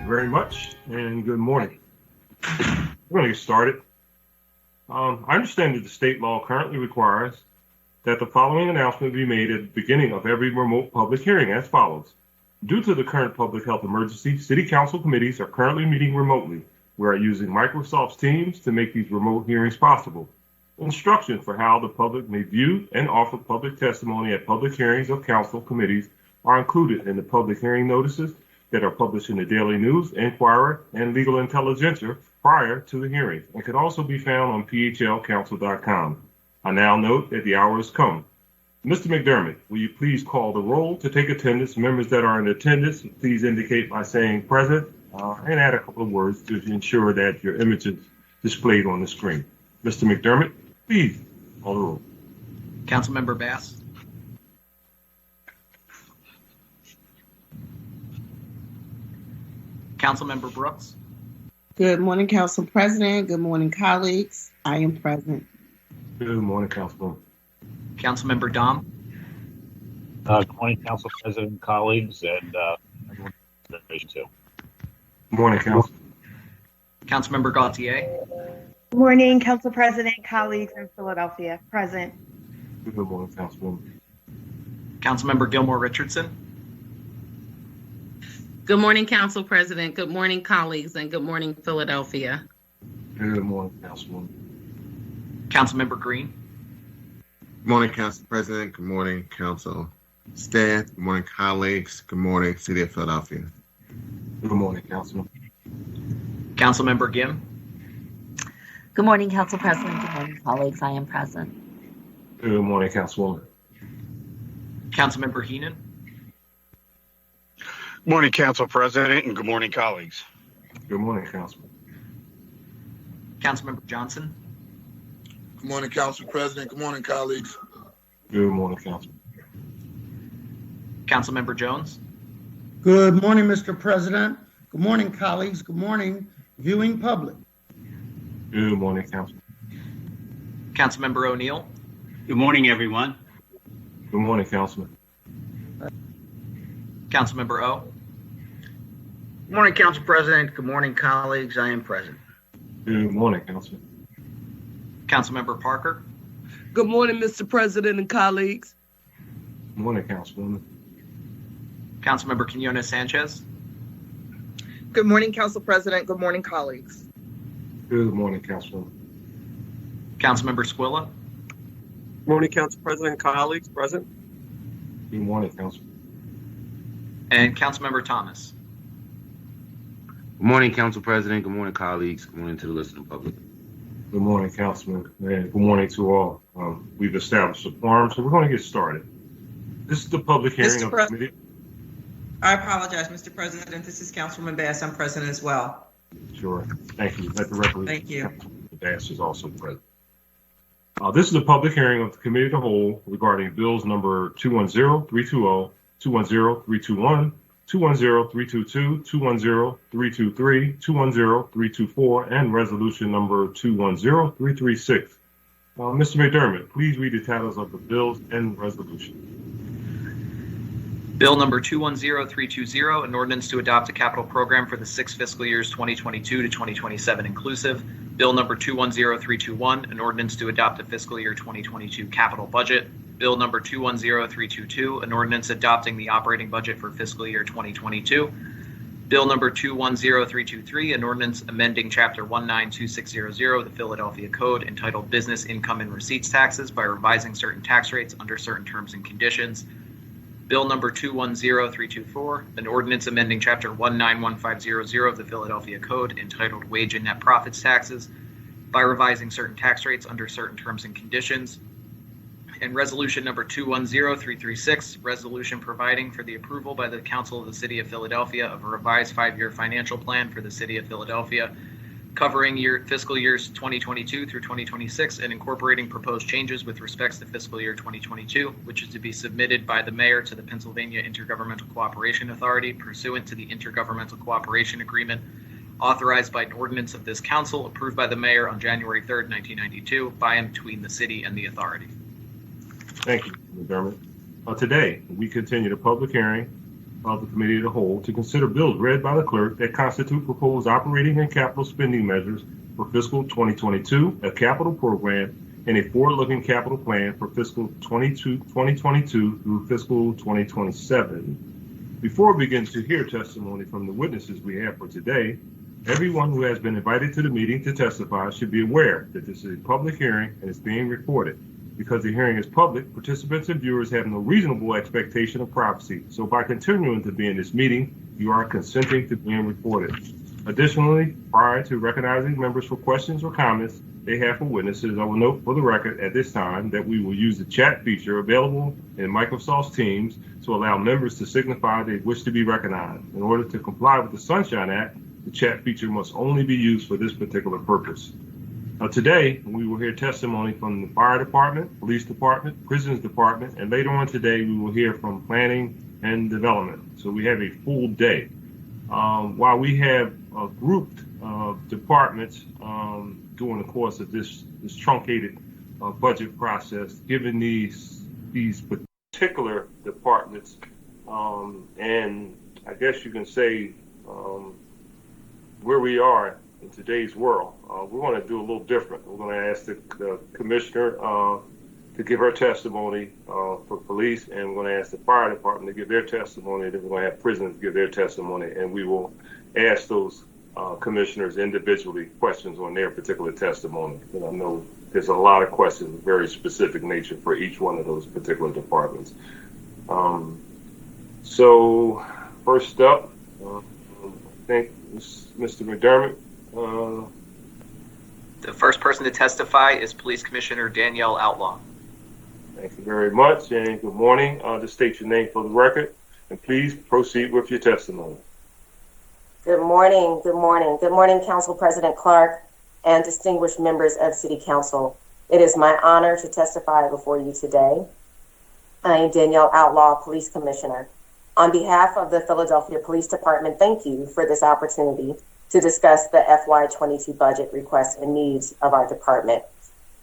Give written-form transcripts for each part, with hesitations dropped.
you very much, and good morning. We're going to get started. I understand that the state law currently requires that the following announcement be made at the beginning of every remote public hearing as follows. Due to the current public health emergency, City Council committees are currently meeting remotely. We are using Microsoft Teams to make these remote hearings possible. Instructions for how the public may view and offer public testimony at public hearings of council committees are included in the public hearing notices that are published in the Daily News, Inquirer, and Legal Intelligencer prior to the hearing, and can also be found on phlcouncil.com. I now note that the hour has come. Mr. McDermott, will you please call the roll to take attendance? Members that are in attendance, please indicate by saying present and add a couple of words to ensure that your image is displayed on the screen. Mr. McDermott, please call the roll. Councilmember Bass. Councilmember Brooks. Good morning, Council President. Good morning, colleagues. I am present. Good morning, Councilman. Councilmember Dom. Good morning, Council President, colleagues, and everyone too. Good morning, Council. Councilmember Gautier. Good morning, Council President, colleagues in Philadelphia. Present. Good morning, Councilwoman. Councilmember Gilmore Richardson. Good morning, Council President. Good morning, colleagues, and good morning, Philadelphia. Good morning, Councilwoman. Councilmember Green. Good morning, Council President. Good morning, Council staff. Good morning, colleagues. Good morning, City of Philadelphia. Good morning, Councilman. Councilmember Gim. Good morning, Council President. Good morning, colleagues. I am present. Good morning, Councilwoman. Councilmember Heenan. Good morning, Council President, and good morning, colleagues. Good morning, Councilman. Councilmember Johnson. Good morning, Council President. Good morning, colleagues. Good morning, Councilman. Councilmember Jones. Good morning, Mr. President. Good morning, colleagues. Good morning, viewing public. Good morning, Councilman. Councilmember O'Neill. Good morning, everyone. Good morning, Councilman. Councilmember O. Good morning, Council President. Good morning, colleagues. I am present. Good morning, Councilman. Councilmember Parker. Good morning, Mr. President and colleagues. Good morning, Councilwoman. Councilmember Quinones Sanchez. Good morning, Council President. Good morning, colleagues. Good morning, Councilwoman. Councilmember Squilla. Good morning, Council President and colleagues. Present. Good morning, Councilman. And Councilmember Thomas. Good morning, Council President. Good morning, colleagues. Good morning to the listening public. Good morning, Councilman, and good morning to all. We've established a quorum, so we're going to get started. This is the public hearing of the committee. I apologize, Mr. President. This is Councilwoman Bass. I'm present as well. Sure. Thank you. Let the record. Thank you. Bass is also present. This is the public hearing of the committee of the whole regarding bills number 210320, 210321, 210322, 210323, 210324, and resolution number 210336. Mr. McDermott, please read the titles of the bills and resolution. Bill number 210320, an ordinance to adopt a capital program for the 6 fiscal years 2022 to 2027 inclusive. Bill number 210321, an ordinance to adopt a fiscal year 2022 capital budget. Bill number 210322, an ordinance adopting the operating budget for fiscal year 2022. Bill number 210323, an ordinance amending Chapter 192600 of the Philadelphia Code entitled Business Income and Receipts Taxes by revising certain tax rates under certain terms and conditions. Bill number 210324, an ordinance amending Chapter 191500 of the Philadelphia Code entitled Wage and Net Profits Taxes by revising certain tax rates under certain terms and conditions. And resolution number 210336, resolution providing for the approval by the Council of the City of Philadelphia of a revised 5-year financial plan for the City of Philadelphia, covering fiscal years 2022 through 2026 and incorporating proposed changes with respects to fiscal year 2022, which is to be submitted by the mayor to the Pennsylvania Intergovernmental Cooperation Authority pursuant to the Intergovernmental Cooperation Agreement, authorized by an ordinance of this council approved by the mayor on January 3rd, 1992, by and between the city and the authority. Thank you, Mr. McDermott. Today, we continue the public hearing of the Committee of the Whole to consider bills read by the clerk that constitute proposed operating and capital spending measures for fiscal 2022, a capital program, and a forward-looking capital plan for fiscal 2022 through fiscal 2027. Before we begin to hear testimony from the witnesses we have for today, everyone who has been invited to the meeting to testify should be aware that this is a public hearing and is being recorded. Because the hearing is public, participants and viewers have no reasonable expectation of privacy. So by continuing to be in this meeting, you are consenting to being recorded. Additionally, prior to recognizing members for questions or comments they have for witnesses, I will note for the record at this time that we will use the chat feature available in Microsoft Teams to allow members to signify they wish to be recognized. In order to comply with the Sunshine Act, the chat feature must only be used for this particular purpose. Today, we will hear testimony from the Fire Department, Police Department, Prisons Department, and later on today, we will hear from Planning and Development. So we have a full day. While we have grouped departments during the course of this truncated budget process, given these particular departments, and I guess you can say where we are in today's world, we're going to do a little different. We're going to ask the commissioner to give her testimony for police, and we're going to ask the fire department to give their testimony, and then we're going to have prisoners give their testimony, and we will ask those commissioners individually questions on their particular testimony. And I know there's a lot of questions of very specific nature for each one of those particular departments. So first up, I think Mr. McDermott. The first person to testify is Police Commissioner Danielle Outlaw. Thank you very much, and good morning. Just state your name for the record, and please proceed with your testimony. Good morning, good morning. Good morning, Council President Clark and distinguished members of City Council. It is my honor to testify before you today. I am Danielle Outlaw, Police Commissioner. On behalf of the Philadelphia Police Department, thank you for this opportunity to discuss the FY22 budget requests and needs of our department.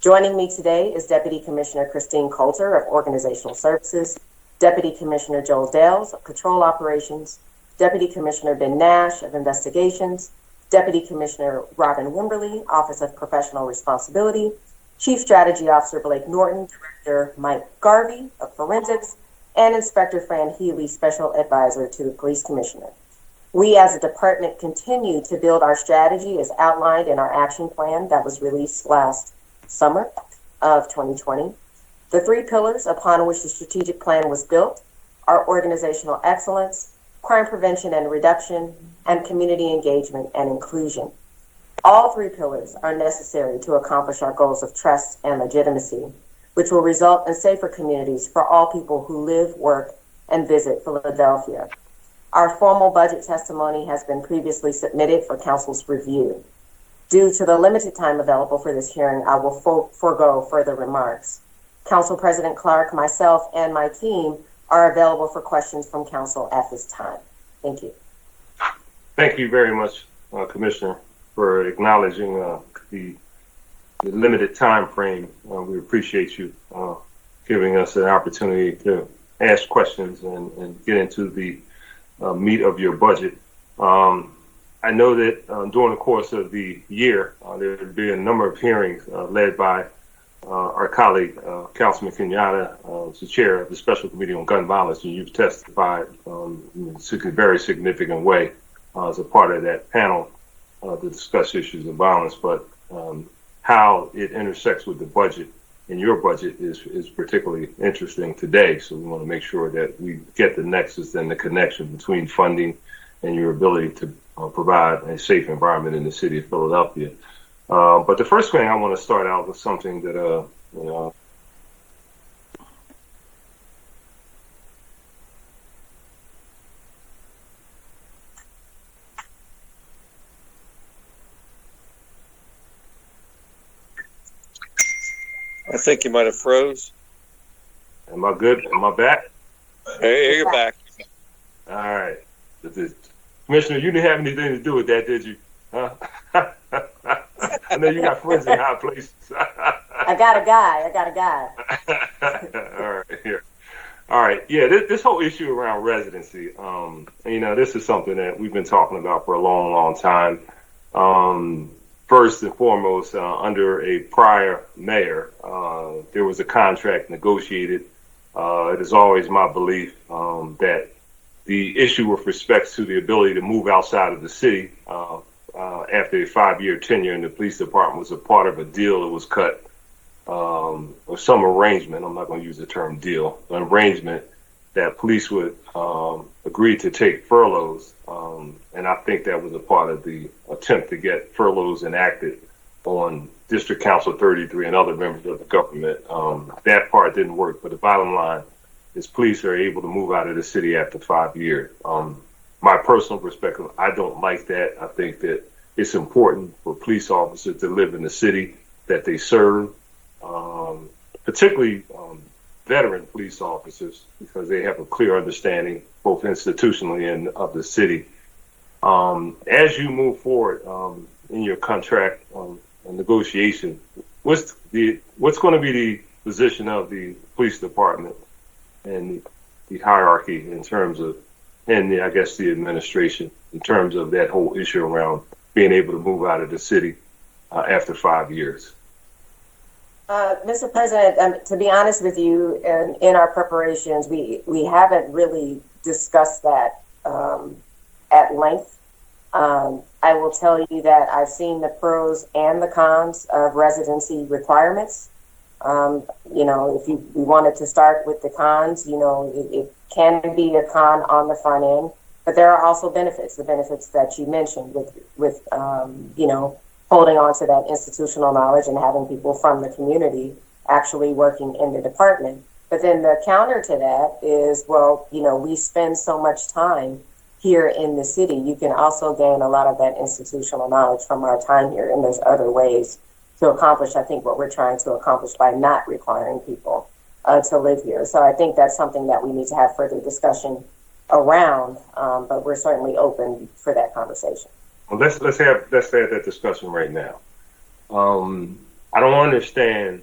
Joining me today is Deputy Commissioner Christine Coulter of Organizational Services, Deputy Commissioner Joel Dales of Patrol Operations, Deputy Commissioner Ben Nash of Investigations, Deputy Commissioner Robin Wimberly, Office of Professional Responsibility, Chief Strategy Officer Blake Norton, Director Mike Garvey of Forensics, and Inspector Fran Healy, Special Advisor to the Police Commissioner. We as a department continue to build our strategy as outlined in our action plan that was released last summer of 2020. The three pillars upon which the strategic plan was built are organizational excellence, crime prevention and reduction, and community engagement and inclusion. All three pillars are necessary to accomplish our goals of trust and legitimacy, which will result in safer communities for all people who live, work, and visit Philadelphia. Our formal budget testimony has been previously submitted for Council's review. Due to the limited time available for this hearing, I will forego further remarks. Council President Clark, myself, and my team are available for questions from Council at this time. Thank you. Thank you very much, Commissioner, for acknowledging the limited time frame. We appreciate you giving us an opportunity to ask questions and get into the meat of your budget. I know that during the course of the year, there will be a number of hearings led by our colleague, Councilman Kenyatta, who's the chair of the Special Committee on Gun Violence, and you've testified in a very significant way as a part of that panel to discuss issues of violence, but how it intersects with the budget and your budget is particularly interesting today. So we want to make sure that we get the nexus and the connection between funding and your ability to provide a safe environment in the city of Philadelphia. But the first thing I want to start out with something that I think you might have froze. Am I good? Am I back? Hey, you're back. All right. Commissioner, you didn't have anything to do with that, did you? Huh? I know you got friends in high places. I got a guy. All right, here. All right. Yeah, this whole issue around residency, this is something that we've been talking about for a long, long time. First and foremost, under a prior mayor, there was a contract negotiated. It is always my belief that the issue with respect to the ability to move outside of the city after a 5-year tenure in the police department was a part of a deal that was cut, or some arrangement. I'm not going to use the term deal, an arrangement that police would agree to take furloughs. And I think that was a part of the attempt to get furloughs enacted on District Council 33 and other members of the government. That part didn't work, but the bottom line is police are able to move out of the city after 5 years. My personal perspective, I don't like that. I think that it's important for police officers to live in the city that they serve, particularly veteran police officers, because they have a clear understanding, both institutionally and of the city. As you move forward in your contract negotiation, what's going to be the position of the police department and the hierarchy in terms of, and I guess the administration in terms of that whole issue around being able to move out of the city after 5 years? Mr. President, to be honest with you, in our preparations, we haven't really discussed that at length. I will tell you that I've seen the pros and the cons of residency requirements. If we wanted to start with the cons, it can be a con on the front end, but there are also benefits, the benefits that you mentioned with holding on to that institutional knowledge and having people from the community actually working in the department. But then the counter to that is, we spend so much time here in the city. You can also gain a lot of that institutional knowledge from our time here, and there's other ways to accomplish, I think, what we're trying to accomplish by not requiring people to live here. So I think that's something that we need to have further discussion around, but we're certainly open for that conversation. Well, let's have that discussion right now. I don't understand.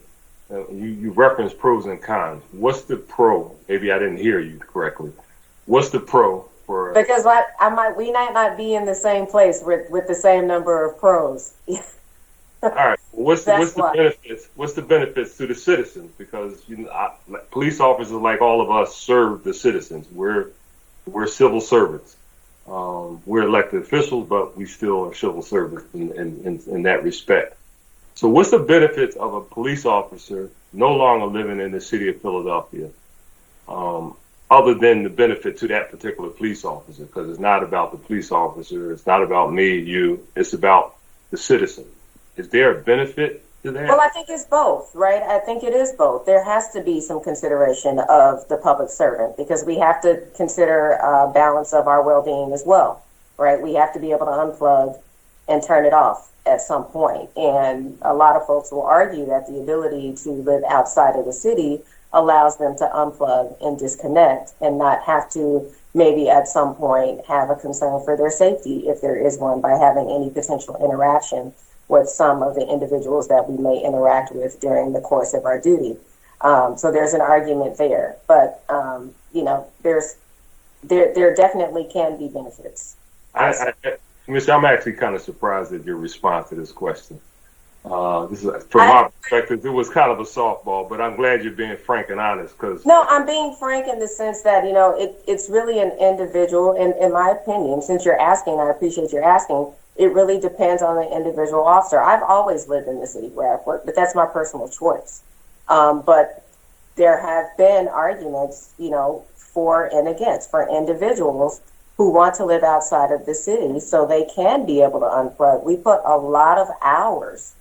You referenced pros and cons. What's the pro? Maybe I didn't hear you correctly. What's the pro for? Because we might not be in the same place with the same number of pros. All right. What's the benefits? What's the benefits to the citizens? Because police officers, like all of us, serve the citizens. We're civil servants. We're elected officials, but we still are civil servants in that respect. So what's the benefits of a police officer no longer living in the city of Philadelphia, other than the benefit to that particular police officer? Because it's not about the police officer. It's not about me, you. It's about the citizen. Is there a benefit to that? Well, I think it's both, right? I think it is both. There has to be some consideration of the public servant because we have to consider balance of our well-being as well, right? We have to be able to unplug and turn it off at some point. And a lot of folks will argue that the ability to live outside of the city allows them to unplug and disconnect and not have to maybe at some point have a concern for their safety, if there is one, by having any potential interaction with some of the individuals that we may interact with during the course of our duty. So there's an argument there, but there definitely can be benefits. I'm actually kind of surprised at your response to this question. This is, from my perspective, it was kind of a softball, but I'm glad you're being frank and honest. No, I'm being frank in the sense that, it's really an individual, in my opinion, since you're asking, I appreciate your asking, it really depends on the individual officer. I've always lived in the city where I've worked, but that's my personal choice. But there have been arguments, for and against, for individuals who want to live outside of the city so they can be able to unplug. We put a lot of hours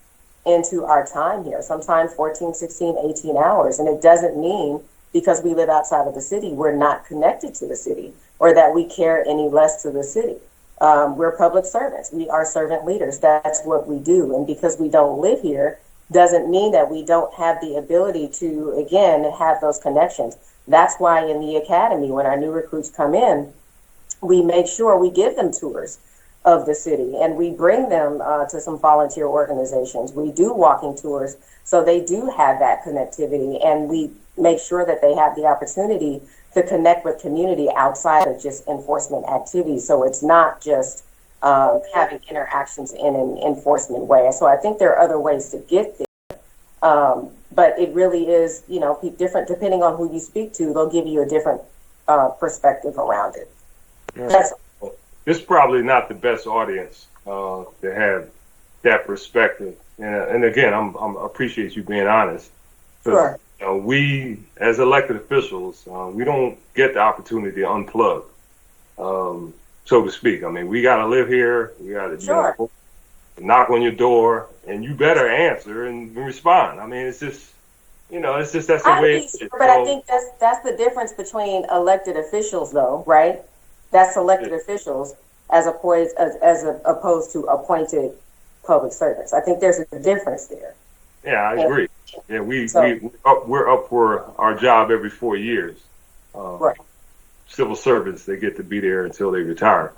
into our time here, sometimes 14, 16, 18 hours. And it doesn't mean because we live outside of the city, we're not connected to the city or that we care any less to the city. We're public servants. We are servant leaders. That's what we do. And because we don't live here doesn't mean that we don't have the ability to, again, have those connections. That's why in the academy, when our new recruits come in, we make sure we give them tours of the city and we bring them to some volunteer organizations. We do walking tours so they do have that connectivity, and we make sure that they have the opportunity to connect with community outside of just enforcement activities. So it's not just having interactions in an enforcement way. So I think there are other ways to get there. But it really is, different depending on who you speak to. They'll give you a different perspective around it. Yeah. It's probably not the best audience to have that perspective. And again, I appreciate you being honest. Sure. We, as elected officials, we don't get the opportunity to unplug, so to speak. I mean, we got to live here. We got to knock on your door, and you better answer and respond. I mean, it's just, that's the way it is. But I think that's the difference between elected officials, though, right? That's elected officials as opposed to appointed public servants. I think there's a difference there. Yeah, I agree. Yeah, we're up for our job every 4 years. Right. Civil servants, they get to be there until they retire.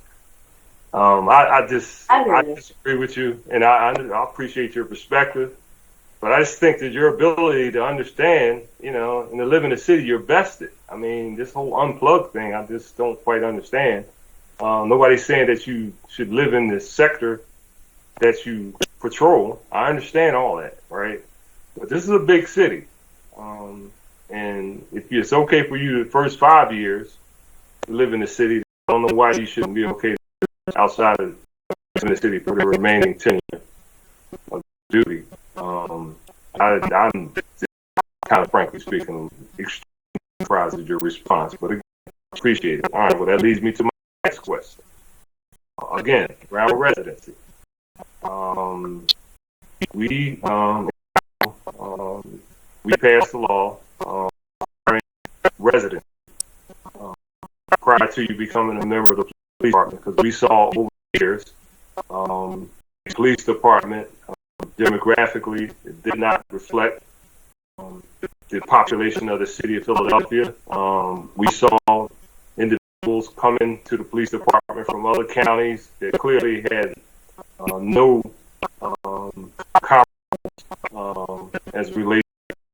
I disagree with you, and I appreciate your perspective, but I just think that your ability to understand, and to live in the city, you're vested. I mean, this whole unplugged thing, I just don't quite understand. Nobody's saying that you should live in this sector that you patrol. I understand all that, right? But this is a big city. And if it's okay for you the first 5 years to live in the city, I don't know why you shouldn't be okay outside of the city for the remaining tenure of duty. I'm kind of frankly speaking, extremely surprised at your response, but again, appreciate it. All right, well, that leads me to my next question. Again, gravel residency. We passed the law resident prior to you becoming a member of the police department, because we saw over the years the police department demographically it did not reflect the population of the city of Philadelphia. We saw individuals coming to the police department from other counties that clearly had no as related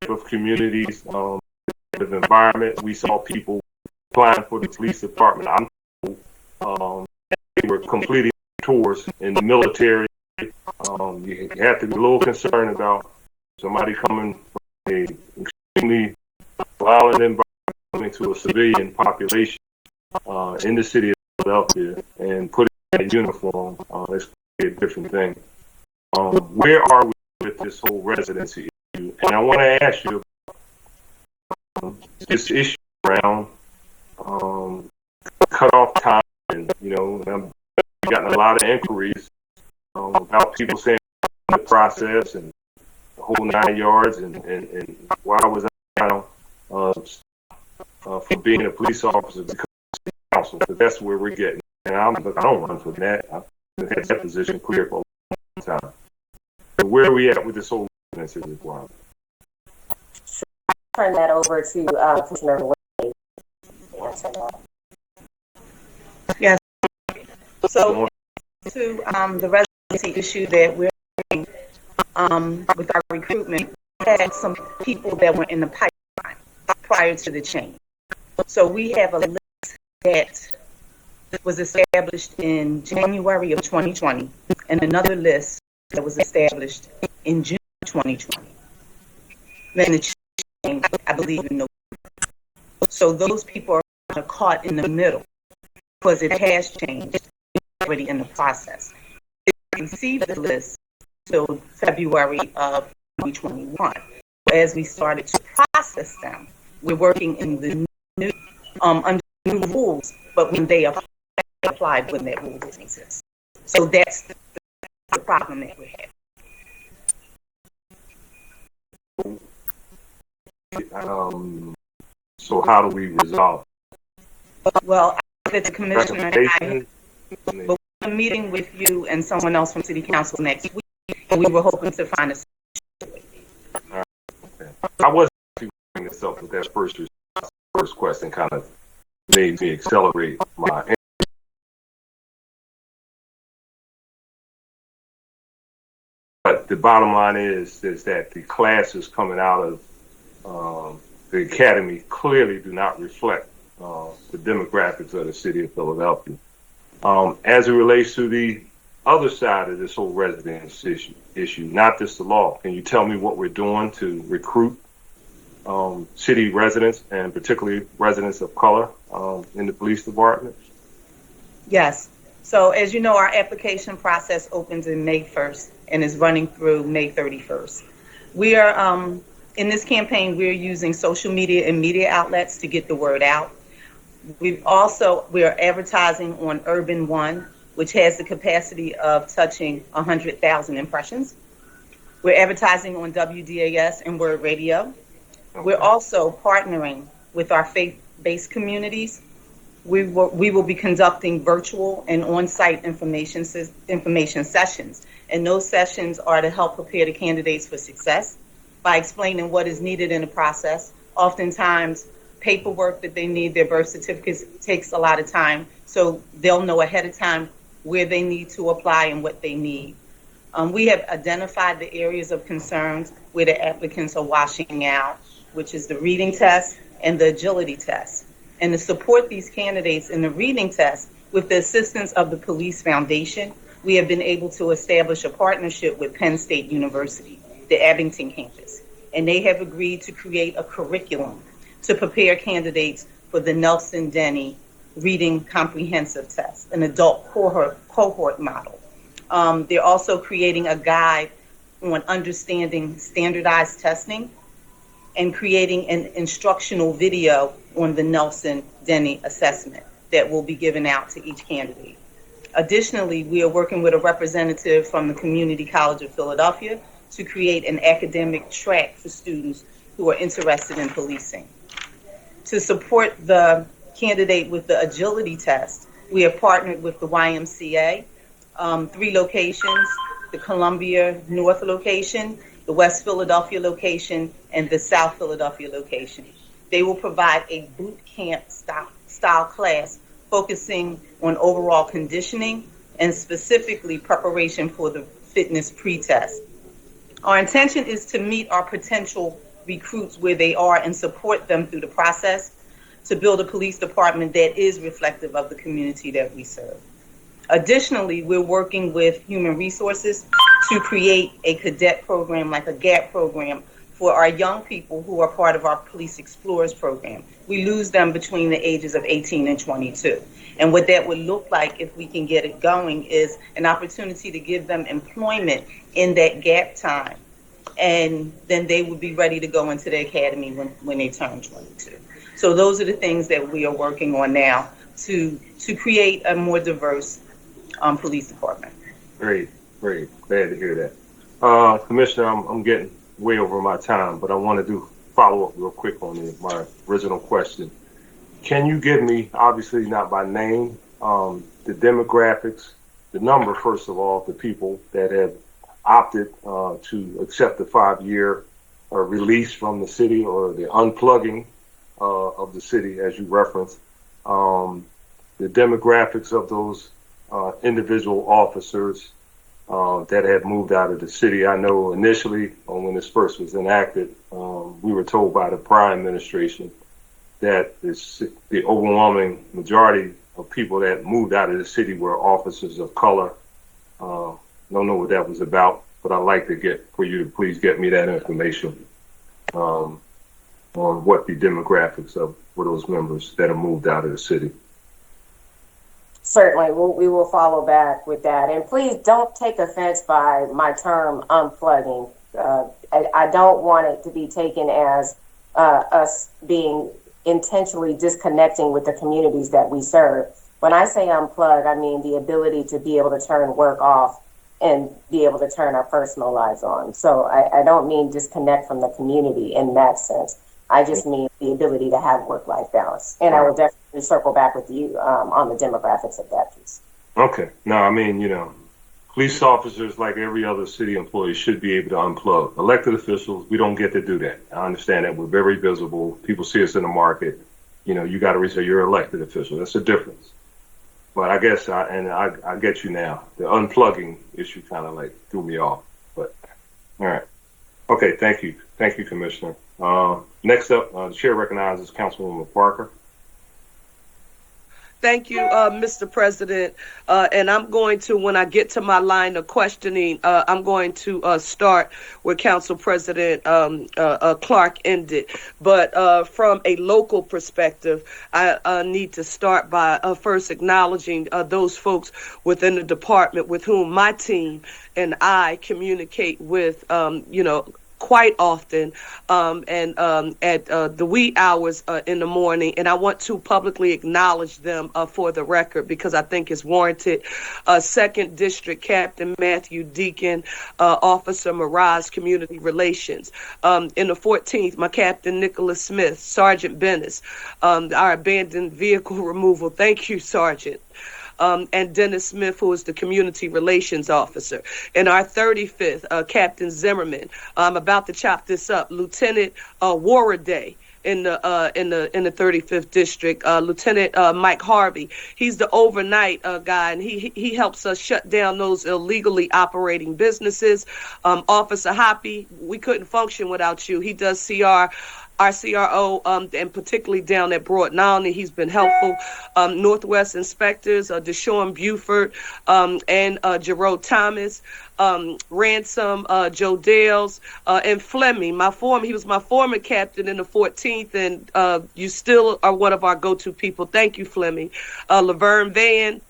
with communities, the environment. We saw people applying for the police department. They were completing tours in the military. You have to be a little concerned about somebody coming from an extremely violent environment coming to a civilian population in the city of Philadelphia and putting in a uniform. That's a different thing. Where are we with this whole residency issue? And I want to ask you about this issue around cutoff time. And, I've gotten a lot of inquiries about people saying the process and the whole 9 yards and why was I down for being a police officer because of the council, because that's where we're getting. And I don't run for that. I've had that position clear for a long time. So where are we at with this whole residency requirement? Turn that over to Commissioner Wade to answer that. Yes. So to the residency issue that we're having with our recruitment, we had some people that were in the pipeline prior to the change. So we have a list that was established in January of 2020 and another list that was established in June 2020. Then it changed, I believe, in November. So those people are caught in the middle because it has changed already in the process. It received the list till February of 2021. As we started to process them, we're working in the new under new rules, but when they applied when that rule didn't exist. So that's the problem that we have. So how do we resolve? Well, the commissioner and I will be meeting with you and someone else from City Council next week, and we were hoping to find a solution. Okay. I wasn't bringing this up with that first question, kind of made me accelerate my. But the bottom line is that the classes coming out of the academy clearly do not reflect the demographics of the city of Philadelphia. As it relates to the other side of this whole residence issue, not just the law, can you tell me what we're doing to recruit city residents and particularly residents of color in the police department? Yes. So as you know, our application process opens in May 1st and is running through May 31st. We are, in this campaign, we're using social media and media outlets to get the word out. We are advertising on Urban One, which has the capacity of touching 100,000 impressions. We're advertising on WDAS and Word Radio. We're also partnering with our faith-based communities. We will be conducting virtual and on-site information sessions. And those sessions are to help prepare the candidates for success by explaining what is needed in the process. Oftentimes, paperwork that they need, their birth certificates, takes a lot of time. So they'll know ahead of time where they need to apply and what they need. We have identified the areas of concerns where the applicants are washing out, which is the reading test and the agility test. And to support these candidates in the reading test, with the assistance of the Police Foundation, we have been able to establish a partnership with Penn State University, the Abington campus. And they have agreed to create a curriculum to prepare candidates for the Nelson Denny Reading Comprehensive Test, an adult cohort model. They're also creating a guide on understanding standardized testing and creating an instructional video on the Nelson Denny assessment that will be given out to each candidate. Additionally, we are working with a representative from the Community College of Philadelphia to create an academic track for students who are interested in policing. To support the candidate with the agility test, we have partnered with the YMCA, 3 locations, the Columbia North location, the West Philadelphia location, and the South Philadelphia location. They will provide a boot camp style class focusing on overall conditioning and specifically preparation for the fitness pre-test. Our intention is to meet our potential recruits where they are and support them through the process to build a police department that is reflective of the community that we serve. Additionally, we're working with Human Resources to create a cadet program, like a GAP program, for our young people who are part of our Police Explorers program. We lose them between the ages of 18 and 22. And what that would look like if we can get it going is an opportunity to give them employment in that gap time. And then they would be ready to go into the academy when they turn 22. So those are the things that we are working on now to create a more diverse police department. Great. Glad to hear that. Commissioner, I'm getting way over my time, but I want to follow up real quick on my original question. Can you give me, obviously not by name, the demographics, the number, first of all, of the people that have opted to accept the 5-year release from the city or the unplugging of the city, as you referenced, the demographics of those individual officers that have moved out of the city. I know initially, when this first was enacted, we were told by the prior administration that the overwhelming majority of people that moved out of the city were officers of color. Don't know what that was about, but I'd like for you to please get me that information on what the demographics of for those members that have moved out of the city. Certainly, we will follow back with that. And please don't take offense by my term unplugging. I don't want it to be taken as us being intentionally disconnecting with the communities that we serve. When I say unplug, I mean the ability to be able to turn work off and be able to turn our personal lives on. So I don't mean disconnect from the community in that sense. I just mean the ability to have work-life balance. And I will definitely circle back with you on the demographics of that piece. Okay. No, I mean, police officers, like every other city employee, should be able to unplug. Elected officials, we don't get to do that. I understand that. We're very visible. People see us in the market. You got to reach you're an elected official. That's the difference. But I guess, I get you now. The unplugging issue kind of threw me off. But, all right. Okay, thank you. Thank you, Commissioner. Next up, the chair recognizes Councilwoman Parker. Thank you, Mr. President. And I'm going to, when I get to my line of questioning, I'm going to start where Council President Clark ended. But from a local perspective, I need to start by first acknowledging those folks within the department with whom my team and I communicate with, quite often and at the wee hours in the morning. And I want to publicly acknowledge them for the record because I think it's warranted. 2nd District Captain Matthew Deacon, Officer Miraz, Community Relations. In the 14th, my Captain Nicholas Smith, Sergeant Bennis, our abandoned vehicle removal. Thank you, Sergeant. And Dennis Smith, who is the community relations officer. In our 35th, Captain Zimmerman. I'm about to chop this up. Lieutenant Warraday in the 35th district. Lieutenant Mike Harvey. He's the overnight guy, and he helps us shut down those illegally operating businesses. Officer Hoppy, we couldn't function without you. He does our CRO, and particularly down at Broad Nounty, he's been helpful. Northwest inspectors, Deshaun Buford and Jerome Thomas, Ransom, Joe Dales, and Fleming. He was my former captain in the 14th, and you still are one of our go-to people. Thank you, Fleming. Laverne Van,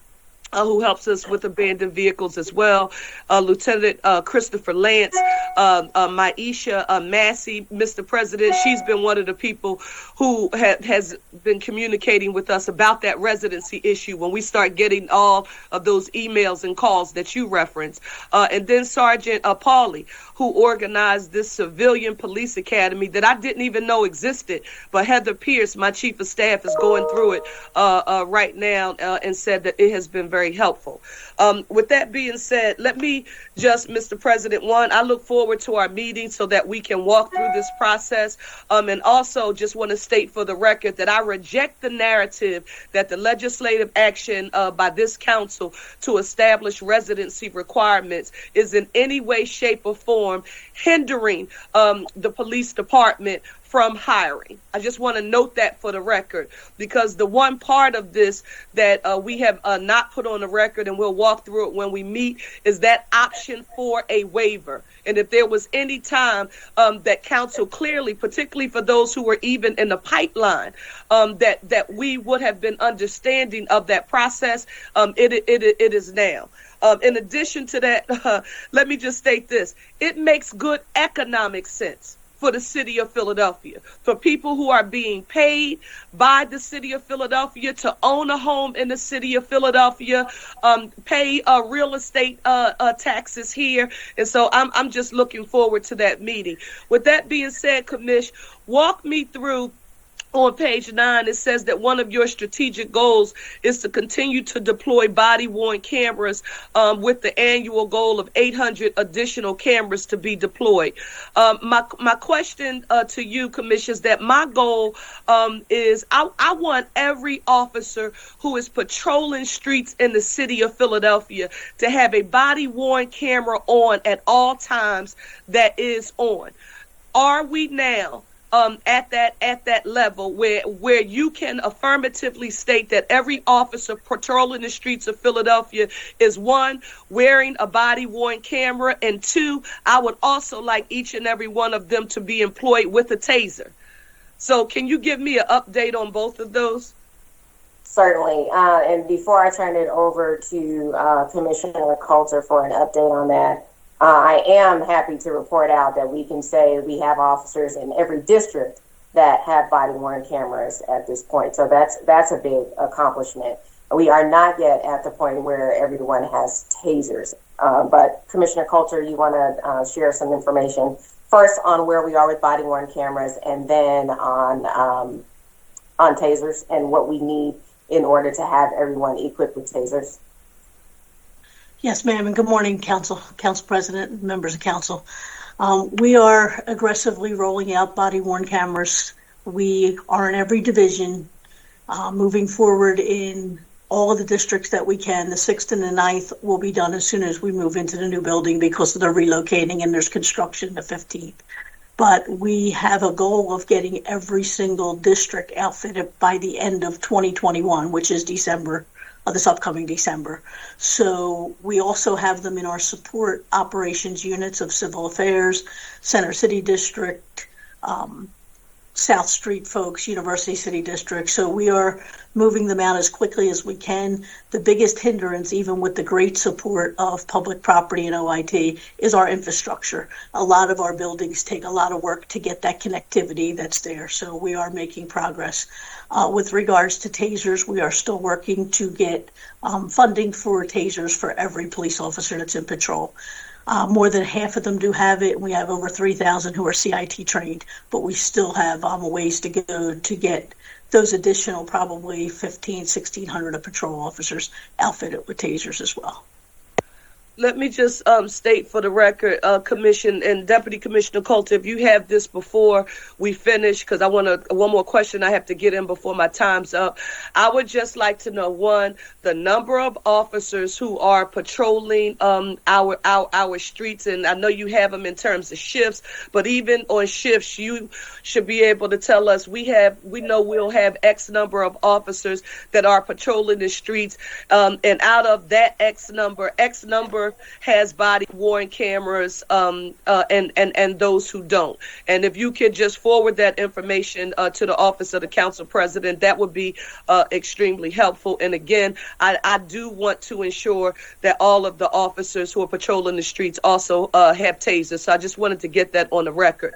who helps us with abandoned vehicles as well. Lieutenant Christopher Lance, Maisha Massey, Mr. President, she's been one of the people who has been communicating with us about that residency issue when we start getting all of those emails and calls that you reference. And then Sergeant Pauly, who organized this civilian police academy that I didn't even know existed. But Heather Pierce, my chief of staff, is going through it right now and said that it has been very helpful. With that being said, let me just, Mr. President, I look forward to our meeting so that we can walk through this process. And also just want to state for the record that I reject the narrative that the legislative action by this council to establish residency requirements is in any way, shape, or form hindering the police department from hiring. I just want to note that for the record, because the one part of this that we have not put on the record, and we'll walk through it when we meet, is that option for a waiver. And if there was any time that council clearly, particularly for those who were even in the pipeline, that we would have been understanding of that process, it is now. In addition to that, let me just state this. It makes good economic sense for the city of Philadelphia, for people who are being paid by the city of Philadelphia to own a home in the city of Philadelphia, pay real estate taxes here. And so I'm just looking forward to that meeting. With that being said, Commish, walk me through. On page 9, it says that one of your strategic goals is to continue to deploy body-worn cameras with the annual goal of 800 additional cameras to be deployed. My question to you, Commissioner, is that my goal is I want every officer who is patrolling streets in the city of Philadelphia to have a body-worn camera on at all times that is on. Are we now at that level where you can affirmatively state that every officer patrolling the streets of Philadelphia is, 1, wearing a body-worn camera, and 2, I would also like each and every one of them to be employed with a taser. So can you give me an update on both of those? Certainly. And before I turn it over to Commissioner Coulter for an update on that, I am happy to report out that we can say we have officers in every district that have body-worn cameras at this point. So that's a big accomplishment. We are not yet at the point where everyone has tasers. But Commissioner Coulter, you want to share some information first on where we are with body-worn cameras, and then on tasers and what we need in order to have everyone equipped with tasers. Yes, ma'am, and good morning, Council President, members of Council. We are aggressively rolling out body-worn cameras. We are in every division, moving forward in all of the districts that we can. The 6th and the 9th will be done as soon as we move into the new building because they're relocating and there's construction the 15th. but we have a goal of getting every single district outfitted by the end of 2021, which is December, this upcoming December. So we also have them in our support operations units of civil affairs, Center City District, South Street folks, University City District. So we are moving them out as quickly as we can. The biggest hindrance, even with the great support of public property and OIT, is our infrastructure. A lot of our buildings take a lot of work to get that connectivity that's there. So we are making progress. With regards to tasers, we are still working to get funding for tasers for every police officer that's in patrol. More than half of them do have it. We have over 3,000 who are CIT trained, but we still have a ways to go to get those additional probably 1,600 of patrol officers outfitted with tasers as well. Let me just state for the record, Commission and Deputy Commissioner Coulter, if you have this before we finish, because I want one more question I have to get in before my time's up. I would just like to know, one, the number of officers who are patrolling our streets, and I know you have them in terms of shifts, but even on shifts, you should be able to tell us we know we'll have X number of officers that are patrolling the streets, and out of that X number has body-worn cameras, and those who don't. And if you could just forward that information to the Office of the Council President, that would be extremely helpful. And again, I do want to ensure that all of the officers who are patrolling the streets also have tasers. So I just wanted to get that on the record.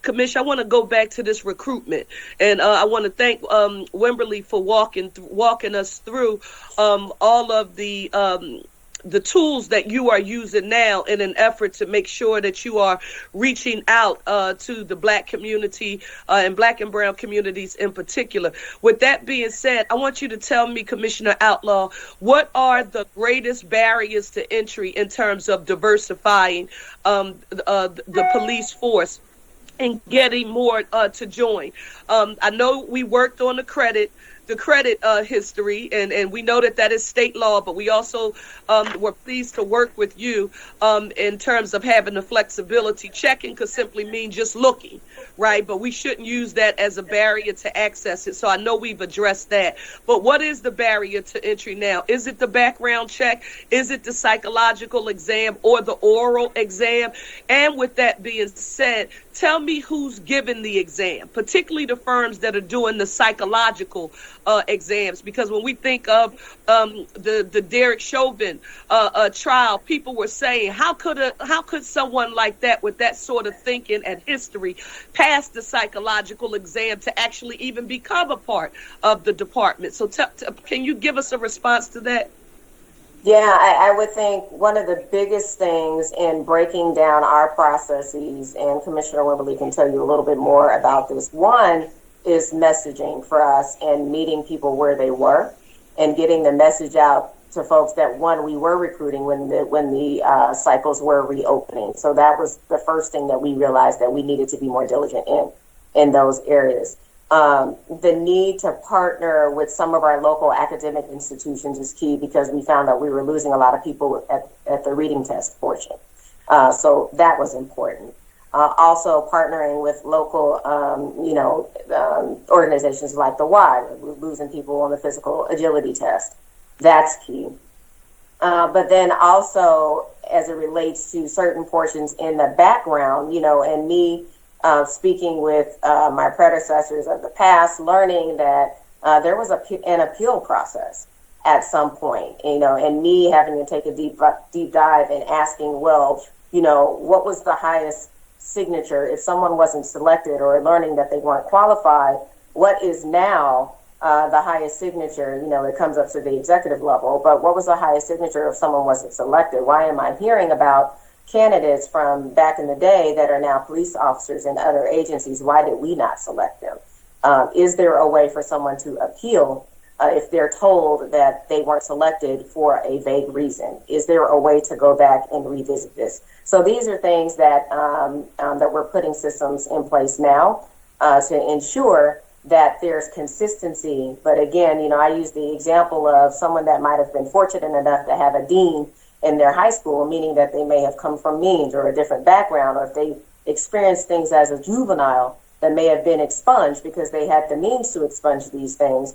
Commissioner, I want to go back to this recruitment, and I want to thank Wimberly for walking us through all of the tools that you are using now in an effort to make sure that you are reaching out to the Black community and Black and Brown communities in particular. With that being said, I want you to tell me, Commissioner Outlaw, what are the greatest barriers to entry in terms of diversifying the police force and getting more to join? I know we worked on the credit history, and we know that is state law, but we also were pleased to work with you in terms of having the flexibility. Checking could simply mean just looking, right? But we shouldn't use that as a barrier to access it. So I know we've addressed that. But what is the barrier to entry now? Is it the background check? Is it the psychological exam or the oral exam? And with that being said, tell me who's giving the exam, particularly the firms that are doing the psychological exams, because when we think of the Derek Chauvin trial, people were saying, how could someone like that with that sort of thinking and history pass the psychological exam to actually even become a part of the department? So can you give us a response to that? Yeah, I would think one of the biggest things in breaking down our processes, and Commissioner Wimberly can tell you a little bit more about this, one is messaging for us and meeting people where they were and getting the message out to folks that, one, we were recruiting when the cycles were reopening. So that was the first thing that we realized that we needed to be more diligent in those areas. The need to partner with some of our local academic institutions is key, because we found that we were losing a lot of people at the reading test portion. So that was important. Also partnering with local, organizations like the Y. We're losing people on the physical agility test. That's key. But then also, as it relates to certain portions in the background, and me speaking with my predecessors of the past, learning that there was an appeal process at some point, and me having to take a deep dive and asking, well, what was the highest signature if someone wasn't selected, or learning that they weren't qualified? What is now the highest signature? It comes up to the executive level, but what was the highest signature if someone wasn't selected? Why am I hearing about candidates from back in the day that are now police officers in other agencies? Why did we not select them? Is there a way for someone to appeal if they're told that they weren't selected for a vague reason? Is there a way to go back and revisit this? So these are things that that we're putting systems in place now to ensure that there's consistency. But again, I use the example of someone that might have been fortunate enough to have a dean in their high school, meaning that they may have come from means or a different background, or if experienced things as a juvenile that may have been expunged because they had the means to expunge these things,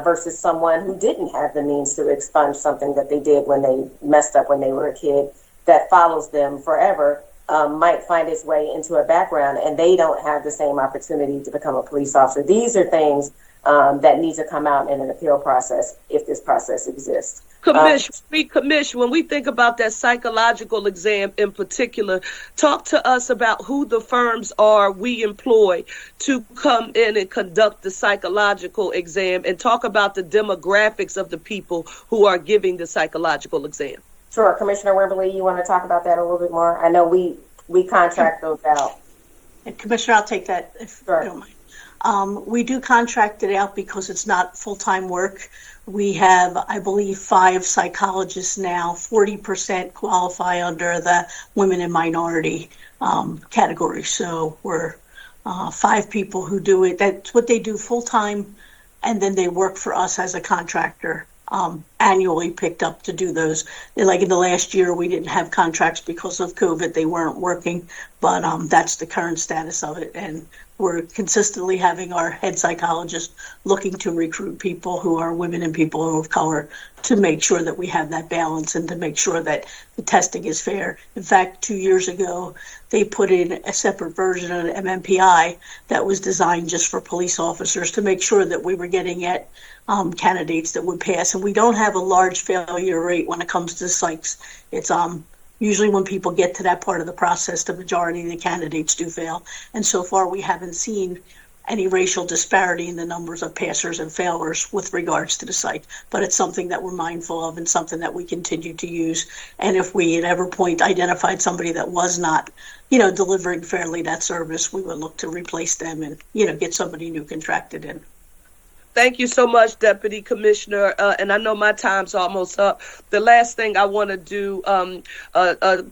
versus someone who didn't have the means to expunge something that they did when they messed up when they were a kid, that follows them forever, might find its way into a background, and they don't have the same opportunity to become a police officer. These are things that need to come out in an appeal process if this process exists. Commish, when we think about that psychological exam in particular, talk to us about who the firms are we employ to come in and conduct the psychological exam, and talk about the demographics of the people who are giving the psychological exam. Sure. Commissioner Wimberly, you want to talk about that a little bit more? I know we contract those out. Commissioner, I'll take that if you don't mind. We do contract it out because it's not full-time work. We have, I believe, 5 psychologists now. 40% qualify under the women and minority category. So we're 5 people who do it. That's what they do full-time, and then they work for us as a contractor. Annually picked up to do those. Like in the last year, we didn't have contracts because of COVID. They weren't working, but that's the current status of it. And we're consistently having our head psychologist looking to recruit people who are women and people of color to make sure that we have that balance and to make sure that the testing is fair. In fact, 2 years ago, they put in a separate version of the MMPI that was designed just for police officers to make sure that we were getting at candidates that would pass. And we don't have a large failure rate when it comes to psychs. It's usually when people get to that part of the process, the majority of the candidates do fail. And so far, we haven't seen any racial disparity in the numbers of passers and failures with regards to the psych. But it's something that we're mindful of and something that we continue to use. And if we at every point identified somebody that was not, delivering fairly that service, we would look to replace them and, get somebody new contracted in. Thank you so much, Deputy Commissioner. And I know my time's almost up. The last thing I want to do,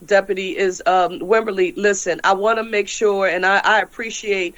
Deputy, is Wimberly, listen, I want to make sure, and I appreciate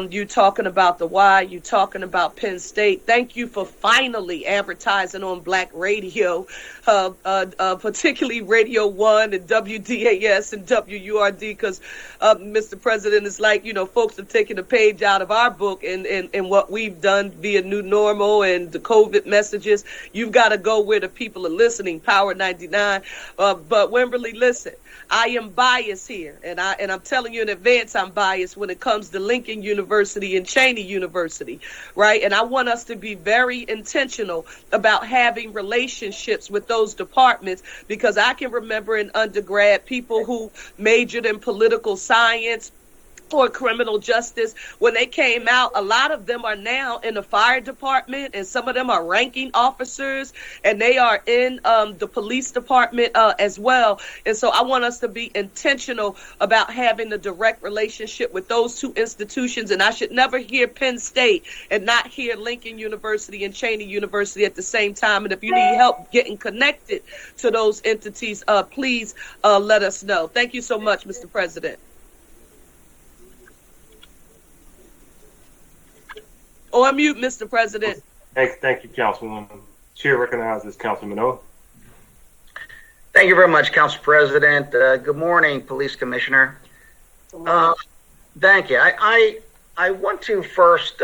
you talking about the why, you talking about Penn State. Thank you for finally advertising on Black radio, particularly Radio 1 and WDAS and WURD, because, Mr. President, it's like, folks are taking a page out of our book and what we've done via New Normal and the COVID messages. You've got to go where the people are listening, Power 99. But Wimberly, listen, I am biased here, and I'm telling you in advance I'm biased when it comes to Lincoln University and Cheney University, right? And I want us to be very intentional about having relationships with those departments, because I can remember in undergrad people who majored in political science or criminal justice, when they came out, a lot of them are now in the fire department, and some of them are ranking officers, and they are in the police department as well. And so I want us to be intentional about having a direct relationship with those 2 institutions. And I should never hear Penn State and not hear Lincoln University and Cheney University at the same time. And if you need help getting connected to those entities, please let us know. Thank you so much, Mr. President. On mute, Mr. President. Thank you, Councilwoman. Chair recognizes Councilman Manoa. Thank you very much, Council President. Good morning, Police Commissioner. Thank you. I want to first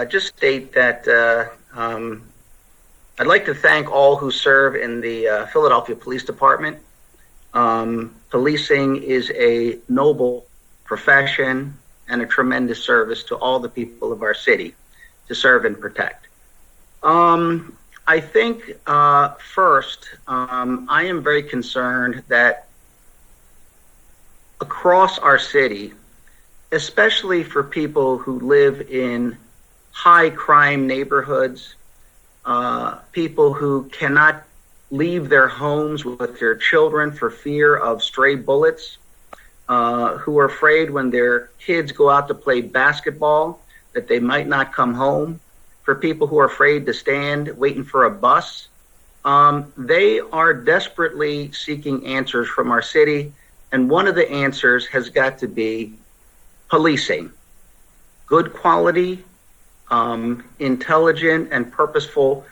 just state that I'd like to thank all who serve in the Philadelphia Police Department. Policing is a noble profession and a tremendous service to all the people of our city to serve and protect. I think first, I am very concerned that across our city, especially for people who live in high crime neighborhoods, people who cannot leave their homes with their children for fear of stray bullets, who are afraid when their kids go out to play basketball that they might not come home, for people who are afraid to stand waiting for a bus. They are desperately seeking answers from our city, and one of the answers has got to be policing. Good quality, intelligent, and purposeful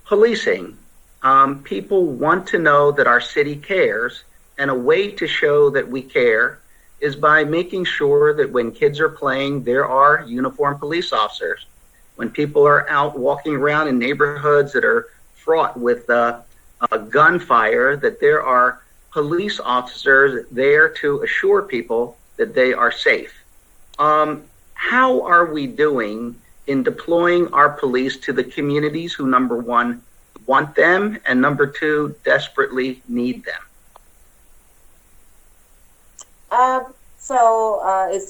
policing. People want to know that our city cares, and a way to show that we care is by making sure that when kids are playing, there are uniformed police officers. When people are out walking around in neighborhoods that are fraught with gunfire, that there are police officers there to assure people that they are safe. How are we doing in deploying our police to the communities who, number one, want them, and number two, desperately need them?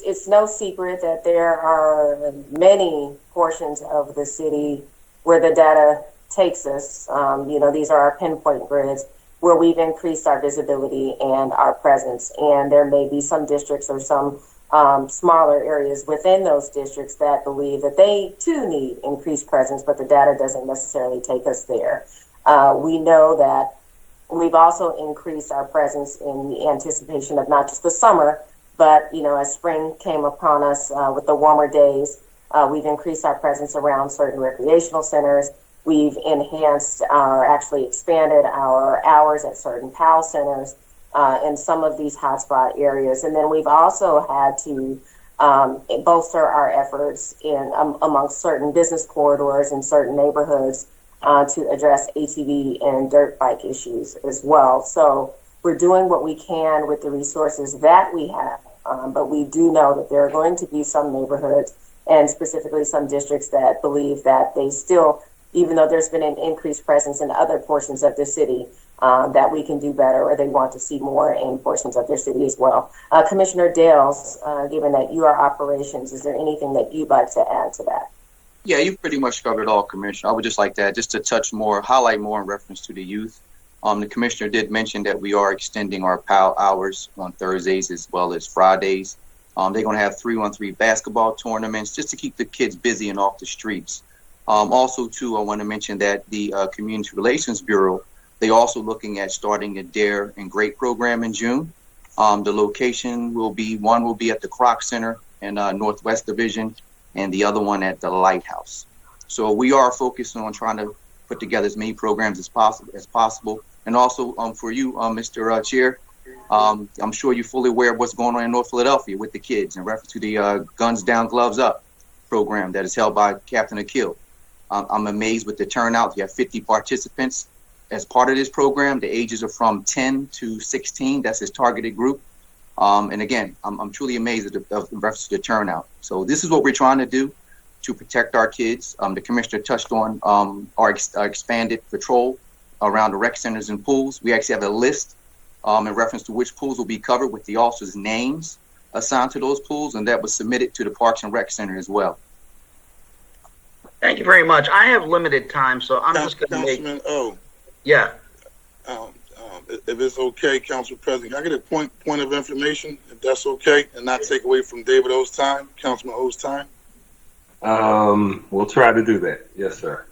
It's no secret that there are many portions of the city where the data takes us. These are our pinpoint grids where we've increased our visibility and our presence. And there may be some districts or some smaller areas within those districts that believe that they too need increased presence, but the data doesn't necessarily take us there. We know that we've also increased our presence in the anticipation of not just the summer, but as spring came upon us with the warmer days, we've increased our presence around certain recreational centers. We've enhanced or actually expanded our hours at certain PAL centers in some of these hotspot areas. And then we've also had to bolster our efforts in amongst certain business corridors in certain neighborhoods to address ATV and dirt bike issues as well. So we're doing what we can with the resources that we have, but we do know that there are going to be some neighborhoods and specifically some districts that believe that they still, even though there's been an increased presence in other portions of the city, that we can do better, or they want to see more in portions of their city as well. Commissioner Dales, given that you are operations, is there anything that you'd like to add to that? Yeah, you pretty much covered it all, Commissioner. I would just like to add, just to touch more, highlight more in reference to the youth. The Commissioner did mention that we are extending our PAL hours on Thursdays as well as Fridays. They're going to have 3-on-3 basketball tournaments just to keep the kids busy and off the streets. Also, too, I want to mention that the Community Relations Bureau, they also looking at starting a Dare and Great program in June. The location will be, one will be at the Kroc Center in Northwest Division, and the other one at the Lighthouse. So we are focusing on trying to put together as many programs as possible. And also for you, Mr. Chair, I'm sure you're fully aware of what's going on in North Philadelphia with the kids in reference to the Guns Down, Gloves Up program that is held by Captain Akil. I'm amazed with the turnout. You have 50 participants as part of this program. The ages are from 10 to 16. That's his targeted group. And again, I'm truly amazed at the reference to the turnout. So this is what we're trying to do to protect our kids. The Commissioner touched on our expanded patrol around the rec centers and pools. We actually have a list in reference to which pools will be covered with the officers' names assigned to those pools, and that was submitted to the Parks and Rec Center as well. Thank you very much. I have limited time, so I'm just going to Councilman O. Yeah. If it's okay, Council President, can I get a point of information, if that's okay, and not take away from David O's time, Councilman O's time? We'll try to do that. Yes, sir.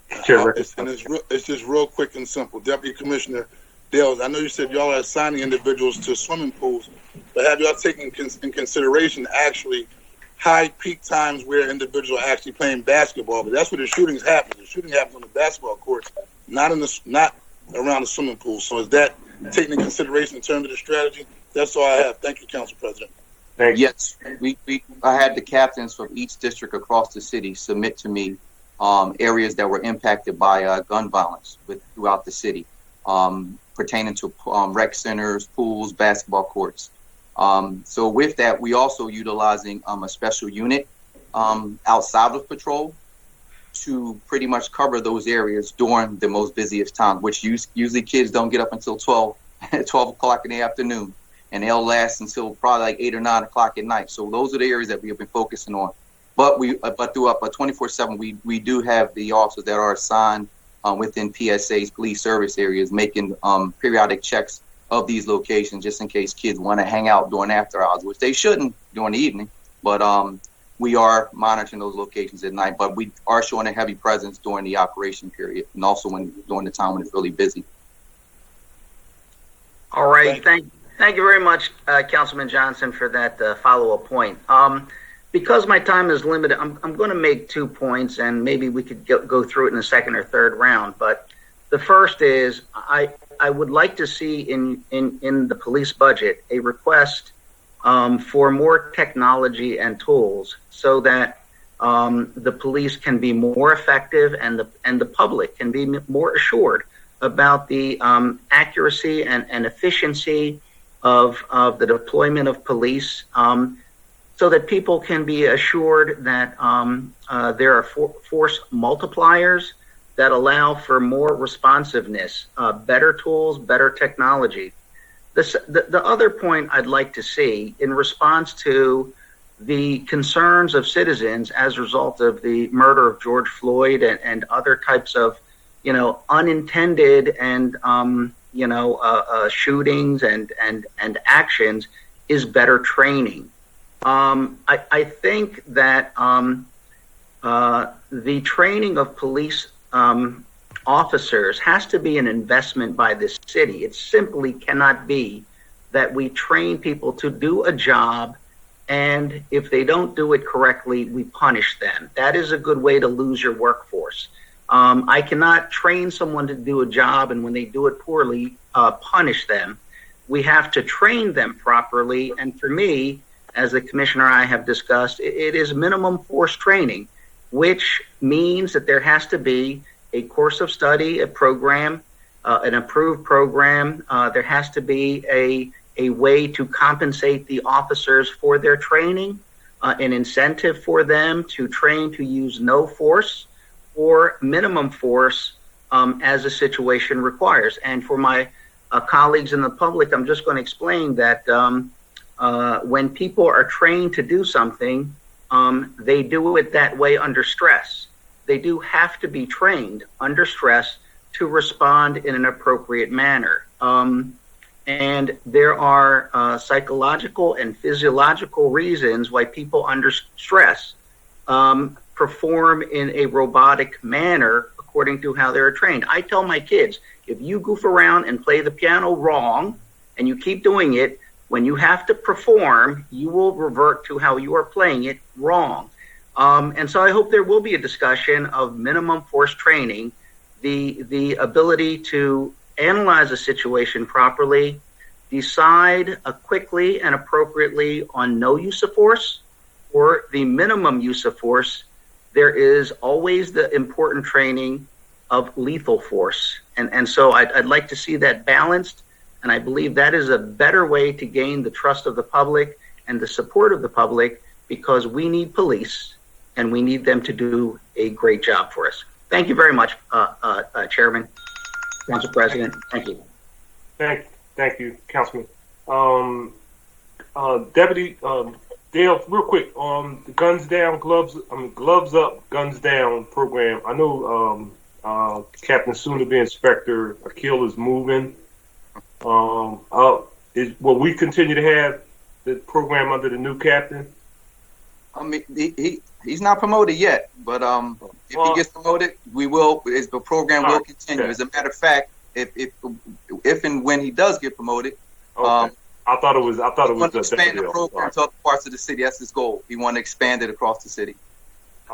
It's just real quick and simple. Deputy Commissioner Dales, I know you said y'all are assigning individuals to swimming pools, but have y'all taken in consideration actually high peak times where individuals are actually playing basketball? But that's where the shootings happen. The shooting happens on the basketball courts, not around the swimming pool. So is that taken in consideration in terms of the strategy? That's all I have. Thank you, Council President. Thank you. Yes, I had the captains from each district across the city submit to me areas that were impacted by gun violence throughout the city, pertaining to rec centers, pools, basketball courts. So with that, we also utilizing a special unit outside of patrol to pretty much cover those areas during the most busiest time, which usually kids don't get up until 12 o'clock in the afternoon, and they'll last until probably like 8 or 9 o'clock at night. So those are the areas that we have been focusing on. But throughout 24/7, we do have the officers that are assigned within PSA's police service areas, making periodic checks of these locations just in case kids want to hang out during after hours, which they shouldn't during the evening. But we are monitoring those locations at night, but we are showing a heavy presence during the operation period and also during the time when it's really busy. All right. Thank you very much, Councilman Johnson, for that follow-up point. Because my time is limited, I'm going to make 2 points, and maybe we could go through it in the second or third round. But the first is I would like to see in the police budget a request for more technology and tools so that the police can be more effective and the public can be more assured about the accuracy and efficiency of the deployment of police, so that people can be assured that there are force multipliers that allow for more responsiveness, better tools, better technology. The other point I'd like to see in response to the concerns of citizens as a result of the murder of George Floyd and other types of, unintended and, shootings and actions is better training. I think that the training of police officers has to be an investment by the city. It simply cannot be that we train people to do a job, and if they don't do it correctly, we punish them. That is a good way to lose your workforce. I cannot train someone to do a job, and when they do it poorly, punish them. We have to train them properly, and for me, as the commissioner and I have discussed, it is minimum force training, which means that there has to be a course of study, a program, an approved program. There has to be a way to compensate the officers for their training, an incentive for them to train to use no force or minimum force as a situation requires. And for my colleagues in the public, I'm just going to explain that when people are trained to do something, they do it that way under stress. They do have to be trained under stress to respond in an appropriate manner. And there are psychological and physiological reasons why people under stress perform in a robotic manner according to how they're trained. I tell my kids, if you goof around and play the piano wrong and you keep doing it, when you have to perform, you will revert to how you are playing it wrong. And so I hope there will be a discussion of minimum force training, the ability to analyze a situation properly, decide quickly and appropriately on no use of force or the minimum use of force. There is always the important training of lethal force. And so I'd like to see that balanced. And I believe that is a better way to gain the trust of the public and the support of the public, because we need police and we need them to do a great job for us. Thank you very much, Chairman, Council President. Thank you. Thank you, Councilman. Deputy Dale, real quick, the Guns Down, Gloves Up, Guns Down program. I know Captain soon-to-be Inspector Akil is moving. Will we continue to have the program under the new captain? I mean, he's not promoted yet, but if he gets promoted, we will. The program will continue. Okay. As a matter of fact, if and when he does get promoted, I thought it was. He want to expand the program to other parts of the city. That's his goal. He want to expand it across the city.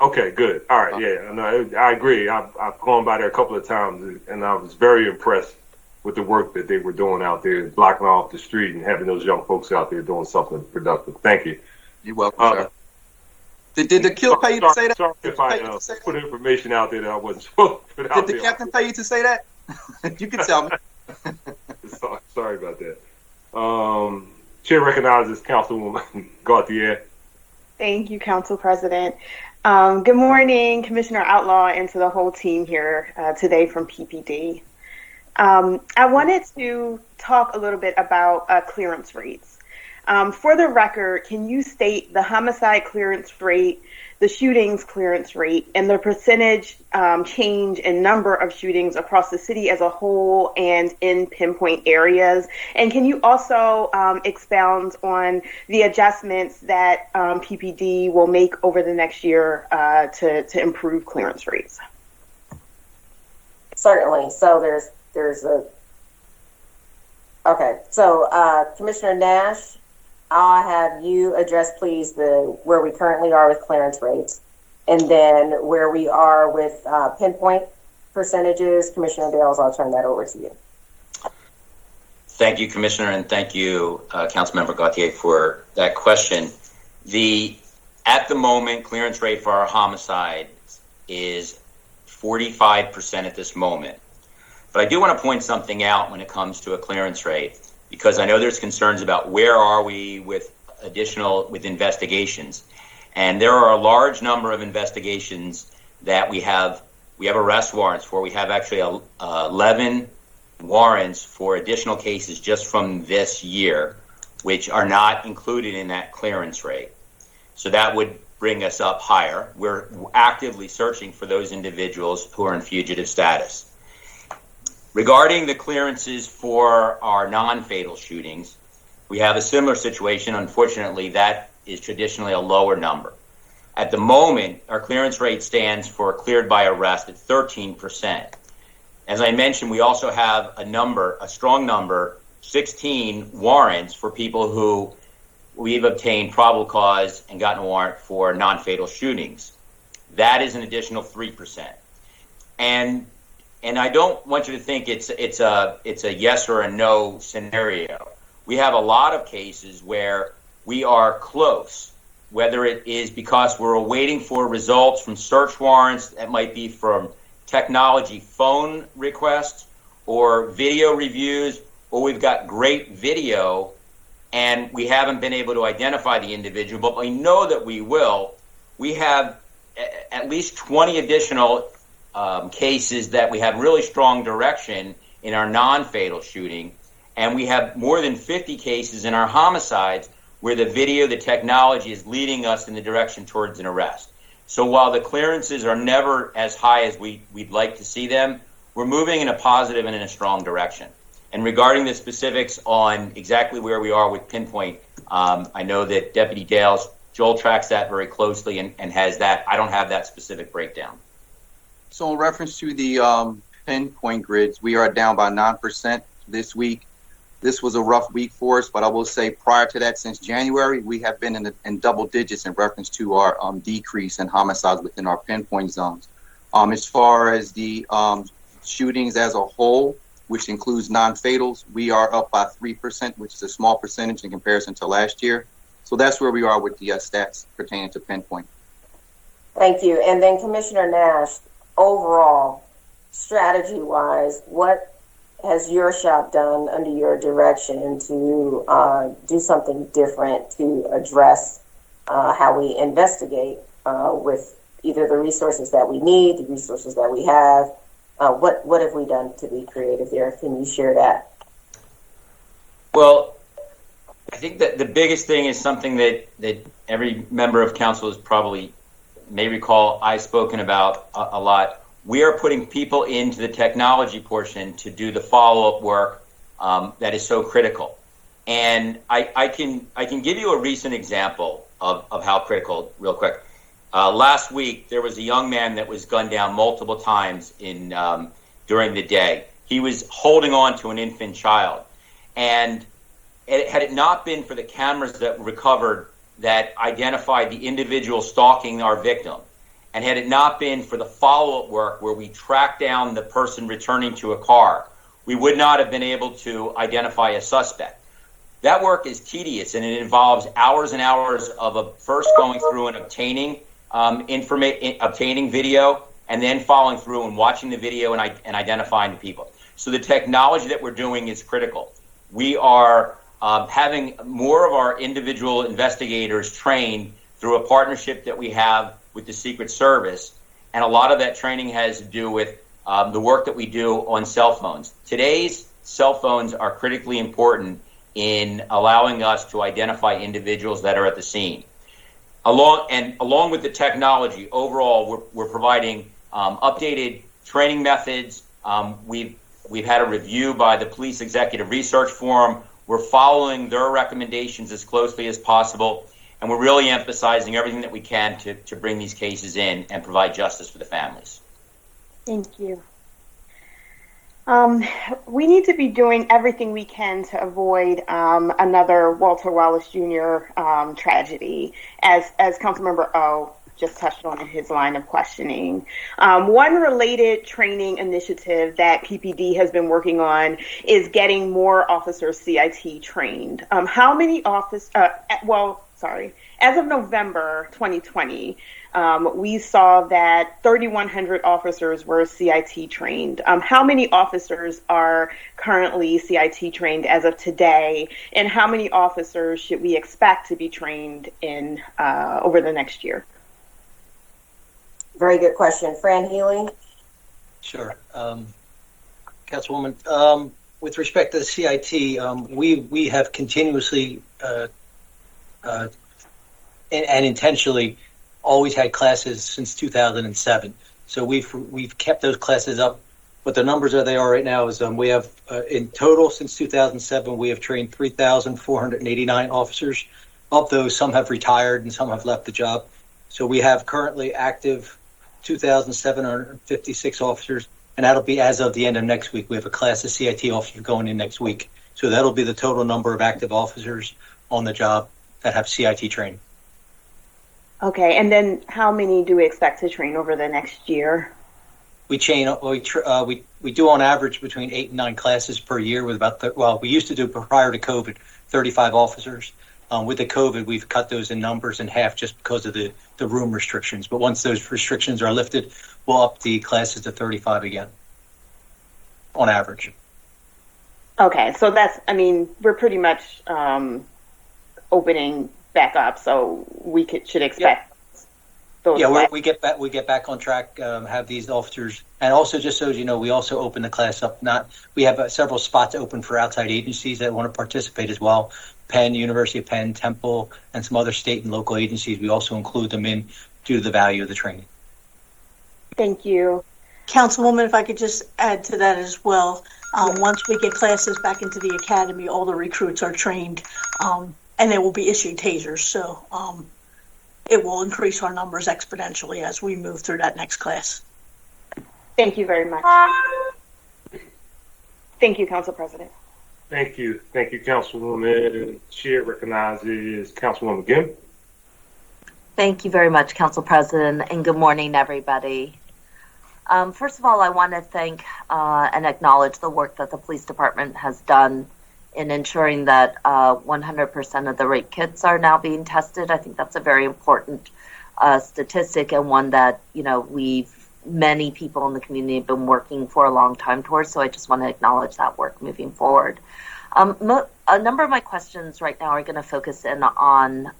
Okay, good. All right, yeah, no, I agree. I've gone by there a couple of times, and I was very impressed with the work that they were doing out there, blocking off the street and having those young folks out there doing something productive. Thank you. You're welcome, sir. Did the Kill pay you to say that? Sorry if I put information out there that I wasn't supposed to put out there. Did the captain pay you to say that? You can tell me. Sorry about that. Chair recognizes Councilwoman Gauthier. Thank you, Council President. Good morning, Commissioner Outlaw, and to the whole team here today from PPD. I wanted to talk a little bit about clearance rates. For the record, can you state the homicide clearance rate, the shootings clearance rate, and the percentage change in number of shootings across the city as a whole and in pinpoint areas? And can you also expound on the adjustments that PPD will make over the next year to improve clearance rates? Certainly. So Commissioner Nash, I'll have you address, please, where we currently are with clearance rates, and then where we are with pinpoint percentages. Commissioner Dales, I'll turn that over to you. Thank you, Commissioner, and thank you, Councilmember Gauthier, for that question. At the moment, clearance rate for our homicide is 45% at this moment. But I do want to point something out when it comes to a clearance rate, because I know there's concerns about where are we with investigations. And there are a large number of investigations that we have arrest warrants for. We have actually 11 warrants for additional cases just from this year, which are not included in that clearance rate. So that would bring us up higher. We're actively searching for those individuals who are in fugitive status. Regarding the clearances for our non-fatal shootings, we have a similar situation. Unfortunately, that is traditionally a lower number. At the moment, our clearance rate stands for cleared by arrest at 13%. As I mentioned, we also have a strong number, 16 warrants for people who we've obtained probable cause and gotten a warrant for non-fatal shootings. That is an additional 3%. And I don't want you to think it's a yes or a no scenario. We have a lot of cases where we are close, whether it is because we're waiting for results from search warrants that might be from technology phone requests or video reviews, or we've got great video and we haven't been able to identify the individual, but we know that we will. We have at least 20 additional cases that we have really strong direction in our non-fatal shooting, and we have more than 50 cases in our homicides where the video, the technology is leading us in the direction towards an arrest. So while the clearances are never as high as we'd like to see them, we're moving in a positive and in a strong direction. And regarding the specifics on exactly where we are with Pinpoint, I know that Deputy Joel tracks that very closely and has that. I don't have that specific breakdown. So in reference to the Pinpoint grids, we are down by 9% this week. This was a rough week for us, but I will say prior to that, since January, we have been in double digits in reference to our decrease in homicides within our Pinpoint zones. As far as the shootings as a whole, which includes non-fatals, we are up by 3%, which is a small percentage in comparison to last year. So that's where we are with the stats pertaining to Pinpoint. Thank you. And then Commissioner Nash, overall, strategy-wise, what has your shop done under your direction to do something different to address how we investigate with either the resources that we need, the resources that we have? What have we done to be creative there? Can you share that? Well, I think that the biggest thing is something that every member of council may recall I've spoken about a lot. We are putting people into the technology portion to do the follow-up work that is so critical. And I can give you a recent example of how critical, real quick. Last week, there was a young man that was gunned down multiple times during the day. He was holding on to an infant child. And had it not been for the cameras that were recovered that identified the individual stalking our victim, and had it not been for the follow-up work where we tracked down the person returning to a car, we would not have been able to identify a suspect. That work is tedious, and it involves hours and hours of first going through and obtaining video, and then following through and watching the video and identifying the people. So the technology that we're doing is critical. We are having more of our individual investigators trained through a partnership that we have with the Secret Service, and a lot of that training has to do with the work that we do on cell phones. Today's cell phones are critically important in allowing us to identify individuals that are at the scene. Along with the technology, overall, we're providing updated training methods. We've had a review by the Police Executive Research Forum. We're following their recommendations as closely as possible, and we're really emphasizing everything that we can to bring these cases in and provide justice for the families. Thank you. We need to be doing everything we can to avoid another Walter Wallace Jr. Tragedy. As Councilmember O just touched on in his line of questioning. One related training initiative that PPD has been working on is getting more officers CIT trained. How many as of November 2020, we saw that 3,100 officers were CIT trained. How many officers are currently CIT trained as of today, and how many officers should we expect to be trained in over the next year? Very good question. Fran Healy? Sure. Councilwoman, with respect to the CIT, we have continuously and intentionally always had classes since 2007. So we've kept those classes up. But the numbers that they are right now is we have in total since 2007 we have trained 3,489 officers. Of those, some have retired and some have left the job. So we have currently active 2,756 officers, and that'll be as of the end of next week. We have a class of CIT officers going in next week. So that'll be the total number of active officers on the job that have CIT training. Okay, and then how many do we expect to train over the next year? We do on average between 8 and 9 classes per year with about, we used to do prior to COVID, 35 officers. With the COVID, we've cut those in numbers in half just because of the room restrictions. But once those restrictions are lifted, we'll up the classes to 35 again, on average. Okay, so we're pretty much opening back up, so we should expect those. Yeah, we get back on track. Have these officers, and also just so you know, we also open the class up. We have several spots open for outside agencies that want to participate as well. Penn, University of Penn, Temple, and some other state and local agencies. We also include them in due to the value of the training. Thank you. Councilwoman, if I could just add to that as well. Once we get classes back into the academy, all the recruits are trained, and they will be issued tasers. So it will increase our numbers exponentially as we move through that next class. Thank you very much. Thank you, Council President. Thank you, Councilwoman. Chair recognizes Councilwoman Gimm. Thank you very much, Council President, and good morning, everybody. First of all, I want to thank and acknowledge the work that the police department has done in ensuring that 100% of the rape kits are now being tested. I think that's a very important statistic, and one that many people in the community have been working for a long time towards. So I just want to acknowledge that work moving forward. A number of my questions right now are going to focus in on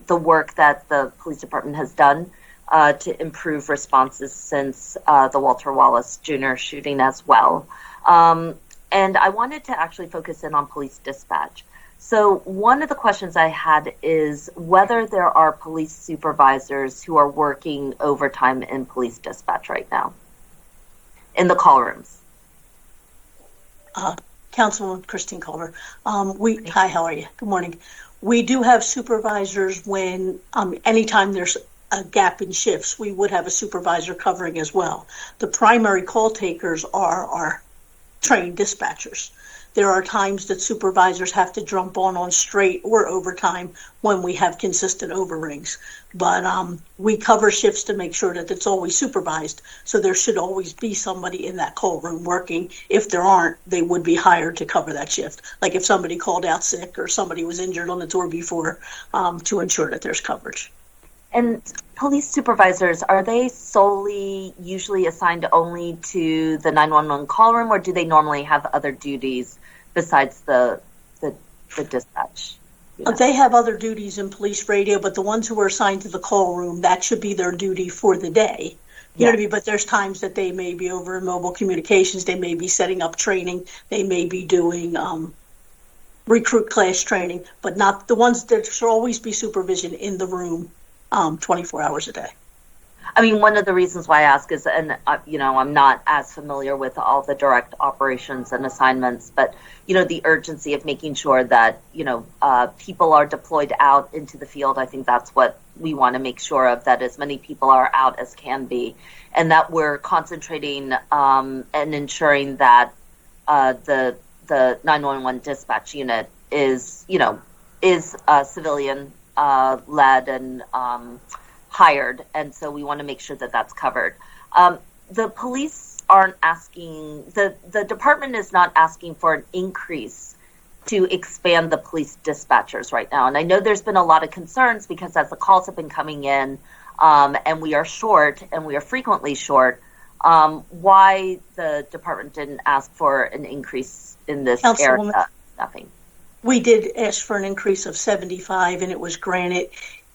the work that the police department has done to improve responses since the Walter Wallace Jr. shooting as well. And I wanted to actually focus in on police dispatch. So one of the questions I had is whether there are police supervisors who are working overtime in police dispatch right now in the call rooms. Councilwoman Christine Culver. Hi, how are you? Good morning. We do have supervisors when anytime there's a gap in shifts, we would have a supervisor covering as well. The primary call takers are our trained dispatchers. There are times that supervisors have to jump on straight or overtime when we have consistent overrings. But we cover shifts to make sure that it's always supervised. So there should always be somebody in that call room working. If there aren't, they would be hired to cover that shift. Like if somebody called out sick or somebody was injured on the tour before, to ensure that there's coverage. And police supervisors, are they solely usually assigned only to the 911 call room, or do they normally have other duties besides the dispatch? They have other duties in police radio, but the ones who are assigned to the call room, that should be their duty for the day. You know what I mean? But there's times that they may be over in mobile communications, they may be setting up training, they may be doing recruit class training, but not the ones that should always be supervision in the room 24 hours a day. I mean, one of the reasons why I ask is, and I'm not as familiar with all the direct operations and assignments, but the urgency of making sure that people are deployed out into the field. I think that's what we want to make sure of, that as many people are out as can be, and that we're concentrating and ensuring that the 911 dispatch unit is civilian led and hired, and so we want to make sure that that's covered. The police aren't asking, the department is not asking for an increase to expand the police dispatchers right now. And I know there's been a lot of concerns because as the calls have been coming in, and we are short, and we are frequently short, why the department didn't ask for an increase in this area. Nothing. We did ask for an increase of 75 and it was granted.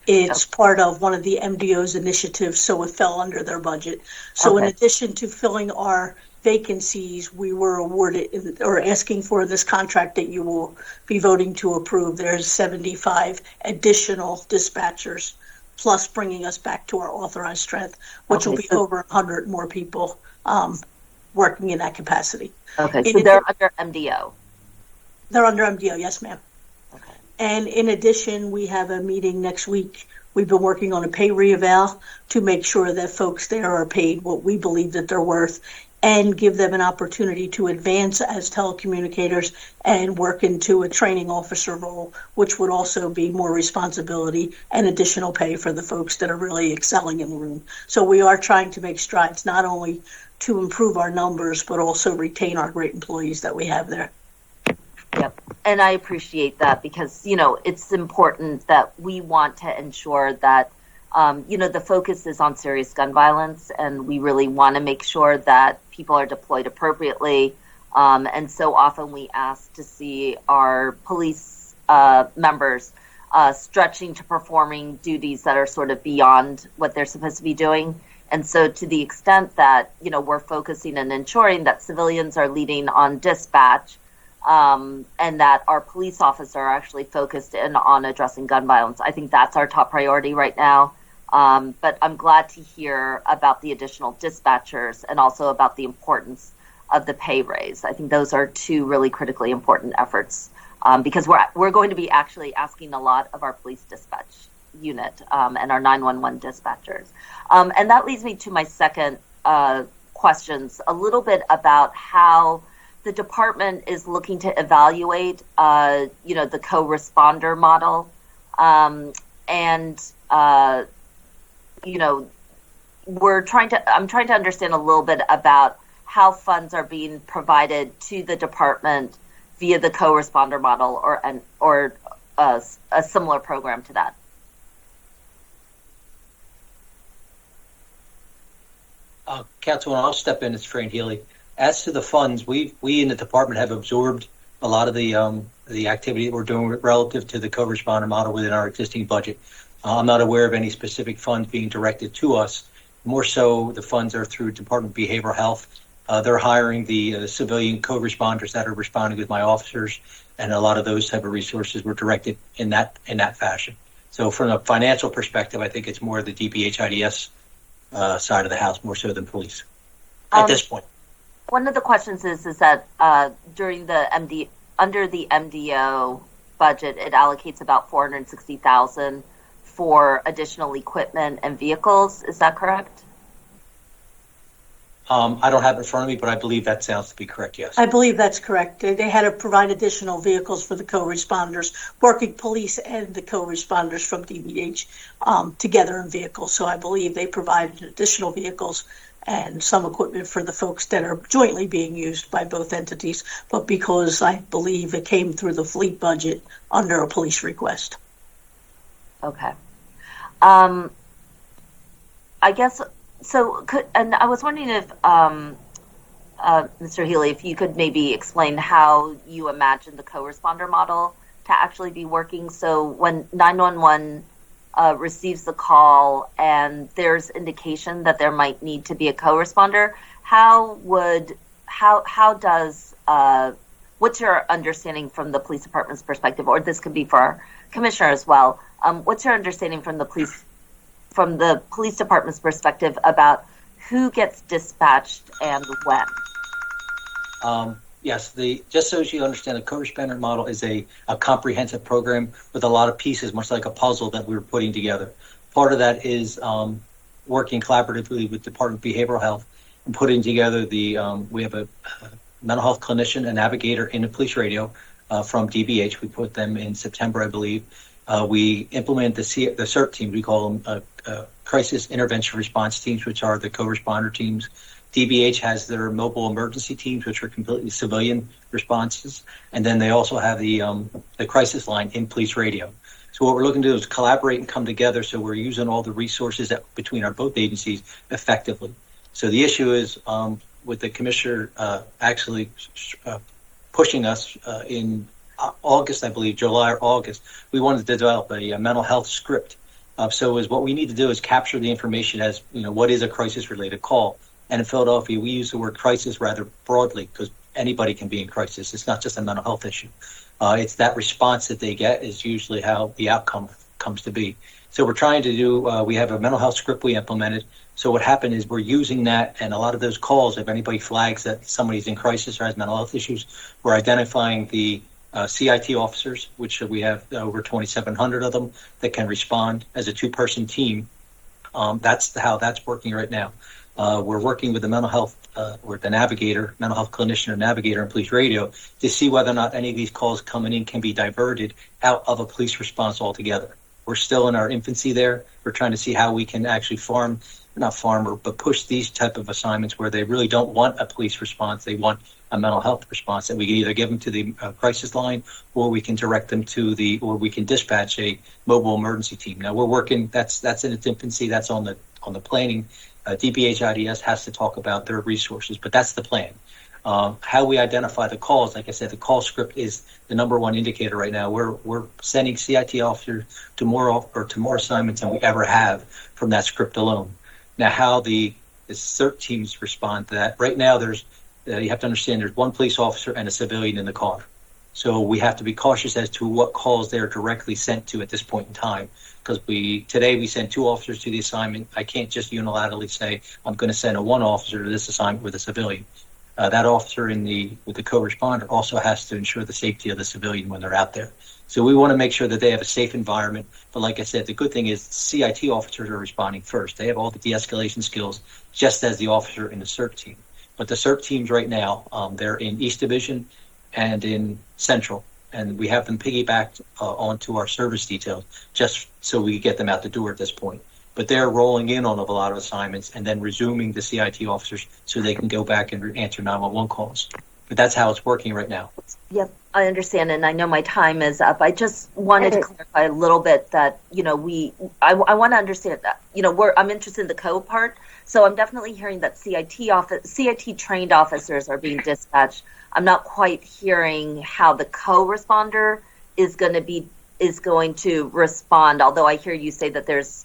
It's part of one of the MDO's initiatives, so it fell under their budget. So in addition to filling our vacancies, we were awarded or asking for this contract that you will be voting to approve. There's 75 additional dispatchers, plus bringing us back to our authorized strength, which will be over 100 more people working in that capacity. Okay, so they're under MDO. They're under MDO, yes, ma'am. Okay. And in addition, we have a meeting next week. We've been working on a pay reeval to make sure that folks there are paid what we believe that they're worth and give them an opportunity to advance as telecommunicators and work into a training officer role, which would also be more responsibility and additional pay for the folks that are really excelling in the room. So we are trying to make strides, not only to improve our numbers, but also retain our great employees that we have there. Yep. And I appreciate that because, you know, it's important that we want to ensure that, you know, the focus is on serious gun violence, and we really want to make sure that people are deployed appropriately. And so often we ask to see our police members stretching to performing duties that are sort of beyond what they're supposed to be doing. And so to the extent that, you know, we're focusing and ensuring that civilians are leading on dispatch, and that our police officers are actually focused in on addressing gun violence. I think that's our top priority right now. But I'm glad to hear about the additional dispatchers and also about the importance of the pay raise. I think those are two really critically important efforts because we're going to be actually asking a lot of our police dispatch unit and our 911 dispatchers. And that leads me to my second questions, a little bit about how the department is looking to evaluate, you know, the co-responder model, you know, I'm trying to understand a little bit about how funds are being provided to the department via the co-responder model or a similar program to that. Councilman, I'll step in. It's Fran Healy. As to the funds, we in the department have absorbed a lot of the activity that we're doing relative to the co-responder model within our existing budget. I'm not aware of any specific funds being directed to us. More so, the funds are through Department of Behavioral Health. They're hiring the civilian co-responders that are responding with my officers, and a lot of those type of resources were directed in that fashion. So from a financial perspective, I think it's more the DPH IDS side of the house, more so than police at this point. One of the questions is that during the under the MDO budget, it allocates about $460,000 for additional equipment and vehicles. Is that correct? I don't have it in front of me, but I believe that sounds to be correct, yes. I believe that's correct. They had to provide additional vehicles for the co-responders, working police and the co-responders from DBH together in vehicles. So I believe they provided additional vehicles and some equipment for the folks that are jointly being used by both entities, but because I believe it came through the fleet budget under a police request. Okay. I guess, so and I was wondering if, Mr. Healy, if you could maybe explain how you imagine the co-responder model to actually be working. So when 911 receives the call and there's indication that there might need to be a co-responder, what's your understanding from the police department's perspective, or this could be for our commissioner as well, what's your understanding from the police department's perspective about who gets dispatched and when? Yes, just so you understand, the co-responder model is a comprehensive program with a lot of pieces, much like a puzzle that we were putting together. Part of that is working collaboratively with Department of Behavioral Health and putting together we have a mental health clinician, a navigator in the police radio from DBH. We put them in September, I believe. We implement the CERT team. We call them crisis intervention response teams, which are the co-responder teams. DBH has their mobile emergency teams, which are completely civilian responses. And then they also have the crisis line in police radio. So what we're looking to do is collaborate and come together so we're using all the resources between our both agencies effectively. So the issue is with the commissioner actually pushing us in August, I believe, July or August, we wanted to develop a mental health script. So what we need to do is capture the information as, what is a crisis-related call. And in Philadelphia, we use the word crisis rather broadly because anybody can be in crisis. It's not just a mental health issue. It's that response that they get is usually how the outcome comes to be. So we're trying to do, we have a mental health script we implemented. So what happened is we're using that, and a lot of those calls, if anybody flags that somebody's in crisis or has mental health issues, we're identifying the CIT officers, which we have over 2,700 of them that can respond as a two-person team. That's how that's working right now. We're working with the mental health or the navigator, mental health clinician or navigator in police radio to see whether or not any of these calls coming in can be diverted out of a police response altogether. We're still in our infancy there. We're trying to see how we can actually but push these type of assignments where they really don't want a police response. They want a mental health response that we can either give them to the crisis line, or we can direct them or we can dispatch a mobile emergency team. Now we're working, that's in its infancy. That's on the planning. DBH IDS has to talk about their resources, but that's the plan. How we identify the calls, like I said, the call script is the number one indicator right now. We're sending CIT officers to more assignments than we ever have from that script alone. Now, how the CERT teams respond to that, right now you have to understand there's one police officer and a civilian in the car. So we have to be cautious as to what calls they're directly sent to at this point in time. Because today we sent 2 officers to the assignment. I can't just unilaterally say I'm going to send one officer to this assignment with a civilian. That officer with the co-responder also has to ensure the safety of the civilian when they're out there. So we want to make sure that they have a safe environment. But like I said, the good thing is CIT officers are responding first. They have all the de-escalation skills, just as the officer in the CERT team. But the CERT teams right now, they're in East Division and in Central. And we have them piggybacked onto our service details just so we get them out the door at this point. But they're rolling in on a lot of assignments and then resuming the CIT officers so they can go back and answer 911 calls. But that's how it's working right now. Yep, I understand, and I know my time is up. I just wanted to clarify a little bit that, I want to understand that, I'm interested in the co part. So I'm definitely hearing that CIT trained officers are being dispatched. I'm not quite hearing how the co-responder is going to respond. Although I hear you say that there's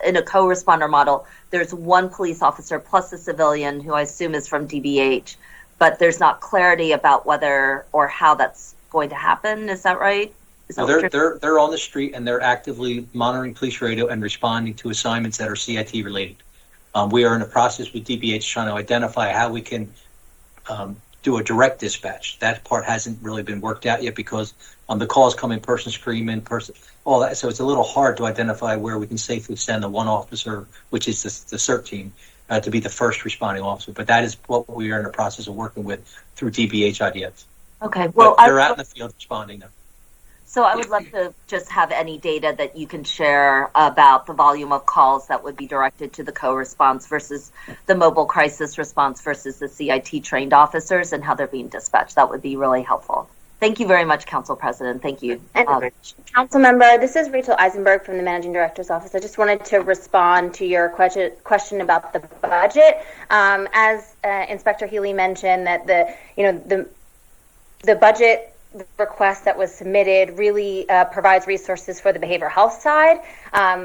in a co-responder model, there's one police officer plus a civilian who I assume is from DBH, but there's not clarity about whether or how that's going to happen. Is that right? They're on the street and they're actively monitoring police radio and responding to assignments that are CIT related. We are in the process with DBH trying to identify how we can do a direct dispatch. That part hasn't really been worked out yet because the calls come in person screaming, all that. So it's a little hard to identify where we can safely send the one officer, which is the CERT team, to be the first responding officer. But that is what we are in the process of working with through DBH IDS. Okay, well, but they're out in the field responding now. So I would love to just have any data that you can share about the volume of calls that would be directed to the co-response versus the mobile crisis response versus the CIT trained officers and how they're being dispatched. That would be really helpful. Thank you very much, Council President. Thank you. Council Member, this is Rachel Eisenberg from the Managing Director's Office. I just wanted to respond to your question about the budget. As Inspector Healy mentioned, that the budget request that was submitted really provides resources for the behavioral health side,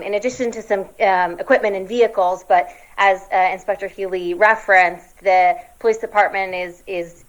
in addition to some equipment and vehicles. But as Inspector Healy referenced, the police department is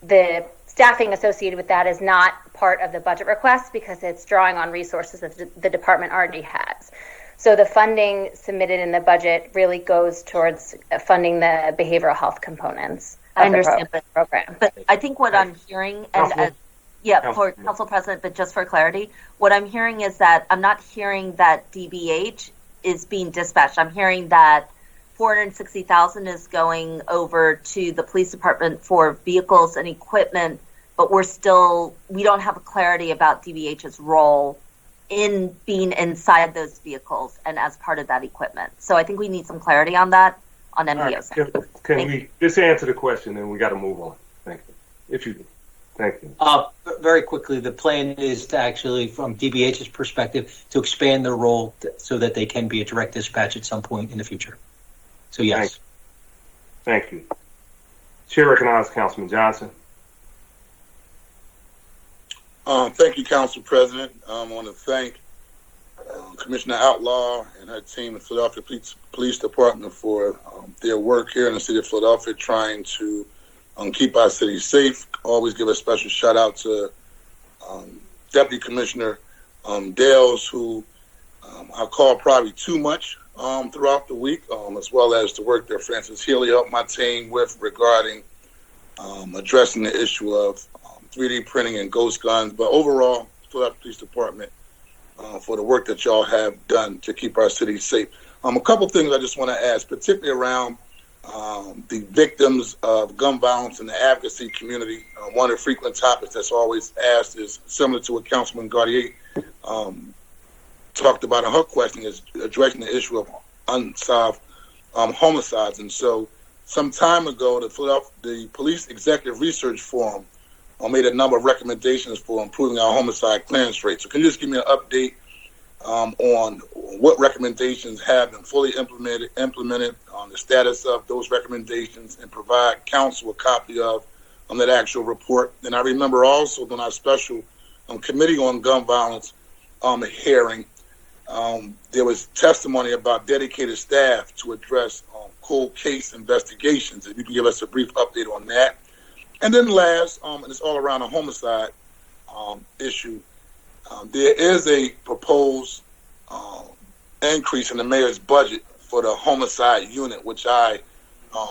the staffing associated with that is not part of the budget request because it's drawing on resources that the department already has. So the funding submitted in the budget really goes towards funding the behavioral health components. I understand the program, but I think what I'm hearing, for Council President, but just for clarity, what I'm hearing is that I'm not hearing that DBH is being dispatched. I'm hearing that $460,000 is going over to the police department for vehicles and equipment, but we don't have clarity about DBH's role in being inside those vehicles and as part of that equipment. So I think we need some clarity on that on MPOs. Can we just answer the question and we got to move on? Thank you. If you do. Thank you. Very quickly, the plan is to actually, from DBH's perspective, to expand their role so that they can be a direct dispatch at some point in the future. So yes. Thank you. Chair recognizes Councilman Johnson. Thank you, Council President. I want to thank Commissioner Outlaw and her team at Philadelphia Police Department for their work here in the city of Philadelphia, trying to keep our city safe. Always give a special shout out to Deputy Commissioner Dales, who I call probably too much throughout the week, as well as the work that Francis Healy helped my team with regarding addressing the issue of 3D printing and ghost guns. But overall, Philadelphia Police Department for the work that y'all have done to keep our city safe. A couple things I just want to ask, particularly around the victims of gun violence in the advocacy community. One of the frequent topics that's always asked is similar to what Councilman Gauthier talked about in her question, is addressing the issue of unsolved homicides. And so some time ago, the Police Executive Research Forum made a number of recommendations for improving our homicide clearance rate. So can you just give me an update on what recommendations have been fully implemented, on the status of those recommendations, and provide council a copy of that actual report? And I remember also on our special committee on gun violence hearing, there was testimony about dedicated staff to address cold case investigations. If you can give us a brief update on that. And then last, and it's all around a homicide issue, there is a proposed increase in the mayor's budget for the homicide unit, which I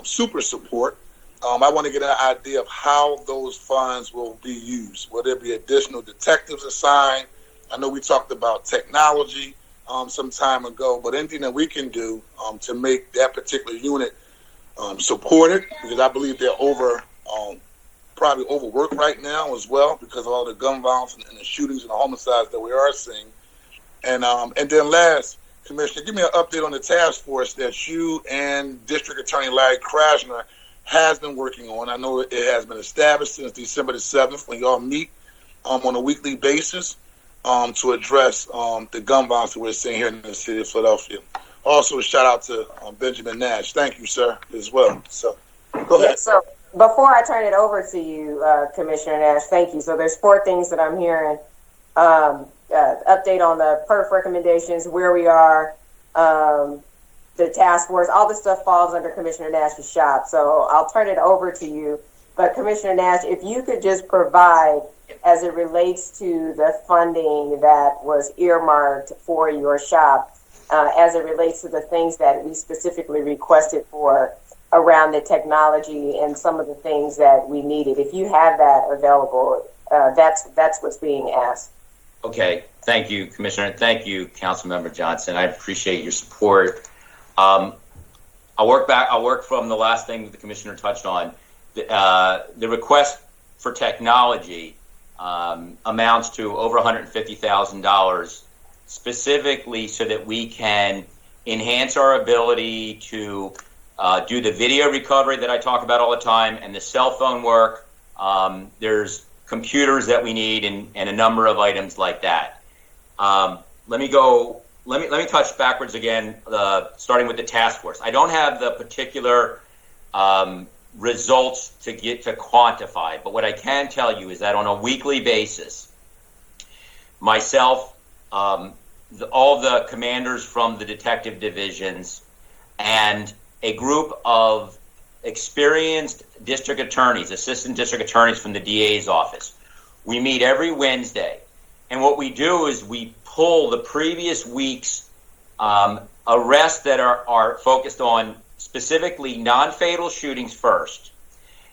super support. I want to get an idea of how those funds will be used. Will there be additional detectives assigned? I know we talked about technology some time ago, but anything that we can do to make that particular unit supported, because I believe they're probably overworked right now as well because of all the gun violence and the shootings and the homicides that we are seeing. And then last, Commissioner, give me an update on the task force that you and District Attorney Larry Krasner has been working on. I know it has been established since December the 7th when y'all meet on a weekly basis to address the gun violence that we're seeing here in the city of Philadelphia. Also, a shout out to Benjamin Nash. Thank you, sir, as well. So, go ahead. Yeah, so before I turn it over to you, Commissioner Nash, thank you. So there's 4 things that I'm hearing. Update on the PERF recommendations, where we are, the task force, all this stuff falls under Commissioner Nash's shop. So I'll turn it over to you. But Commissioner Nash, if you could just provide, as it relates to the funding that was earmarked for your shop, as it relates to the things that we specifically requested for around the technology and some of the things that we needed. If you have that available, that's what's being asked. Okay, thank you, Commissioner. Thank you, Councilmember Johnson. I appreciate your support. I'll work from the last thing that the Commissioner touched on. The request for technology amounts to over $150,000, specifically so that we can enhance our ability to do the video recovery that I talk about all the time and the cell phone work. There's computers that we need and a number of items like that. Let me touch backwards again, starting with the task force. I don't have the particular results to quantify, but what I can tell you is that on a weekly basis, myself, all the commanders from the detective divisions, and a group of experienced district attorneys, assistant district attorneys from the DA's office. We meet every Wednesday, and what we do is we pull the previous week's arrests that are focused on specifically non-fatal shootings first,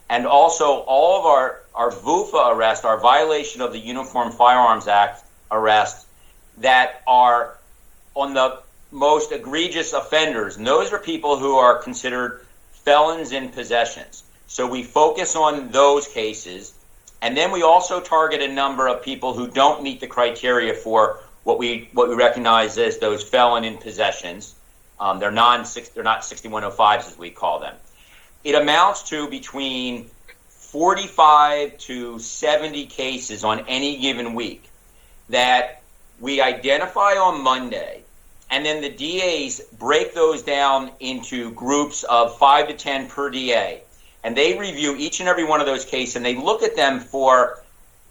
and also all of our VUFA arrests, our violation of the Uniform Firearms Act arrests that are on the most egregious offenders, and those are people who are considered felons in possessions. So we focus on those cases, and then we also target a number of people who don't meet the criteria for what we recognize as those felon in possessions. They're not 6105s as we call them. It amounts to between 45 to 70 cases on any given week that we identify on Monday, and then the DAs break those down into groups of 5 to 10 per DA, and they review each and every one of those cases, and they look at them for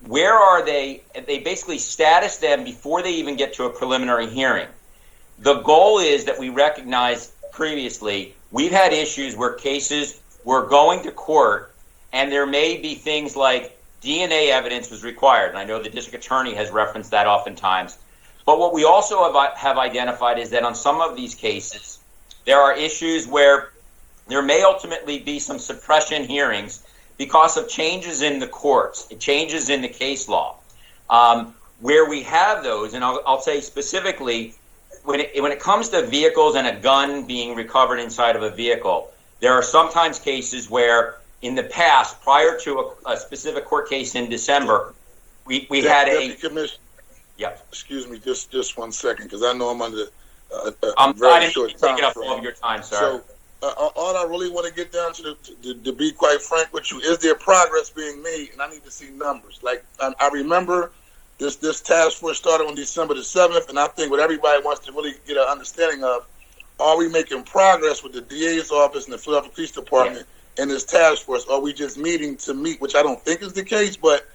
where are they. They basically status them before they even get to a preliminary hearing. The goal is that we recognize previously we've had issues where cases were going to court, and there may be things like DNA evidence was required, and I know the district attorney has referenced that oftentimes. But what we also have identified is that on some of these cases, there are issues where there may ultimately be some suppression hearings because of changes in the courts, changes in the case law. Where we have those, and I'll say specifically, when it comes to vehicles and a gun being recovered inside of a vehicle, there are sometimes cases where in the past, prior to a specific court case in December, we had a... Yep. Excuse me, just 1 second, because I know I'm under I'm very short time. Taking up all of your time, sir. So all I really want to get down to be quite frank with you, is there progress being made? And I need to see numbers. Like, I remember this task force started on December the 7th, and I think what everybody wants to really get an understanding of, are we making progress with the DA's office and the Philadelphia Police Department and this task force? Are we just meeting to meet, which I don't think is the case, but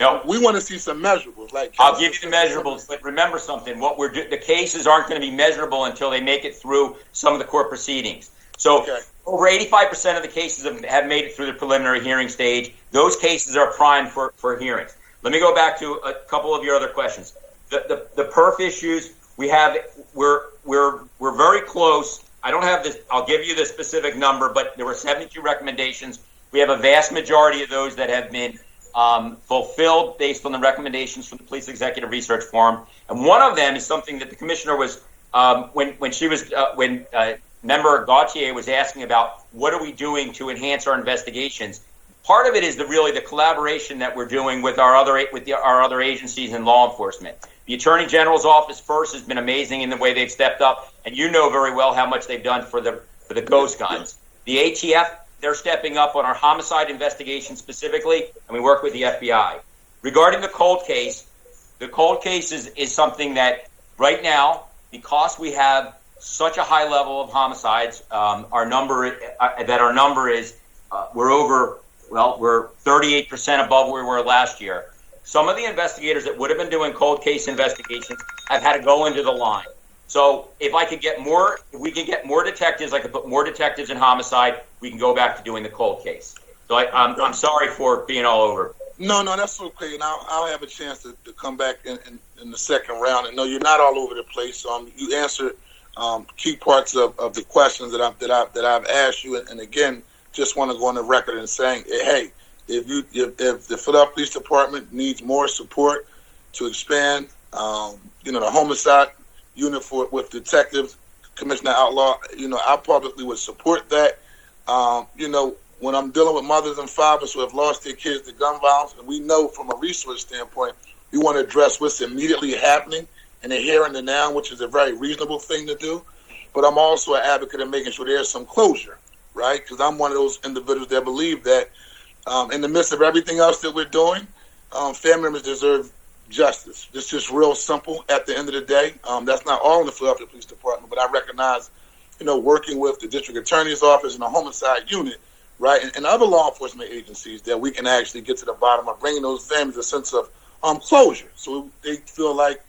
no, we want to see some measurables. Like, I'll give you the measurables, but remember something. The cases aren't going to be measurable until they make it through some of the court proceedings. So over 85% of the cases have made it through the preliminary hearing stage. Those cases are primed for hearings. Let me go back to a couple of your other questions. The perf issues we have, we're very close. I don't have this. I'll give you the specific number, but there were 72 recommendations. We have a vast majority of those that have been fulfilled based on the recommendations from the Police Executive Research Forum, and one of them is something that the commissioner was when Member Gautier was asking about what are we doing to enhance our investigations. Part of it is the collaboration that we're doing with our other agencies in law enforcement. The Attorney General's office first has been amazing in the way they've stepped up, and you know very well how much they've done for the ghost guns. The ATF, they're stepping up on our homicide investigation specifically, and we work with the FBI. Regarding the cold case is something that right now, because we have such a high level of homicides, our number is we're 38% above where we were last year. Some of the investigators that would have been doing cold case investigations have had to go into the line. So if we can get more detectives, I could put more detectives in homicide, we can go back to doing the cold case. So I'm sorry for being all over. No, that's okay. And I'll have a chance to come back in the second round. And no, you're not all over the place. You answered key parts of the questions that I've asked you. And again, just want to go on the record and saying, hey, if the Philadelphia Police Department needs more support to expand, the homicide unit with detectives, Commissioner Outlaw, I publicly would support that. When I'm dealing with mothers and fathers who have lost their kids to gun violence, and we know from a resource standpoint, we want to address what's immediately happening in the here and the now, which is a very reasonable thing to do. But I'm also an advocate of making sure there's some closure, right? Because I'm one of those individuals that believe that in the midst of everything else that we're doing, family members deserve justice. It's just real simple at the end of the day. That's not all in the Philadelphia Police Department, but I recognize, working with the district attorney's office and the homicide unit, right, and other law enforcement agencies, that we can actually get to the bottom of bringing those families a sense of closure, so they feel like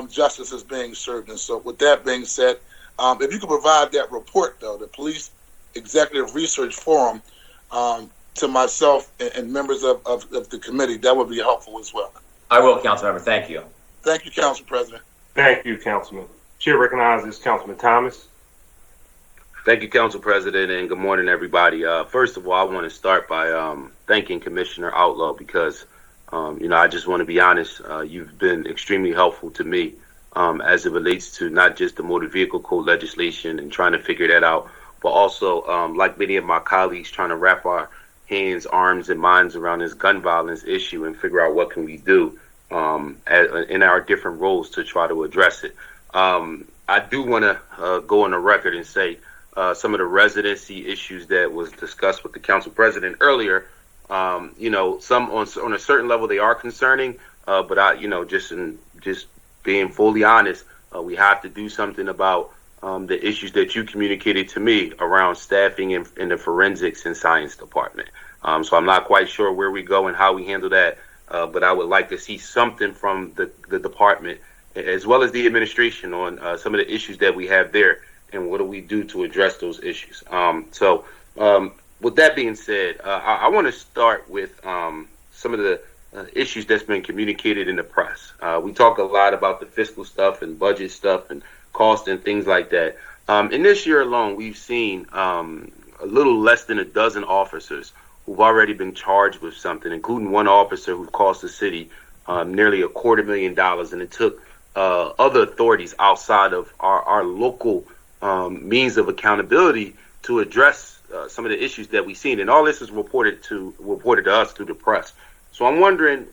justice is being served. And so with that being said, if you could provide that report, though, the Police Executive Research Forum, to myself and members of the committee, that would be helpful as well. I will, Councilmember. Thank you. Thank you, Council President. Thank you, Councilman. Chair recognizes Councilman Thomas. Thank you, Council President, and good morning, everybody. First of all, I want to start by thanking Commissioner Outlaw because, I just want to be honest, you've been extremely helpful to me as it relates to not just the motor vehicle code legislation and trying to figure that out, but also, like many of my colleagues, trying to wrap our hands, arms, and minds around this gun violence issue and figure out what can we do in our different roles to try to address it. I do want to go on the record and say some of the residency issues that was discussed with the council president earlier. Some on a certain level they are concerning, but just being fully honest, we have to do something about the issues that you communicated to me around staffing in the forensics and science department. So I'm not quite sure where we go and how we handle that, but I would like to see something from the department as well as the administration on some of the issues that we have there and what do we do to address those issues. With that being said, I want to start with some of the issues that's been communicated in the press. We talk a lot about the fiscal stuff and budget stuff and cost and things like that. In this year alone, we've seen a little less than a dozen officers who've already been charged with something, including one officer who cost the city nearly $250,000, and it took other authorities outside of our local means of accountability to address some of the issues that we've seen. And all this is reported to us through the press. So I'm wondering,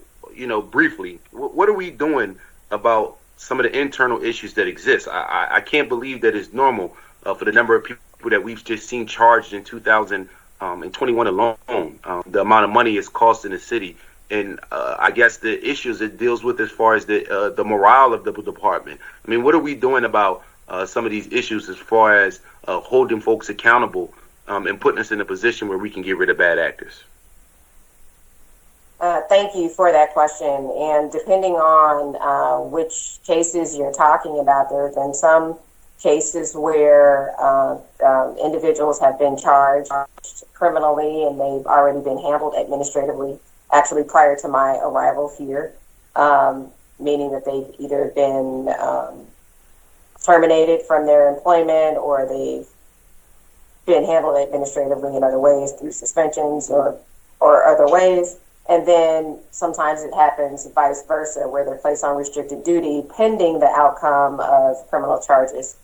briefly, what are we doing about some of the internal issues that exist? I can't believe that it's normal for the number of people that we've just seen charged in 2021 alone, the amount of money it's costing the city. And I guess the issues it deals with as far as the morale of the department. I mean, what are we doing about some of these issues as far as holding folks accountable and putting us in a position where we can get rid of bad actors? Thank you for that question. And depending on which cases you're talking about, there have been some cases where individuals have been charged criminally and they've already been handled administratively, actually prior to my arrival here, meaning that they've either been terminated from their employment or they've been handled administratively in other ways through suspensions or other ways. And then sometimes it happens vice versa, where they're placed on restricted duty pending the outcome of criminal charges.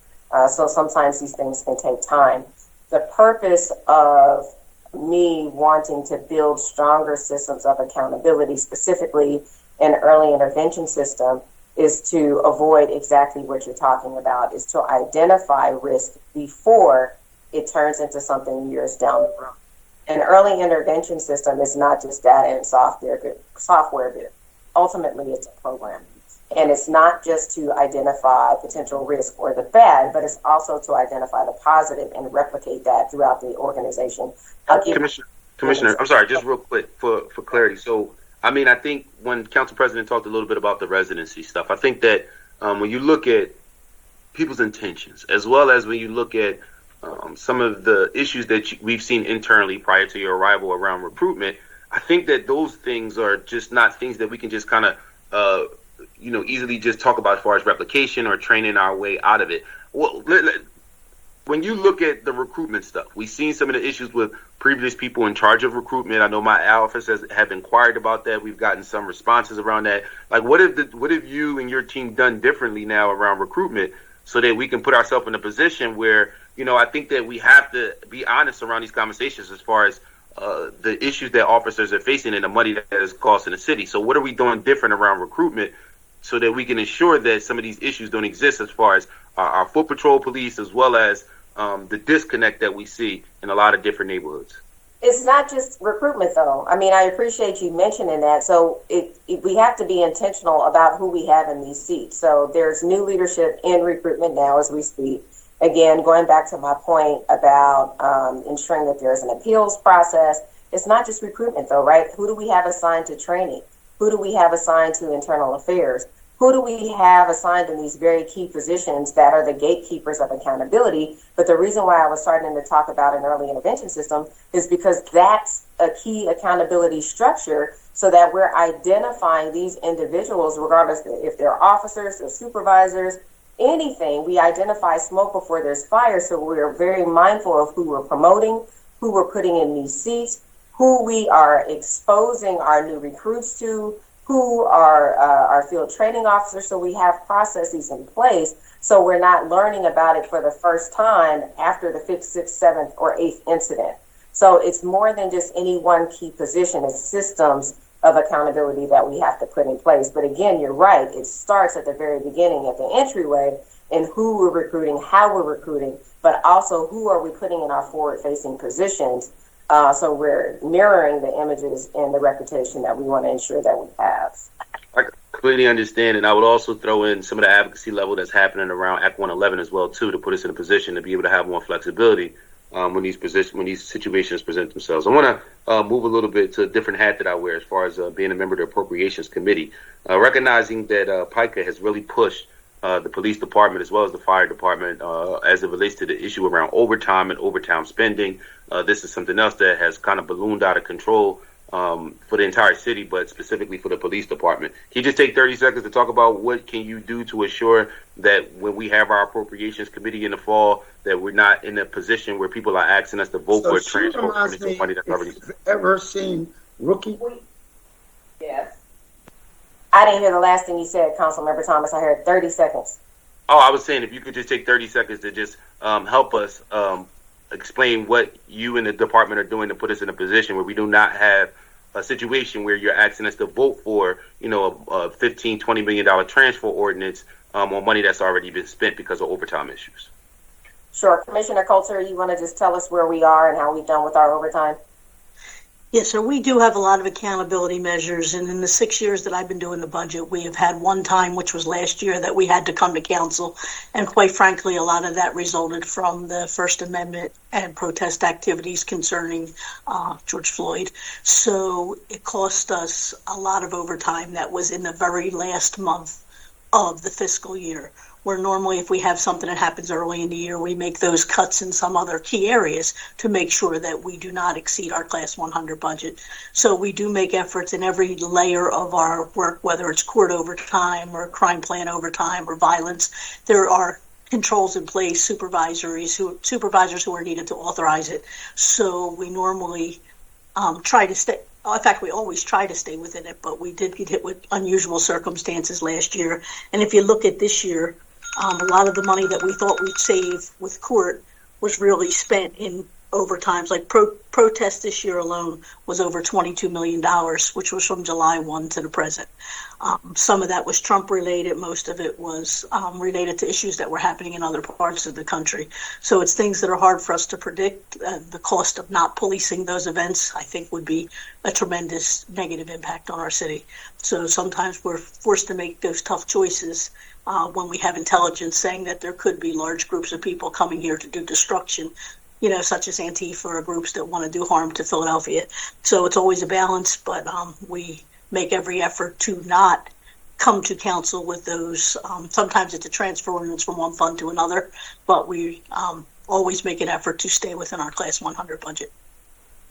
So sometimes these things can take time. The purpose of me wanting to build stronger systems of accountability, specifically an early intervention system, is to avoid exactly what you're talking about, is to identify risk before it turns into something years down the road. An early intervention system is not just data and software good. Ultimately, it's a program. And it's not just to identify potential risk or the bad, but it's also to identify the positive and replicate that throughout the organization. Commissioner, I'm sorry, just real quick for clarity. So, I mean, I think when Council President talked a little bit about the residency stuff, I think that when you look at people's intentions, as well as when you look at some of the issues that we've seen internally prior to your arrival around recruitment, I think that those things are just not things that we can just kind of, easily just talk about as far as replication or training our way out of it. Well, when you look at the recruitment stuff, we've seen some of the issues with previous people in charge of recruitment. I know my office have inquired about that. We've gotten some responses around that. Like, what have you and your team done differently now around recruitment so that we can put ourselves in a position where, I think that we have to be honest around these conversations as far as the issues that officers are facing and the money that is costing the city. So what are we doing different around recruitment so that we can ensure that some of these issues don't exist as far as our foot patrol police, as well as the disconnect that we see in a lot of different neighborhoods? It's not just recruitment, though. I mean, I appreciate you mentioning that. So we have to be intentional about who we have in these seats. So there's new leadership in recruitment now as we speak. Again, going back to my point about ensuring that there's an appeals process, it's not just recruitment, though, right? Who do we have assigned to training? Who do we have assigned to internal affairs? Who do we have assigned in these very key positions that are the gatekeepers of accountability? But the reason why I was starting to talk about an early intervention system is because that's a key accountability structure, so that we're identifying these individuals, regardless if they're officers or supervisors, anything. We identify smoke before there's fire, so we're very mindful of who we're promoting, who we're putting in these seats, who we are exposing our new recruits to, who are our field training officers. So we have processes in place, so we're not learning about it for the first time after the 5th, 6th, 7th, or 8th incident. So it's more than just any one key position. It's systems of accountability that we have to put in place. But again, you're right. It starts at the very beginning, at the entryway, and who we're recruiting, how we're recruiting, but also who are we putting in our forward-facing positions. So we're mirroring the images and the reputation that we want to ensure that we have. I completely understand, and I would also throw in some of the advocacy level that's happening around Act 111 as well too, to put us in a position to be able to have more flexibility when these situations present themselves. I want to move a little bit to a different hat that I wear as far as being a member of the Appropriations Committee, recognizing that PICA has really pushed the police department as well as the fire department as it relates to the issue around overtime and overtime spending. This is something else that has kind of ballooned out of control for the entire city, but specifically for the police department. Can you just take 30 seconds to talk about what can you do to assure that when we have our appropriations committee in the fall, that we're not in a position where people are asking us to vote for a transfer of money that's already ever seen rookie? Yes. I didn't hear the last thing you said, Councilmember Thomas. I heard 30 seconds. Oh, I was saying if you could just take 30 seconds to just help us explain what you and the department are doing to put us in a position where we do not have a situation where you're asking us to vote for, a $15-20 million transfer ordinance on money that's already been spent because of overtime issues. Sure. Commissioner Coulter, you want to just tell us where we are and how we've done with our overtime? Yes, so we do have a lot of accountability measures, and in the 6 years that I've been doing the budget, we have had one time, which was last year, that we had to come to council, and quite frankly, a lot of that resulted from the First Amendment and protest activities concerning George Floyd. So it cost us a lot of overtime that was in the very last month of the fiscal year, where normally if we have something that happens early in the year, we make those cuts in some other key areas to make sure that we do not exceed our Class 100 budget. So we do make efforts in every layer of our work, whether it's court overtime or crime plan overtime or violence. There are controls in place, supervisors who are needed to authorize it. So we normally try to stay. In fact, we always try to stay within it, but we did get hit with unusual circumstances last year. And if you look at this year, a lot of the money that we thought we'd save with court was really spent in overtimes. Like protest this year alone was over $22 million, which was from July 1 to the present. Some of that was Trump related. Most of it was related to issues that were happening in other parts of the country. So it's things that are hard for us to predict. The cost of not policing those events, I think, would be a tremendous negative impact on our city. So sometimes we're forced to make those tough choices when we have intelligence saying that there could be large groups of people coming here to do destruction, such as Antifa or groups that want to do harm to Philadelphia. So it's always a balance, but we make every effort to not come to council with those. Sometimes it's a transfer ordinance from one fund to another, but we always make an effort to stay within our Class 100 budget.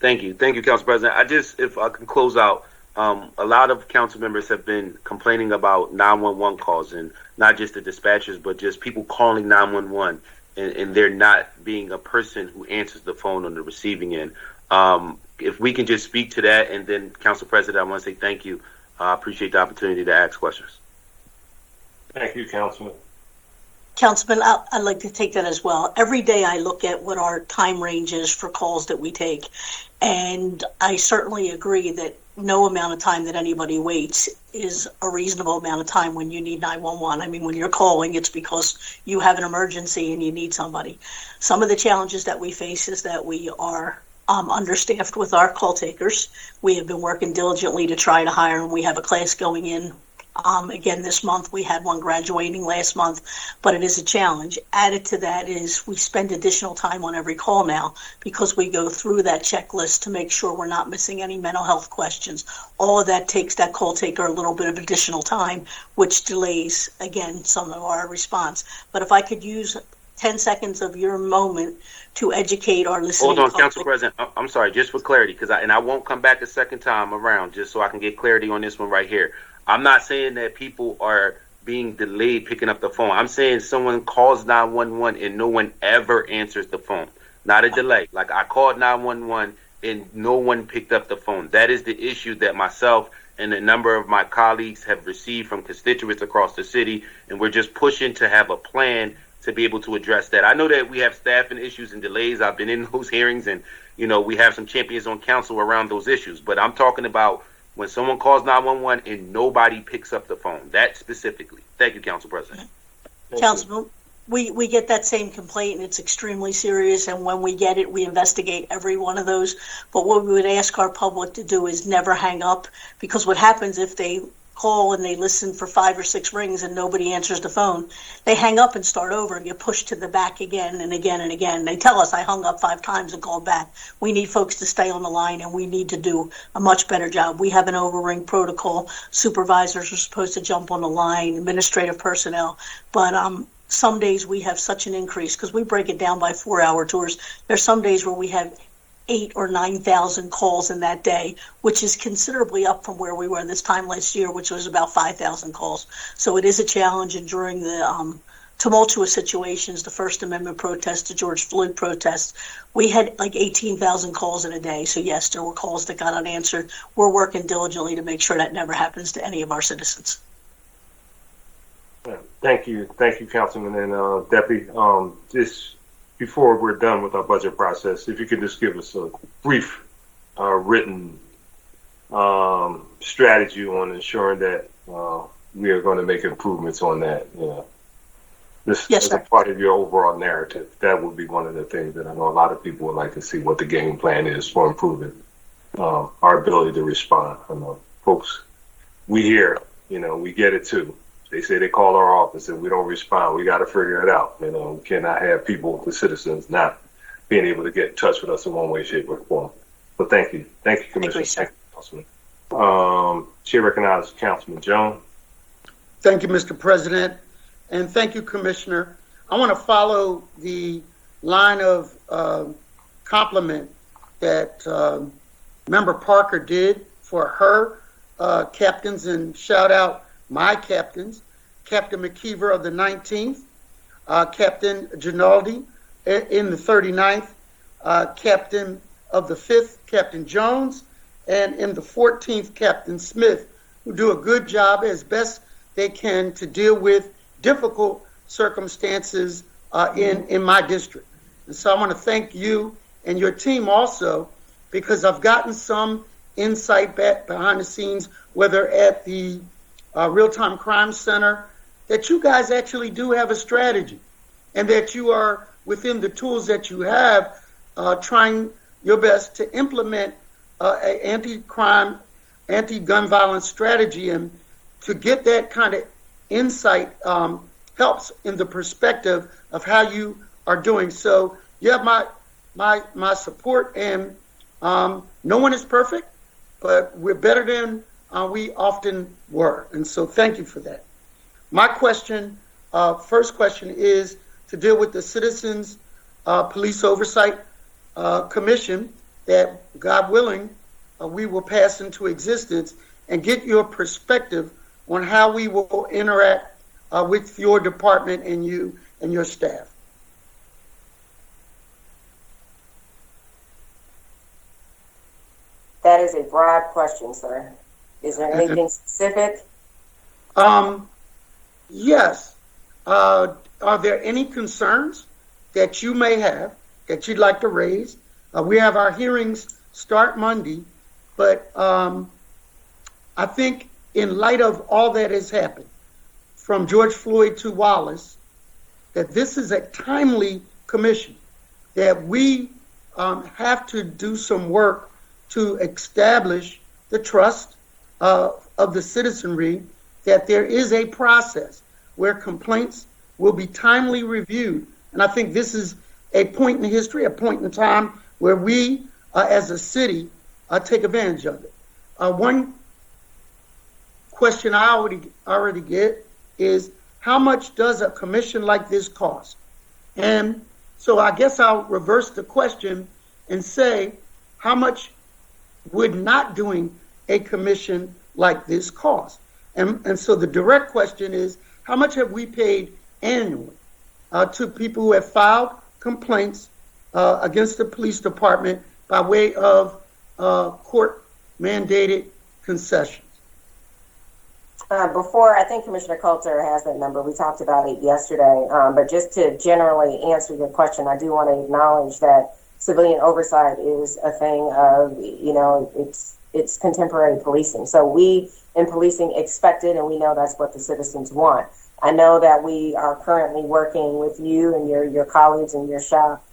Thank you, Council President. If I can close out, a lot of council members have been complaining about 911 calls, and not just the dispatchers, but just people calling 911, and there not being a person who answers the phone on the receiving end. If we can just speak to that, and then, Council President, I want to say thank you. I appreciate the opportunity to ask questions. Thank you, Councilman. Councilman, I'd like to take that as well. Every day I look at what our time range is for calls that we take, and I certainly agree that no amount of time that anybody waits is a reasonable amount of time when you need 911. I mean, when you're calling, it's because you have an emergency and you need somebody. Some of the challenges that we face is that we are understaffed with our call takers. We have been working diligently to try to hire, and we have a class going in again this month. We had one graduating last month, but it is a challenge. Added to that is we spend additional time on every call now because we go through that checklist to make sure we're not missing any mental health questions. All of that takes that call taker a little bit of additional time, which delays, again, some of our response. But if I could use 10 seconds of your moment to educate our listening Hold on, public. Council President. I'm sorry, just for clarity, and I won't come back a second time around, just so I can get clarity on this one right here. I'm not saying that people are being delayed picking up the phone. I'm saying someone calls 911 and no one ever answers the phone. Not a delay. Like, I called 911 and no one picked up the phone. That is the issue that myself and a number of my colleagues have received from constituents across the city, and we're just pushing to have a plan to be able to address that. I know that we have staffing issues and delays. I've been in those hearings, and we have some champions on council around those issues, but I'm talking about when someone calls 911 and nobody picks up the phone. That specifically. Thank you, Council President. Councilman, we get that same complaint, and it's extremely serious, and when we get it, we investigate every one of those. But what we would ask our public to do is never hang up, because what happens if they call and they listen for 5 or 6 rings and nobody answers the phone, they hang up and start over and get pushed to the back again and again and again. They tell us, I hung up 5 times and called back. We need folks to stay on the line, and we need to do a much better job. We have an overring protocol. Supervisors are supposed to jump on the line, administrative personnel, but some days we have such an increase because we break it down by 4-hour tours. There's some days where we have 8,000 or 9,000 calls in that day, which is considerably up from where we were this time last year, which was about 5,000 calls. So it is a challenge. And during the tumultuous situations, the First Amendment protests, the George Floyd protests, we had like 18,000 calls in a day. So yes, there were calls that got unanswered. We're working diligently to make sure that never happens to any of our citizens. Thank you, Councilman and Deputy. Just before we're done with our budget process, if you could just give us a brief written strategy on ensuring that we are going to make improvements on that. This yes, as sir. a part of your overall narrative. That would be one of the things that I know a lot of people would like to see, what the game plan is for improving our ability to respond. I know folks, we hear, we get it too. They say they call our office and we don't respond. We got to figure it out. We cannot have people, the citizens, not being able to get in touch with us in one way, shape, or form. But thank you, Commissioner. Thank you, Councilman. Chair recognizes Councilman Jones. Thank you, Mr. President, and thank you, Commissioner. I want to follow the line of compliment that Member Parker did for her captains, and shout out my captains, Captain McKeever of the 19th, Captain Ginaldi in the 39th, Captain of the 5th, Captain Jones, and in the 14th, Captain Smith, who do a good job as best they can to deal with difficult circumstances in my district. And so I want to thank you and your team also, because I've gotten some insight back behind the scenes, whether at the Real-Time Crime Center, that you guys actually do have a strategy, and that you are, within the tools that you have, trying your best to implement an anti-crime, anti-gun violence strategy. And to get that kind of insight helps in the perspective of how you are doing. So you have my support, and no one is perfect, but we're better than we often were. And so thank you for that. My question, first question, is to deal with the Citizens Police Oversight Commission that, God willing, we will pass into existence, and get your perspective on how we will interact with your department and you and your staff. That is a broad question, sir. Is there anything specific? Yes. Are there any concerns that you may have that you'd like to raise? We have our hearings start Monday, but I think in light of all that has happened, from George Floyd to Wallace, that this is a timely commission, that we have to do some work to establish the trust of the citizenry, that there is a process where complaints will be timely reviewed. And I think this is a point in history, a point in time where we, as a city, take advantage of it. One question I already get is, how much does a commission like this cost? And so I guess I'll reverse the question and say, how much would not doing a commission like this cost? And so the direct question is, how much have we paid annually to people who have filed complaints against the police department by way of court-mandated concessions? Before, I think Commissioner Coulter has that number. We talked about it yesterday. But just to generally answer your question, I do want to acknowledge that civilian oversight is a thing of, it's contemporary policing. So we in policing expect it, and we know that's what the citizens want. I know that we are currently working with you and your colleagues in your shop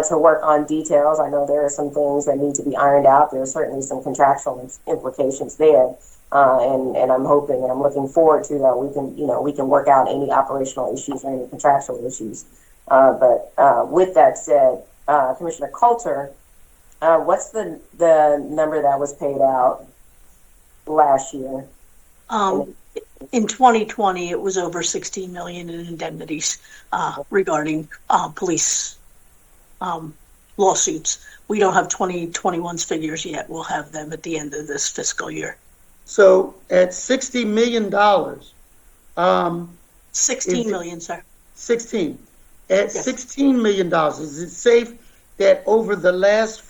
to work on details. I know there are some things that need to be ironed out. There are certainly some contractual implications there. And I'm hoping and I'm looking forward to that we can work out any operational issues or any contractual issues. But with that said, Commissioner Coulter, what's the number that was paid out last year? In 2020, it was over 16 million in indemnities regarding police lawsuits. We don't have 2021's figures yet. We'll have them at the end of this fiscal year. So at $60 million, 16 million, sir. 16. At Yes. $16 million, is it safe that over the last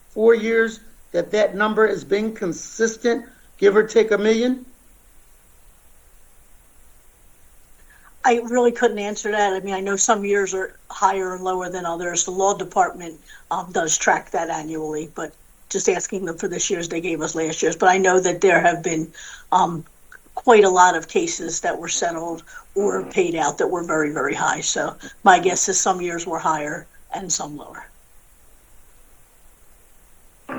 4 years that number has been consistent, give or take $1 million? I really couldn't answer that. I mean, I know some years are higher and lower than others. The law department does track that annually, but just asking them for this year's, they gave us last year's. But I know that there have been quite a lot of cases that were settled or paid out that were very, very high. So my guess is some years were higher and some lower.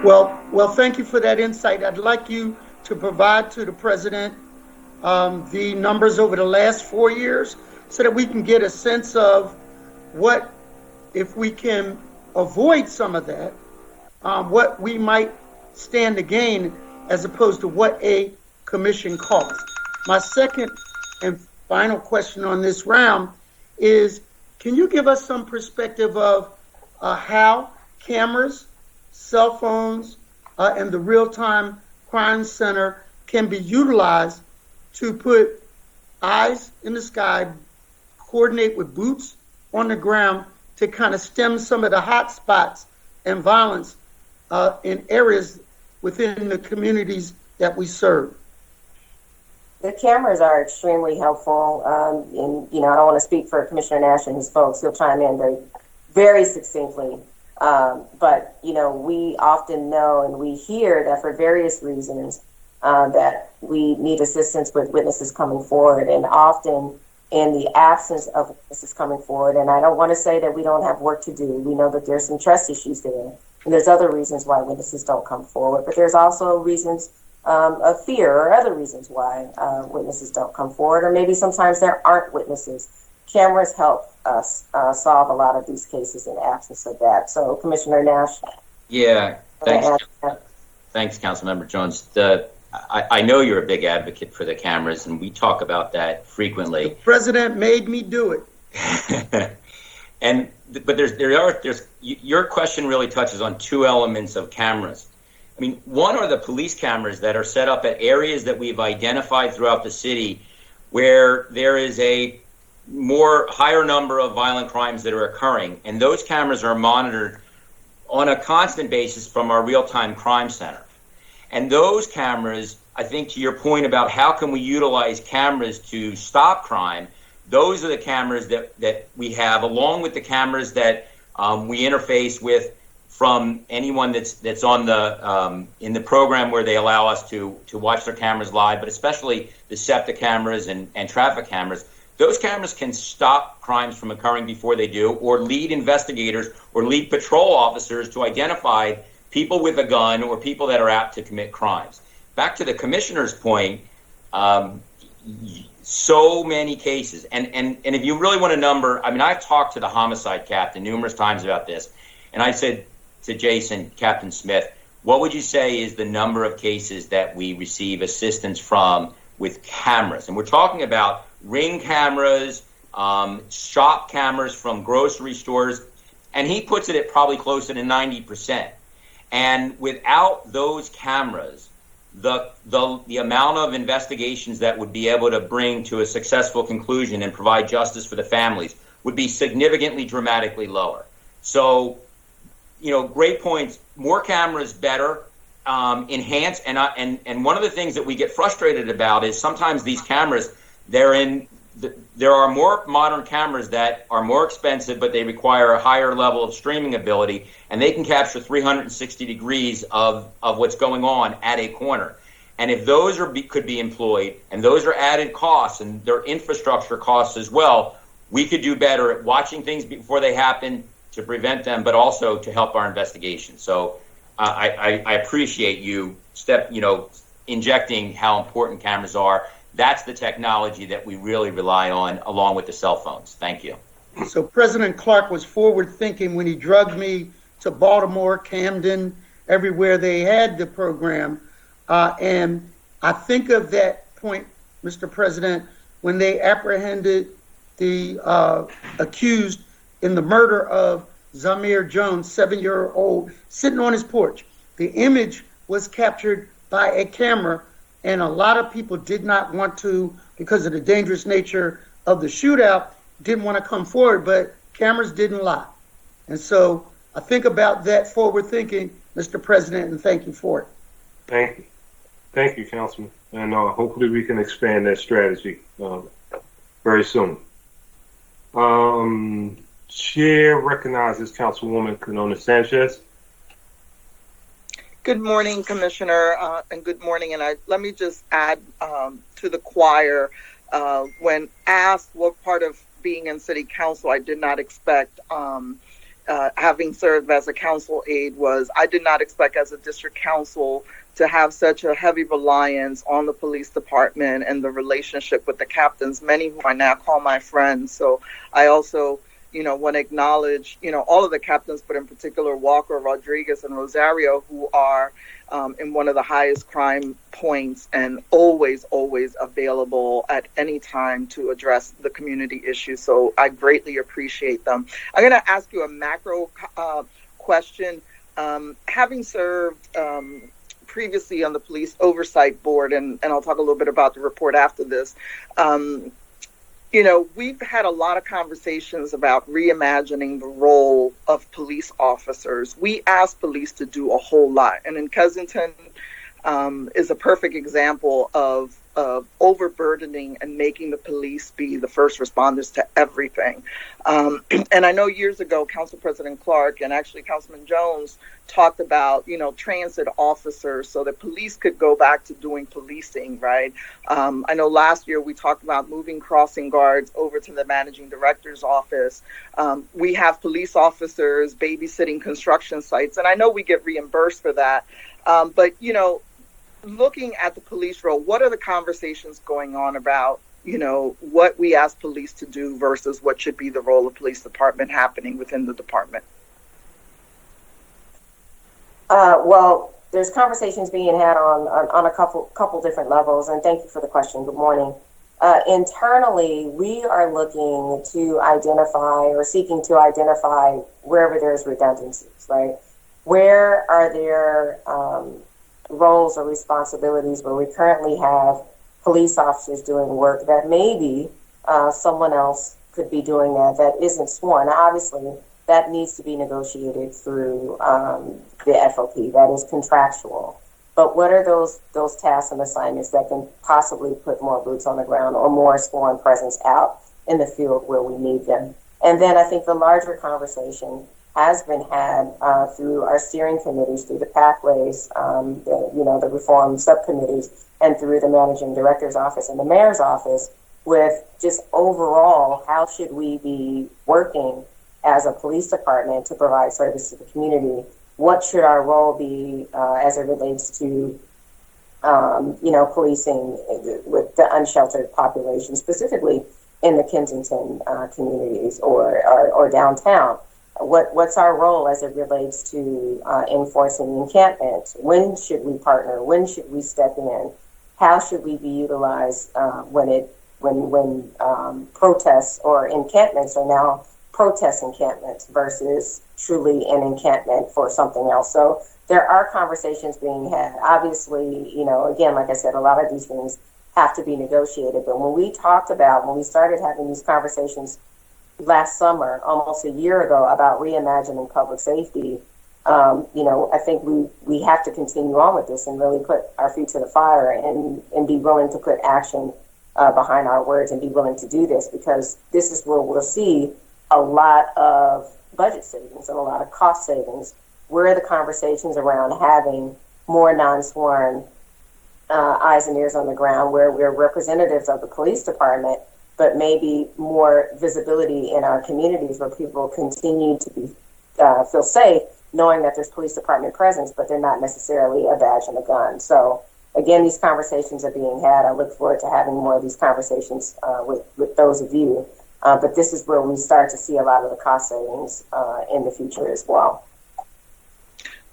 Well, thank you for that insight. I'd like you to provide to the president the numbers over the last 4 years so that we can get a sense of what, if we can avoid some of that, what we might stand to gain as opposed to what a commission costs. My second and final question on this round is, can you give us some perspective of how cameras, cell phones, and the real-time crime center can be utilized to put eyes in the sky, coordinate with boots on the ground to kind of stem some of the hot spots and violence in areas within the communities that we serve? The cameras are extremely helpful. And, I don't want to speak for Commissioner Nash and his folks. He'll chime in very succinctly. But, we often know and we hear that for various reasons that we need assistance with witnesses coming forward, and often in the absence of witnesses coming forward. And I don't want to say that we don't have work to do. We know that there's some trust issues there, and there's other reasons why witnesses don't come forward. But there's also reasons of fear or other reasons why witnesses don't come forward, or maybe sometimes there aren't witnesses. Cameras help us solve a lot of these cases in the absence of that. So, Commissioner Nash. Yeah, thanks, Councilmember Jones. I know you're a big advocate for the cameras, and we talk about that frequently. The president made me do it. But your question really touches on two elements of cameras. I mean, one are the police cameras that are set up at areas that we've identified throughout the city where there is a higher number of violent crimes that are occurring, and those cameras are monitored on a constant basis from our real-time crime center. And those cameras, I think to your point about how can we utilize cameras to stop crime, those are the cameras that we have, along with the cameras that we interface with from anyone that's on the in the program where they allow us to watch their cameras live, but especially the SEPTA cameras and traffic cameras. Those cameras can stop crimes from occurring before they do, or lead investigators or lead patrol officers to identify people with a gun or people that are apt to commit crimes. Back to the commissioner's point, so many cases. And if you really want a number, I mean, I've talked to the homicide captain numerous times about this, and I said to Jason, Captain Smith, what would you say is the number of cases that we receive assistance from with cameras? And we're talking about Ring cameras, shop cameras from grocery stores, and he puts it at probably closer to 90%. And without those cameras, the amount of investigations that would be able to bring to a successful conclusion and provide justice for the families would be significantly, dramatically lower. So, great points. More cameras, better. Enhance. And one of the things that we get frustrated about is sometimes these cameras, they're in there are more modern cameras that are more expensive, but they require a higher level of streaming ability, and they can capture 360 degrees of what's going on at a corner. And if those could be employed, and those are added costs, and they're infrastructure costs as well, we could do better at watching things before they happen to prevent them, but also to help our investigation. So I appreciate you injecting how important cameras are. That's the technology that we really rely on, along with the cell phones. Thank you. So President Clark was forward thinking when he drugged me to Baltimore, Camden, everywhere they had the program. And I think of that point, Mr. President, when they apprehended the accused in the murder of Zamir Jones, 7-year-old, sitting on his porch. The image was captured by a camera, and a lot of people did not want to, because of the dangerous nature of the shootout, didn't want to come forward, but cameras didn't lie. And so I think about that forward thinking, Mr. President, and thank you for it. Thank you. Thank you, Councilman. And hopefully we can expand that strategy very soon. Chair recognizes Councilwoman Canona Sanchez. Good morning, Commissioner, and good morning. And let me just add to the choir, when asked what part of being in City Council I did not expect, having served as a council aide, I did not expect as a district council to have such a heavy reliance on the police department and the relationship with the captains, many who I now call my friends. So I also, want to acknowledge, all of the captains, but in particular Walker, Rodriguez, and Rosario, who are in one of the highest crime points and always available at any time to address the community issues. So I greatly appreciate them. I'm going to ask you a macro question. Having served previously on the Police Oversight Board, and I'll talk a little bit about the report after this, we've had a lot of conversations about reimagining the role of police officers. We ask police to do a whole lot. And in Kensington is a perfect example of overburdening and making the police be the first responders to everything. And I know years ago, Council President Clark and actually Councilman Jones talked about, transit officers so that police could go back to doing policing, right? I know last year we talked about moving crossing guards over to the managing director's office. We have police officers babysitting construction sites, and I know we get reimbursed for that. But, looking at the police role, what are the conversations going on about, what we ask police to do versus what should be the role of police department happening within the department? Well, there's conversations being had on a couple different levels, and thank you for the question. Good morning. Internally, we are looking to identify or seeking to identify wherever there's redundancies, right? Where are there roles or responsibilities where we currently have police officers doing work that maybe someone else could be doing that isn't sworn? Now, obviously, that needs to be negotiated through the FOP. That is contractual. But what are those tasks and assignments that can possibly put more boots on the ground or more sworn presence out in the field where we need them? And then I think the larger conversation has been had through our steering committees, through the pathways, the reform subcommittees, and through the managing director's office and the mayor's office, with just overall, how should we be working as a police department to provide service to the community? What should our role be as it relates to, policing with the unsheltered population, specifically in the Kensington communities or downtown? What's our role as it relates to enforcing encampment? When should we partner? When should we step in? How should we be utilized when protests or encampments are now protest encampments versus truly an encampment for something else? So there are conversations being had. Obviously, again, like I said, a lot of these things have to be negotiated. But when we started having these conversations last summer, almost a year ago, about reimagining public safety, I think we have to continue on with this and really put our feet to the fire and be willing to put action behind our words and be willing to do this, because this is where we'll see a lot of budget savings and a lot of cost savings. Where are the conversations around having more non-sworn eyes and ears on the ground, where we're representatives of the police department, but maybe more visibility in our communities where people continue to be feel safe knowing that there's police department presence, but they're not necessarily a badge and a gun. So again, these conversations are being had. I look forward to having more of these conversations with those of you. But this is where we start to see a lot of the cost savings in the future as well.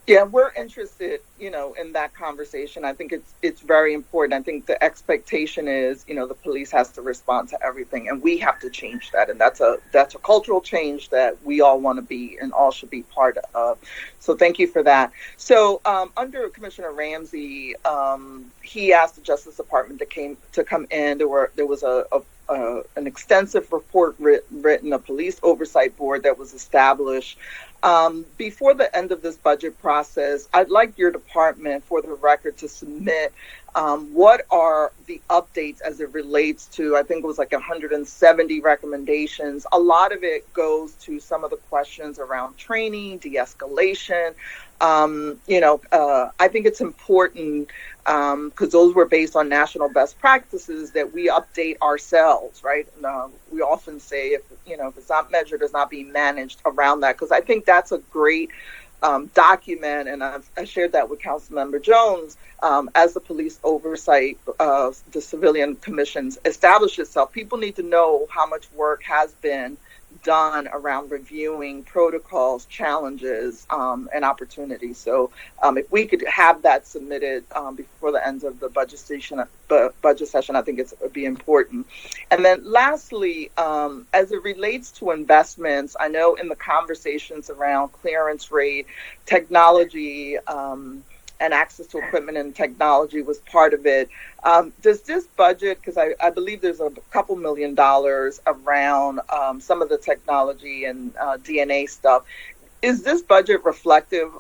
Yeah, we're interested, in that conversation. I think it's very important. I think the expectation is, the police has to respond to everything, and we have to change that. And that's a cultural change that we all want to be and all should be part of. So thank you for that. So under Commissioner Ramsey, he asked the Justice Department to come in. There was an extensive report written, a police oversight board that was established. Before the end of this budget process, I'd like your department, for the record, to submit what are the updates as it relates to, I think it was like 170 recommendations. A lot of it goes to some of the questions around training, de-escalation. I think it's important, because those were based on national best practices, that we update ourselves, right? We often say if it's not measured, it's not being managed around that, because I think that's a great document, and I shared that with Councilmember Jones. As the police oversight, the civilian commissions establish itself, people need to know how much work has been done around reviewing protocols, challenges, and opportunities. So if we could have that submitted before the end of the budget session, I think it would be important. And then lastly, as it relates to investments, I know in the conversations around clearance rate, technology, and access to equipment and technology was part of it. Does this budget, because I believe there's a couple $1 million around some of the technology and DNA stuff, is this budget reflective,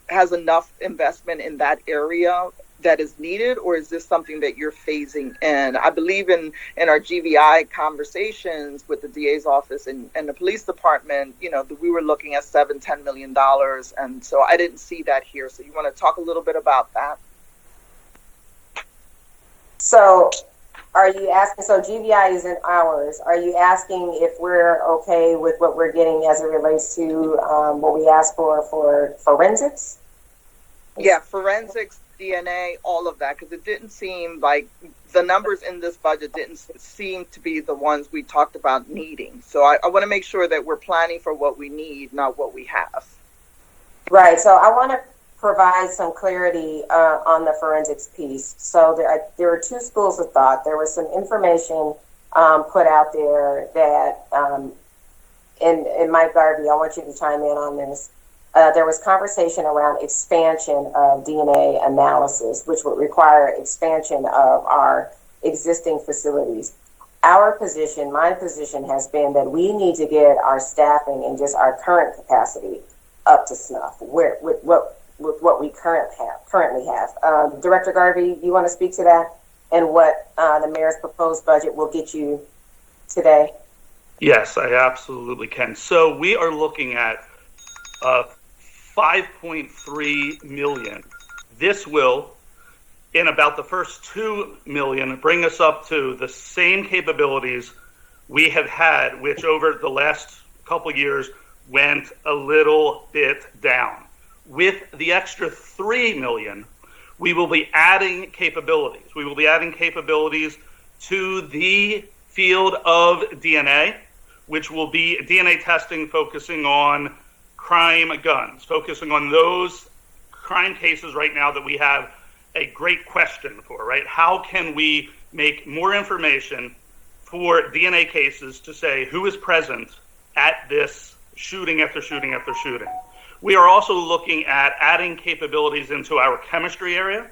has enough investment in that area that is needed, or is this something that you're phasing in? I believe in our GVI conversations with the DA's office and the police department, we were looking at $7-10 million, and so I didn't see that here. So you want to talk a little bit about that? So are you asking, so GVI is in ours, are you asking if we're okay with what we're getting as it relates to what we asked for forensics? Yeah, forensics, DNA, all of that, because it didn't seem like the numbers in this budget didn't seem to be the ones we talked about needing. So I want to make sure that we're planning for what we need, not what we have. Right. So I want to provide some clarity on the forensics piece. So there are two schools of thought. There was some information put out there that, and Mike Garvey, I want you to chime in on this. There was conversation around expansion of DNA analysis, which would require expansion of our existing facilities. Our position, my position, has been that we need to get our staffing and just our current capacity up to snuff with what we currently have. Director Garvey, you want to speak to that and what the mayor's proposed budget will get you today? Yes, I absolutely can. So we are looking at 5.3 million. This will, in about the first 2 million, bring us up to the same capabilities we have had, which over the last couple of years went a little bit down. With the extra 3 million, we will be adding capabilities. We will be adding capabilities to the field of DNA, which will be DNA testing focusing on crime guns, focusing on those crime cases right now that we have a great question for, right? How can we make more information for DNA cases to say who is present at this shooting after shooting after shooting? We are also looking at adding capabilities into our chemistry area.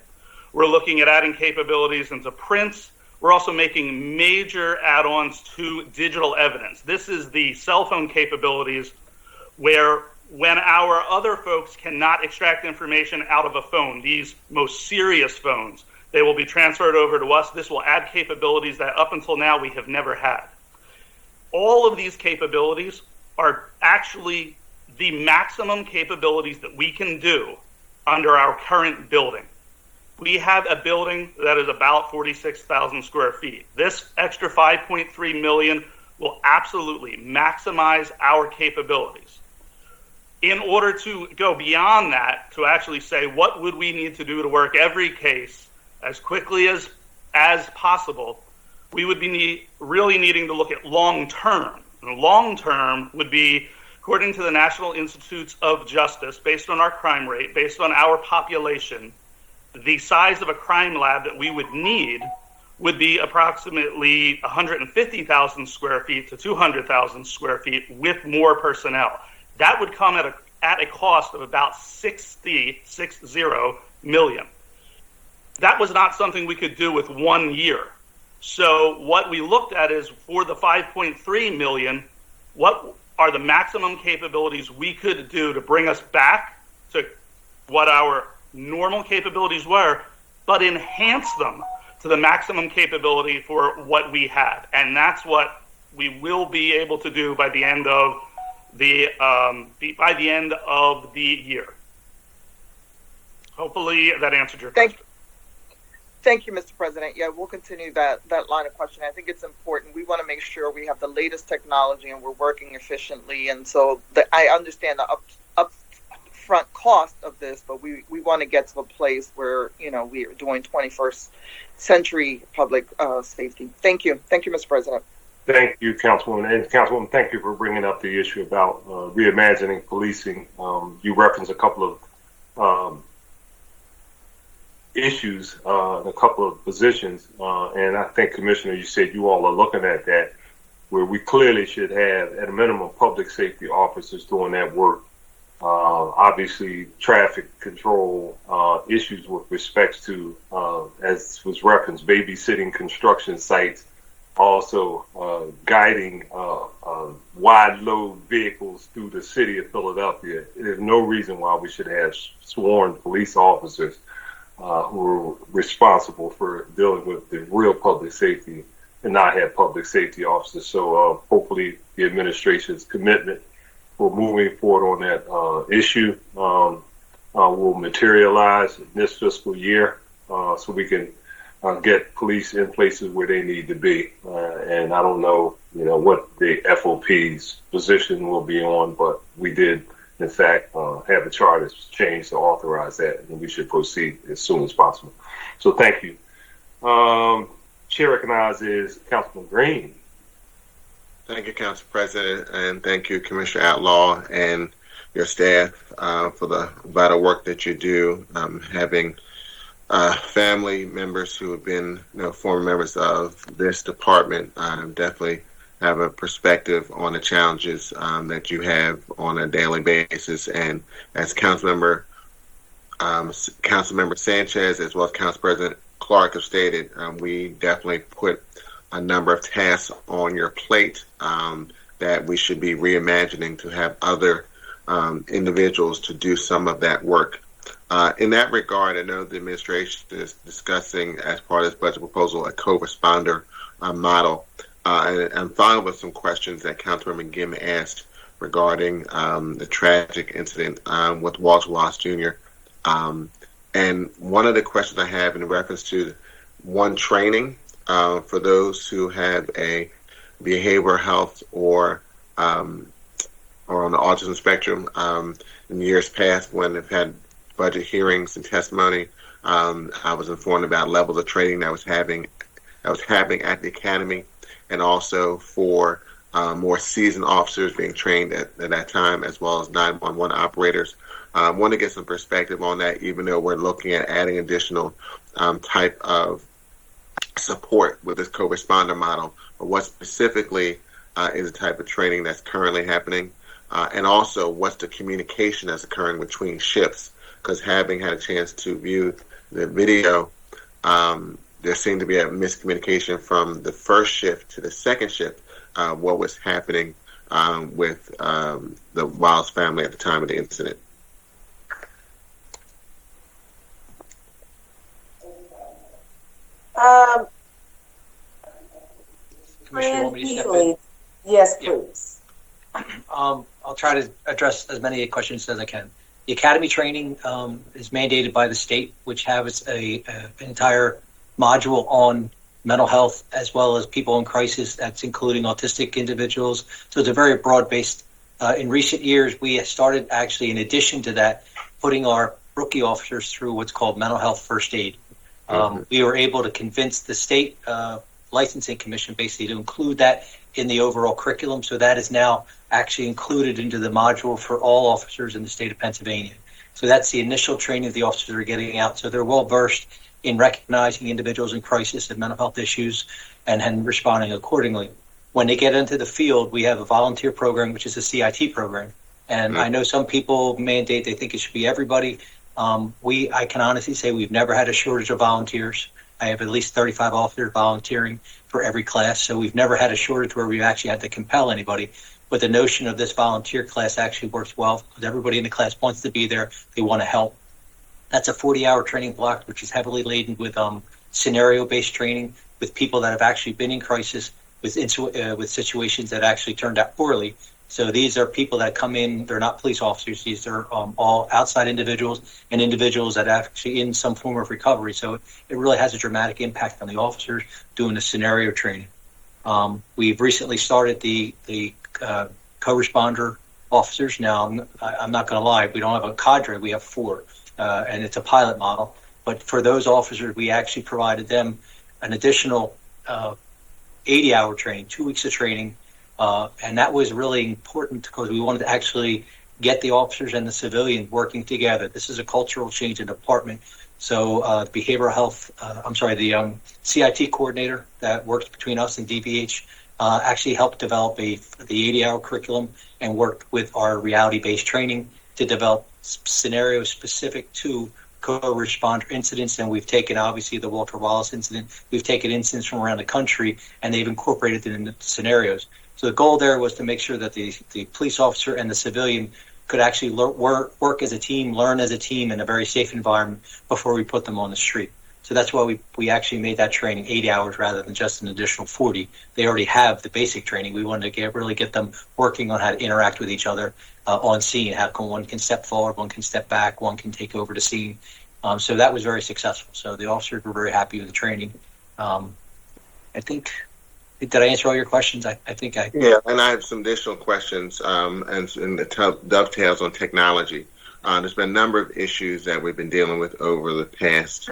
We're looking at adding capabilities into prints. We're also making major add-ons to digital evidence. This is the cell phone capabilities where when our other folks cannot extract information out of a phone, these most serious phones, They will be transferred over to us. This will add capabilities that up until now we have never had. All of these capabilities are actually the maximum capabilities that we can do under our current building. We have a building that is about 46,000 square feet. This extra 5.3 million will absolutely maximize our capabilities. In order to go beyond that, to actually say what would we need to do to work every case as quickly as possible, we would be really needing to look at long term. And long term would be, according to the National Institutes of Justice, based on our crime rate, based on our population, the size of a crime lab that we would need would be approximately 150,000 square feet to 200,000 square feet with more personnel. That would come at a cost of about 60 million. That was not something we could do with 1 year. So what we looked at is, for the 5.3 million, what are the maximum capabilities we could do to bring us back to what our normal capabilities were, but enhance them to the maximum capability for what we have. And that's what we will be able to do by the end of the year. Hopefully that answered your question. Thank you, Mr. President. Yeah, we'll continue that line of questioning. I think it's important. We want to make sure we have the latest technology and we're working efficiently. And so I understand the upfront cost of this, but we want to get to a place where, we are doing 21st century public safety. Thank you. Thank you, Mr. President. Thank you, Councilwoman. And Councilwoman, thank you for bringing up the issue about reimagining policing. You referenced a couple of issues, a couple of positions, and I think, Commissioner, you said you all are looking at that, where we clearly should have, at a minimum, public safety officers doing that work. Obviously, traffic control issues with respects to, as was referenced, babysitting construction sites, also guiding wide load vehicles through the city of Philadelphia. There's no reason why we should have sworn police officers who are responsible for dealing with the real public safety and not have public safety officers. So hopefully the administration's commitment for moving forward on that issue will materialize in this fiscal year, so we can get police in places where they need to be. And I don't know, what the FOP's position will be on, but we did, in fact, have the charter changed to authorize that, and we should proceed as soon as possible. So thank you. Chair recognizes Councilman Green. Thank you, Council President, and thank you, Commissioner Outlaw and your staff for the vital work that you do. Having family members who have been, former members of this department, definitely have a perspective on the challenges that you have on a daily basis. And as Councilmember Sanchez, as well as Council President Clark have stated, we definitely put a number of tasks on your plate that we should be reimagining to have other individuals to do some of that work. In that regard, I know the administration is discussing, as part of this budget proposal, a co-responder model. And I'm following with some questions that Councilmember Gim asked regarding the tragic incident with Walter Wallace Jr. And one of the questions I have in reference to training for those who have a behavioral health or on the autism spectrum. In years past, when they've had budget hearings and testimony, I was informed about levels of training that was happening at the academy, and also for more seasoned officers being trained at that time, as well as 911 operators. I want to get some perspective on that, even though we're looking at adding additional type of support with this co-responder model. But what specifically is the type of training that's currently happening? And also, what's the communication that's occurring between shifts? Because having had a chance to view the video, there seemed to be a miscommunication from the first shift to the second shift, what was happening with the Wallace family at the time of the incident. Yes, please. I'll try to address as many questions as I can. The academy training is mandated by the state, which has an entire module on mental health as well as people in crisis. That's including autistic individuals. So it's a very broad-based. In recent years, we started actually, in addition to that, putting our rookie officers through what's called mental health first aid. We were able to convince the state licensing commission basically to include that in the overall curriculum. So that is now actually included into the module for all officers in the state of Pennsylvania. So that's the initial training the officers are getting out. So they're well versed in recognizing individuals in crisis and mental health issues and responding accordingly. When they get into the field, we have a volunteer program, which is a CIT program. And I know some people mandate, they think it should be everybody. I can honestly say we've never had a shortage of volunteers. I have at least 35 officers volunteering for every class. So we've never had a shortage where we've actually had to compel anybody. But the notion of this volunteer class actually works well because everybody in the class wants to be there. They want to help. That's a 40-hour training block, which is heavily laden with scenario-based training with people that have actually been in crisis with situations that actually turned out poorly. So these are people that come in, they're not police officers. These are all outside individuals and individuals that are actually in some form of recovery. So it really has a dramatic impact on the officers doing the scenario training. We've recently started the co-responder officers. Now, I'm not going to lie, we don't have a cadre, we have 4, and it's a pilot model. But for those officers, we actually provided them an additional 80-hour training, 2 weeks of training. And that was really important because we wanted to actually get the officers and the civilian working together. This is a cultural change in the department. So the behavioral health, the CIT coordinator that works between us and DVH actually helped develop the 80-hour curriculum and worked with our reality-based training to develop scenarios specific to co-responder incidents. And we've taken, obviously, the Walter Wallace incident. We've taken incidents from around the country, and they've incorporated it in the scenarios. So the goal there was to make sure that the police officer and the civilian could actually work as a team, learn as a team in a very safe environment before we put them on the street. So that's why we actually made that training 80 hours rather than just an additional 40. They already have the basic training. We wanted to really get them working on how to interact with each other on scene. How one can step forward, one can step back, one can take over the scene. So that was very successful. So the officers were very happy with the training. Did I answer all your questions? I think I... Yeah, and I have some additional questions, and the dovetails on technology. There's been a number of issues that we've been dealing with over the past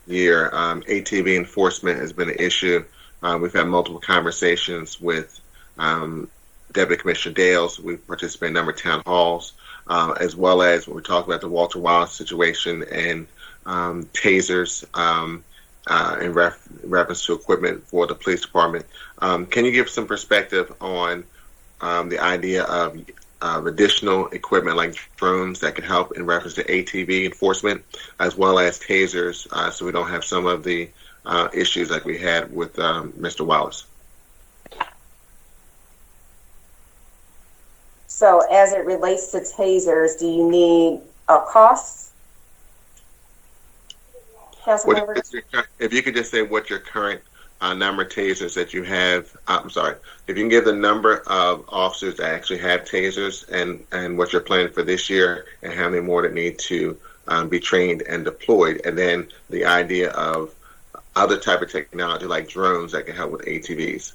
year. ATV enforcement has been an issue. We've had multiple conversations with Deputy Commissioner Dales. We've participated in a number of town halls, as well as when we talked about the Walter Wallace situation and tasers in reference to equipment for the police department. Can you give some perspective on the idea of additional equipment like drones that can help in reference to ATV enforcement, as well as tasers, so we don't have some of the issues like we had with Mr. Wallace? So as it relates to tasers, do you need a cost? If you could just say what your current number of tasers that you have. I'm sorry. If you can give the number of officers that actually have tasers and what you're planning for this year and how many more that need to be trained and deployed. And then the idea of other type of technology like drones that can help with ATVs.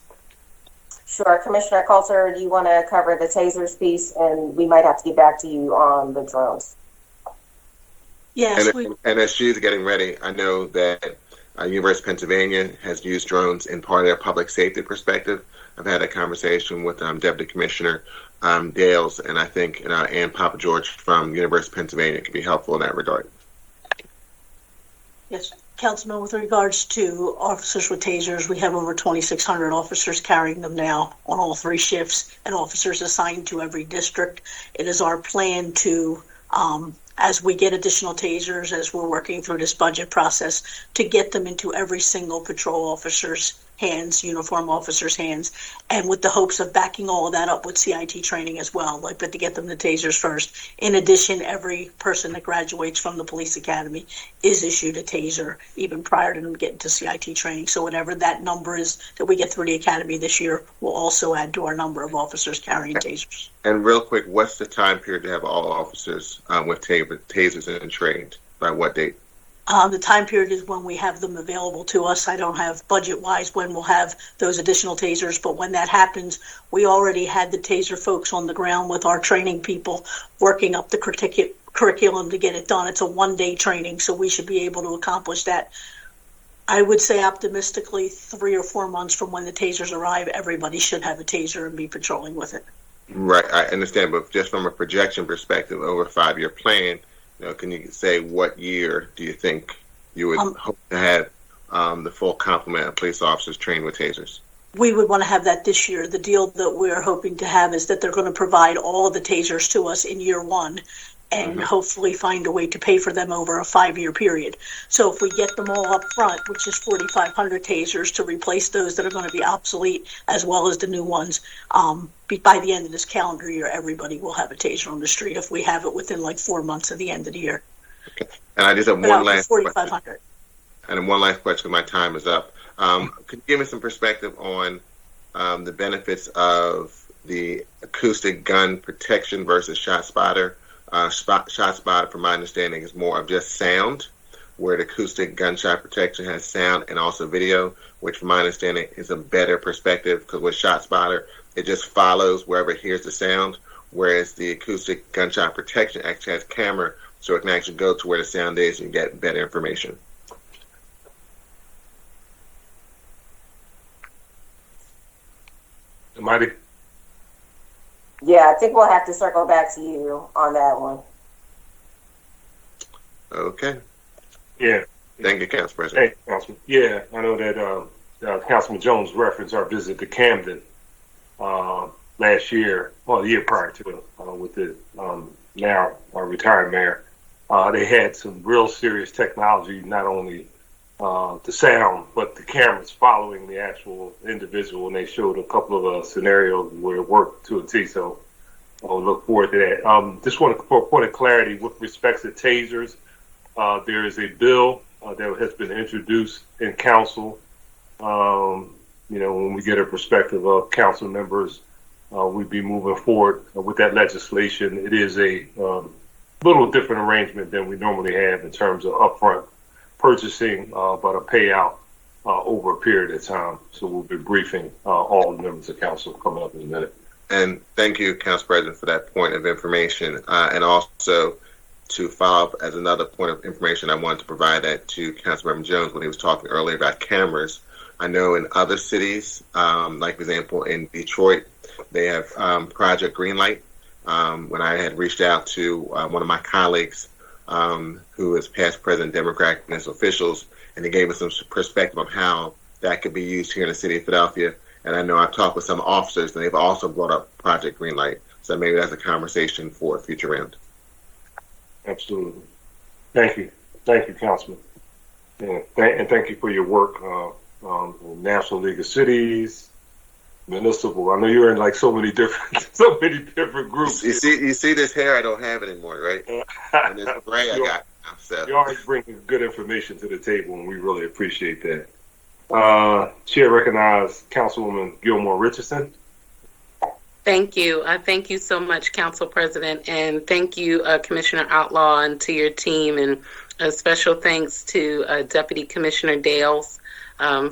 Sure. Commissioner Coulter, do you want to cover the tasers piece? And we might have to get back to you on the drones. Yes. And as she's getting ready, I know that University of Pennsylvania has used drones in part of their public safety perspective. I've had a conversation with Deputy Commissioner Dales, and I think Ann Papa George from University of Pennsylvania could be helpful in that regard. Yes, Councilman, with regards to officers with tasers, we have over 2,600 officers carrying them now on all 3 shifts and officers assigned to every district. It is our plan to, as we get additional tasers, as we're working through this budget process, to get them into every single patrol officer's hands, uniform officers' hands, and with the hopes of backing all of that up with CIT training as well, like, but to get them the tasers first. In addition, every person that graduates from the police academy is issued a taser even prior to them getting to CIT training. So whatever that number is that we get through the academy this year will also add to our number of officers carrying tasers. And real quick, what's the time period to have all officers with tasers and trained? By what date? The time period is when we have them available to us. I don't have budget-wise when we'll have those additional tasers, but when that happens, we already had the taser folks on the ground with our training people working up the curriculum to get it done. It's a one-day training, so we should be able to accomplish that. I would say optimistically 3 or 4 months from when the tasers arrive, everybody should have a taser and be patrolling with it. Right, I understand, but just from a projection perspective over a 5-year plan, can you say what year do you think you would hope to have the full complement of police officers trained with tasers? We would want to have that this year. The deal that we're hoping to have is that they're going to provide all of the tasers to us in year 1 and hopefully find a way to pay for them over a 5-year period. So if we get them all up front, which is 4,500 tasers to replace those that are going to be obsolete as well as the new ones, by the end of this calendar year, everybody will have a taser on the street if we have it within like 4 months of the end of the year. Okay. And I just have one last 4,500. question. And one last question, my time is up. Could you give me some perspective on the benefits of the acoustic gun protection versus shot spotter? Shot spotter, from my understanding, is more of just sound, where the acoustic gunshot protection has sound and also video, which from my understanding is a better perspective, because with shot spotter, it just follows wherever it hears the sound, whereas the acoustic gunshot protection actually has camera, so it can actually go to where the sound is and get better information. Mighty. Yeah, I think we'll have to circle back to you on that one. Okay. Yeah. Thank you, Council President. Hey, Councilman. Yeah, I know that Councilman Jones referenced our visit to Camden last year, well, the year prior to it, with the now retired mayor. They had some real serious technology, not only the sound, but the cameras following the actual individual, and they showed a couple of scenarios where it worked to a T, so I'll look forward to that. Just want to, for a point of clarity, with respect to tasers, there is a bill that has been introduced in council. When we get a perspective of council members, we'd be moving forward with that legislation. It is a little different arrangement than we normally have in terms of upfront purchasing, but a payout over a period of time. So we'll be briefing all the members of council coming up in a minute. And thank you, Council President, for that point of information. And also to follow up as another point of information, I wanted to provide that to Councilmember Jones when he was talking earlier about cameras. I know in other cities, like for example in Detroit, they have Project Greenlight. When I had reached out to one of my colleagues who is past president Democrat and his officials, and he gave us some perspective of how that could be used here in the city of Philadelphia. And I know I've talked with some officers, and they've also brought up Project Greenlight. So maybe that's a conversation for a future round. Absolutely. Thank you. Thank you, Councilman. And thank you for your work National League of Cities, municipal. I know you're in like so many different groups. You see this hair? I don't have it anymore, right? And this gray I got now. So you always bring good information to the table, and we really appreciate that. Chair recognizes Councilwoman Gilmore Richardson. Thank you. Thank you so much, Council President, and thank you, Commissioner Outlaw, and to your team, and a special thanks to Deputy Commissioner Dales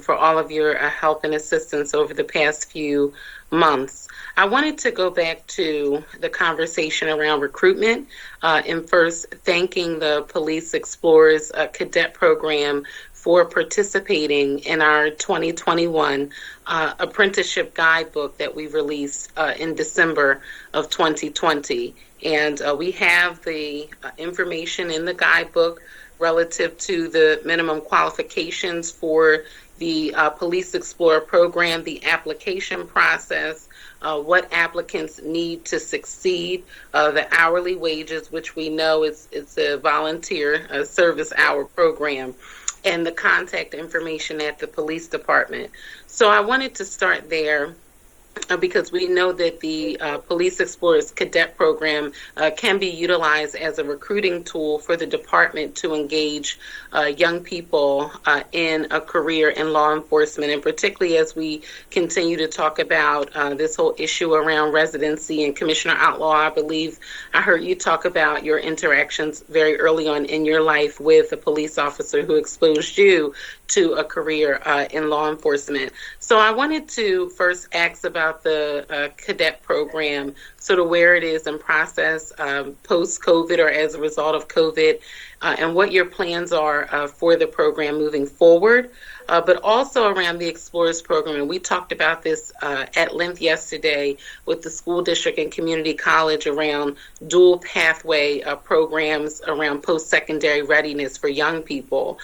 for all of your help and assistance over the past few months. I wanted to go back to the conversation around recruitment and first thanking the Police Explorers Cadet Program for participating in our 2021 apprenticeship guidebook that we released in December of 2020. And we have the information in the guidebook relative to the minimum qualifications for the Police Explorer program, the application process, what applicants need to succeed, the hourly wages, which we know it's a volunteer service hour program. and the contact information at the police department. So I wanted to start there. Because we know that the Police Explorers Cadet Program can be utilized as a recruiting tool for the department to engage young people in a career in law enforcement, and particularly as we continue to talk about this whole issue around residency. And Commissioner Outlaw, I believe I heard you talk about your interactions very early on in your life with a police officer who exposed you to a career in law enforcement. So I wanted to first ask about the cadet program, sort of where it is in process post-COVID or as a result of COVID, and what your plans are for the program moving forward, but also around the Explorers program. And we talked about this at length yesterday with the school district and community college around dual pathway programs around post-secondary readiness for young people.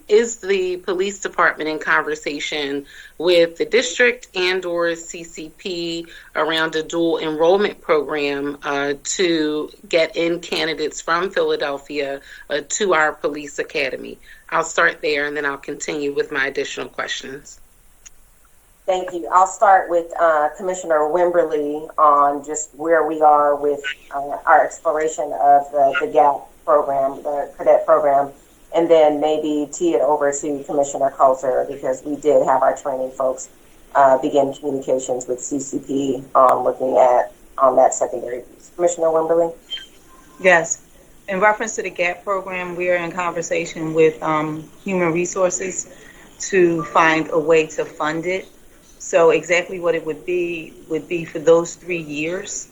Is the police department in conversation with the district and or CCP around a dual enrollment program to get in candidates from Philadelphia to our police academy? I'll start there and then I'll continue with my additional questions. Thank you. I'll start with Commissioner Wimberly on just where we are with our exploration of the GAP program, the cadet program, and then maybe tee it over to Commissioner Coulter, because we did have our training folks begin communications with CCP on looking at that secondary piece. Commissioner Wimberly? Yes. In reference to the GAP program, we are in conversation with Human Resources to find a way to fund it. So exactly what it would be for those 3 years,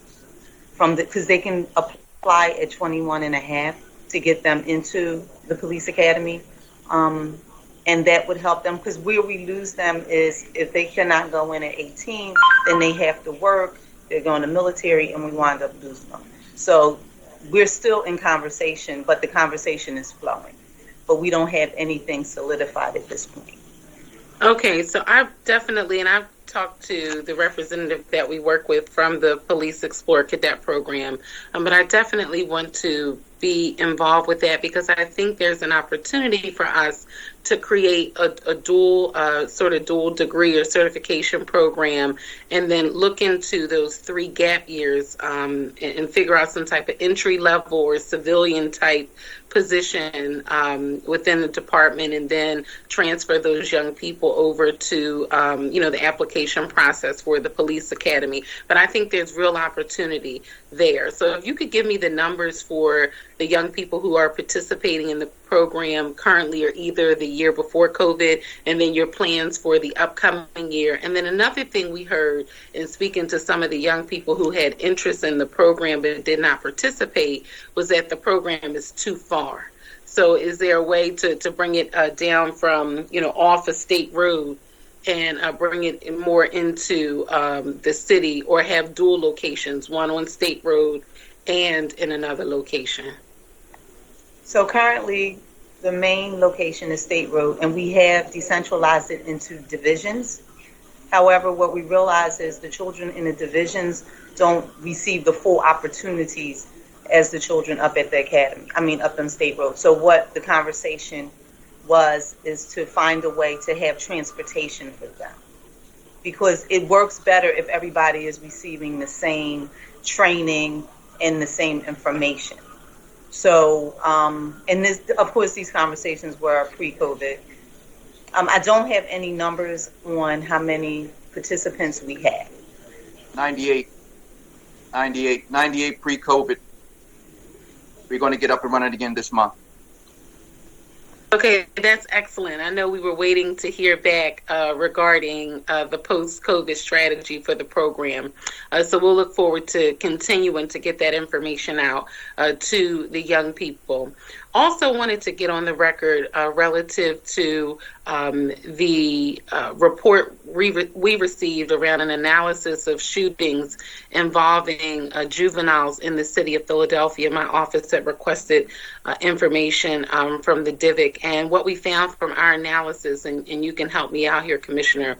because they can apply at 21 and a half to get them into the police academy. And that would help them, because where we lose them is if they cannot go in at 18, then they have to work, they're going to military, and we wind up losing them. So we're still in conversation, but the conversation is flowing. But we don't have anything solidified at this point. Okay, so I've talked to the representative that we work with from the Police Explorer Cadet Program, but I definitely want to be involved with that, because I think there's an opportunity for us to create a dual degree or certification program, and then look into those 3 gap years and figure out some type of entry level or civilian type position within the department, and then transfer those young people over to the application process for the police academy. But I think there's real opportunity there. So if you could give me the numbers for the young people who are participating in the program currently, or either the year before COVID, and then your plans for the upcoming year. And then another thing we heard in speaking to some of the young people who had interest in the program but did not participate was that the program is too far. So is there a way to bring it down from, off a state road and bring it more into the city, or have dual locations, one on state road and in another location? So currently, the main location is State Road, and we have decentralized it into divisions. However, what we realize is the children in the divisions don't receive the full opportunities as the children up at the academy, up on State Road. So what the conversation is to find a way to have transportation for them, because it works better if everybody is receiving the same training and the same information. So, and this, of course, these conversations were pre-COVID. I don't have any numbers on how many participants we had. 98 pre-COVID. We're going to get up and running again this month. Okay, that's excellent. I know we were waiting to hear back regarding the post-COVID strategy for the program. So we'll look forward to continuing to get that information out to the young people. Also wanted to get on the record relative to the report we received around an analysis of shootings involving juveniles in the city of Philadelphia. My office had requested information from the DIVIC, and what we found from our analysis, and you can help me out here, Commissioner,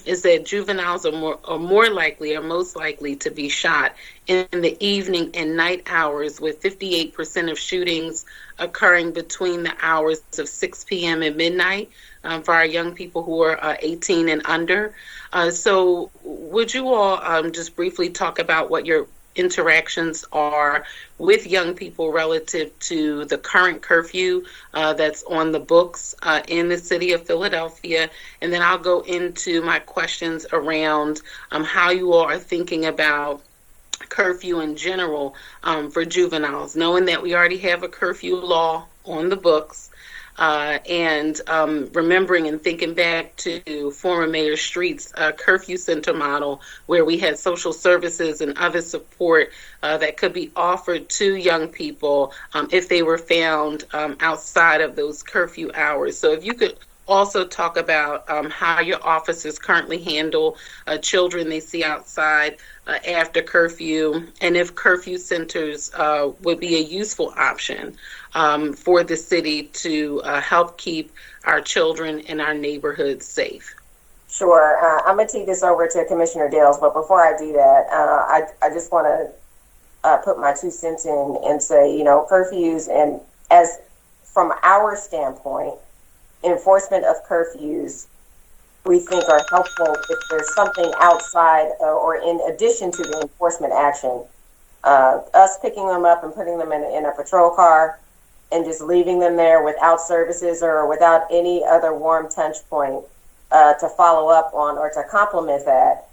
is that juveniles are most likely to be shot in the evening and night hours, with 58% of shootings occurring occurring between the hours of 6 p.m. and midnight for our young people who are 18 and under. So would you all just briefly talk about what your interactions are with young people relative to the current curfew that's on the books in the city of Philadelphia? And then I'll go into my questions around how you all are thinking about curfew in general for juveniles, knowing that we already have a curfew law on the books. And remembering and thinking back to former Mayor Street's curfew center model, where we had social services and other support that could be offered to young people if they were found outside of those curfew hours. So if you could also talk about how your offices currently handle children they see outside after curfew, and if curfew centers would be a useful option for the city to help keep our children and our neighborhoods safe. Sure. I'm going to take this over to Commissioner Dales, but before I do that, I just want to put my 2 cents in and say, curfews, and as from our standpoint, enforcement of curfews we think are helpful if there's something outside or in addition to the enforcement action. Us picking them up and putting them in a patrol car and just leaving them there without services or without any other warm touch point to follow up on or to complement that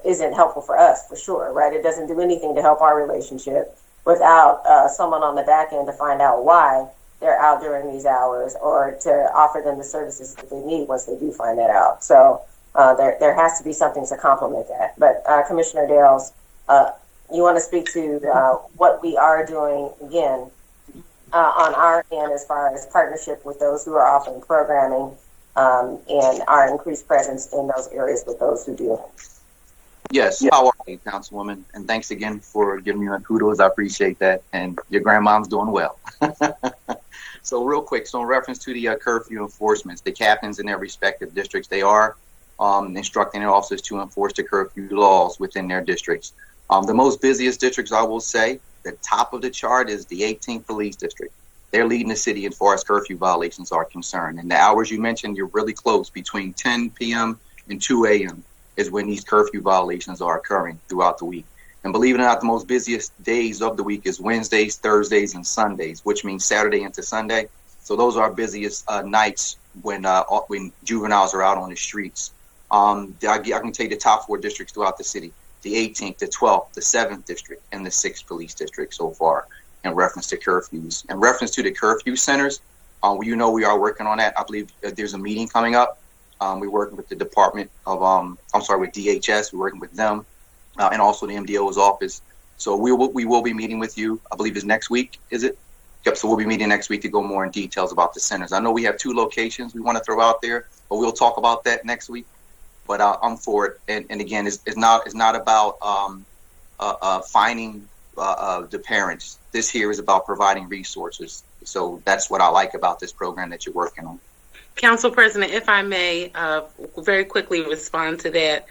isn't helpful for us, for sure, right? It doesn't do anything to help our relationship without someone on the back end to find out why they're out during these hours or to offer them the services that they need once they do find that out. So there has to be something to complement that. But Commissioner Dales, you want to speak to what we are doing, again, on our end as far as partnership with those who are offering programming and our increased presence in those areas with those who do. Yes, how are you, Councilwoman? And thanks again for giving me kudos. I appreciate that. And your grandmom's doing well. So real quick, so in reference to the curfew enforcements, the captains in their respective districts, they are instructing their officers to enforce the curfew laws within their districts. The most busiest districts, I will say, the top of the chart is the 18th Police District. They're leading the city as far as curfew violations are concerned. And the hours you mentioned, you're really close. Between 10 p.m. and 2 a.m. is when these curfew violations are occurring throughout the week. And believe it or not, the most busiest days of the week is Wednesdays, Thursdays, and Sundays, which means Saturday into Sunday. So those are our busiest nights when juveniles are out on the streets. I can tell you the top 4 districts throughout the city: the 18th, the 12th, the 7th district, and the 6th police district so far in reference to curfews. In reference to the curfew centers, we are working on that. I believe there's a meeting coming up. We're working with the Department of, with DHS. We're working with them and also the MDO's office. So we will be meeting with you. I believe it's next week, is it? Yep. So we'll be meeting next week to go more in details about the centers. I know we have 2 locations we want to throw out there, but we'll talk about that next week. But I'm for it. And again, it's not about finding the parents. This here is about providing resources. So that's what I like about this program that you're working on. Council President, if I may very quickly respond to that.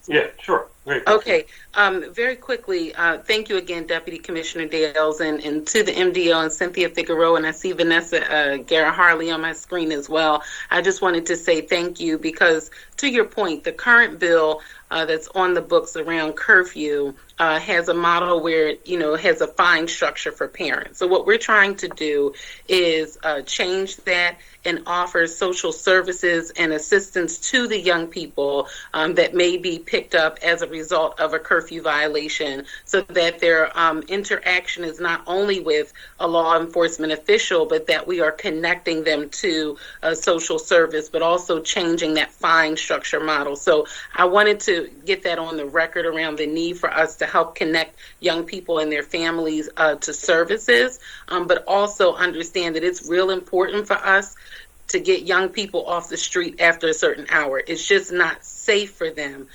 Yeah, sure. Great. Okay. Very quickly, thank you again, Deputy Commissioner Dales, and to the MDO and Cynthia Figueroa, and I see Vanessa Garrett-Harley on my screen as well. I just wanted to say thank you because, to your point, the current bill that's on the books around curfew has a model where it has a fine structure for parents. So what we're trying to do is change that and offer social services and assistance to the young people that may be picked up as a result of a curfew violation, so that their interaction is not only with a law enforcement official, but that we are connecting them to a social service, but also changing that fine structure model. So I wanted to get that on the record around the need for us to help connect young people and their families to services, but also understand that it's real important for us to get young people off the street after a certain hour. It's just not safe for them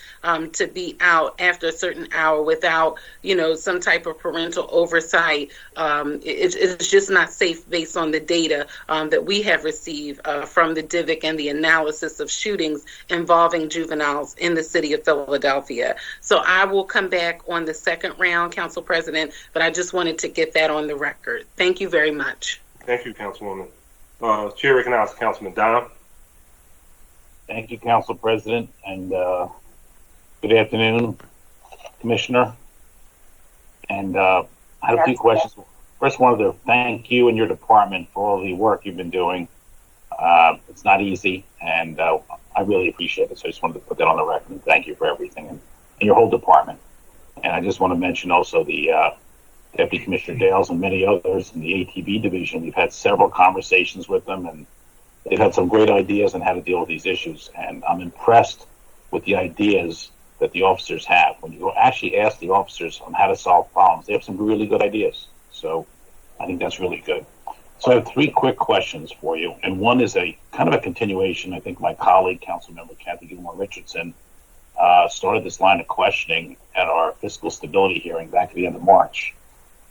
to be out after a certain hour without, some type of parental oversight. It's just not safe based on the data that we have received from the DIVIC and the analysis of shootings involving juveniles in the city of Philadelphia. So I will come back on the second round, Council President, but I just wanted to get that on the record. Thank you very much. Thank you, Councilwoman. Chair recognizes Councilman Dom. Thank you, Council President, and good afternoon, Commissioner. And I have two questions. First, wanted to thank you and your department for all the work you've been doing. It's not easy, and I really appreciate it. So I just wanted to put that on the record and thank you for everything and your whole department. And I just want to mention also the Deputy Commissioner Dales and many others in the ATV division. We've had several conversations with them, and they've had some great ideas on how to deal with these issues. And I'm impressed with the ideas that the officers have. When you actually ask the officers on how to solve problems, they have some really good ideas. So I think that's really good. So I have three quick questions for you. And one is a kind of a continuation. I think my colleague, Councilmember Kathy Gilmore Richardson, started this line of questioning at our fiscal stability hearing back at the end of March.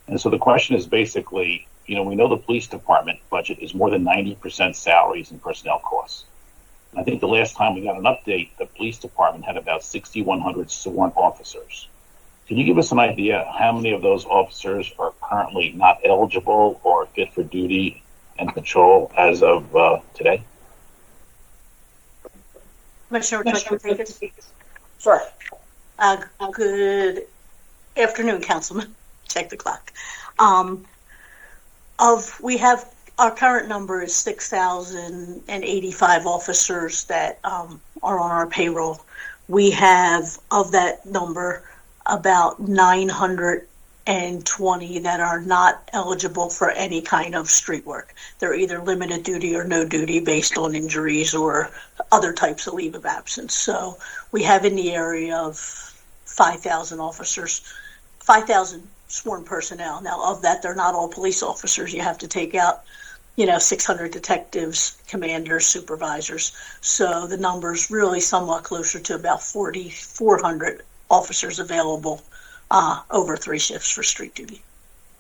And so the question is basically, we know the police department budget is more than 90% salaries and personnel costs. I think the last time we got an update, the police department had about 6,100 sworn officers. Can you give us an idea how many of those officers are currently not eligible or fit for duty and patrol as of today? Commissioner, would you like to take this? Sure. Good afternoon, Councilman. Check the clock. We have our current number is 6,085 officers that are on our payroll. We have of that number about 920 that are not eligible for any kind of street work. They're either limited duty or no duty based on injuries or other types of leave of absence. So we have in the area of 5,000 officers, 5,000 sworn personnel. Now, of that, they're not all police officers. You have to take out, 600 detectives, commanders, supervisors. So the number's really somewhat closer to about 4,400 officers available over 3 shifts for street duty.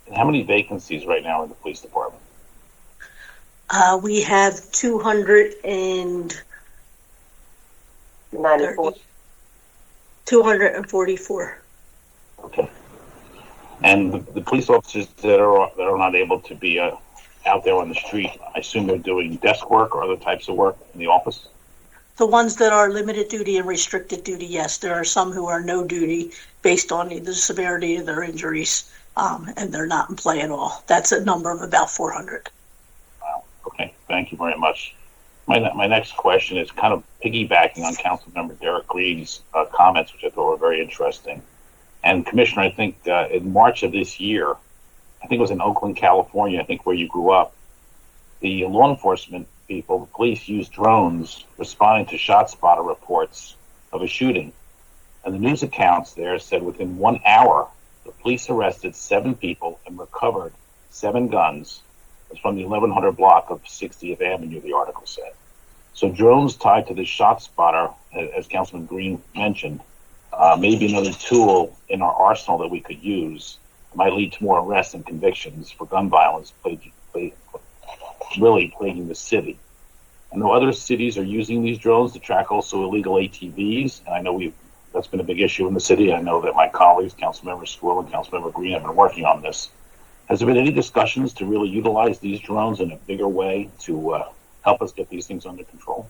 And how many vacancies right now in the police department? We have 244. Okay. And the police officers that are not able to be out there on the street, I assume they're doing desk work or other types of work in the office? The ones that are limited duty and restricted duty, yes. There are some who are no duty based on the severity of their injuries, and they're not in play at all. That's a number of about 400. Wow. Okay. Thank you very much. My next question is kind of piggybacking on Councilmember Derek Green's comments, which I thought were very interesting. And Commissioner, I think in March of this year, I think it was in Oakland, California, I think where you grew up, the law enforcement people, the police, used drones responding to ShotSpotter reports of a shooting. And the news accounts there said within 1 hour, the police arrested 7 people and recovered 7 guns. It was from the 1100 block of 60th Avenue, the article said. So drones tied to the ShotSpotter, as Councilman Green mentioned, may be another tool in our arsenal that we could use. It might lead to more arrests and convictions for gun violence, really plaguing the city. I know other cities are using these drones to track also illegal ATVs, and I know that's been a big issue in the city. I know that my colleagues, Councilmember Squirrell and Councilmember Green, have been working on this. Has there been any discussions to really utilize these drones in a bigger way to help us get these things under control?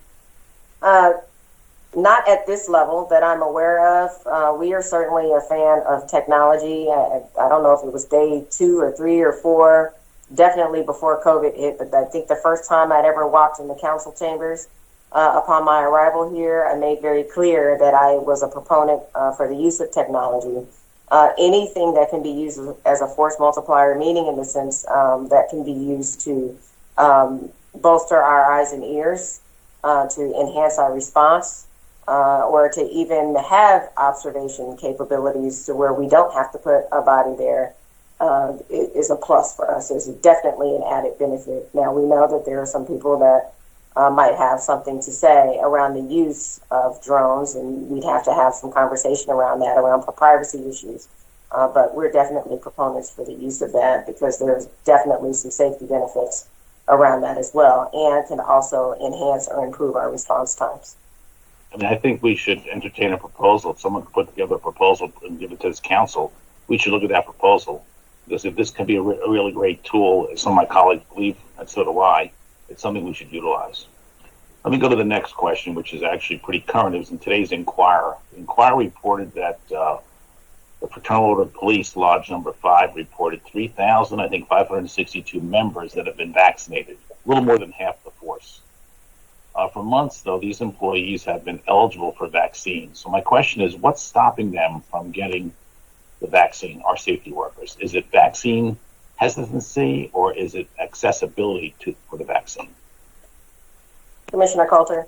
Not at this level that I'm aware of. We are certainly a fan of technology. I don't know if it was day 2 or 3 or 4, definitely before COVID hit, but I think the first time I'd ever walked in the council chambers upon my arrival here, I made very clear that I was a proponent for the use of technology. Anything that can be used as a force multiplier, meaning in the sense that can be used to bolster our eyes and ears, to enhance our response, or to even have observation capabilities to where we don't have to put a body there, is a plus for us. It's definitely an added benefit. Now, we know that there are some people that might have something to say around the use of drones, and we'd have to have some conversation around that, around privacy issues. But we're definitely proponents for the use of that because there's definitely some safety benefits around that as well, and can also enhance or improve our response times. I mean, I think we should entertain a proposal. If someone could put together a proposal and give it to this council, we should look at that proposal. Because if this can be a really great tool, as some of my colleagues believe, and so do I, it's something we should utilize. Let me go to the next question, which is actually pretty current. It was in today's Inquirer. The Inquirer reported that the Fraternal Order of Police, Lodge Number 5, reported 3,562 members that have been vaccinated, a little more than half the force. For months, though, these employees have been eligible for vaccines. So my question is, what's stopping them from getting the vaccine, our safety workers? Is it vaccine hesitancy or is it accessibility for the vaccine? Commissioner Coulter.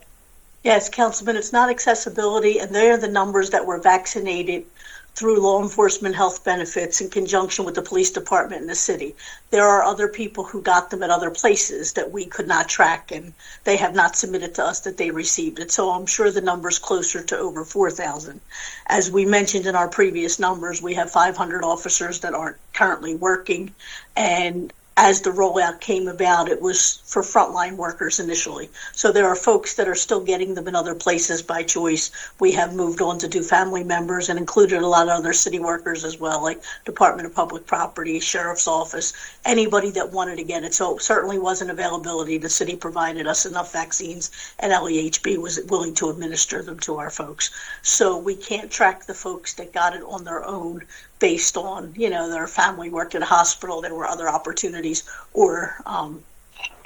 Yes, Councilman, it's not accessibility, and they're the numbers that were vaccinated through law enforcement health benefits in conjunction with the police department in the city. There are other people who got them at other places that we could not track, and they have not submitted to us that they received it. So I'm sure the number's closer to over 4,000. As we mentioned in our previous numbers, we have 500 officers that aren't currently working, and as the rollout came about, it was for frontline workers initially. So there are folks that are still getting them in other places by choice. We have moved on to do family members and included a lot of other city workers as well, like Department of Public Property, Sheriff's Office, anybody that wanted to get it. So it certainly wasn't availability. The city provided us enough vaccines, and LEHB was willing to administer them to our folks. So we can't track the folks that got it on their own based on, their family worked at a hospital, there were other opportunities, or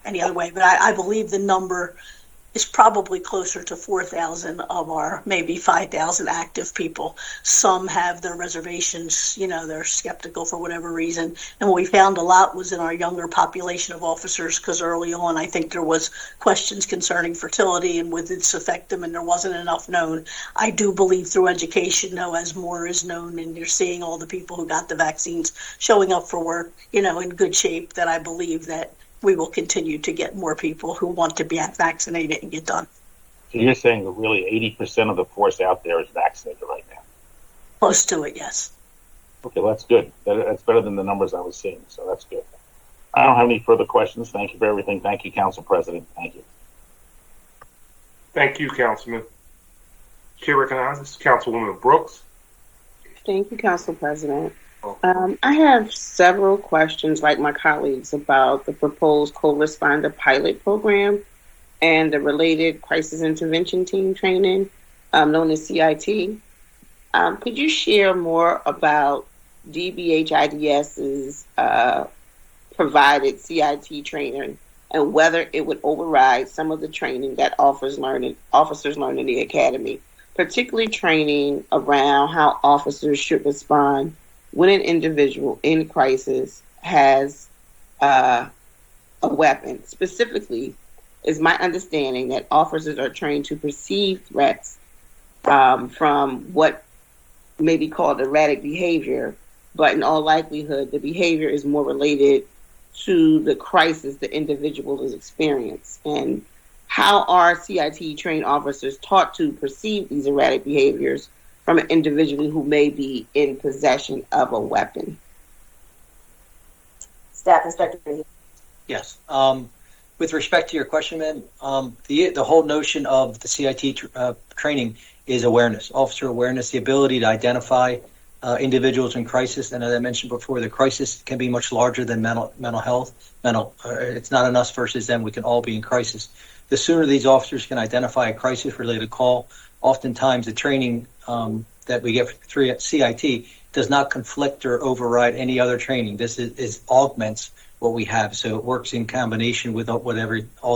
any other way. But I believe the number is probably closer to 4,000 of our maybe 5,000 active people. Some have their reservations, they're skeptical for whatever reason. And what we found a lot was in our younger population of officers, because early on I think there was questions concerning fertility and would this affect them, and there wasn't enough known. I do believe through education, though, as more is known and you're seeing all the people who got the vaccines showing up for work, in good shape, that I believe that we will continue to get more people who want to be vaccinated and get done. So you're saying that really 80% of the force out there is vaccinated right now? Close to it, yes. Okay, well, that's good. That's better than the numbers I was seeing, so that's good. I don't have any further questions. Thank you for everything. Thank you, Council President. Thank you. Thank you, Councilman. Chair recognizes Councilwoman Brooks. Thank you, Council President. I have several questions, like my colleagues, about the proposed co-responder pilot program and the related crisis intervention team training, known as CIT. Could you share more about DBHIDS's provided CIT training and whether it would override some of the training that officers learn in the academy, particularly training around how officers should respond when an individual in crisis has a weapon? Specifically, is my understanding that officers are trained to perceive threats from what may be called erratic behavior, but in all likelihood, the behavior is more related to the crisis the individual is experiencing. And how are CIT trained officers taught to perceive these erratic behaviors from an individual who may be in possession of a weapon? Staff Inspector. Yes. With respect to your question, ma'am, the whole notion of the CIT training is awareness, officer awareness, the ability to identify individuals in crisis. And as I mentioned before, the crisis can be much larger than mental health. It's not an us versus them. We can all be in crisis. The sooner these officers can identify a crisis-related call, oftentimes the training that we get through CIT does not conflict or override any other training. This is augments what we have. So it works in combination with all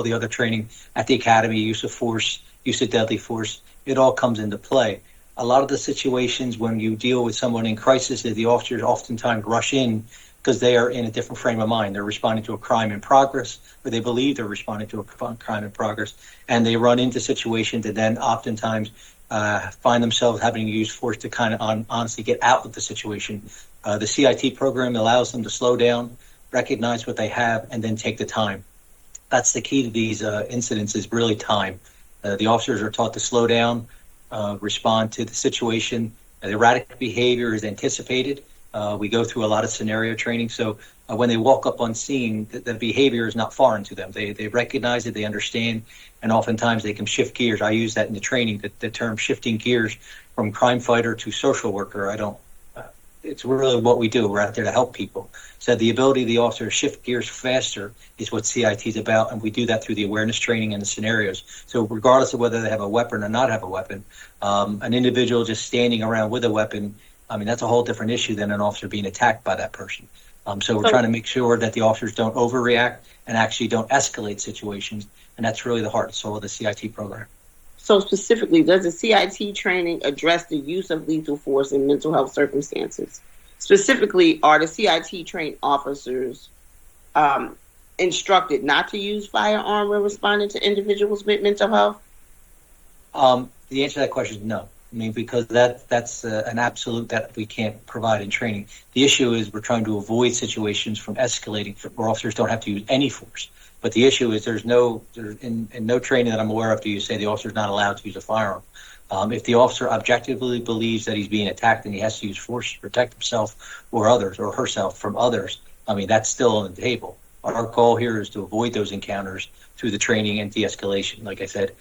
the other training at the academy, use of force, use of deadly force. It all comes into play. A lot of the situations when you deal with someone in crisis is the officers oftentimes rush in because they are in a different frame of mind. They're responding to a crime in progress, or they believe they're responding to a crime in progress, and they run into situations that then oftentimes find themselves having to use force to kind of honestly get out of the situation. The CIT program allows them to slow down, recognize what they have, and then take the time. That's the key to these incidents is really time. The officers are taught to slow down, respond to the situation. Erratic behavior is anticipated. We go through a lot of scenario training. So when they walk up on scene, the behavior is not foreign to them. They recognize it, they understand, and oftentimes they can shift gears. I use that in the training, the term shifting gears from crime fighter to social worker. It's really what we do. We're out there to help people. So the ability of the officer to shift gears faster is what CIT is about, and we do that through the awareness training and the scenarios. So regardless of whether they have a weapon or not have a weapon, an individual just standing around with a weapon, I mean, that's a whole different issue than an officer being attacked by that person. So we're trying to make sure that the officers don't overreact and actually don't escalate situations, and that's really the heart and soul of the CIT program. So specifically, does the CIT training address the use of lethal force in mental health circumstances? Specifically, are the CIT trained officers instructed not to use firearm when responding to individuals with mental health? The answer to that question is no. I mean, because that's an absolute that we can't provide in training. The issue is we're trying to avoid situations from escalating where officers don't have to use any force. But the issue is there's in no training that I'm aware of do you say the officer's not allowed to use a firearm. If the officer objectively believes that he's being attacked and he has to use force to protect himself or others or herself from others, I mean, that's still on the table. Our goal here is to avoid those encounters through the training and de-escalation. Like I said,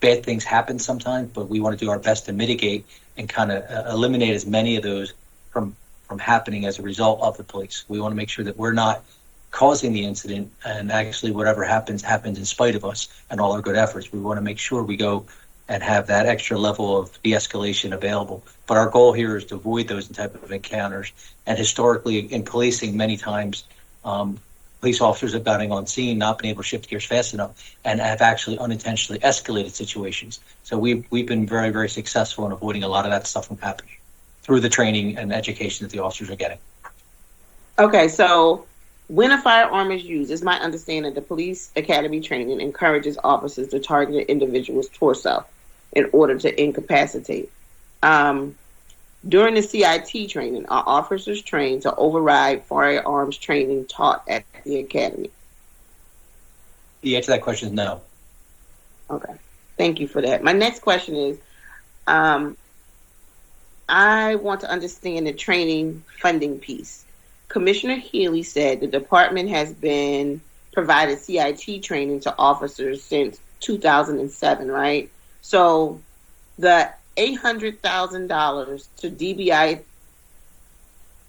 bad things happen sometimes, but we want to do our best to mitigate and kind of eliminate as many of those from happening as a result of the police. We want to make sure that we're not causing the incident, and actually whatever happens in spite of us and all our good efforts. We want to make sure we go and have that extra level of de-escalation available. But our goal here is to avoid those type of encounters. And historically in policing, many times police officers have gotten on scene, not been able to shift gears fast enough, and have actually unintentionally escalated situations. So we've been very, very successful in avoiding a lot of that stuff from happening through the training and education that the officers are getting. Okay, so when a firearm is used, it's my understanding the police academy training encourages officers to target an individual's torso in order to incapacitate. During the CIT training, are officers trained to override firearms training taught at the academy? The answer to that question is no. Okay, thank you for that. My next question is, I want to understand the training funding piece. Commissioner Healy said the department has been provided CIT training to officers since 2007, right? So the $800,000 to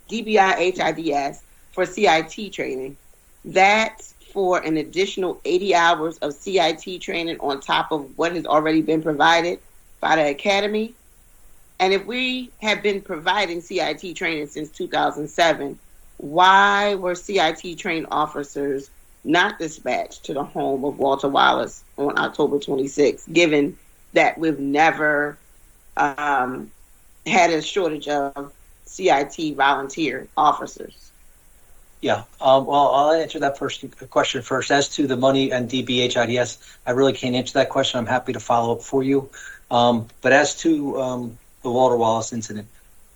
DBI-HIDS for CIT training, that's for an additional 80 hours of CIT training on top of what has already been provided by the academy. And if we have been providing CIT training since 2007, why were CIT trained officers not dispatched to the home of Walter Wallace on October 26th, given that we've never had a shortage of CIT volunteer officers? Yeah, well, I'll answer that question first. As to the money and DBHIDS, I really can't answer that question. I'm happy to follow up for you. But as to the Walter Wallace incident,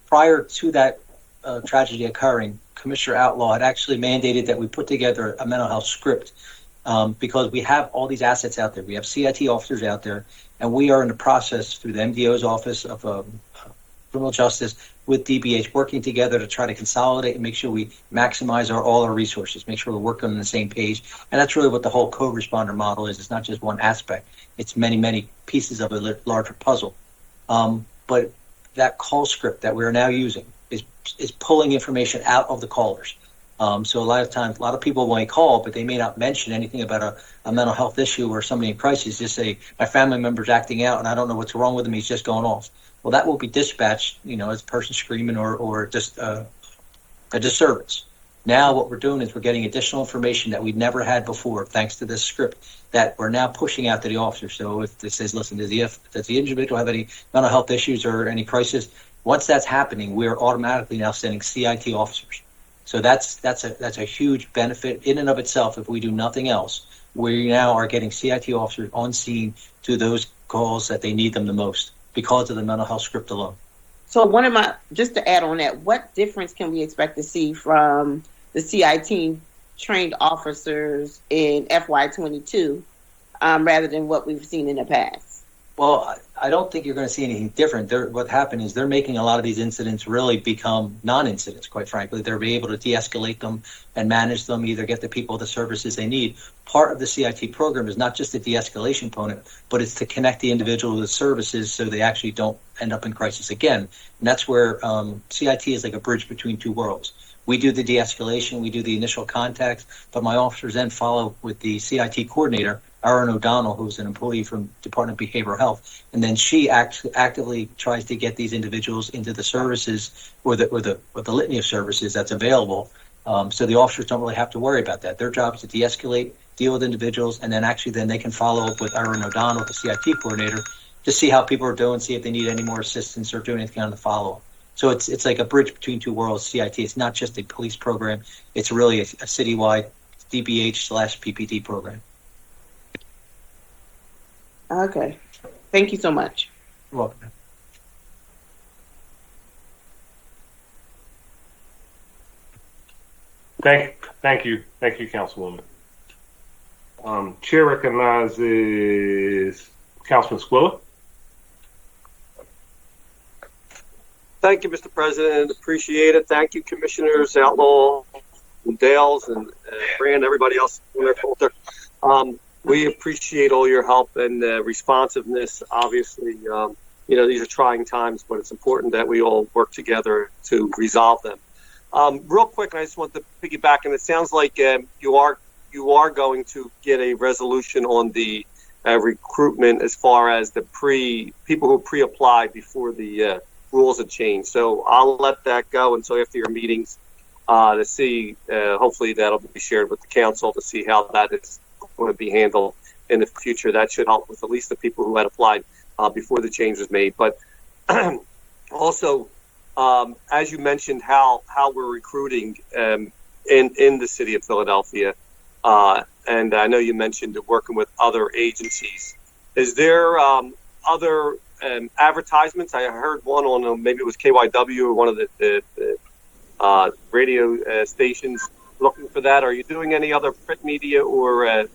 prior to that tragedy occurring, Commissioner Outlaw had actually mandated that we put together a mental health script because we have all these assets out there. We have CIT officers out there, and we are in the process through the MDO's Office of Criminal Justice with DBH working together to try to consolidate and make sure we maximize all our resources, make sure we're working on the same page. And that's really what the whole co-responder model is. It's not just one aspect. It's many, many pieces of a larger puzzle. But that call script that we're now using is pulling information out of the callers. So a lot of times, a lot of people when they call, but they may not mention anything about a mental health issue or somebody in crisis. Just say, my family member's acting out and I don't know what's wrong with him. He's just going off. Well, that will be dispatched, as a person screaming or just a disturbance. Now what we're doing is we're getting additional information that we've never had before, thanks to this script that we're now pushing out to the officer. So if it says, listen, does the individual have any mental health issues or any crisis? Once that's happening, we're automatically now sending CIT officers. So that's a huge benefit in and of itself. If we do nothing else, we now are getting CIT officers on scene to those calls that they need them the most because of the mental health script alone. So just to add on that, what difference can we expect to see from the CIT trained officers in FY22 rather than what we've seen in the past? Well, I don't think you're going to see anything different. What happened is they're making a lot of these incidents really become non-incidents, quite frankly. They're able to de-escalate them and manage them, either get the people the services they need. Part of the CIT program is not just the de-escalation component, but it's to connect the individual with the services so they actually don't end up in crisis again. And that's where CIT is like a bridge between two worlds. We do the de-escalation, we do the initial contacts, but my officers then follow with the CIT coordinator, Erin O'Donnell, who's an employee from Department of Behavioral Health, and then she actively tries to get these individuals into the services or the litany of services that's available. So the officers don't really have to worry about that. Their job is to de-escalate, deal with individuals, and then then they can follow up with Erin O'Donnell, the CIT coordinator, to see how people are doing, see if they need any more assistance or do anything on the follow-up. So it's like a bridge between two worlds, CIT. It's not just a police program. It's really a citywide DBH/PPD program. Okay. Thank you so much. You're welcome. Thank you, Councilwoman. Chair recognizes Councilman Squilla. Thank you, Mr. President. Appreciate it. Thank you, Commissioners Outlaw and Dales and Brand, everybody else on their folder. We appreciate all your help and responsiveness. Obviously, these are trying times, but it's important that we all work together to resolve them. Real quick, I just want to piggyback, and it sounds like you are going to get a resolution on the recruitment as far as the people who pre-applied before the rules have changed. So I'll let that go until after your meetings to see. Hopefully, that'll be shared with the council to see how that is going to be handled in the future. That should help with at least the people who had applied before the change was made. But also, as you mentioned, how we're recruiting in the city of Philadelphia, and I know you mentioned working with other agencies. Is there other advertisements? I heard one on maybe it was KYW or one of the radio stations looking for that. Are you doing any other print media or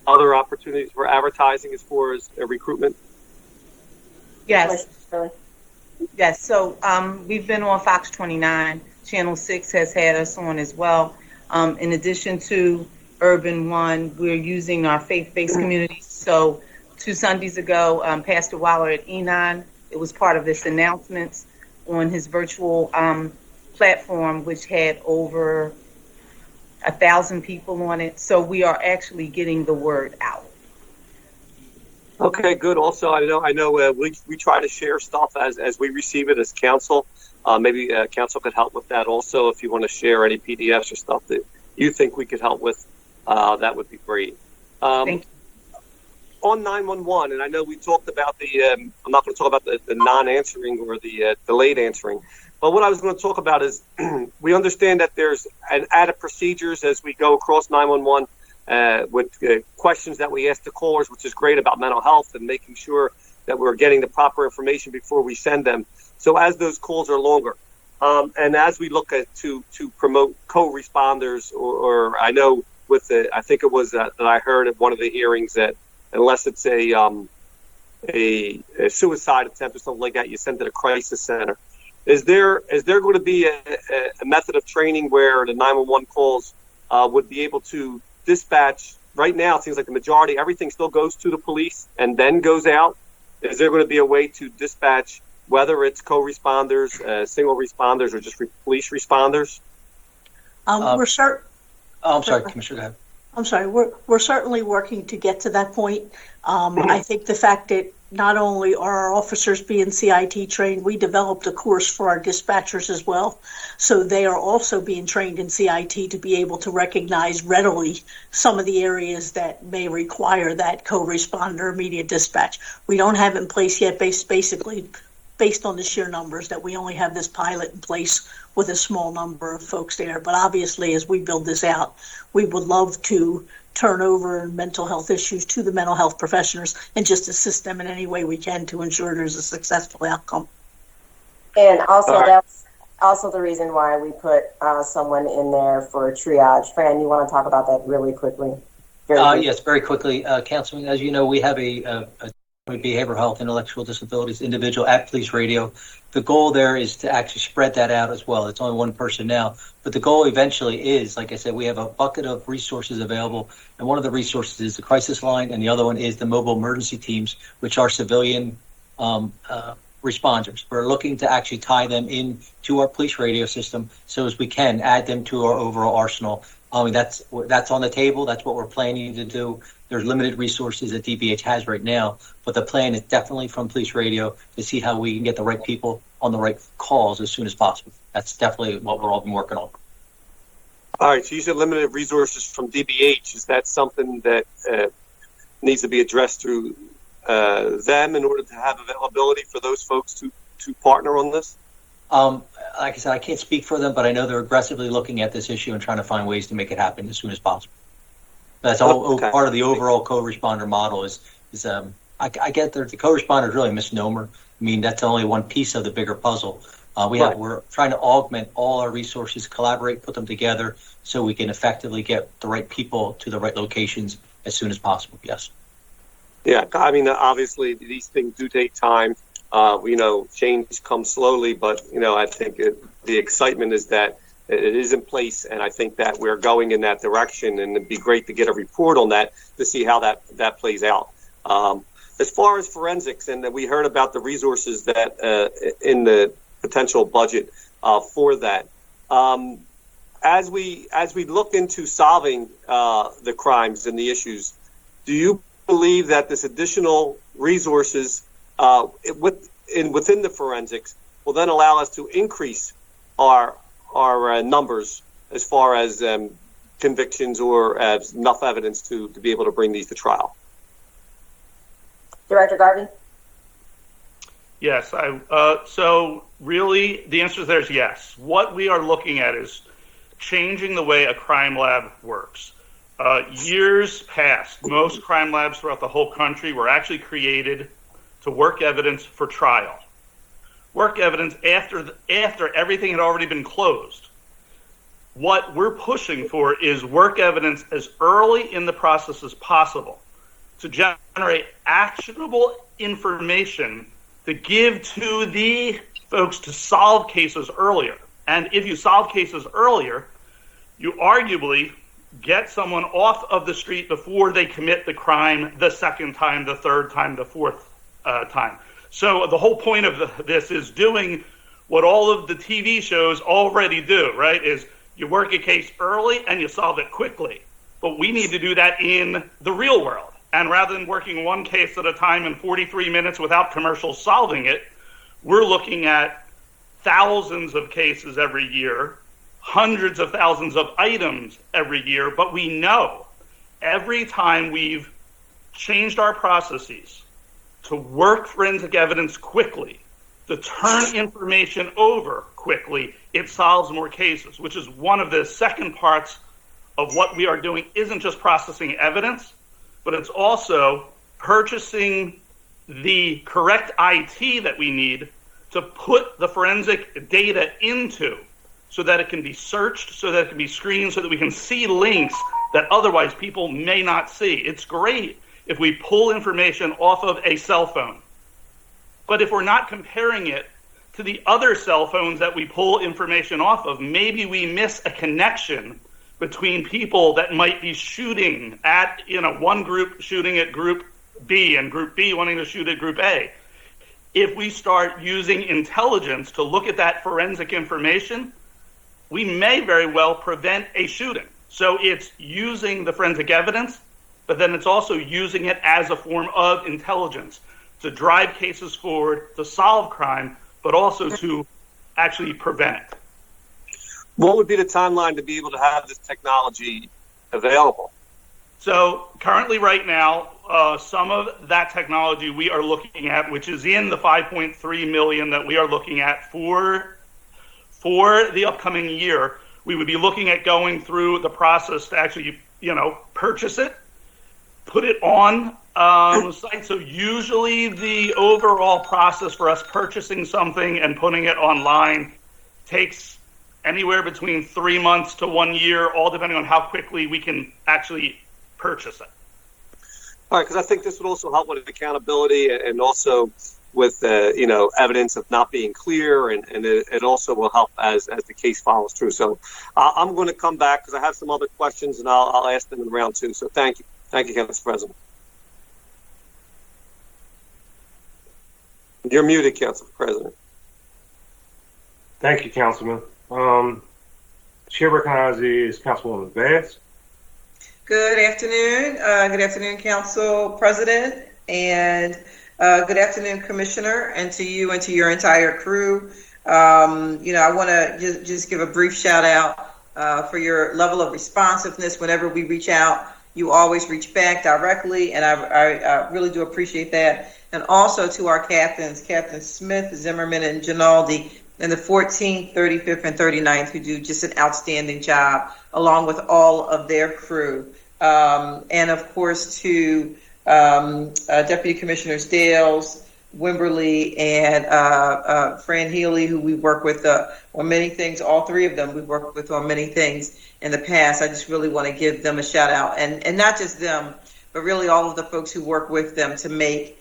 other opportunities for advertising as far as recruitment? Yes. Yes. So we've been on Fox 29. Channel 6 has had us on as well. In addition to Urban One, we're using our faith-based communities. So 2 Sundays ago, Pastor Waller at Enon, it was part of this announcements on his virtual platform, which had over 1,000 people on it. So we are actually getting the word out. Okay, good. Also, I know we try to share stuff as we receive it as council. Maybe council could help with that also. If you want to share any PDFs or stuff that you think we could help with, that would be great. Thank you. On 911, and I know we talked about I'm not going to talk about the non-answering or the delayed answering, but what I was going to talk about is we understand that there's an added procedures as we go across 911 with questions that we ask the callers, which is great about mental health and making sure that we're getting the proper information before we send them. So as those calls are longer, and as we look at to promote co-responders, or I know with I think it was that I heard at one of the hearings that unless it's a suicide attempt or something like that, you send it to a crisis center. Is there going to be a method of training where the 911 calls would be able to dispatch? Right now, it seems like the majority, everything still goes to the police and then goes out. Is there going to be a way to dispatch, whether it's co-responders, single responders, or just police responders? I'm sorry, Commissioner, go ahead. I'm sorry. We're certainly working to get to that point. I think the fact that not only are our officers being CIT trained, we developed a course for our dispatchers as well. So they are also being trained in CIT to be able to recognize readily some of the areas that may require that co-responder immediate dispatch. We don't have it in place yet, basically based on the sheer numbers that we only have this pilot in place with a small number of folks there. But obviously, as we build this out, we would love to turn over mental health issues to the mental health professionals and just assist them in any way we can to ensure there's a successful outcome. And also, also the reason why we put someone in there for triage. Fran, you want to talk about that really quickly? Yes, very quickly. Councilman, as you know, we have a behavioral health, intellectual disabilities individual at Police Radio. The goal there is to actually spread that out as well. It's only one person now, but the goal eventually is, like I said, we have a bucket of resources available, and one of the resources is the crisis line, and the other one is the mobile emergency teams, which are civilian responders. We're looking to actually tie them in to our police radio system so as we can add them to our overall arsenal. I mean, that's on the table. That's what we're planning to do. There's limited resources that DBH has right now, but the plan is definitely from police radio to see how we can get the right people on the right calls as soon as possible. That's definitely what we're all been working on. All right, so you said limited resources from DBH. Is that something that needs to be addressed through them in order to have availability for those folks to partner on this? Like I said, I can't speak for them, but I know they're aggressively looking at this issue and trying to find ways to make it happen as soon as possible. That's all part of the overall co-responder model. I get that the co-responder is really a misnomer. I mean, that's only one piece of the bigger puzzle. We're trying to augment all our resources, collaborate, put them together, so we can effectively get the right people to the right locations as soon as possible. Yes. Yeah, I mean, obviously these things do take time. Change comes slowly, but I think the excitement is that it is in place, and I think that we're going in that direction, and it'd be great to get a report on that to see how that plays out. As far as forensics, and we heard about the resources that in the potential budget for that. As we look into solving the crimes and the issues, do you believe that this additional resources within the forensics will then allow us to increase our numbers as far as convictions or as enough evidence to be able to bring these to trial? Director Garvey? Yes. So really, the answer there is yes. What we are looking at is changing the way a crime lab works. Years past, most crime labs throughout the whole country were actually created to work evidence for trial. Work evidence after everything had already been closed. What we're pushing for is work evidence as early in the process as possible to generate actionable information to give to the folks to solve cases earlier. And if you solve cases earlier, you arguably get someone off of the street before they commit the crime the second time, the third time, the fourth time. So the whole point of this is doing what all of the TV shows already do, right? Is you work a case early and you solve it quickly. But we need to do that in the real world. And rather than working one case at a time in 43 minutes without commercials solving it, we're looking at thousands of cases every year, hundreds of thousands of items every year. But we know every time we've changed our processes to work forensic evidence quickly, to turn information over quickly, it solves more cases, which is one of the second parts of what we are doing. Isn't just processing evidence, but it's also purchasing the correct IT that we need to put the forensic data into so that it can be searched, so that it can be screened, so that we can see links that otherwise people may not see. It's great if we pull information off of a cell phone. But if we're not comparing it to the other cell phones that we pull information off of, maybe we miss a connection between people that might be shooting at, one group shooting at group B and group B wanting to shoot at group A. If we start using intelligence to look at that forensic information, we may very well prevent a shooting. So it's using the forensic evidence, but then it's also using it as a form of intelligence to drive cases forward, to solve crime, but also to actually prevent it. What would be the timeline to be able to have this technology available? So currently right now, some of that technology we are looking at, which is in the $5.3 million that we are looking at for the upcoming year, we would be looking at going through the process to actually, purchase it, put it on the site. So usually the overall process for us purchasing something and putting it online takes anywhere between 3 months to 1 year, all depending on how quickly we can actually purchase it. All right, because I think this would also help with accountability and also with evidence of not being clear, and it also will help as the case follows through. So I'm going to come back because I have some other questions, and I'll ask them in round two. So thank you, Council President. You're muted, Council President. Thank you, Councilman. Chair recognizes Councilwoman Bass. Good afternoon. Good afternoon, Council President, and good afternoon, Commissioner, and to you and to your entire crew. I want to just give a brief shout out for your level of responsiveness. Whenever we reach out, you always reach back directly, and I really do appreciate that. And also to our captains, Captain Smith, Zimmerman, and Ginaldi, and the 14th, 35th, and 39th, who do just an outstanding job, along with all of their crew. And of course to Deputy Commissioners Dales, Wimberly, and Fran Healy, who we work with on many things. All three of them we worked with on many things in the past. I just really want to give them a shout out, and not just them, but really all of the folks who work with them to make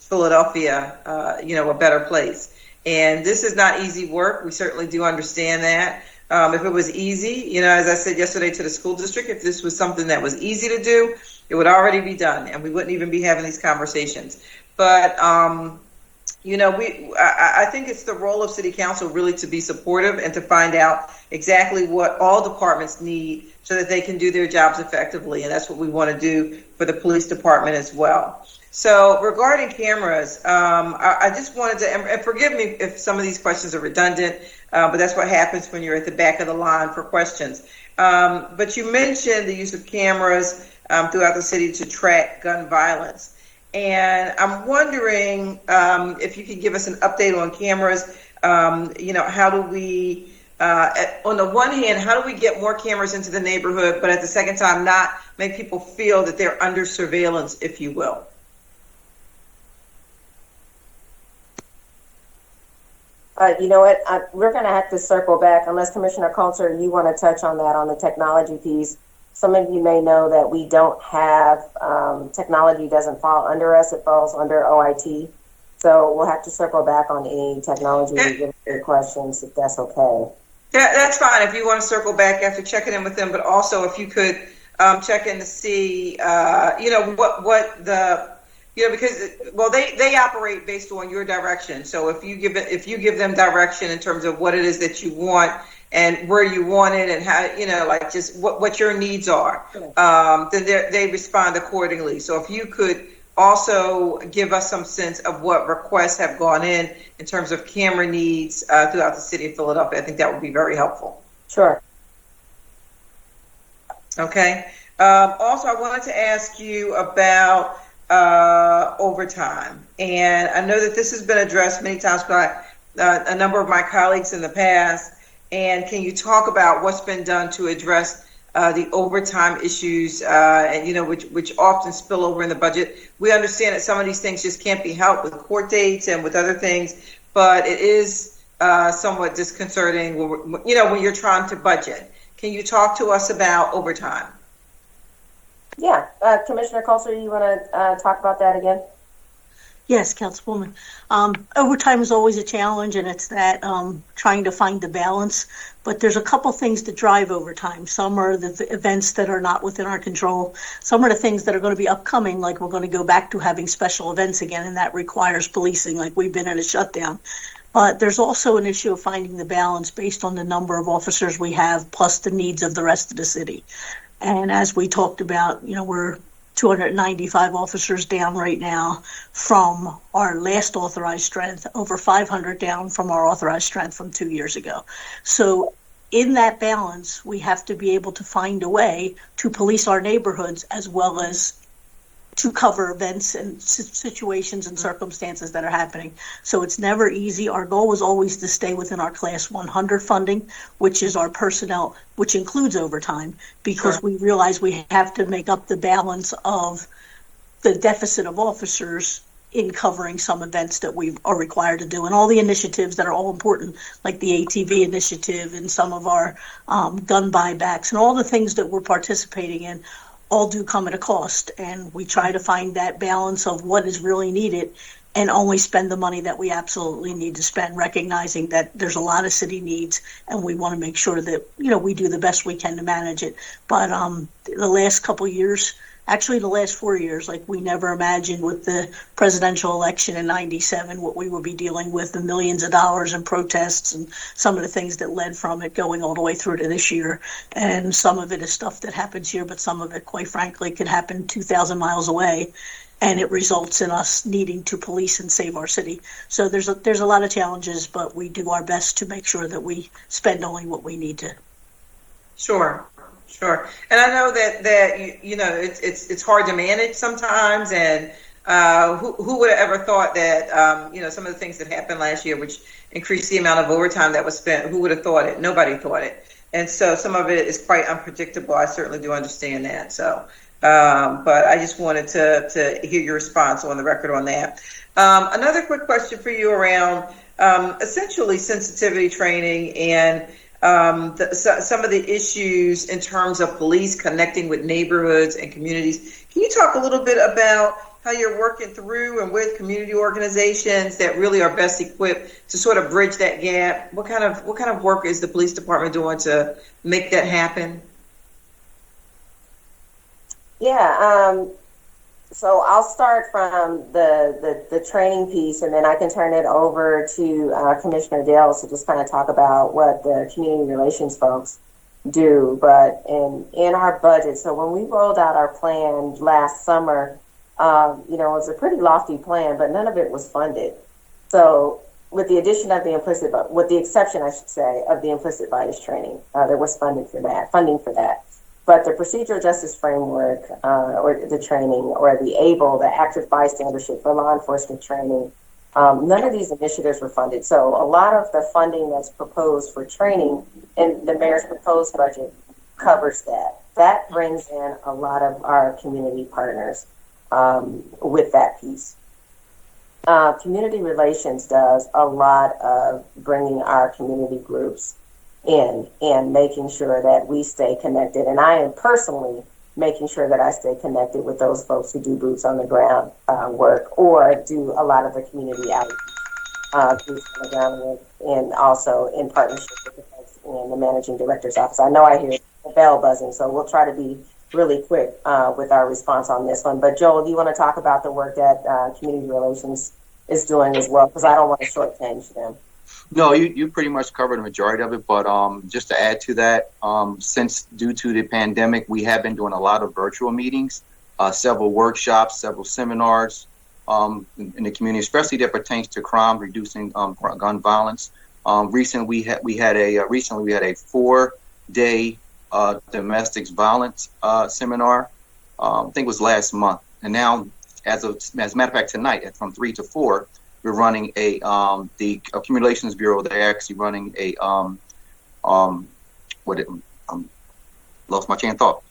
Philadelphia, a better place. And this is not easy work. We certainly do understand that. If it was easy, as I said yesterday to the school district, if this was something that was easy to do, it would already be done, and we wouldn't even be having these conversations. But, I think it's the role of City Council really to be supportive and to find out exactly what all departments need so that they can do their jobs effectively. And that's what we want to do for the police department as well. So regarding cameras, I just wanted to, and forgive me if some of these questions are redundant, but that's what happens when you're at the back of the line for questions. But you mentioned the use of cameras throughout the city to track gun violence. And I'm wondering if you could give us an update on cameras. How do we, on the one hand, how do we get more cameras into the neighborhood, but at the second time not make people feel that they're under surveillance, if you will? You know what? We're going to have to circle back unless Commissioner Coulter, you want to touch on that on the technology piece. Some of you may know that we don't have technology doesn't fall under us; it falls under OIT. So we'll have to circle back on any technology questions if that's okay. Yeah, that's fine. If you want to circle back after checking in with them, but also if you could check in to see, what the. Because they operate based on your direction. So if you give them direction in terms of what it is that you want and where you want it and how just what your needs are, then they respond accordingly. So if you could also give us some sense of what requests have gone in terms of camera needs throughout the city of Philadelphia, I think that would be very helpful. Sure. Okay. Also, I wanted to ask you about overtime. And I know that this has been addressed many times by a number of my colleagues in the past. And can you talk about what's been done to address the overtime issues, which often spill over in the budget? We understand that some of these things just can't be helped with court dates and with other things, but it is somewhat disconcerting when you're trying to budget. Can you talk to us about overtime? Yeah, Commissioner Coulter, you want to talk about that again? Yes, Councilwoman. Overtime is always a challenge, and it's that trying to find the balance. But there's a couple things that drive overtime. Some are the events that are not within our control. Some are the things that are going to be upcoming, like we're going to go back to having special events again, and that requires policing, like we've been in a shutdown. But there's also an issue of finding the balance based on the number of officers we have, plus the needs of the rest of the city. And as we talked about, we're 295 officers down right now from our last authorized strength, over 500 down from our authorized strength from 2 years ago. So in that balance, we have to be able to find a way to police our neighborhoods as well as to cover events and situations and circumstances that are happening. So it's never easy. Our goal is always to stay within our Class 100 funding, which is our personnel, which includes overtime, because we realize we have to make up the balance of the deficit of officers in covering some events that we are required to do, and all the initiatives that are all important, like the ATV initiative and some of our gun buybacks and all the things that we're participating in, all do come at a cost. And we try to find that balance of what is really needed and only spend the money that we absolutely need to spend, recognizing that there's a lot of city needs and we want to make sure that, we do the best we can to manage it. But the last couple of years, actually the last 4 years, like we never imagined with the presidential election in 97, what we would be dealing with, the millions of dollars in protests and some of the things that led from it going all the way through to this year. And some of it is stuff that happens here, but some of it, quite frankly, could happen 2,000 miles away. And it results in us needing to police and save our city. So there's a lot of challenges, but we do our best to make sure that we spend only what we need to. Sure. And I know that it's hard to manage sometimes, and who would have ever thought that some of the things that happened last year, which increased the amount of overtime that was spent, who would have thought it? Nobody thought it. And so some of it is quite unpredictable. I certainly do understand that. So. But I just wanted to hear your response on the record on that. Another quick question for you around essentially sensitivity training and some of the issues in terms of police connecting with neighborhoods and communities. Can you talk a little bit about how you're working through and with community organizations that really are best equipped to sort of bridge that gap? What kind of work is the police department doing to make that happen? Yeah, so I'll start from the training piece, and then I can turn it over to Commissioner Dales to just kind of talk about what the community relations folks do. But in our budget, so when we rolled out our plan last summer, it was a pretty lofty plan, but none of it was funded. So with the exception, I should say, of the implicit bias training, there was funding for that. But the procedural justice framework, or the training, or the the active bystandership for law enforcement training, none of these initiatives were funded. So a lot of the funding that's proposed for training in the mayor's proposed budget covers that. That brings in a lot of our community partners with that piece. Community relations does a lot of bringing our community groups in and making sure that we stay connected. And I am personally making sure that I stay connected with those folks who do boots on the ground work or do a lot of the community outreach boots on the ground work, and also in partnership with the folks in the managing director's office. I know I hear the bell buzzing, so we'll try to be really quick with our response on this one. But Joel, do you want to talk about the work that community relations is doing as well? Because I don't want to shortchange them. No, you pretty much covered the majority of it, but just to add to that, since due to the pandemic, we have been doing a lot of virtual meetings, several workshops, several seminars in the community, especially that pertains to crime, reducing gun violence. Recently we had a 4-day domestic violence seminar. I think it was last month, and now as a matter of fact, tonight from 3 to 4. We're running the Accumulations Bureau. They're actually running a lost my chain of thought.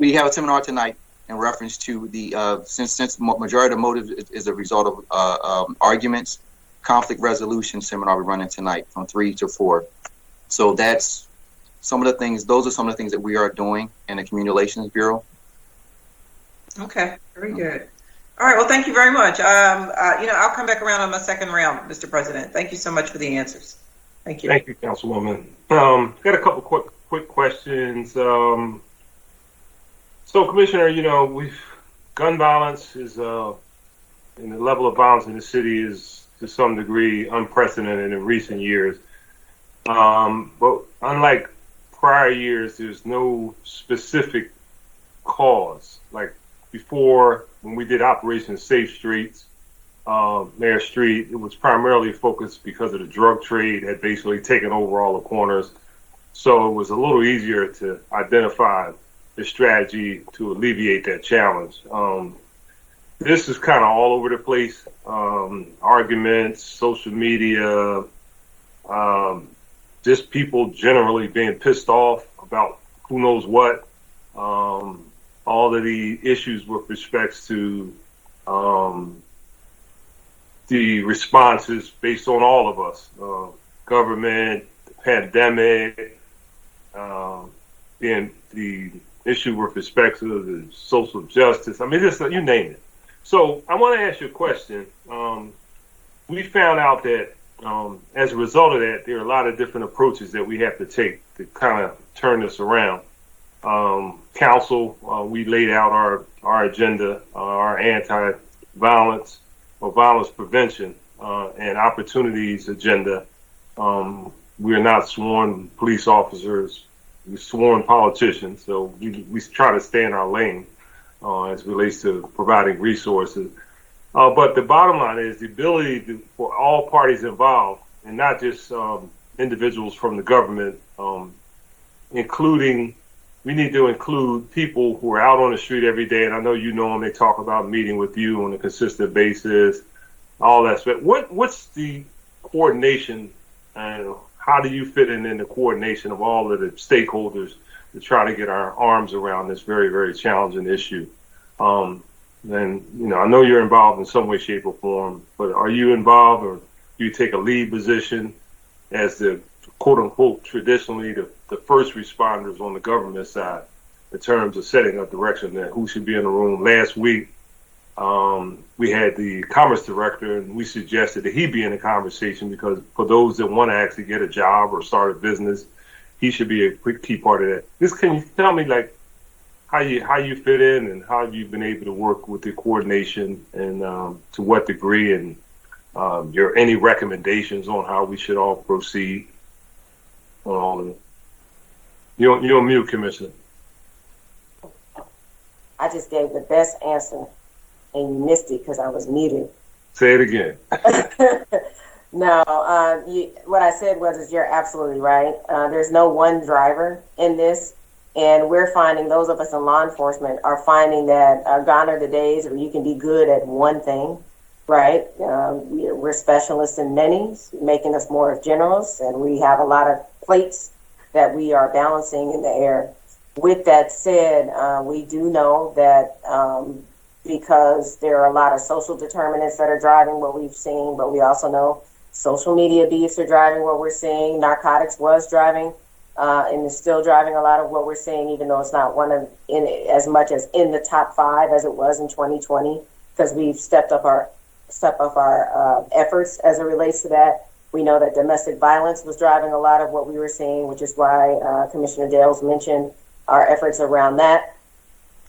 We have a seminar tonight in reference to the since majority of the motive is a result of arguments, conflict resolution seminar we're running tonight from 3 to 4. So that's some of the things. Those are some of the things that we are doing in the Community Relations Bureau. Okay, very good. All right. Well, thank you very much. I'll come back around on my second round, Mr. President. Thank you so much for the answers. Thank you. Thank you, Councilwoman. Got a couple quick questions. So, Commissioner, gun violence is, and the level of violence in the city is to some degree unprecedented in recent years. But unlike prior years, there's no specific cause. Like before, when we did Operation Safe Streets, Mayor Street, it was primarily focused because of the drug trade had basically taken over all the corners. So it was a little easier to identify the strategy to alleviate that challenge. This is kind of all over the place. Arguments, social media, just people generally being pissed off about who knows what. All of the issues with respects to the responses based on all of us, government, the pandemic, and the issue with respect to the social justice. I mean, just you name it. So I want to ask you a question. We found out that as a result of that, there are a lot of different approaches that we have to take to kind of turn this around. Council, we laid out our agenda, our anti-violence or violence prevention and opportunities agenda. We are not sworn police officers, we're sworn politicians, so we try to stay in our lane as it relates to providing resources. But the bottom line is the ability for all parties involved, and not just individuals from the government, including, we need to include people who are out on the street every day, and I know you know them, they talk about meeting with you on a consistent basis, all that stuff. What's the coordination, and how do you fit in the coordination of all of the stakeholders to try to get our arms around this very, very challenging issue? And, you know, I know you're involved in some way, shape, or form, but are you involved, or do you take a lead position as the quote-unquote traditionally the first responders on the government side in terms of setting a direction that who should be in the room? Last week, we had the Commerce Director, and we suggested that he be in the conversation because for those that want to actually get a job or start a business, he should be a quick key part of that. Just can you tell me, like, how you fit in, and how have you been able to work with the coordination, and to what degree, and your any recommendations on how we should all proceed on all of it? You're on mute, Commissioner. I just gave the best answer, and you missed it because I was muted. Say it again. No, what I said was you're absolutely right. There's no one driver in this. And we're finding, those of us in law enforcement are finding that gone are the days where you can be good at one thing, right? We're specialists in many, making us more of generals, and we have a lot of plates that we are balancing in the air. With that said, we do know that because there are a lot of social determinants that are driving what we've seen, but we also know social media beefs are driving what we're seeing. Narcotics was driving and is still driving a lot of what we're seeing, even though it's not as much as in the top 5 as it was in 2020, because we've stepped up our efforts as it relates to that. We know that domestic violence was driving a lot of what we were seeing, which is why Commissioner Dales mentioned our efforts around that.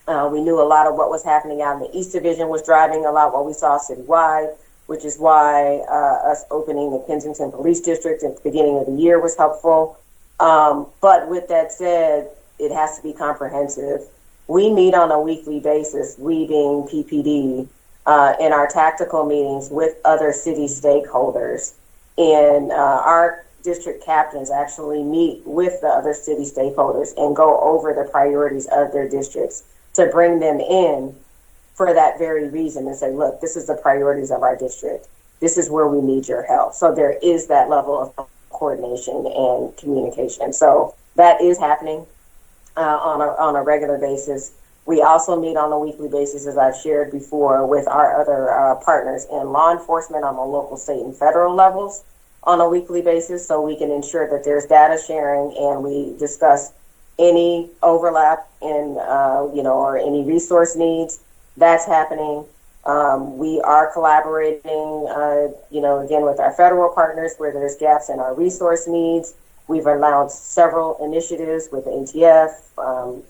We knew a lot of what was happening out in the East Division was driving a lot what we saw citywide, which is why us opening the Kensington Police District at the beginning of the year was helpful. But with that said, it has to be comprehensive. We meet on a weekly basis, we being PPD, in our tactical meetings with other city stakeholders. And our district captains actually meet with the other city stakeholders and go over the priorities of their districts to bring them in for that very reason and say, look, this is the priorities of our district. This is where we need your help. So there is that level of coordination and communication. So that is happening on a regular basis. We also meet on a weekly basis, as I've shared before, with our other partners in law enforcement on the local, state, and federal levels on a weekly basis, so we can ensure that there's data sharing and we discuss any overlap in, or any resource needs. That's happening. We are collaborating, again, with our federal partners where there's gaps in our resource needs. We've announced several initiatives with ATF,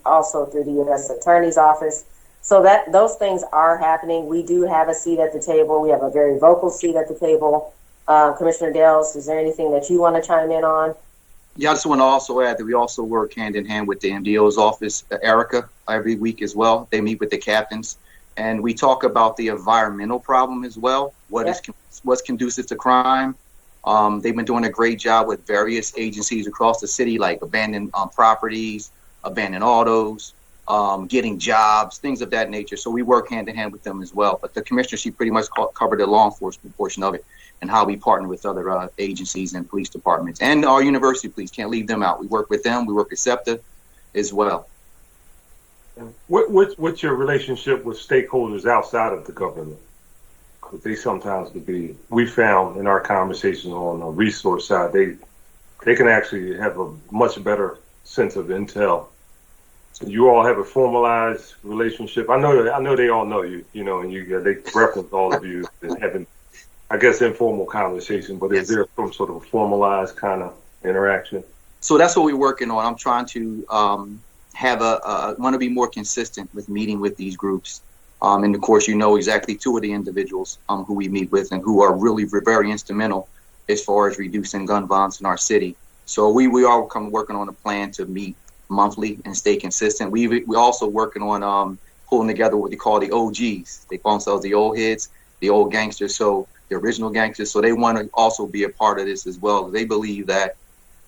also through the U.S. Attorney's Office. So that those things are happening. We do have a seat at the table. We have a very vocal seat at the table. Commissioner Dales, is there anything that you want to chime in on? Yeah, I just want to also add that we also work hand in hand with the MDO's office, Erica, every week as well. They meet with the captains, and we talk about the environmental problem as well. What's conducive to crime? They've been doing a great job with various agencies across the city, like abandoned properties, abandoned autos, getting jobs, things of that nature. So we work hand in hand with them as well. But the commissioner, she pretty much covered the law enforcement portion of it and how we partner with other agencies and police departments. And our university police, can't leave them out. We work with them. We work with SEPTA as well. What's your relationship with stakeholders outside of the government? but they sometimes could be, we found in our conversations on the resource side, they can actually have a much better sense of intel. So you all have a formalized relationship. I know they all know you, you know, and they reference all of you and having, I guess, informal conversation, but is there some sort of formalized kind of interaction? So that's what we're working on. I'm trying to want to be more consistent with meeting with these groups. And of course, you know exactly two of the individuals who we meet with and who are really very instrumental as far as reducing gun violence in our city. So we are working on a plan to meet monthly and stay consistent. We're also working on pulling together what they call the OGs. They call themselves the old heads, the old gangsters, so the original gangsters. So they want to also be a part of this as well. They believe that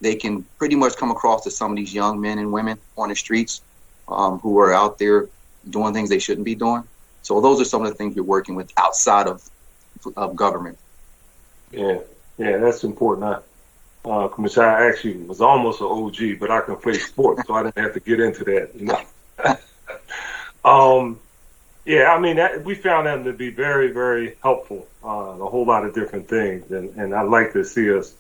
they can pretty much come across to some of these young men and women on the streets who are out there doing things they shouldn't be doing. So those are some of the things we're working with outside of government. Yeah, that's important. Commissioner, I actually was almost an OG, but I can play sports, so I didn't have to get into that, you know. Yeah, I mean, we found them to be very, very helpful on a whole lot of different things, and I'd like to see us,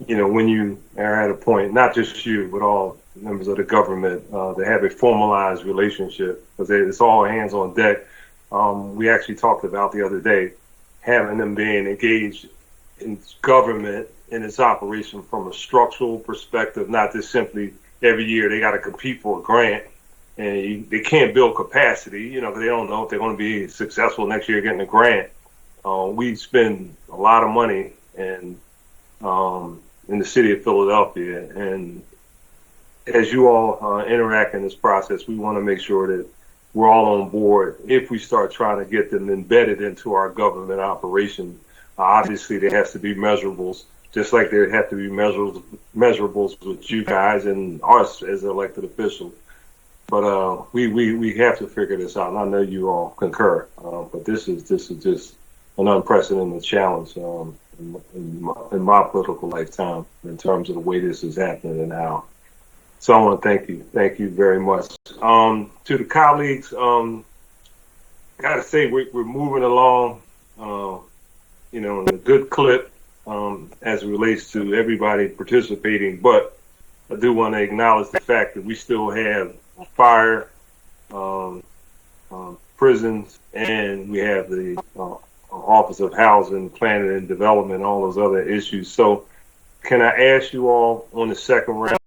you know, when you are at a point, not just you, but all members of the government, to have a formalized relationship, because it's all hands on deck. We actually talked about the other day having them being engaged in government in its operation from a structural perspective, not just simply every year they got to compete for a grant and they can't build capacity, you know, because they don't know if they're going to be successful next year getting a grant. We spend a lot of money in the city of Philadelphia, and as you all interact in this process, we want to make sure that we're all on board if we start trying to get them embedded into our government operation. Obviously, there has to be measurables, just like there have to be measurables with you guys and us as elected officials. But we have to figure this out, and I know you all concur. But this is just an unprecedented challenge in my political lifetime in terms of the way this is happening and how. So I want to thank you very much. To the colleagues, gotta say we're moving along, you know, in a good clip as it relates to everybody participating. But I do want to acknowledge the fact that we still have fire, prisons, and we have the Office of Housing, Planning and Development, all those other issues. So can I ask you all on the second round?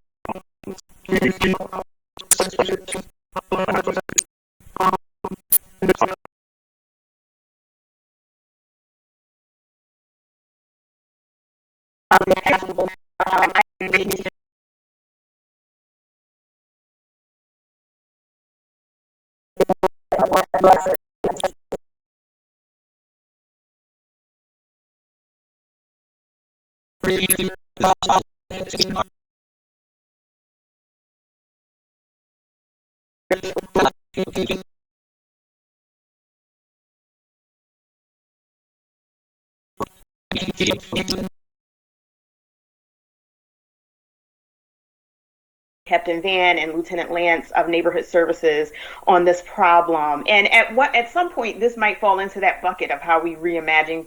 Captain Van and Lieutenant Lance of Neighborhood Services on this problem. And at some point, this might fall into that bucket of how we reimagine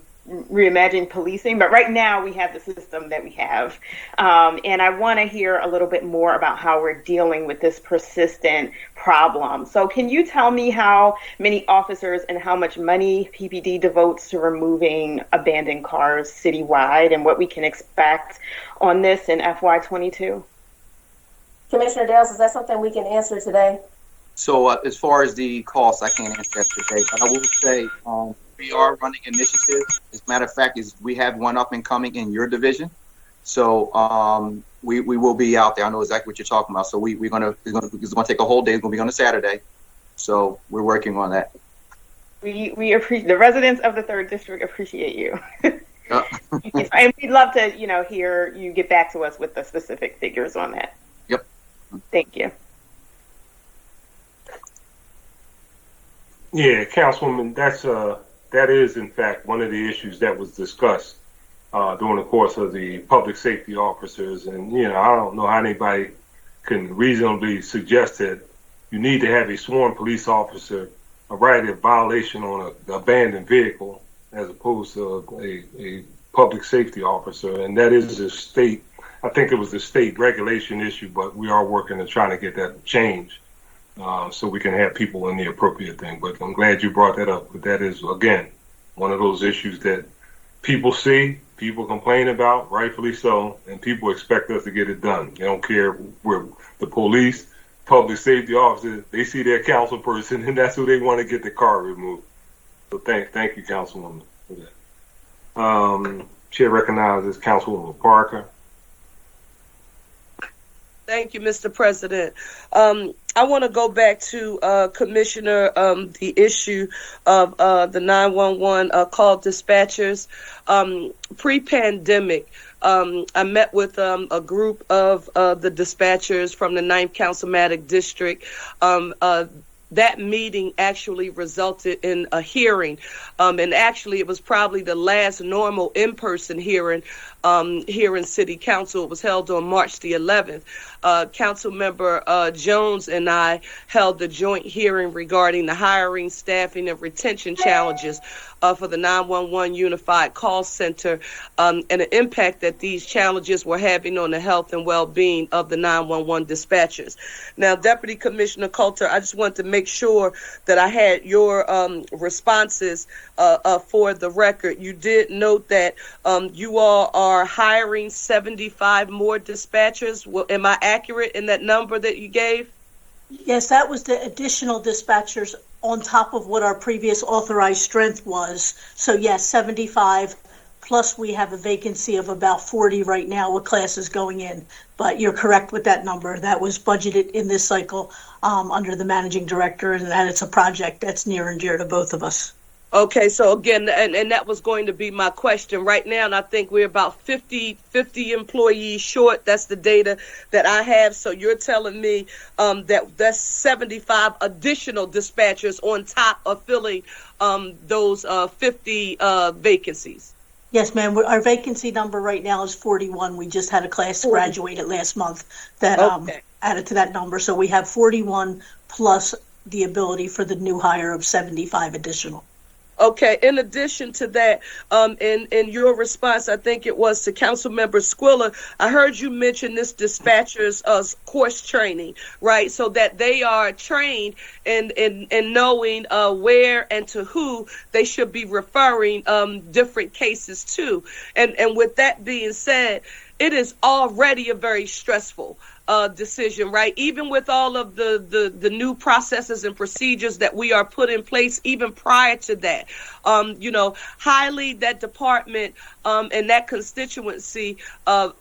policing. But right now, we have the system that we have. And I want to hear a little bit more about how we're dealing with this persistent problem. So can you tell me how many officers and how much money PPD devotes to removing abandoned cars citywide and what we can expect on this in FY22? Commissioner Dales, is that something we can answer today? So as far as the cost, I can't answer that today, but I will say we are running initiatives. As a matter of fact, we have one up and coming in your division. So we will be out there. I know exactly what you're talking about. So it's gonna take a whole day. It's gonna be on a Saturday. So we're working on that. We appreciate the residents of the 3rd District appreciate you. And we'd love to, hear you get back to us with the specific figures on that. Yep. Thank you. Yeah, Councilwoman, that is in fact one of the issues that was discussed during the course of the public safety officers. And I don't know how anybody can reasonably suggest that you need to have a sworn police officer write a violation on an abandoned vehicle as opposed to a public safety officer, and that is a state. I think it was the state regulation issue, but we are working and trying to get that changed so we can have people in the appropriate thing. But I'm glad you brought that up. But that is, again, one of those issues that people see, people complain about, rightfully so, and people expect us to get it done. They don't care where the police, public safety officers, they see their council person, and that's who they want to get the car removed. So thank you, Councilwoman, for that. Chair recognizes Councilwoman Parker. Thank you, Mr. President. I want to go back to Commissioner, the issue of the 911 call dispatchers. Pre-pandemic, I met with a group of the dispatchers from the 9th Councilmatic District. That meeting actually resulted in a hearing, and actually it was probably the last normal in-person hearing here in City Council. It was held on March the 11th. Councilmember Jones and I held the joint hearing regarding the hiring, staffing, and retention challenges for the 911 Unified Call Center and the impact that these challenges were having on the health and well-being of the 911 dispatchers. Now, Deputy Commissioner Coulter, I just want to make sure that I had your responses for the record. You did note that you all are hiring 75 more dispatchers. Well, am I accurate in that number that you gave? Yes, that was the additional dispatchers on top of what our previous authorized strength was. So yes, 75, plus we have a vacancy of about 40 right now with classes going in. But you're correct with that number. That was budgeted in this cycle under the managing director, and that it's a project that's near and dear to both of us. Okay, so again, and that was going to be my question right now, and I think we're about 50 employees short. That's the data that I have. So you're telling me that's 75 additional dispatchers on top of filling those 50 vacancies. Yes, ma'am. Our vacancy number right now is 41. We just had a class graduated last month that added to that number. So we have 41 plus the ability for the new hire of 75 additional. Okay, in addition to that, in your response, I think it was to Councilmember Squilla, I heard you mention this dispatcher's course training, right? So that they are trained in knowing where and to who they should be referring different cases to. And with that being said, it is already a very stressful decision, right? Even with all of the new processes and procedures that we are put in place, even prior to that, highly that department and that constituency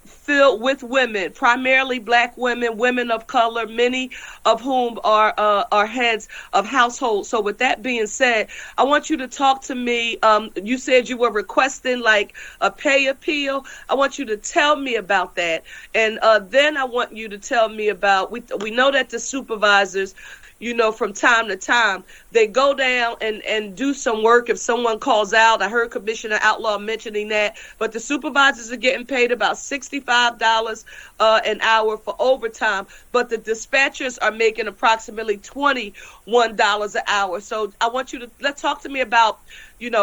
filled with women, primarily Black women, women of color, many of whom are heads of households. So with that being said, I want you to talk to me. You said you were requesting like a pay appeal. I want you to tell me about that. And then I want you to tell me about, we know that the supervisors, from time to time, they go down and do some work if someone calls out. I heard Commissioner Outlaw mentioning that, but the supervisors are getting paid about $65 an hour for overtime, but the dispatchers are making approximately $21 an hour. So I want you to, let's talk to me about,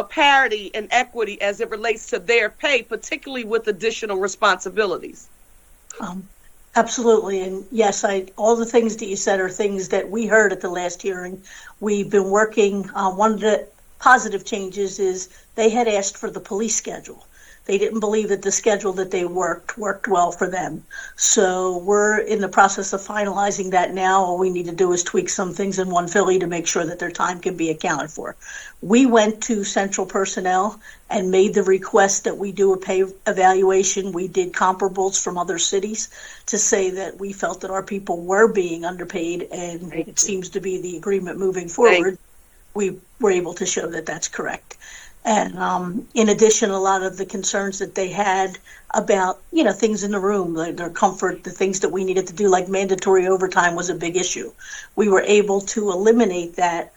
parity and equity as it relates to their pay, particularly with additional responsibilities. Absolutely. And yes, all the things that you said are things that we heard at the last hearing. We've been working. One of the positive changes is they had asked for the police schedule. They didn't believe that the schedule that they worked well for them. So we're in the process of finalizing that now. All we need to do is tweak some things in One Philly to make sure that their time can be accounted for. We went to Central Personnel and made the request that we do a pay evaluation. We did comparables from other cities to say that we felt that our people were being underpaid, and it seems to be the agreement moving forward. We were able to show that that's correct. And in addition, a lot of the concerns that they had about, things in the room, like their comfort, the things that we needed to do, like mandatory overtime was a big issue. We were able to eliminate that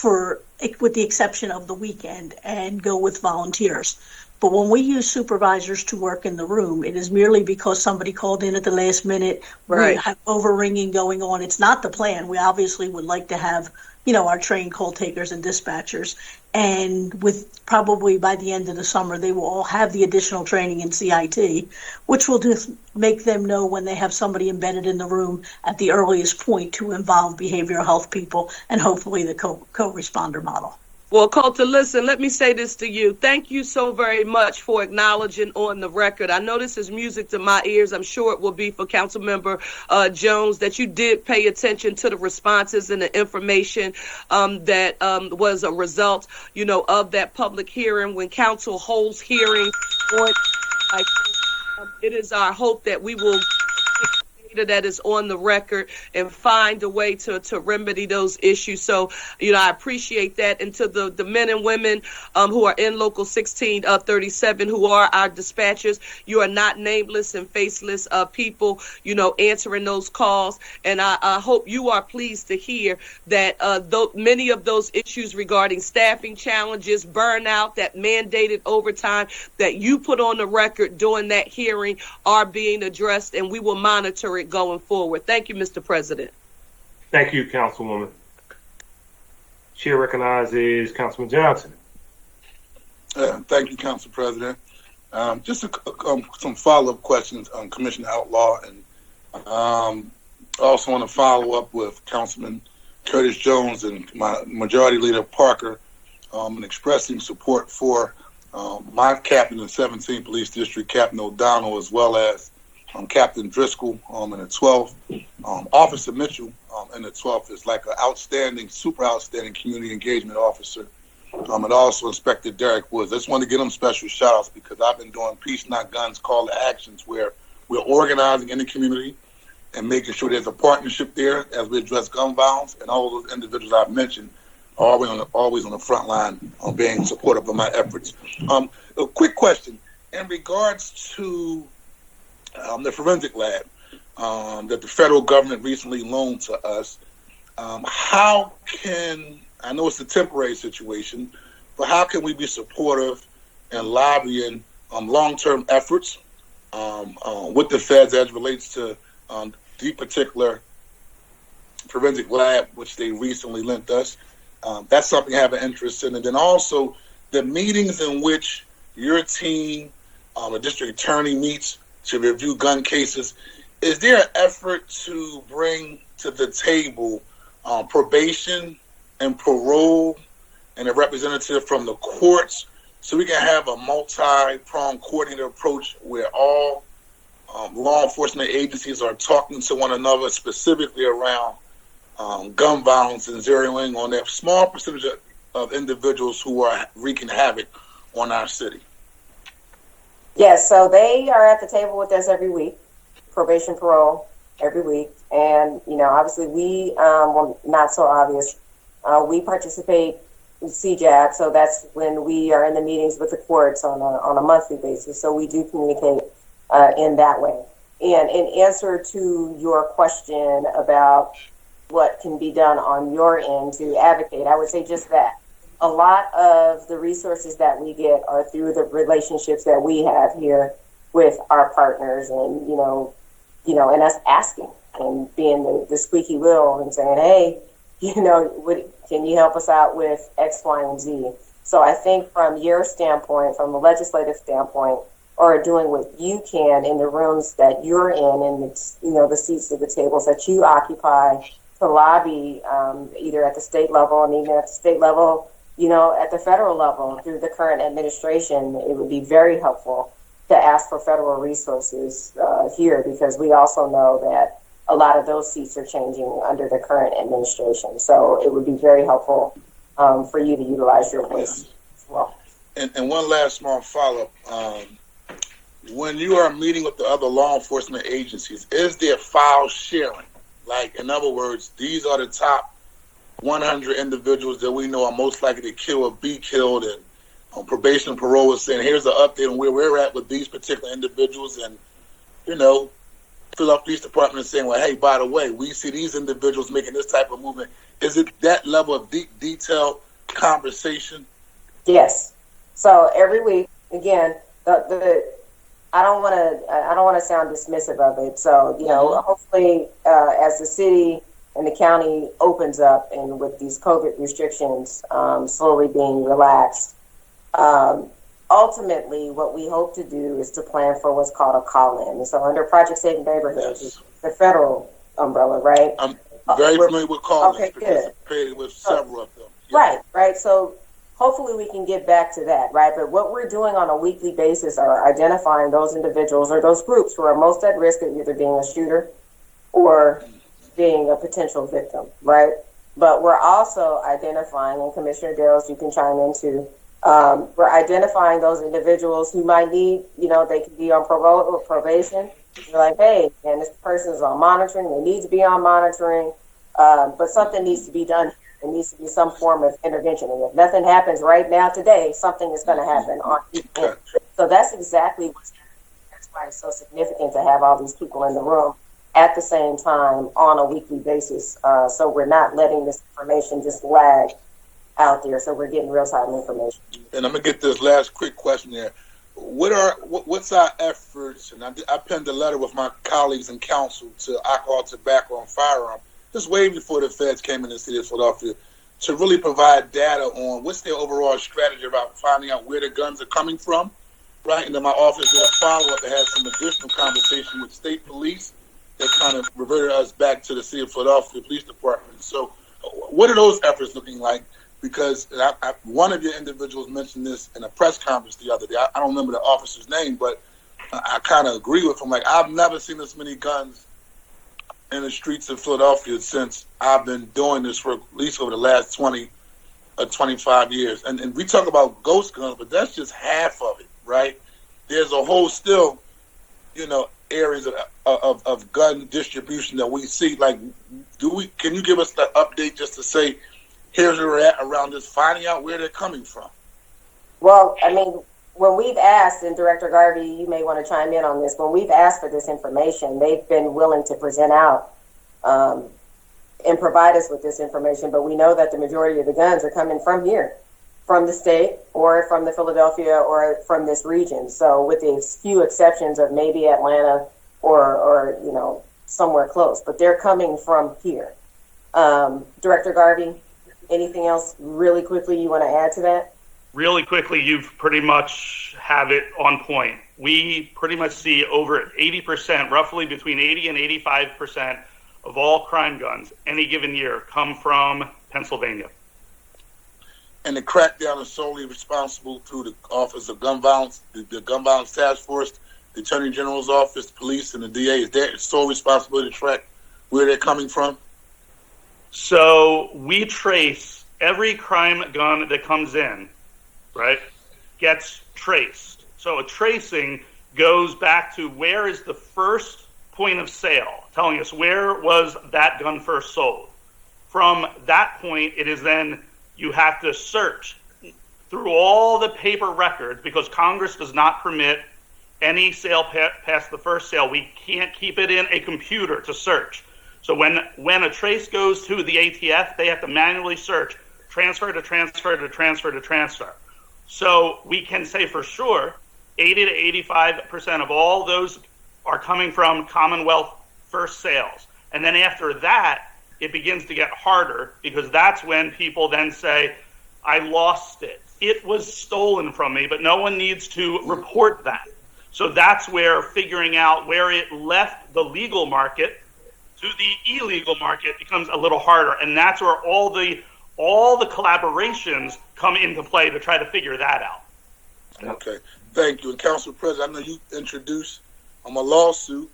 with the exception of the weekend and go with volunteers. But when we use supervisors to work in the room, it is merely because somebody called in at the last minute. Right. We have overringing going on. It's not the plan. We obviously would like to have, our trained call takers and dispatchers. And with probably by the end of the summer, they will all have the additional training in CIT, which will just make them know when they have somebody embedded in the room at the earliest point to involve behavioral health people and hopefully the co-responder model. Well, Coulter, listen, let me say this to you. Thank you so very much for acknowledging on the record. I know this is music to my ears. I'm sure it will be for Councilmember Jones, that you did pay attention to the responses and the information that was a result, of that public hearing. When council holds hearings, it is our hope that we will that is on the record and find a way to remedy those issues. So, I appreciate that. And to the men and women who are in Local 1637, who are our dispatchers, you are not nameless and faceless people, answering those calls. And I hope you are pleased to hear that many of those issues regarding staffing challenges, burnout, that mandated overtime that you put on the record during that hearing are being addressed, and we will monitor it going forward. Thank you, Mr. President. Thank you, Councilwoman. Chair recognizes Councilman Johnson. Thank you, Council President. Just some follow-up questions on Commissioner Outlaw, and I also want to follow up with Councilman Curtis Jones and my Majority Leader Parker in expressing support for my captain in 17th Police District, Captain O'Donnell, as well as Captain Driscoll in the 12th. Officer Mitchell in the 12th is like an super outstanding community engagement officer. And also Inspector Derek Woods. I just want to give them special shout outs because I've been doing Peace Not Guns call to actions where we're organizing in the community and making sure there's a partnership there as we address gun violence. And all those individuals I've mentioned are always on the front line on being supportive of my efforts. A quick question in regards to the forensic lab that the federal government recently loaned to us. How can, I know it's a temporary situation, but how can we be supportive and lobbying long-term efforts with the feds as it relates to the particular forensic lab which they recently lent us? That's something I have an interest in. And then also the meetings in which your team, the district attorney meets to review gun cases, is there an effort to bring to the table probation and parole and a representative from the courts so we can have a multi-pronged coordinated approach where all law enforcement agencies are talking to one another specifically around gun violence and zeroing on that small percentage of individuals who are wreaking havoc on our city? Yes, so they are at the table with us every week, probation, parole, every week. And, obviously we, well, not so obvious, we participate in CJAB, so that's when we are in the meetings with the courts on a monthly basis. So we do communicate in that way. And in answer to your question about what can be done on your end to advocate, I would say just that. A lot of the resources that we get are through the relationships that we have here with our partners, and and us asking and being the squeaky wheel and saying, hey, can you help us out with X, Y, and Z? So I think from your standpoint, from a legislative standpoint, or doing what you can in the rooms that you're in the seats at the tables that you occupy to lobby either at the state level and even at the state level, at the federal level through the current administration, it would be very helpful to ask for federal resources here, because we also know that a lot of those seats are changing under the current administration. So it would be very helpful for you to utilize your voice as well. And one last small follow-up. When you are meeting with the other law enforcement agencies, is there file sharing? Like, in other words, these are the top 100 individuals that we know are most likely to kill or be killed, and on probation and parole is saying, here's an update on where we're at with these particular individuals, and, Philadelphia Police Department is saying, well, hey, by the way, we see these individuals making this type of movement. Is it that level of deep, detailed conversation? Yes. So every week again, I don't want to sound dismissive of it. So, you know, hopefully, as the city and the county opens up and with these COVID restrictions slowly being relaxed, ultimately, what we hope to do is to plan for what's called a call-in. So, under Project Safe Neighborhoods, the federal umbrella, right? I'm very familiar with call-ins. Okay, good. Participated with several of them. Right, right. So hopefully we can get back to that, right? But what we're doing on a weekly basis are identifying those individuals or those groups who are most at risk of either being a shooter or being a potential victim, right? But we're also identifying, and Commissioner Darrows, you can chime in too, we're identifying those individuals who might need, you know, they could be on parole or probation. You're like, hey, and this person is on monitoring, they need to be on monitoring, but something needs to be done. There needs to be some form of intervention. And if nothing happens right now today, something is going to happen on people. So that's exactly what's happening. That's why it's so significant to have all these people in the room at the same time on a weekly basis. So we're not letting this information just lag out there. So we're getting real-time information. And I'm going to get this last quick question there. What's our efforts, and I penned a letter with my colleagues in council to alcohol, tobacco, and firearm, just way before the feds came in the city of Philadelphia, to really provide data on what's their overall strategy about finding out where the guns are coming from, right? And then my office did a follow-up that had some additional conversation with state police that kind of reverted us back to the city of Philadelphia Police Department. So what are those efforts looking like? Because one of your individuals mentioned this in a press conference the other day. I don't remember the officer's name, but I kind of agree with him. Like, I've never seen this many guns in the streets of Philadelphia since I've been doing this for at least over the last 20 or 25 years. And we talk about ghost guns, but that's just half of it, right? There's a whole still, you know, areas of gun distribution that we see. Like, can you give us the update just to say, here's where we're at around this, finding out where they're coming from? Well, I mean, when we've asked, and Director Garvey, you may want to chime in on this, when we've asked for this information, they've been willing to present out and provide us with this information, but we know that the majority of the guns are coming from here, from the state or from the Philadelphia or from this region. So with the few exceptions of maybe Atlanta or you know, somewhere close, but they're coming from here. Director Garvey, anything else really quickly you want to add to that? Really quickly, you've pretty much have it on point. We pretty much see over 80%, roughly between 80 and 85% of all crime guns any given year come from Pennsylvania. And the crackdown is solely responsible through the Office of Gun Violence, the Gun Violence Task Force, the Attorney General's Office, the police, and the DA. Is their sole responsibility to track where they're coming from? So we trace every crime gun that comes in, right, gets traced. So a tracing goes back to where is the first point of sale, telling us where was that gun first sold. From that point, it is then you have to search through all the paper records, because Congress does not permit any sale past the first sale. We can't keep it in a computer to search. So when a trace goes to the ATF, they have to manually search, transfer to transfer to transfer to transfer. So we can say for sure 80 to 85% of all those are coming from Commonwealth first sales. And then after that, it begins to get harder, because that's when people then say, I lost it. It was stolen from me, but no one needs to report that. So that's where figuring out where it left the legal market to the illegal market becomes a little harder. And that's where all the collaborations come into play to try to figure that out. Okay, thank you. And Council President, I know you introduced a lawsuit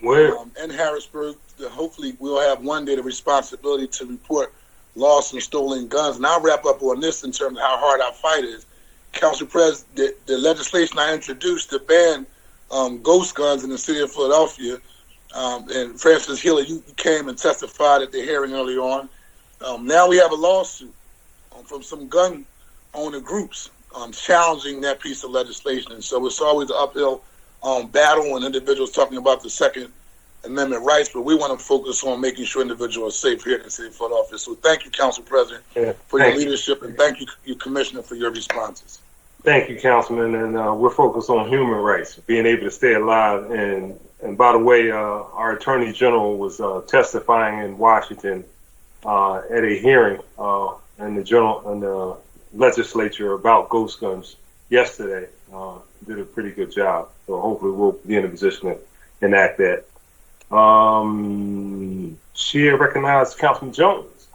in Harrisburg. Hopefully we'll have one day the responsibility to report lost and stolen guns. And I'll wrap up on this in terms of how hard our fight is. Council President, the legislation I introduced to ban ghost guns in the city of Philadelphia, and Francis Healy, you came and testified at the hearing earlier on. Now we have a lawsuit from some gun owner groups challenging that piece of legislation. And so it's always an uphill battle when individuals talking about the Second Amendment rights, but we want to focus on making sure individuals are safe here in the city of Philadelphia. So thank you, Council President, for your leadership, and thank you, Commissioner, for your responses. Thank you, Councilman. And we're focused on human rights, being able to stay alive. And by the way, our Attorney General was testifying in Washington at a hearing in the legislature about ghost guns yesterday. Did a pretty good job. So hopefully we'll be in a position to enact that. Chair recognizes Councilman Jones.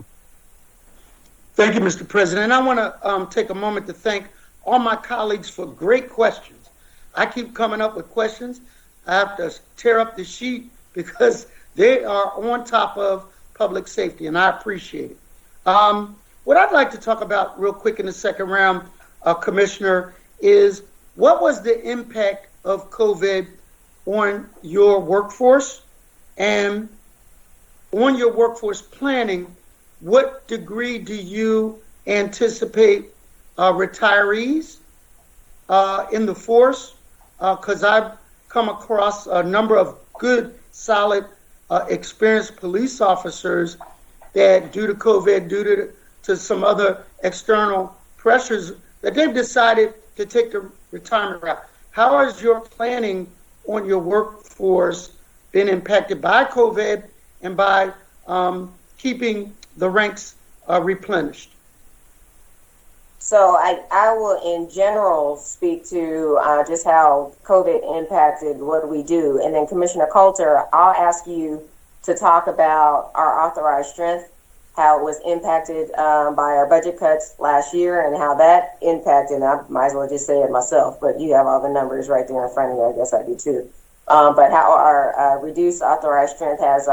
Thank you, Mr. President. I want to take a moment to thank all my colleagues for great questions. I keep coming up with questions. I have to tear up the sheet because they are on top of public safety, and I appreciate it. What I'd like to talk about real quick in the second round, Commissioner, is what was the impact of COVID on your workforce, and on your workforce planning, what degree do you anticipate retirees in the force? Because I've come across a number of good, solid, experienced police officers that due to COVID, due to some other external pressures, that they've decided to take the retirement route. How has your planning on your workforce been impacted by COVID and by keeping the ranks replenished? So I will in general speak to just how COVID impacted what we do. And then Commissioner Coulter, I'll ask you to talk about our authorized strength, how it was impacted by our budget cuts last year and how that impacted, and I might as well just say it myself, but you have all the numbers right there in front of you. I guess I do too. But how our reduced authorized strength has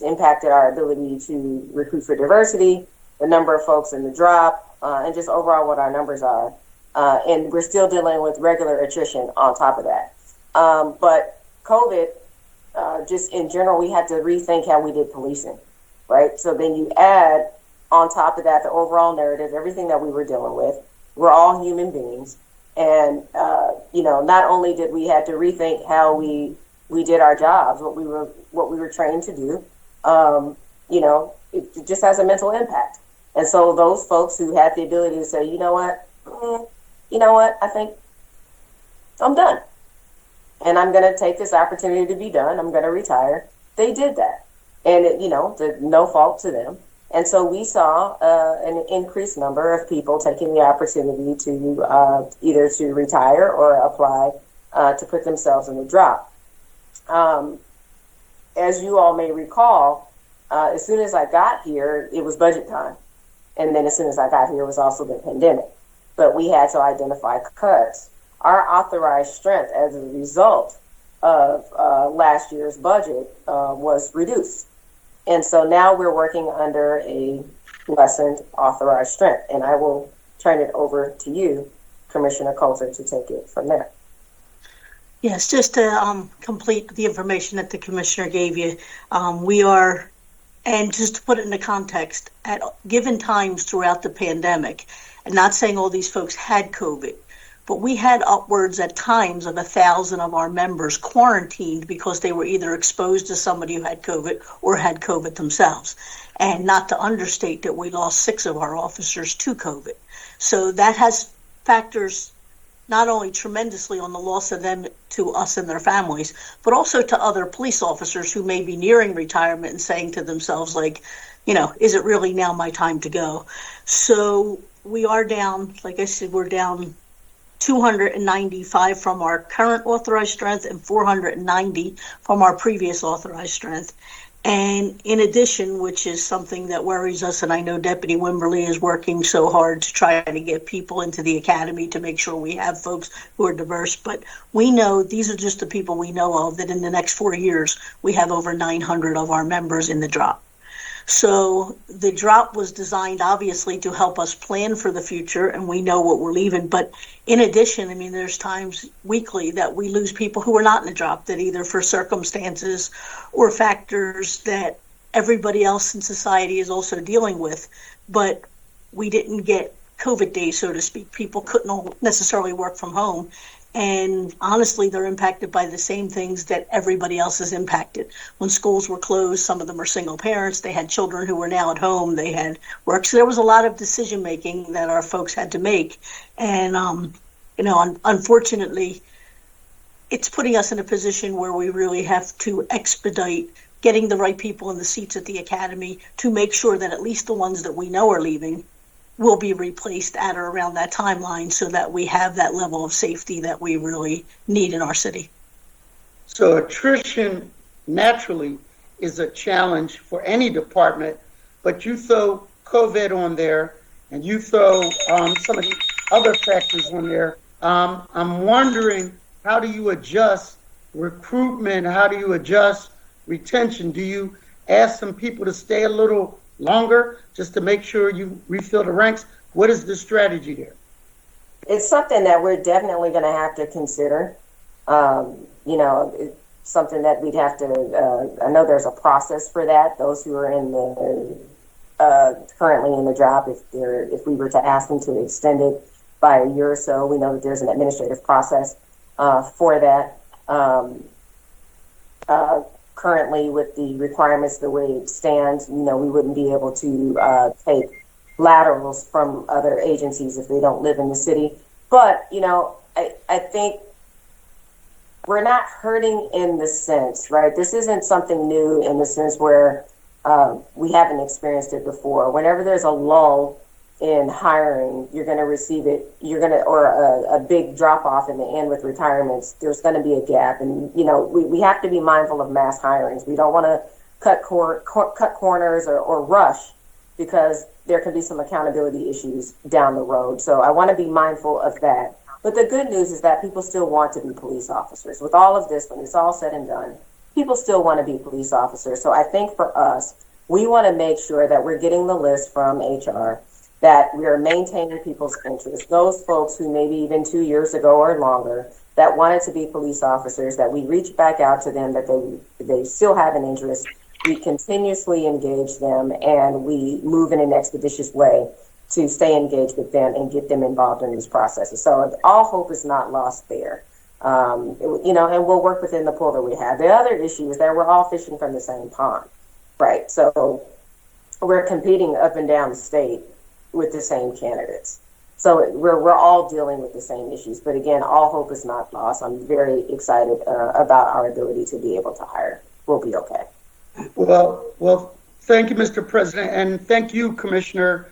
impacted our ability to recruit for diversity, the number of folks in the drop, and just overall what our numbers are. And we're still dealing with regular attrition on top of that. But COVID, just in general, we had to rethink how we did policing, right? So then you add on top of that the overall narrative, everything that we were dealing with. We're all human beings. And, not only did we have to rethink how we did our jobs, what we were trained to do, it just has a mental impact. And so those folks who had the ability to say, you know what, I think I'm done. And I'm going to take this opportunity to be done. I'm going to retire. They did that. And, no fault to them. And so we saw an increased number of people taking the opportunity to either to retire or apply to put themselves in the drop. As you all may recall, as soon as I got here, it was budget time. And then as soon as I got here, it was also the pandemic. But we had to identify cuts. Our authorized strength as a result of last year's budget was reduced. And so now we're working under a lessened authorized strength. And I will turn it over to you, Commissioner Coulter, to take it from there. Yes, just to complete the information that the Commissioner gave you, we are, and just to put it into context, at given times throughout the pandemic, and not saying all these folks had COVID, but we had upwards at times of 1,000 of our members quarantined because they were either exposed to somebody who had COVID or had COVID themselves. And not to understate that we lost 6 of our officers to COVID. So that has factors not only tremendously on the loss of them to us and their families, but also to other police officers who may be nearing retirement and saying to themselves, like, is it really now my time to go? So we are down, like I said, we're down 295 from our current authorized strength and 490 from our previous authorized strength. And in addition, which is something that worries us, and I know Deputy Wimberly is working so hard to try to get people into the academy to make sure we have folks who are diverse, but we know these are just the people we know of, that in the next 4 years, we have over 900 of our members in the drop. So the drop was designed, obviously, to help us plan for the future, and we know what we're leaving. But in addition, there's times weekly that we lose people who are not in the drop, that either for circumstances or factors that everybody else in society is also dealing with, but we didn't get COVID days, so to speak. People couldn't necessarily work from home. And honestly, they're impacted by the same things that everybody else is impacted. When schools were closed, some of them are single parents. They had children who were now at home. They had work. So there was a lot of decision making that our folks had to make. And unfortunately, it's putting us in a position where we really have to expedite getting the right people in the seats at the academy to make sure that at least the ones that we know are leaving will be replaced at or around that timeline so that we have that level of safety that we really need in our city. So attrition naturally is a challenge for any department, but you throw COVID on there and you throw some of the other factors on there. I'm wondering, how do you adjust recruitment? How do you adjust retention? Do you ask some people to stay a little longer just to make sure you refill the ranks? What is the strategy there? It's something that we're definitely going to have to consider. It's something that we'd have to, I know there's a process for that. Those who are in the, currently in the job, if we were to ask them to extend it by a year or so, we know that there's an administrative process for that. Currently, with the requirements the way it stands, we wouldn't be able to take laterals from other agencies if they don't live in the city. But, I think we're not hurting in the sense, right? This isn't something new in the sense where we haven't experienced it before. Whenever there's a lull in hiring, you're going to receive it, or a big drop off in the end with retirements, there's going to be a gap. And, we have to be mindful of mass hirings. We don't want to cut corners or rush, because there could be some accountability issues down the road. So I want to be mindful of that. But the good news is that people still want to be police officers. With all of this, when it's all said and done, people still want to be police officers. So I think for us, we want to make sure that we're getting the list from HR, that we are maintaining people's interests. Those folks who maybe even 2 years ago or longer that wanted to be police officers, that we reach back out to them, that they still have an interest. We continuously engage them, and we move in an expeditious way to stay engaged with them and get them involved in these processes. So all hope is not lost there. And we'll work within the pool that we have. The other issue is that we're all fishing from the same pond, right? So we're competing up and down the state with the same candidates. So we're all dealing with the same issues. But again, all hope is not lost. I'm very excited about our ability to be able to hire. We'll be okay. Well, thank you, Mr. President, and thank you, Commissioner.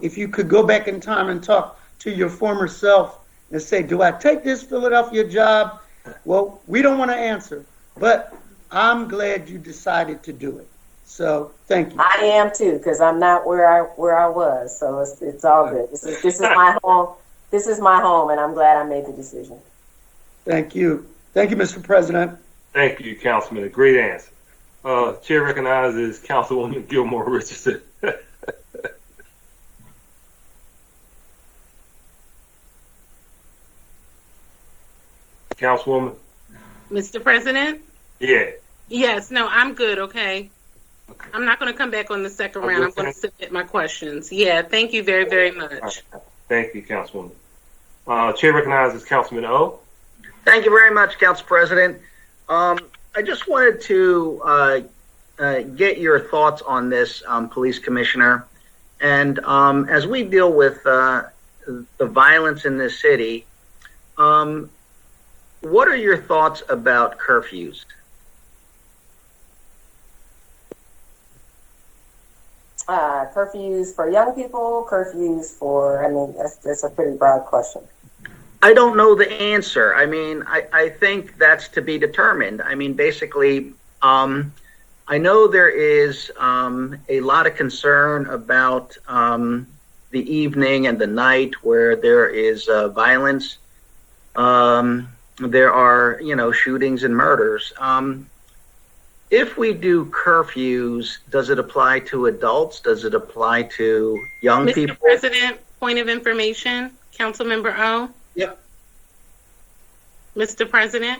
If you could go back in time and talk to your former self and say, do I take this Philadelphia job? Well, we don't want to answer, but I'm glad you decided to do it. So thank you. I am too, because I'm not where I was. So it's all good. This is my home. This is my home, and I'm glad I made the decision. Thank you. Thank you, Mr. President. Thank you, Councilman. A great answer. Chair recognizes Councilwoman Gilmore Richardson. Councilwoman? Mr. President? Yeah. Yes, no, I'm good, okay? I'm not going to come back on the second round. I'm going to submit my questions. Yeah, thank you very, very much. Thank you, Councilwoman. Chair recognizes Councilman O. Thank you very much, Council President. I just wanted to get your thoughts on this, Police Commissioner. And as we deal with the violence in this city, what are your thoughts about curfews? Curfews for young people, curfews for, that's a pretty broad question. I don't know the answer. I think that's to be determined. Basically, I know there is a lot of concern about the evening and the night where there is violence. There are, shootings and murders. If we do curfews, does it apply to adults? Does it apply to young people? Mr. President, point of information, Councilmember O. Yep. Mr. President?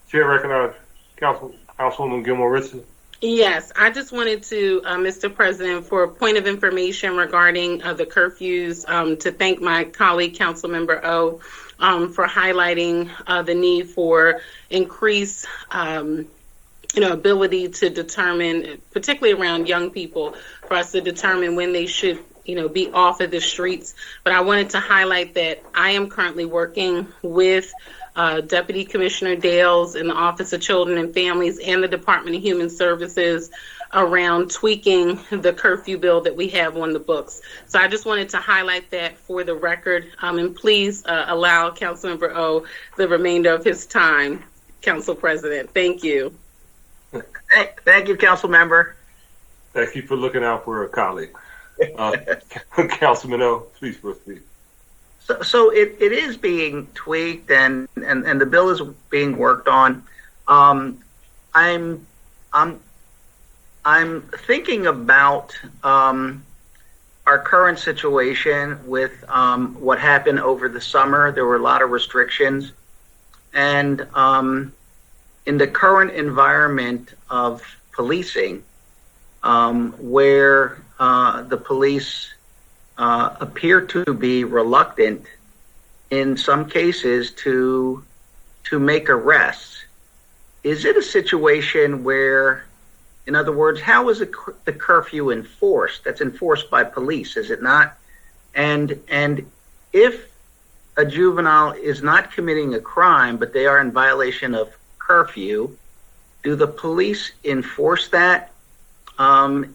Chair recognizes Councilwoman Gilmore Richardson. Yes, I just wanted to, Mr. President, for a point of information regarding the curfews, to thank my colleague, Councilmember O, for highlighting the need for increased, ability to determine, particularly around young people, for us to determine when they should, be off of the streets. But I wanted to highlight that I am currently working with Deputy Commissioner Dales in the Office of Children and Families and the Department of Human Services around tweaking the curfew bill that we have on the books. So I just wanted to highlight that for the record. And please allow Councilmember O the remainder of his time, Council President. Thank you. Thank you, Council Member. Thank you for looking out for a colleague. Councilman O, please proceed. So it is being tweaked and the bill is being worked on. I'm thinking about our current situation with what happened over the summer. There were a lot of restrictions, and in the current environment of policing, where the police appear to be reluctant in some cases to make arrests. Is it a situation where, in other words, how is the curfew enforced? That's enforced by police, is it not? And if a juvenile is not committing a crime, but they are in violation of curfew, do the police enforce that?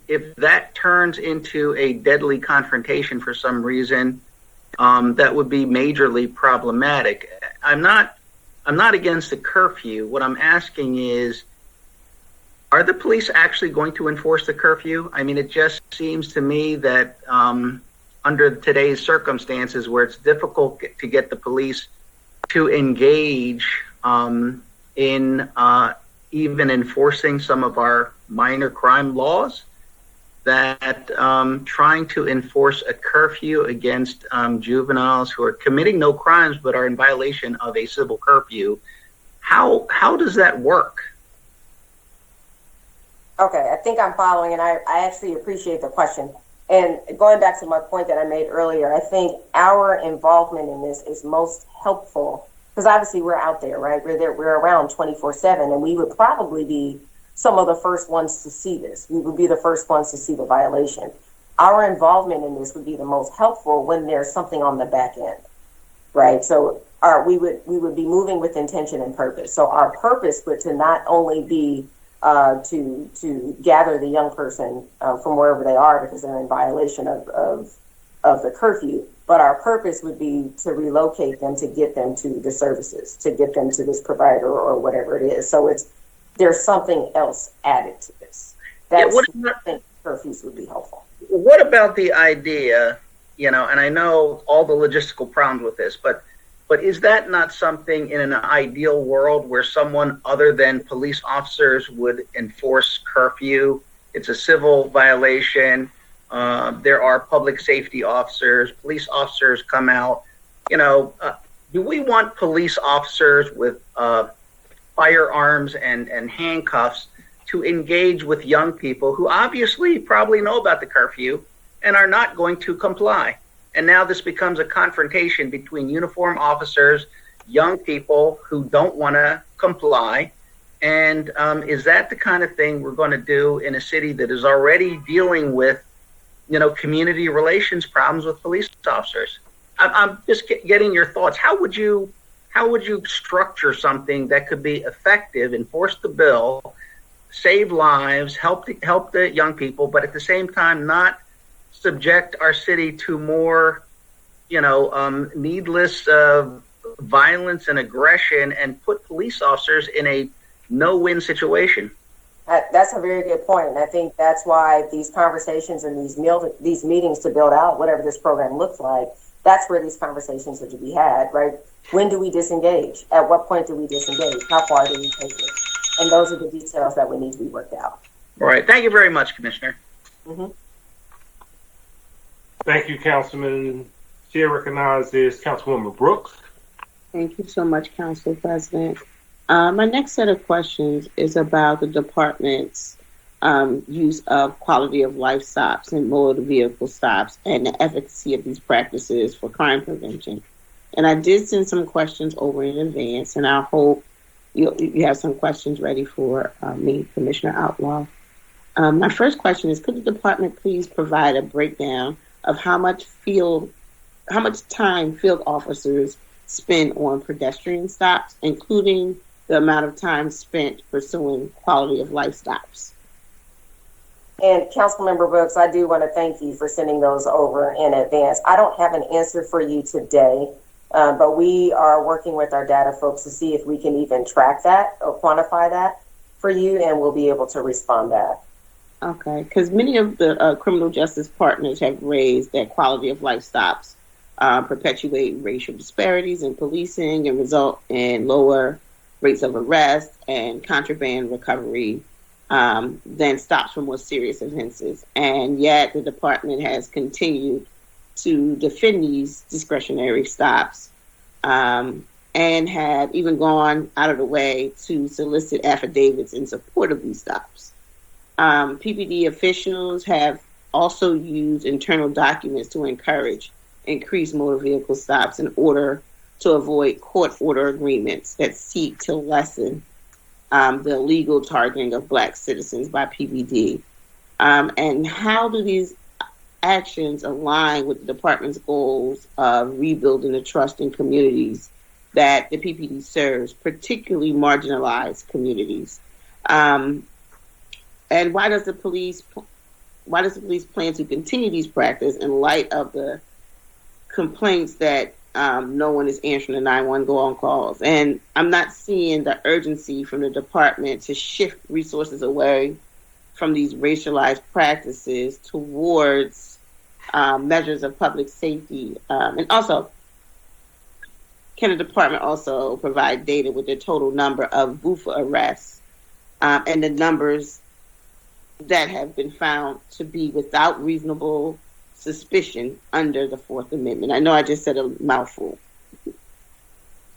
If that turns into a deadly confrontation for some reason, that would be majorly problematic. I'm not against the curfew. What I'm asking is, are the police actually going to enforce the curfew? I mean, it just seems to me that under today's circumstances where it's difficult to get the police to engage in even enforcing some of our minor crime laws, that trying to enforce a curfew against juveniles who are committing no crimes but are in violation of a civil curfew, how does that work? Okay, I think I'm following, and I actually appreciate the question. And going back to my point that I made earlier, I think our involvement in this is most helpful because obviously we're out there, right? We're there, we're around 24/7, and we would probably be some of the first ones to see this. We would be the first ones to see the violation. Our involvement in this would be the most helpful when there's something on the back end, right? So we would be moving with intention and purpose. So our purpose would to not only be to gather the young person from wherever they are because they're in violation of the curfew, but our purpose would be to relocate them, to get them to the services, to get them to this provider or whatever it is. So there's something else added to this. That's what I think curfews would be helpful. What about the idea, and I know all the logistical problems with this, but is that not something in an ideal world where someone other than police officers would enforce curfew? It's a civil violation. There are public safety officers. Police officers come out. Do we want police officers with firearms and handcuffs to engage with young people who obviously probably know about the curfew and are not going to comply? And now this becomes a confrontation between uniformed officers, young people who don't want to comply. And is that the kind of thing we're going to do in a city that is already dealing with, community relations problems with police officers? I'm just getting your thoughts. How would you structure something that could be effective, enforce the bill, save lives, help the young people, but at the same time not subject our city to more, needless violence and aggression and put police officers in a no-win situation? That's a very good point. And I think that's why these conversations and these meetings to build out whatever this program looks like, that's where these conversations are to be had, right? When do we disengage? At what point do we disengage? How far do we take it? And those are the details that would need to be worked out. All right. Thank you very much, Commissioner. Mm-hmm. Thank you, Councilman. Chair recognizes Councilwoman Brooks. Thank you so much, Council President. My next set of questions is about the department's use of quality of life stops and motor vehicle stops and the efficacy of these practices for crime prevention. And I did send some questions over in advance, and I hope you have some questions ready for me, Commissioner Outlaw. My first question is, could the department please provide a breakdown of how much time field officers spend on pedestrian stops, including the amount of time spent pursuing quality of life stops? And Councilmember Brooks, I do want to thank you for sending those over in advance. I don't have an answer for you today, but we are working with our data folks to see if we can even track that or quantify that for you, and we'll be able to respond back. Okay, because many of the criminal justice partners have raised that quality of life stops perpetuate racial disparities in policing and result in lower rates of arrest and contraband recovery than stops for more serious offenses. And yet the department has continued to defend these discretionary stops and have even gone out of the way to solicit affidavits in support of these stops. PPD officials have also used internal documents to encourage increased motor vehicle stops in order to avoid court order agreements that seek to lessen the illegal targeting of Black citizens by PPD. And how do these actions align with the department's goals of rebuilding the trust in communities that the PPD serves, particularly marginalized communities? And why does the police plan to continue these practices in light of the complaints that no one is answering the 911 calls? And I'm not seeing the urgency from the department to shift resources away from these racialized practices towards measures of public safety. And also, can the department also provide data with the total number of VUFA arrests and the numbers that have been found to be without reasonable suspicion under the Fourth Amendment? I know I just said a mouthful.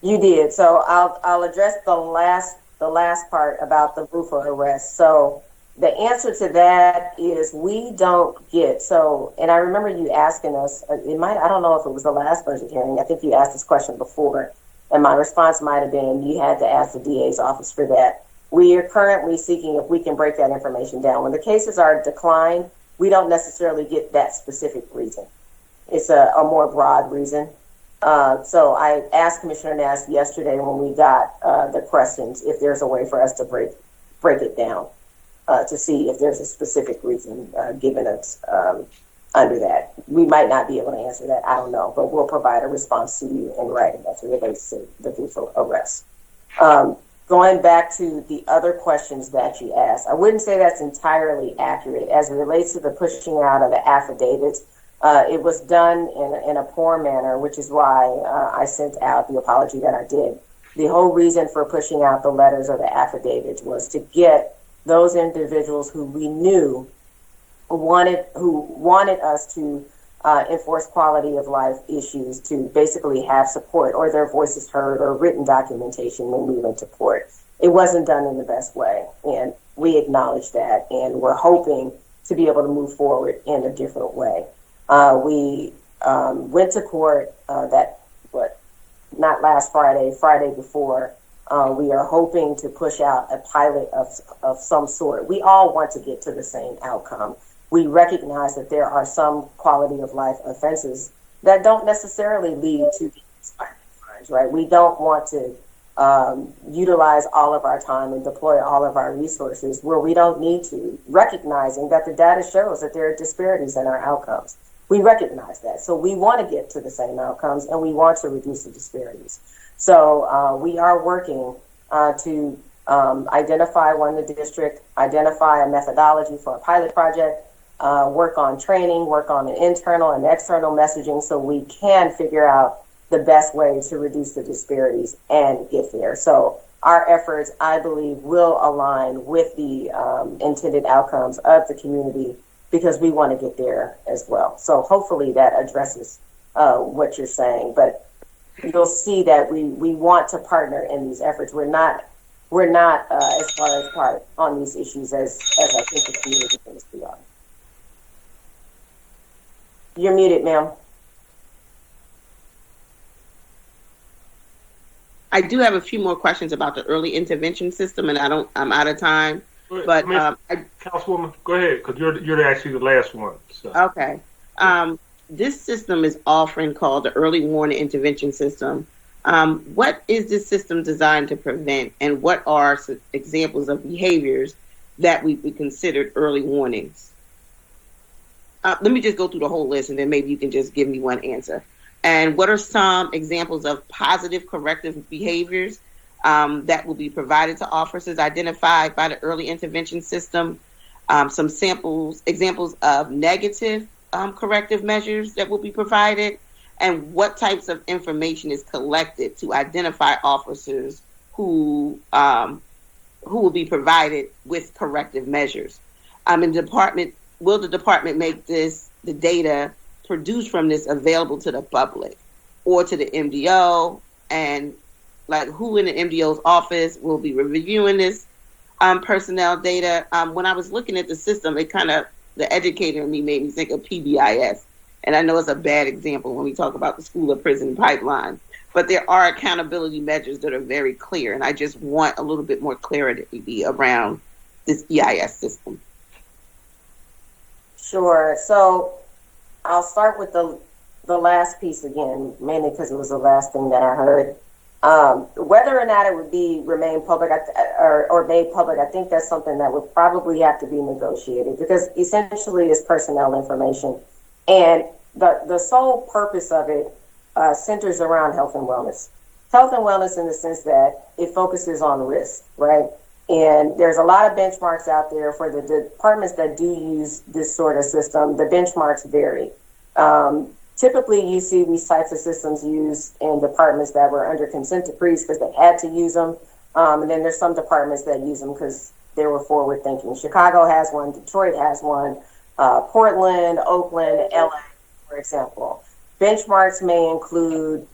You did. So I'll address the last part about the VUFA arrest. So the answer to that is we don't get, so, and I remember you asking us, I don't know if it was the last budget hearing, I think you asked this question before, and my response might have been you had to ask the DA's office for that. We are currently seeking if we can break that information down. When the cases are declined, we don't necessarily get that specific reason. It's a more broad reason. So I asked Commissioner Nass yesterday when we got the questions if there's a way for us to break it down to see if there's a specific reason given us under that. We might not be able to answer that. I don't know, but we'll provide a response to you in writing as it relates to the VUFA arrest. Going back to the other questions that you asked, I wouldn't say that's entirely accurate as it relates to the pushing out of the affidavits. It was done in a poor manner, which is why I sent out the apology that I did. The whole reason for pushing out the letters or the affidavits was to get those individuals who we knew wanted us to enforce quality of life issues to basically have support or their voices heard or written documentation when we went to court. It wasn't done in the best way, and we acknowledge that, and we're hoping to be able to move forward in a different way. We went to court not last Friday before. We are hoping to push out a pilot of some sort. We all want to get to the same outcome. We recognize that there are some quality of life offenses that don't necessarily lead to crimes, right? We don't want to utilize all of our time and deploy all of our resources where we don't need to, recognizing that the data shows that there are disparities in our outcomes. We recognize that. So we want to get to the same outcomes and we want to reduce the disparities. So we are working to identify one in the district, identify a methodology for a pilot project, work on training, work on an internal and external messaging so we can figure out the best way to reduce the disparities and get there. So our efforts, I believe, will align with the intended outcomes of the community because we want to get there as well. So hopefully that addresses what you're saying, but you'll see that we want to partner in these efforts. We're not as far apart on these issues as I think the community thinks we are. You're muted, ma'am. I do have a few more questions about the early intervention system, and I'm out of time. But Councilwoman, go ahead, because you're actually the last one. So. Okay. this system is offering called the Early Warning Intervention System. What is this system designed to prevent, and what are examples of behaviors that would be considered early warnings? Let me just go through the whole list, and then maybe you can just give me one answer. And what are some examples of positive corrective behaviors that will be provided to officers identified by the early intervention system? Some examples of negative corrective measures that will be provided, and what types of information is collected to identify officers who will be provided with corrective measures. Will the department make the data produced from this available to the public or to the MDO? And like, who in the MDO's office will be reviewing this personnel data? When I was looking at the system, the educator in me made me think of PBIS. And I know it's a bad example when we talk about the school or prison pipeline, but there are accountability measures that are very clear. And I just want a little bit more clarity around this EIS system. Sure. So I'll start with the last piece again, mainly because it was the last thing that I heard. Whether or not it would remain public or made public, I think that's something that would probably have to be negotiated, because essentially it's personnel information. And the sole purpose of it centers around health and wellness. Health and wellness in the sense that it focuses on risk, right? And there's a lot of benchmarks out there for the departments that do use this sort of system. The benchmarks vary. Typically, you see these types of systems used in departments that were under consent decrees because they had to use them. And then there's some departments that use them because they were forward thinking. Chicago has one, Detroit has one, Portland, Oakland, LA, for example. Benchmarks may include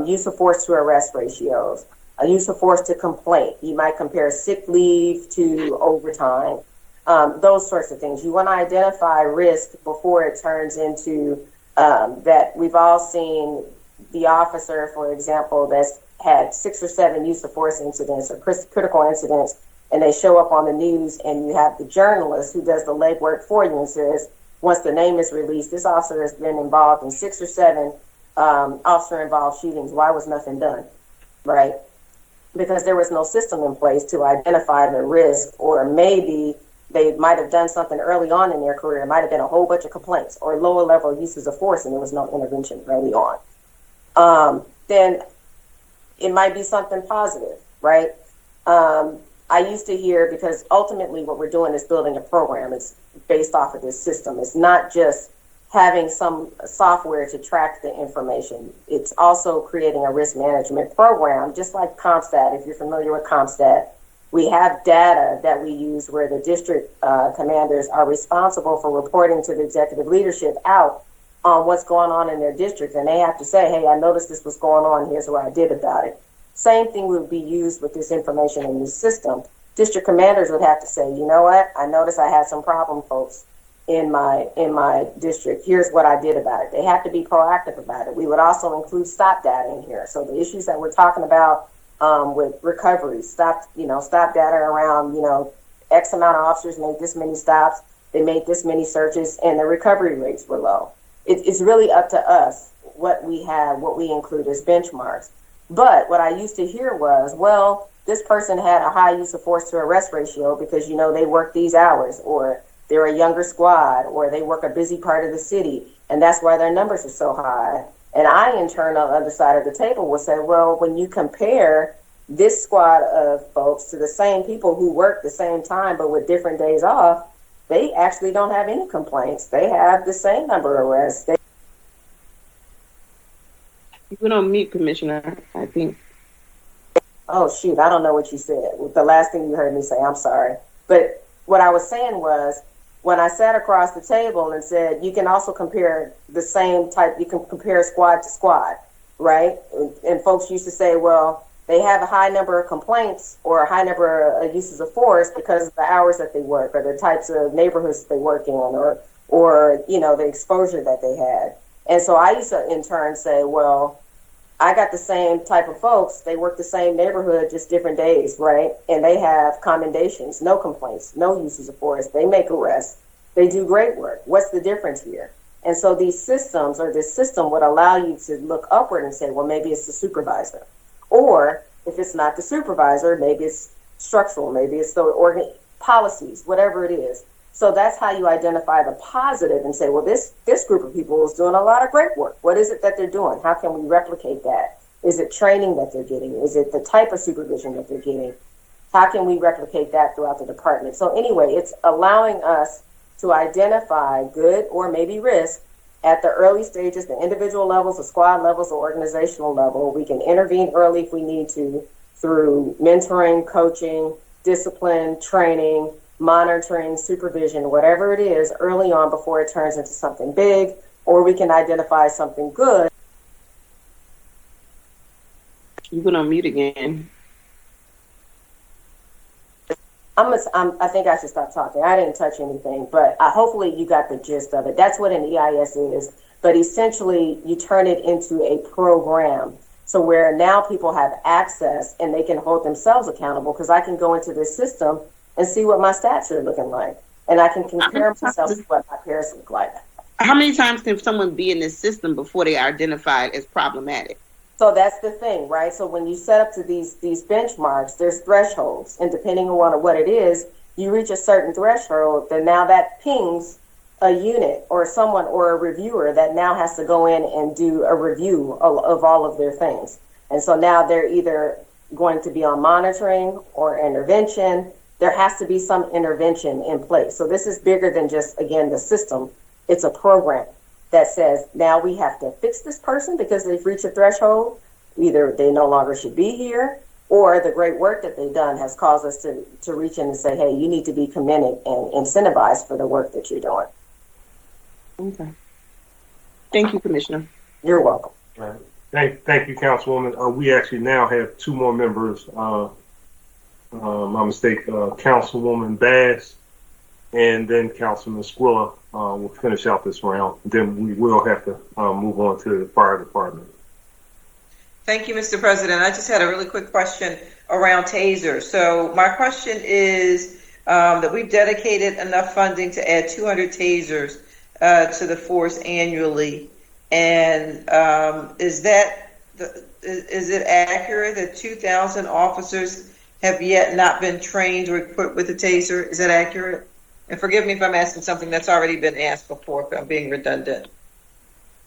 use of force to arrest ratios, use of force to complaint. You might compare sick leave to overtime, those sorts of things. You want to identify risk before it turns into that. We've all seen the officer, for example, that's had 6 or 7 use of force incidents or critical incidents, and they show up on the news, and you have the journalist who does the legwork for you and says, once the name is released, this officer has been involved in 6 or 7 officer-involved shootings. Why was nothing done, right? Because there was no system in place to identify the risk, or maybe they might have done something early on in their career. It might have been a whole bunch of complaints or lower level uses of force, and there was no intervention early on. Then it might be something positive, right? I used to hear, because ultimately what we're doing is building a program. It's based off of this system. It's not just having some software to track the information. It's also creating a risk management program, just like CompStat. If you're familiar with CompStat, we have data that we use where the district commanders are responsible for reporting to the executive leadership out on what's going on in their district. And they have to say, hey, I noticed this was going on. Here's what I did about it. Same thing would be used with this information in this system. District commanders would have to say, you know what? I noticed I had some problem folks in my district. Here's what I did about it. They have to be proactive about it. We would also include stop data in here. So the issues that we're talking about with recovery, stop data around, X amount of officers made this many stops, they made this many searches, and the recovery rates were low. It's really up to us what we include as benchmarks. But what I used to hear was, well, this person had a high use of force to arrest ratio because, they work these hours, or they're a younger squad, or they work a busy part of the city, and that's why their numbers are so high. And I, in turn, on the other side of the table will say, well, when you compare this squad of folks to the same people who work the same time but with different days off, they actually don't have any complaints. They have the same number of arrests. You went on mute, Commissioner, I think. Oh, shoot, I don't know what you said. The last thing you heard me say, I'm sorry. But what I was saying was, when I sat across the table and said, you can also compare the same type, you can compare squad to squad, right? And folks used to say, well, they have a high number of complaints or a high number of uses of force because of the hours that they work or the types of neighborhoods they work in or the exposure that they had. And so I used to, in turn, say, well, I got the same type of folks. They work the same neighborhood, just different days, right? And they have commendations, no complaints, no uses of force. They make arrests. They do great work. What's the difference here? And so these systems, or this system, would allow you to look upward and say, well, maybe it's the supervisor. Or if it's not the supervisor, maybe it's structural, maybe it's the policies, whatever it is. So that's how you identify the positive and say, well, this group of people is doing a lot of great work. What is it that they're doing? How can we replicate that? Is it training that they're getting? Is it the type of supervision that they're getting? How can we replicate that throughout the department? So anyway, it's allowing us to identify good or maybe risk at the early stages, the individual levels, the squad levels, the organizational level. We can intervene early if we need to through mentoring, coaching, discipline, training, monitoring, supervision, whatever it is, early on before it turns into something big, or we can identify something good. You went on mute again. I think I should stop talking. I didn't touch anything, but hopefully you got the gist of it. That's what an EIS is. But essentially, you turn it into a program. So where now people have access and they can hold themselves accountable, because I can go into this system and see what my stats are looking like. And I can compare myself to what my peers look like. How many times can someone be in this system before they are identified as problematic? So that's the thing, right? So when you set up to these benchmarks, there's thresholds. And depending on what it is, you reach a certain threshold, then now that pings a unit or someone or a reviewer that now has to go in and do a review of all of their things. And so now they're either going to be on monitoring or intervention. There has to be some intervention in place. So this is bigger than just, again, the system. It's a program that says now we have to fix this person because they've reached a threshold. Either they no longer should be here, or the great work that they've done has caused us to reach in and say, hey, you need to be commended and incentivized for the work that you're doing. Okay. Thank you, Commissioner. You're welcome. Right. Thank you, Councilwoman. We actually now have two more members. My mistake, Councilwoman Bass and then Councilman Squilla will finish out this round. Then we will have to move on to the fire department. Thank you, Mr. President. I just had a really quick question around tasers. So my question is that we've dedicated enough funding to add 200 tasers to the force annually. And is it accurate that 2,000 officers have yet not been trained or equipped with a taser? Is that accurate? And forgive me if I'm asking something that's already been asked before, if I'm being redundant.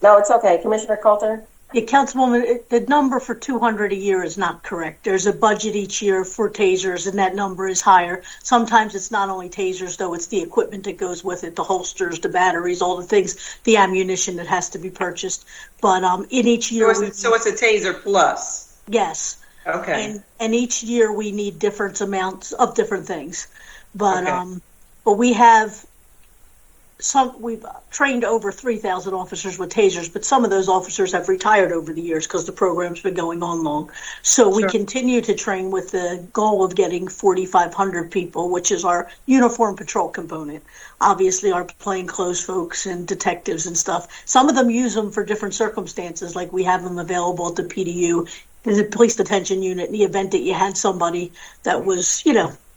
No, it's okay. Commissioner Coulter? Yeah, Councilwoman, the number for 200 a year is not correct. There's a budget each year for tasers, and that number is higher. Sometimes it's not only tasers, though, it's the equipment that goes with it, the holsters, the batteries, all the things, the ammunition that has to be purchased. But in each year... So it's a taser plus? Yes. Okay. And each year we need different amounts of different things. But okay. But we've trained over 3,000 officers with tasers, but some of those officers have retired over the years because the program's been going on long. So we continue to train with the goal of getting 4,500 people, which is our uniform patrol component. Obviously, our plainclothes folks and detectives and stuff. Some of them use them for different circumstances, like we have them available at the PDU, the police detention unit, in the event that you had somebody that was,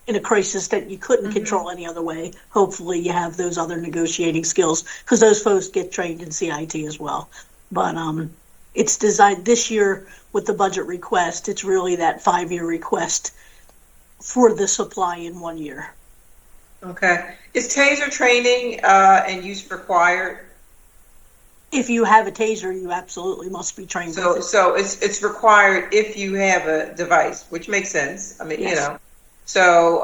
in a crisis that you couldn't control any other way. Hopefully you have those other negotiating skills, because those folks get trained in CIT as well. But it's designed this year with the budget request. It's really that 5-year request for the supply in 1 year. Okay. Is taser training and use required? If you have a taser, you absolutely must be trained. So it's required if you have a device, which makes sense. I mean, yes. So,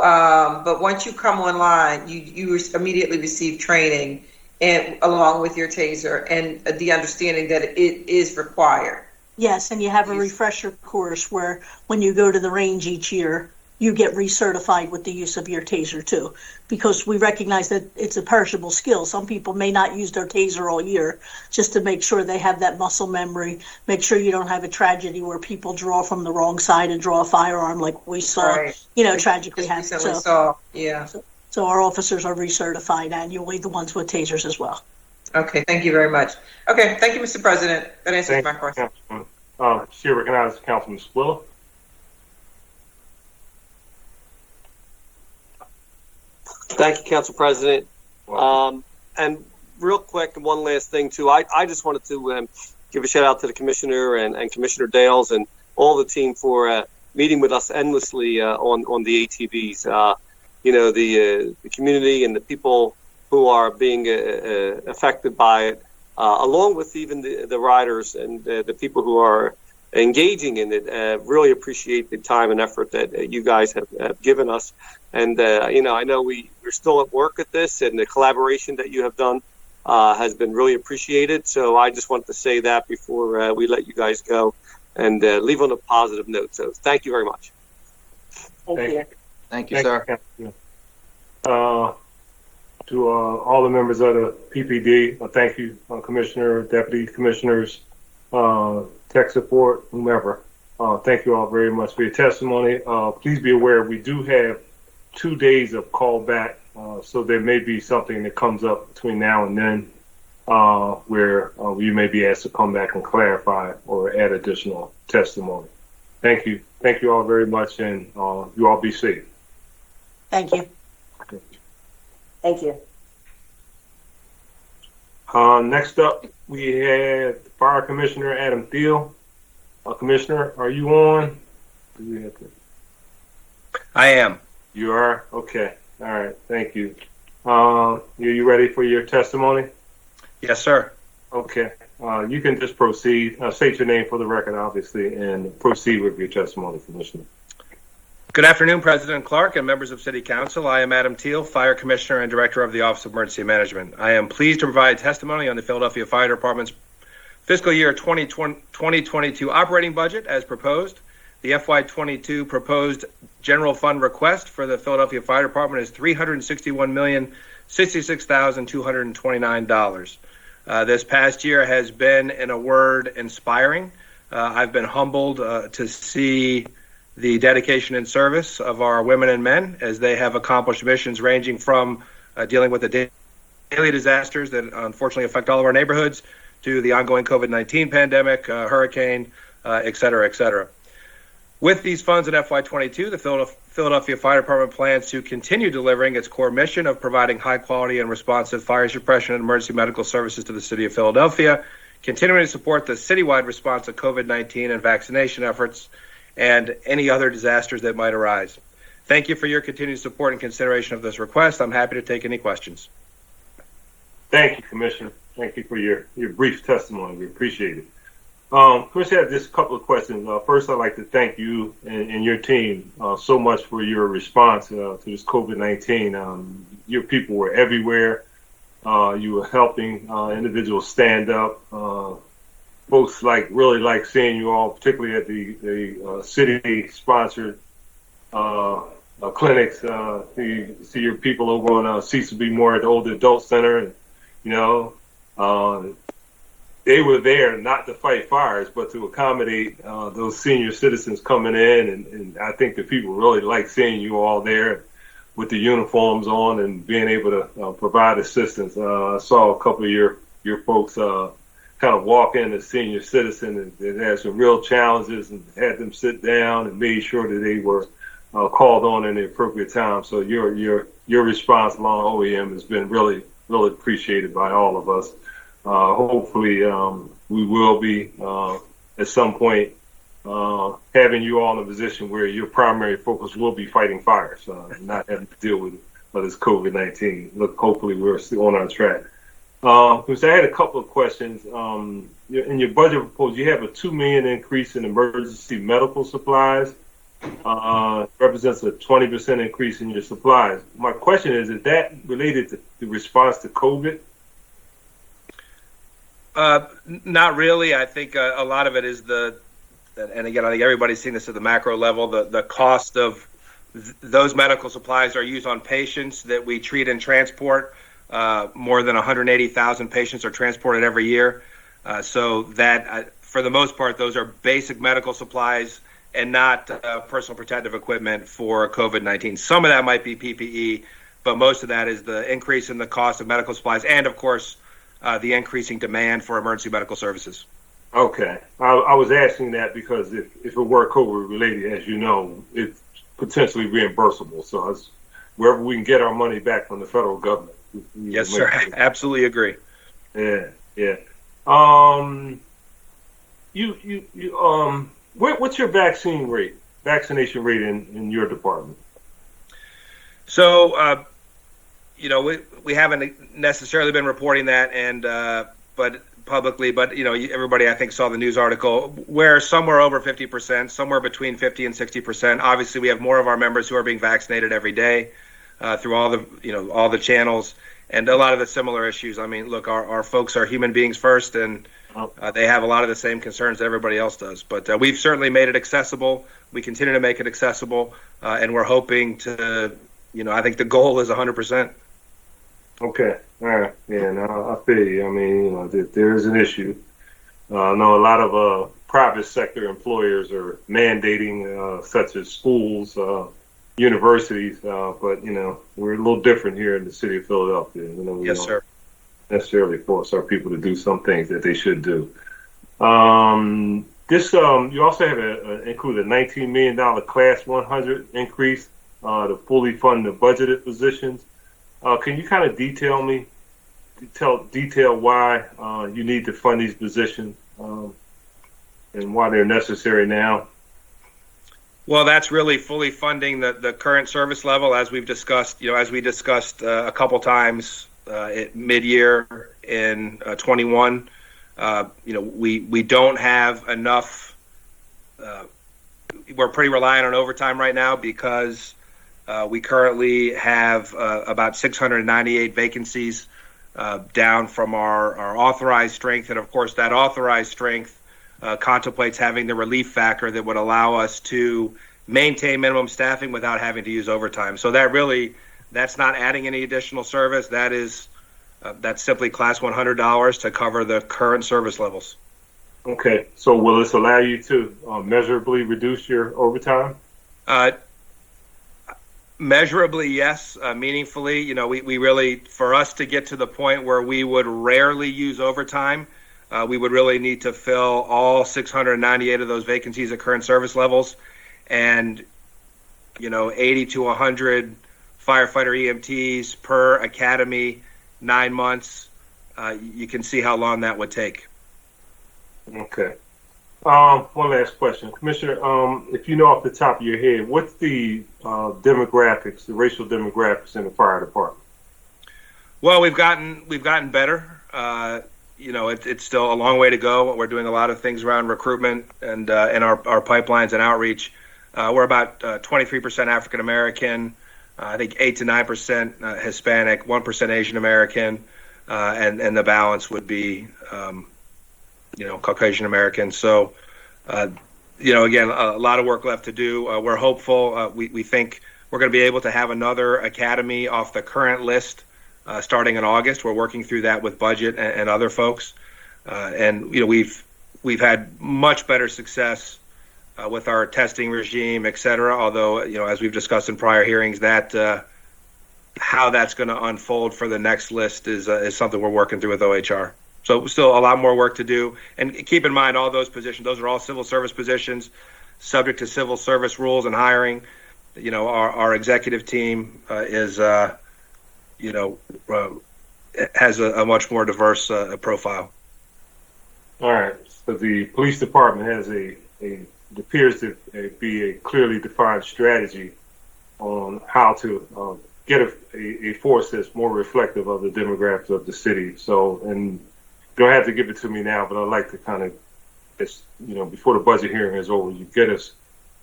but once you come online, you immediately receive training and along with your taser and the understanding that it is required. Yes, and you have a refresher course where when you go to the range each year, you get recertified with the use of your taser too, because we recognize that it's a perishable skill. Some people may not use their taser all year, just to make sure they have that muscle memory, make sure you don't have a tragedy where people draw from the wrong side and draw a firearm like we saw, tragically happen. So our officers are recertified annually, the ones with tasers as well. Okay, thank you very much. Okay, thank you, Mr. President. That answers my question. Chair recognizes Councilman Squilla. Thank you, Council President. And real quick, one last thing too. I just wanted to give a shout out to the commissioner and Commissioner Dales and all the team for meeting with us endlessly on the ATVs. The community and the people who are being affected by it, along with even the riders and the people who are engaging in it. Really appreciate the time and effort that you guys have given us. And, I know we're still at work at this, and the collaboration that you have done has been really appreciated. So I just wanted to say that before we let you guys go and leave on a positive note. So thank you very much. Thank you. Thank you, sir. To all the members of the PPD, thank you, Commissioner, Deputy Commissioners, tech support, whomever. Thank you all very much for your testimony. Please be aware we do have 2 days of callback, so there may be something that comes up between now and then where you may be asked to come back and clarify or add additional testimony. Thank you. Thank you all very much, and you all be safe. Thank you. Thank you. Next up, we have Fire Commissioner Adam Thiel. Commissioner, are you on? I am. You are? Okay. All right. Thank you. You ready for your testimony? Yes, sir. Okay. You can just proceed. State your name for the record, obviously, and proceed with your testimony, Commissioner. Good afternoon, President Clark and members of City Council. I am Adam Thiel, Fire Commissioner and Director of the Office of Emergency Management. I am pleased to provide testimony on the Philadelphia Fire Department's Fiscal Year 2022 operating budget as proposed. The FY2022 proposed general fund request for the Philadelphia Fire Department is $361,066,229. This past year has been, in a word, inspiring. I've been humbled to see the dedication and service of our women and men as they have accomplished missions ranging from dealing with the daily disasters that unfortunately affect all of our neighborhoods to the ongoing COVID-19 pandemic, hurricane, et cetera, et cetera. With these funds in FY22, the Philadelphia Fire Department plans to continue delivering its core mission of providing high quality and responsive fire suppression and emergency medical services to the city of Philadelphia, continuing to support the citywide response to COVID-19 and vaccination efforts, and any other disasters that might arise. Thank you for your continued support and consideration of this request. I'm happy to take any questions. Thank you, Commissioner. Thank you for your brief testimony. We appreciate it. Chris had just a couple of questions. First, I'd like to thank you and your team so much for your response to this COVID-19. Your people were everywhere. You were helping individuals stand up. Folks really like seeing you all, particularly at the city-sponsored clinics. See your people over on CCB Moore at the Older Adult Center. And, they were there not to fight fires, but to accommodate those senior citizens coming in. And I think that people really like seeing you all there with the uniforms on and being able to provide assistance. I saw a couple of your folks kind of walk in as senior citizen and had some real challenges and had them sit down and made sure that they were called on in the appropriate time. So your response along OEM has been really, really appreciated by all of us. Hopefully, we will be at some point having you all in a position where your primary focus will be fighting fires, not having to deal with this COVID-19. Look, hopefully we're still on our track. Because I had a couple of questions. In your budget proposal, you have a $2 million increase in emergency medical supplies. Represents a 20% increase in your supplies. My question is that related to the response to COVID? Not really. I think a lot of it is and again, I think everybody's seen this at the macro level, the cost of those medical supplies are used on patients that we treat and transport. More than 180,000 patients are transported every year. So that, for the most part, those are basic medical supplies and not personal protective equipment for COVID-19. Some of that might be PPE, but most of that is the increase in the cost of medical supplies and, of course, the increasing demand for emergency medical services. Okay. I was asking that because if it were COVID related, as you know, it's potentially reimbursable. So it's wherever we can get our money back from the federal government. Yes, sir. Absolutely agree. Yeah. What's your vaccination rate in your department? So, we haven't necessarily been reporting that, but publicly, but everybody I think saw the news article where somewhere over 50%, somewhere between 50 and 60%. Obviously, we have more of our members who are being vaccinated every day through all the channels and a lot of the similar issues. I mean, look, our folks are human beings first, and they have a lot of the same concerns that everybody else does. But we've certainly made it accessible. We continue to make it accessible, and we're hoping to, I think the goal is 100%. Okay. All right. Yeah, no, I feel you. I mean, there is an issue. I know a lot of private sector employers are mandating, such as schools, universities, but we're a little different here in the city of Philadelphia. We Yes, don't sir. necessarily force our people to do some things that they should do. You also have include a $19 million Class 100 increase to fully fund the budgeted positions. Can you kind of detail why you need to fund these positions and why they're necessary now? Well, that's really fully funding the current service level, as we've discussed. As we discussed a couple times at mid-year in 21. We don't have enough. We're pretty reliant on overtime right now because we currently have about 698 vacancies down from our authorized strength. And of course, that authorized strength contemplates having the relief factor that would allow us to maintain minimum staffing without having to use overtime. So that's not adding any additional service. That's simply Class 100 dollars to cover the current service levels. Okay. So will this allow you to measurably reduce your overtime? Measurably, yes. Meaningfully, we really, for us to get to the point where we would rarely use overtime, we would really need to fill all 698 of those vacancies at current service levels, and 80 to 100 firefighter EMTs per academy, 9 months. You can see how long that would take. Okay. One last question, Commissioner. If you know off the top of your head, what's the demographics, the racial demographics in the fire department? Well, we've gotten better. It's still a long way to go. We're doing a lot of things around recruitment and in our pipelines and outreach. We're about 23% African American, I think 8 to 9% Hispanic, 1% Asian American, and the balance would be Caucasian American. So, again, a lot of work left to do. We're hopeful. We think we're going to be able to have another academy off the current list starting in August. We're working through that with budget and other folks. And we've had much better success with our testing regime, et cetera. Although, as we've discussed in prior hearings, that how that's going to unfold for the next list is something we're working through with OHR. So still a lot more work to do. And keep in mind, all those positions, those are all civil service positions, subject to civil service rules and hiring. Our executive team has a much more diverse profile. All right. So the police department has it appears to be a clearly defined strategy on how to get a force that's more reflective of the demographics of the city. So, and you don't have to give it to me now, but I'd like to kind of, before the budget hearing is over, you get us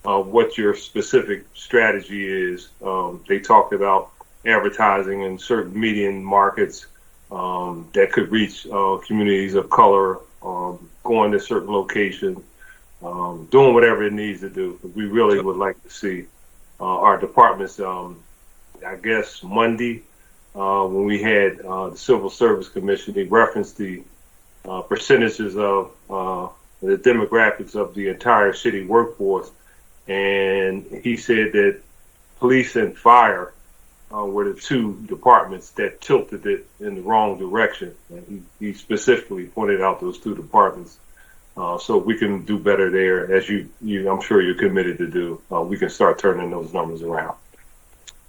what your specific strategy is. They talked about advertising in certain median markets that could reach communities of color, going to certain locations, doing whatever it needs to do. We really would like to see our departments, I guess Monday, when we had the Civil Service Commission, they referenced the percentages of the demographics of the entire city workforce. And he said that police and fire were the two departments that tilted it in the wrong direction. And he specifically pointed out those two departments. So we can do better there, as I'm sure you're committed to do. We can start turning those numbers around.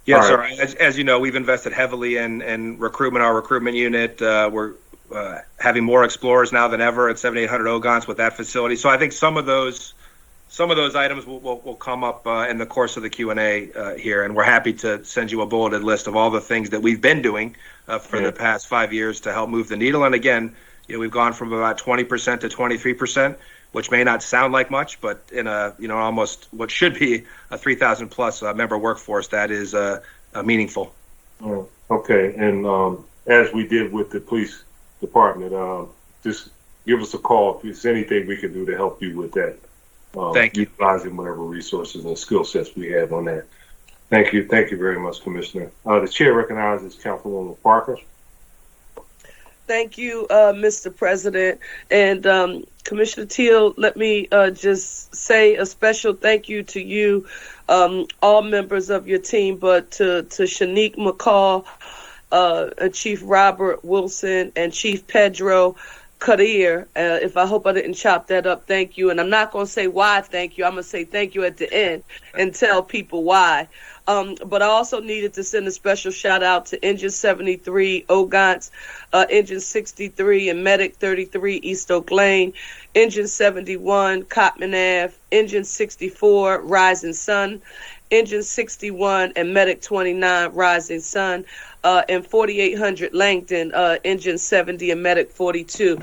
Yes, sir. As you know, we've invested heavily in recruitment, our recruitment unit. having more explorers now than ever at 7,800 Ogons with that facility. So I think some of those items will come up in the course of the Q&A here, and we're happy to send you a bulleted list of all the things that we've been doing for the past 5 years to help move the needle. And again, we've gone from about 20% to 23%, which may not sound like much, but in a almost what should be a 3,000 plus member workforce, that is meaningful. Okay, and as we did with the police department, just give us a call if there's anything we can do to help you with that. Thank you. Utilizing whatever resources and skill sets we have on that. Thank you very much, Commissioner. The chair recognizes Councilwoman Parker. Thank you, Mr. President. And Commissioner Teal, let me just say a special thank you to you, all members of your team, but to Shanique McCall, Chief Robert Wilson, and Chief Pedro Kadir. If I hope I didn't chop that up, thank you. And I'm not going to say why thank you. I'm going to say thank you at the end and tell people why. But I also needed to send a special shout out to Engine 73 Ogons, Engine 63 and Medic 33 East Oak Lane, Engine 71 Cotman Ave, Engine 64 Rising Sun, Engine 61 and Medic 29 Rising Sun, and 4800 Langdon, Engine 70 and Medic 42.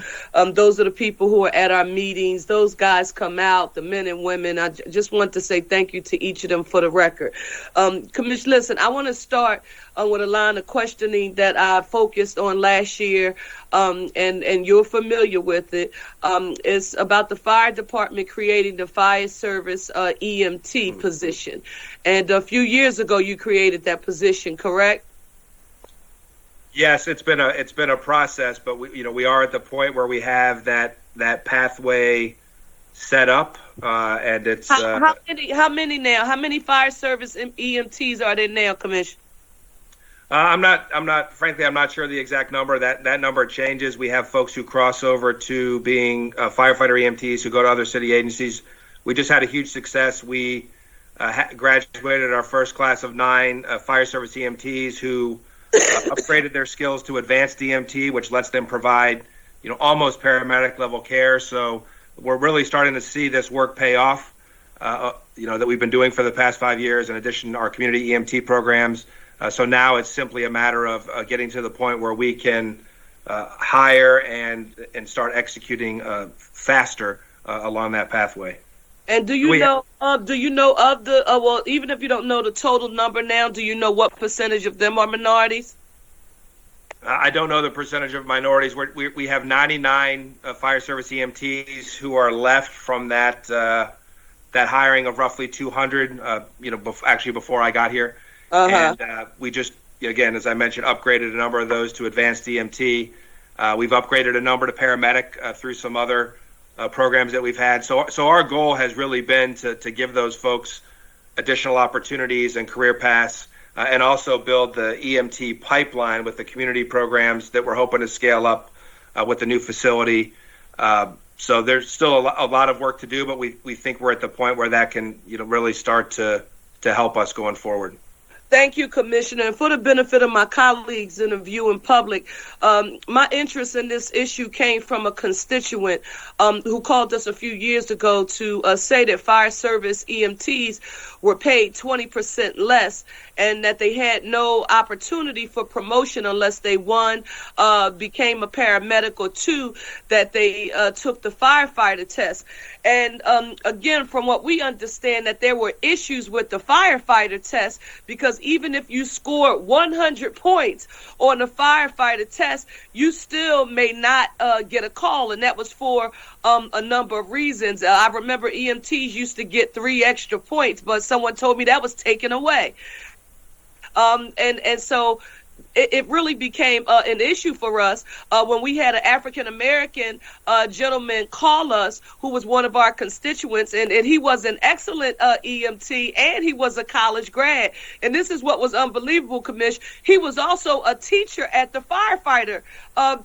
Those are the people who are at our meetings. Those guys come out, the men and women. I just want to say thank you to each of them for the record. Commissioner, listen, I want to start with a line of questioning that I focused on last year, and you're familiar with it. It's about the fire department creating the fire service EMT position. And a few years ago, you created that position, correct? Yes, it's been a process, but we are at the point where we have that pathway set up, and it's how many now? How many fire service EMTs are there now, Commissioner? I'm not sure the exact number. That number changes. We have folks who cross over to being firefighter EMTs who go to other city agencies. We just had a huge success. We graduated our first class of 9 fire service EMTs who upgraded their skills to advanced EMT, which lets them provide, almost paramedic level care. So we're really starting to see this work pay off, that we've been doing for the past 5 years. In addition to our community EMT programs. So now it's simply a matter of getting to the point where we can hire and start executing faster along that pathway. And do you know of the, well, even if you don't know the total number now, do you know what percentage of them are minorities? I don't know the percentage of minorities. We have 99 fire service EMTs who are left from that hiring of roughly 200, actually before I got here. And we just, again, as I mentioned, upgraded a number of those to advanced EMT. We've upgraded a number to paramedic through some other programs that we've had. So our goal has really been to give those folks additional opportunities and career paths, and also build the EMT pipeline with the community programs that we're hoping to scale up with the new facility. So there's still a lot of work to do, but we think we're at the point where that can really start to help us going forward. Thank you, Commissioner. And for the benefit of my colleagues in the viewing public, my interest in this issue came from a constituent who called us a few years ago to say that fire service EMTs were paid 20% less and that they had no opportunity for promotion unless they, one, became a paramedic, or two, that they took the firefighter test. And again, from what we understand, that there were issues with the firefighter test, because even if you scored 100 points on the firefighter test, you still may not get a call. And that was for a number of reasons. I remember EMTs used to get 3 extra points, but someone told me that was taken away. And so it really became an issue for us when we had an African-American gentleman call us who was one of our constituents, and he was an excellent EMT, and he was a college grad. And this is what was unbelievable, Commish. He was also a teacher at the firefighter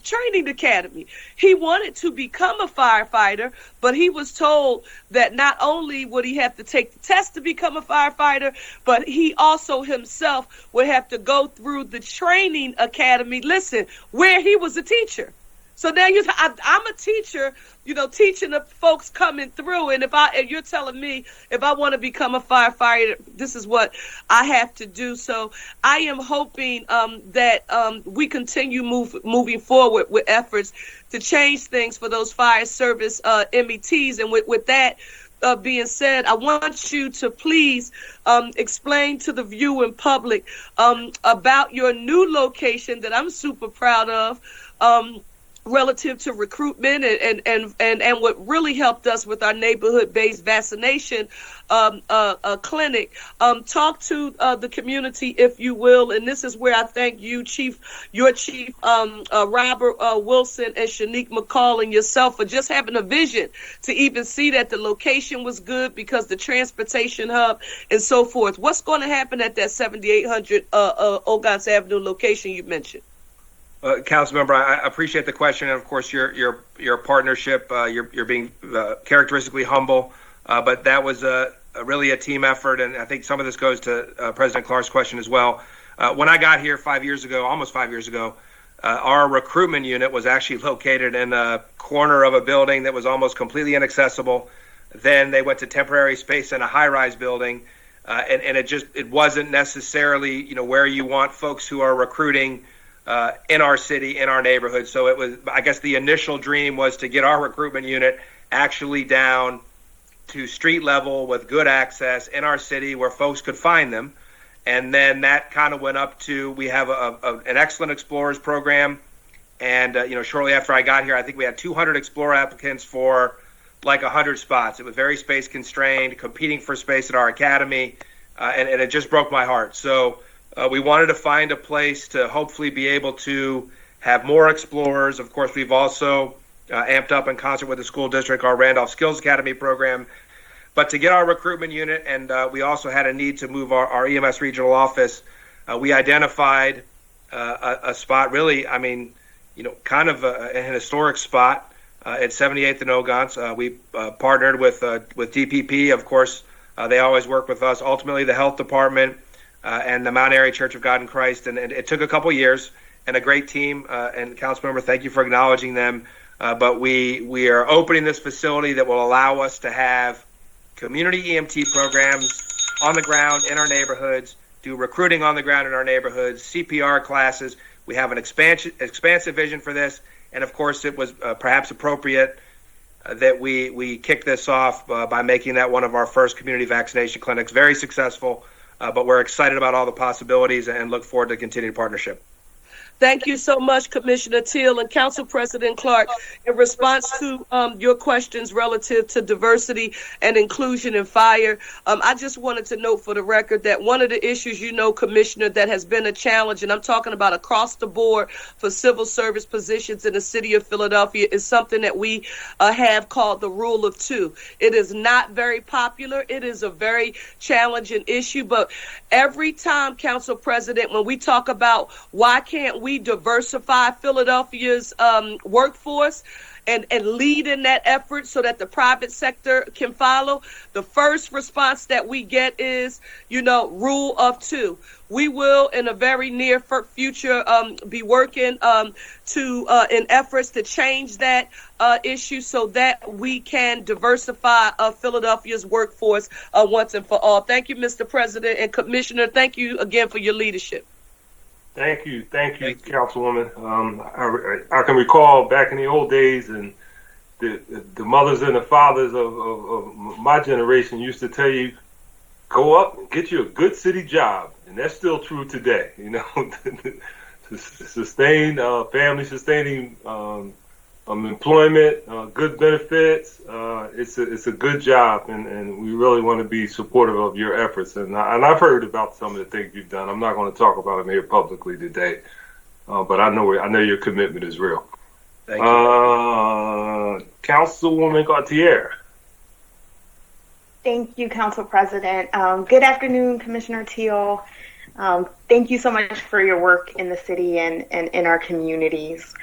training academy. He wanted to become a firefighter, but he was told that not only would he have to take the test to become a firefighter, but he also himself would have to go through the training academy, where he was a teacher. So now I'm a teacher, teaching the folks coming through. And if you're telling me if I want to become a firefighter, this is what I have to do. So I am hoping that we continue moving forward with efforts to change things for those fire service METs. And with that being said, I want you to please explain to the viewing public about your new location that I'm super proud of. Relative to recruitment and what really helped us with our neighborhood-based vaccination clinic. Talk to the community, if you will, and this is where I thank you, your chief, Robert Wilson and Shanique McCall and yourself for just having a vision to even see that the location was good because the transportation hub and so forth. What's going to happen at that 7800 Ogons Avenue location you mentioned? Councilmember, I appreciate the question, and of course your partnership. You're being characteristically humble, but that was really a team effort, and I think some of this goes to President Clark's question as well. When I got here almost 5 years ago, our recruitment unit was actually located in a corner of a building that was almost completely inaccessible. Then they went to temporary space in a high-rise building, and it wasn't necessarily where you want folks who are recruiting. In our city, in our neighborhood. So it was, I guess the initial dream was to get our recruitment unit actually down to street level with good access in our city where folks could find them. And then that kind of went up to, we have an excellent Explorers program. And, shortly after I got here, I think we had 200 Explorer applicants for like 100 spots. It was very space constrained, competing for space at our academy. And it just broke my heart. So we wanted to find a place to hopefully be able to have more Explorers. Of course, we've also amped up in concert with the school district our Randolph Skills Academy program. But to get our recruitment unit, and we also had a need to move our EMS regional office, we identified a spot, really, kind of an historic spot at 78th and Ogons. We partnered with DPP. Of course, they always work with us. Ultimately, the health department, and the Mount Airy Church of God in Christ. And it took a couple years and a great team. And Councilmember, thank you for acknowledging them. But we are opening this facility that will allow us to have community EMT programs on the ground in our neighborhoods, do recruiting on the ground in our neighborhoods, CPR classes. We have an expansive vision for this. And of course, it was perhaps appropriate that we kick this off by making that one of our first community vaccination clinics. Very successful. But we're excited about all the possibilities and look forward to continued partnership. Thank you so much, Commissioner Teal and Council President Clark. In response to your questions relative to diversity and inclusion in fire, I just wanted to note for the record that one of the issues, Commissioner, that has been a challenge, and I'm talking about across the board for civil service positions in the city of Philadelphia, is something that we have called the rule of two. It is not very popular. It is a very challenging issue, but every time, Council President, when we talk about why can't we diversify Philadelphia's workforce and lead in that effort so that the private sector can follow, the first response that we get is, rule of two. We will, in a very near future, be working in efforts to change that issue so that we can diversify Philadelphia's workforce once and for all. Thank you, Mr. President and Commissioner. Thank you again for your leadership. Thank you, Councilwoman. I can recall back in the old days, and the mothers and the fathers of my generation used to tell you, go up and get you a good city job, and that's still true today. To sustain family sustaining employment, good benefits. It's a good job, and we really want to be supportive of your efforts. And I've heard about some of the things you've done. I'm not going to talk about them here publicly today, but I know your commitment is real. Thank you. Councilwoman Gautier. Thank you, Council President. Good afternoon, Commissioner Teal. Thank you so much for your work in the city and in our communities.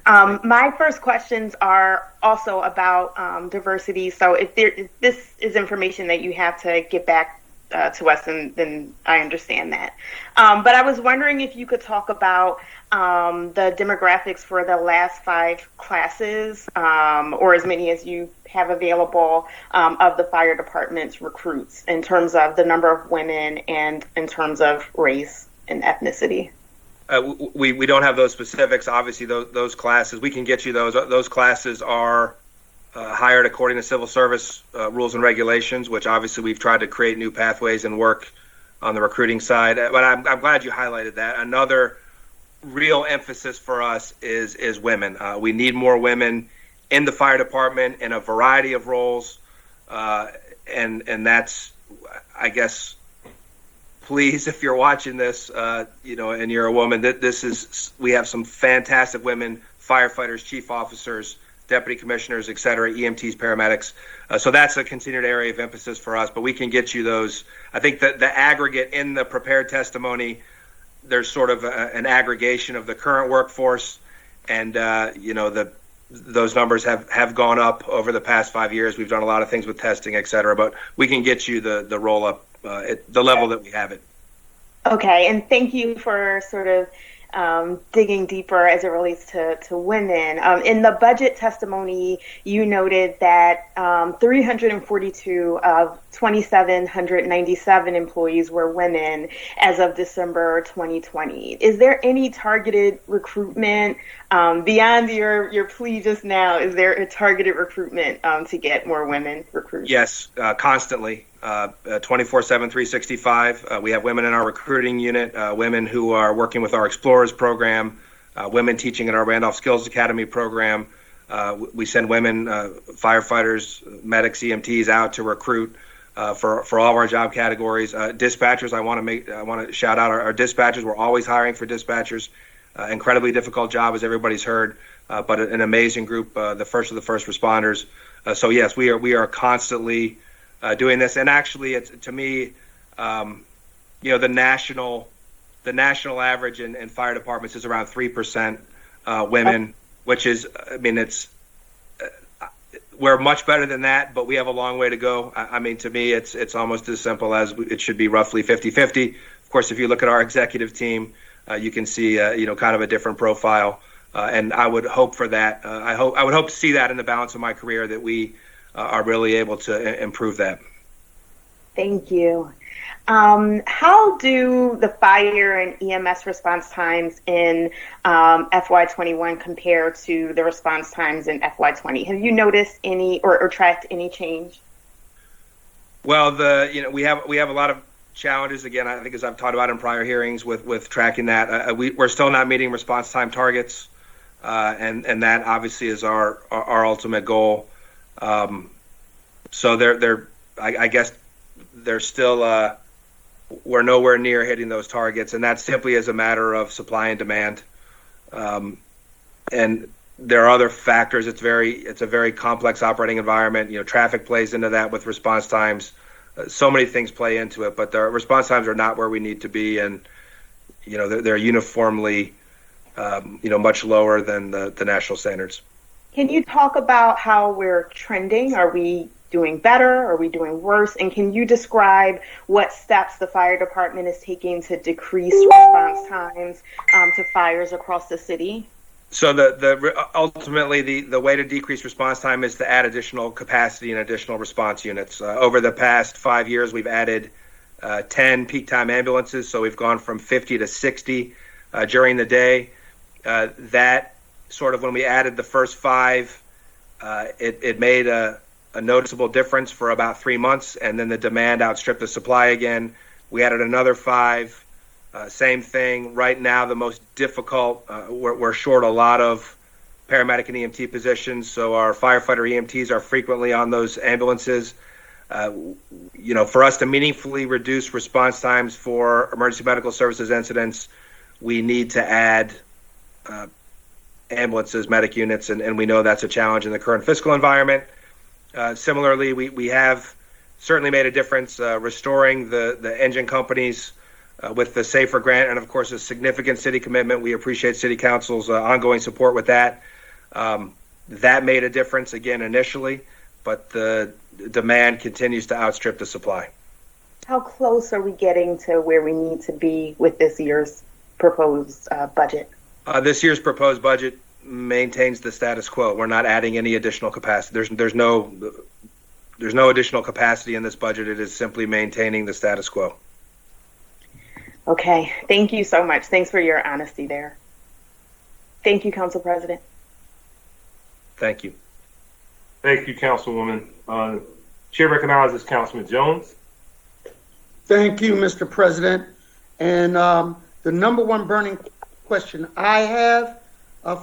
My first questions are also about diversity. So if this is information that you have to get back to us, and then I understand that. But I was wondering if you could talk about the demographics for the last 5 classes, or as many as you have available, of the fire department's recruits in terms of the number of women and in terms of race and ethnicity. We don't have those specifics. Obviously, those classes, we can get you those. Those classes are hired according to civil service rules and regulations, which obviously we've tried to create new pathways and work on the recruiting side. But I'm glad you highlighted that. Another real emphasis for us is women. We need more women in the fire department in a variety of roles, and that's, I guess, please, if you're watching this, and you're a woman, we have some fantastic women firefighters, chief officers, deputy commissioners, et cetera, EMTs, paramedics. So that's a continued area of emphasis for us, but we can get you those. I think that the aggregate in the prepared testimony, there's sort of an aggregation of the current workforce, and those numbers have gone up over the past 5 years. We've done a lot of things with testing, et cetera, but we can get you the roll up at the level that we have it. Okay, and thank you for sort of digging deeper as it relates to women. In the budget testimony, you noted that 342 of 2,797 employees were women as of December 2020. Is there any targeted recruitment beyond your plea just now? Is there a targeted recruitment to get more women recruited? Yes, constantly. 24/7, 365. We have women in our recruiting unit, women who are working with our Explorers program, women teaching in our Randolph Skills Academy program. We send women firefighters, medics, EMTs out to recruit for all of our job categories. Dispatchers, I want to shout out our dispatchers. We're always hiring for dispatchers. Incredibly difficult job, as everybody's heard, but an amazing group, the first of the first responders. So yes, we are constantly doing this, and actually, it's, to me, the national average in fire departments is around 3% women, which is, we're much better than that, but we have a long way to go. To me, it's almost as simple as it should be roughly 50-50. Of course, if you look at our executive team, you can see kind of a different profile, and I would hope for that. I would hope to see that in the balance of my career, that we are really able to improve that. Thank you. How do the fire and EMS response times in FY21 compare to the response times in FY20? Have you noticed any or tracked any change? Well, we have a lot of challenges. Again, I think, as I've talked about in prior hearings, with tracking that, we're still not meeting response time targets, and that obviously is our ultimate goal. So I guess they're still, we're nowhere near hitting those targets, and that simply is a matter of supply and demand. And there are other factors. It's a very complex operating environment. Traffic plays into that with response times. So many things play into it, but the response times are not where we need to be, and they're uniformly much lower than the national standards. Can you talk about how we're trending? Are we doing better? Are we doing worse? And can you describe what steps the fire department is taking to decrease response times to fires across the city? So ultimately the way to decrease response time is to add additional capacity and additional response units. Over the past 5 years, we've added 10 peak time ambulances, so we've gone from 50 to 60 during the day. That sort of, when we added the first 5, it made a noticeable difference for about 3 months, and then the demand outstripped the supply again. We added another 5. Same thing. Right now, the most difficult, we're short a lot of paramedic and EMT positions, so our firefighter EMTs are frequently on those ambulances. For us to meaningfully reduce response times for emergency medical services incidents, we need to add ambulances, medic units, and we know that's a challenge in the current fiscal environment. Similarly, we have certainly made a difference restoring the engine companies with the SAFER grant, and of course a significant city commitment. We appreciate City Council's ongoing support with that. That made a difference again initially, but the demand continues to outstrip the supply. how close are we getting to where we need to be with this year's proposed budget? This year's proposed budget maintains the status quo. We're not adding any additional capacity. There's no additional capacity in this budget. It is simply maintaining the status quo. Okay, thank you so much. Thanks for your honesty there. Thank you, Council President. Thank you. Thank you, Councilwoman. Chair recognizes Councilman Jones. Thank you, Mr. President. And the number one burning question I have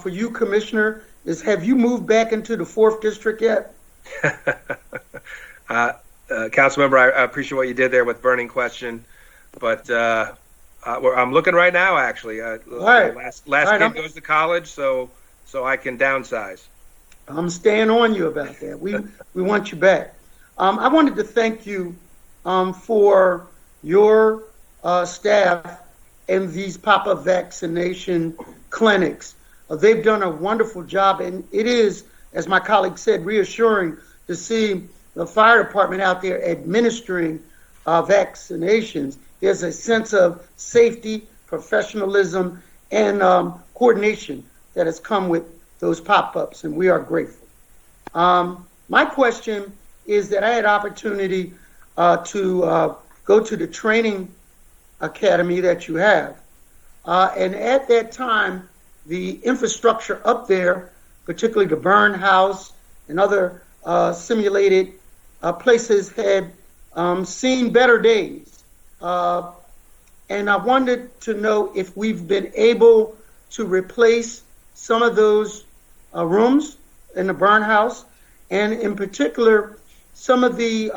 for you, Commissioner, is have you moved back into the 4th District yet? Councilmember, I appreciate what you did there with burning question, but I'm looking right now, actually. Last kid goes to college, so I can downsize. I'm staying on you about that. We want you back. I wanted to thank you for your staff and these pop-up vaccination clinics. They've done a wonderful job, and it is, as my colleague said, reassuring to see the fire department out there administering vaccinations. There's a sense of safety, professionalism, and coordination that has come with those pop-ups, and we are grateful. My question is that I had opportunity to go to the training academy that you have, and at that time, the infrastructure up there, particularly the burn house and other simulated places, had seen better days. And I wanted to know if we've been able to replace some of those rooms in the burn house, and in particular, some of the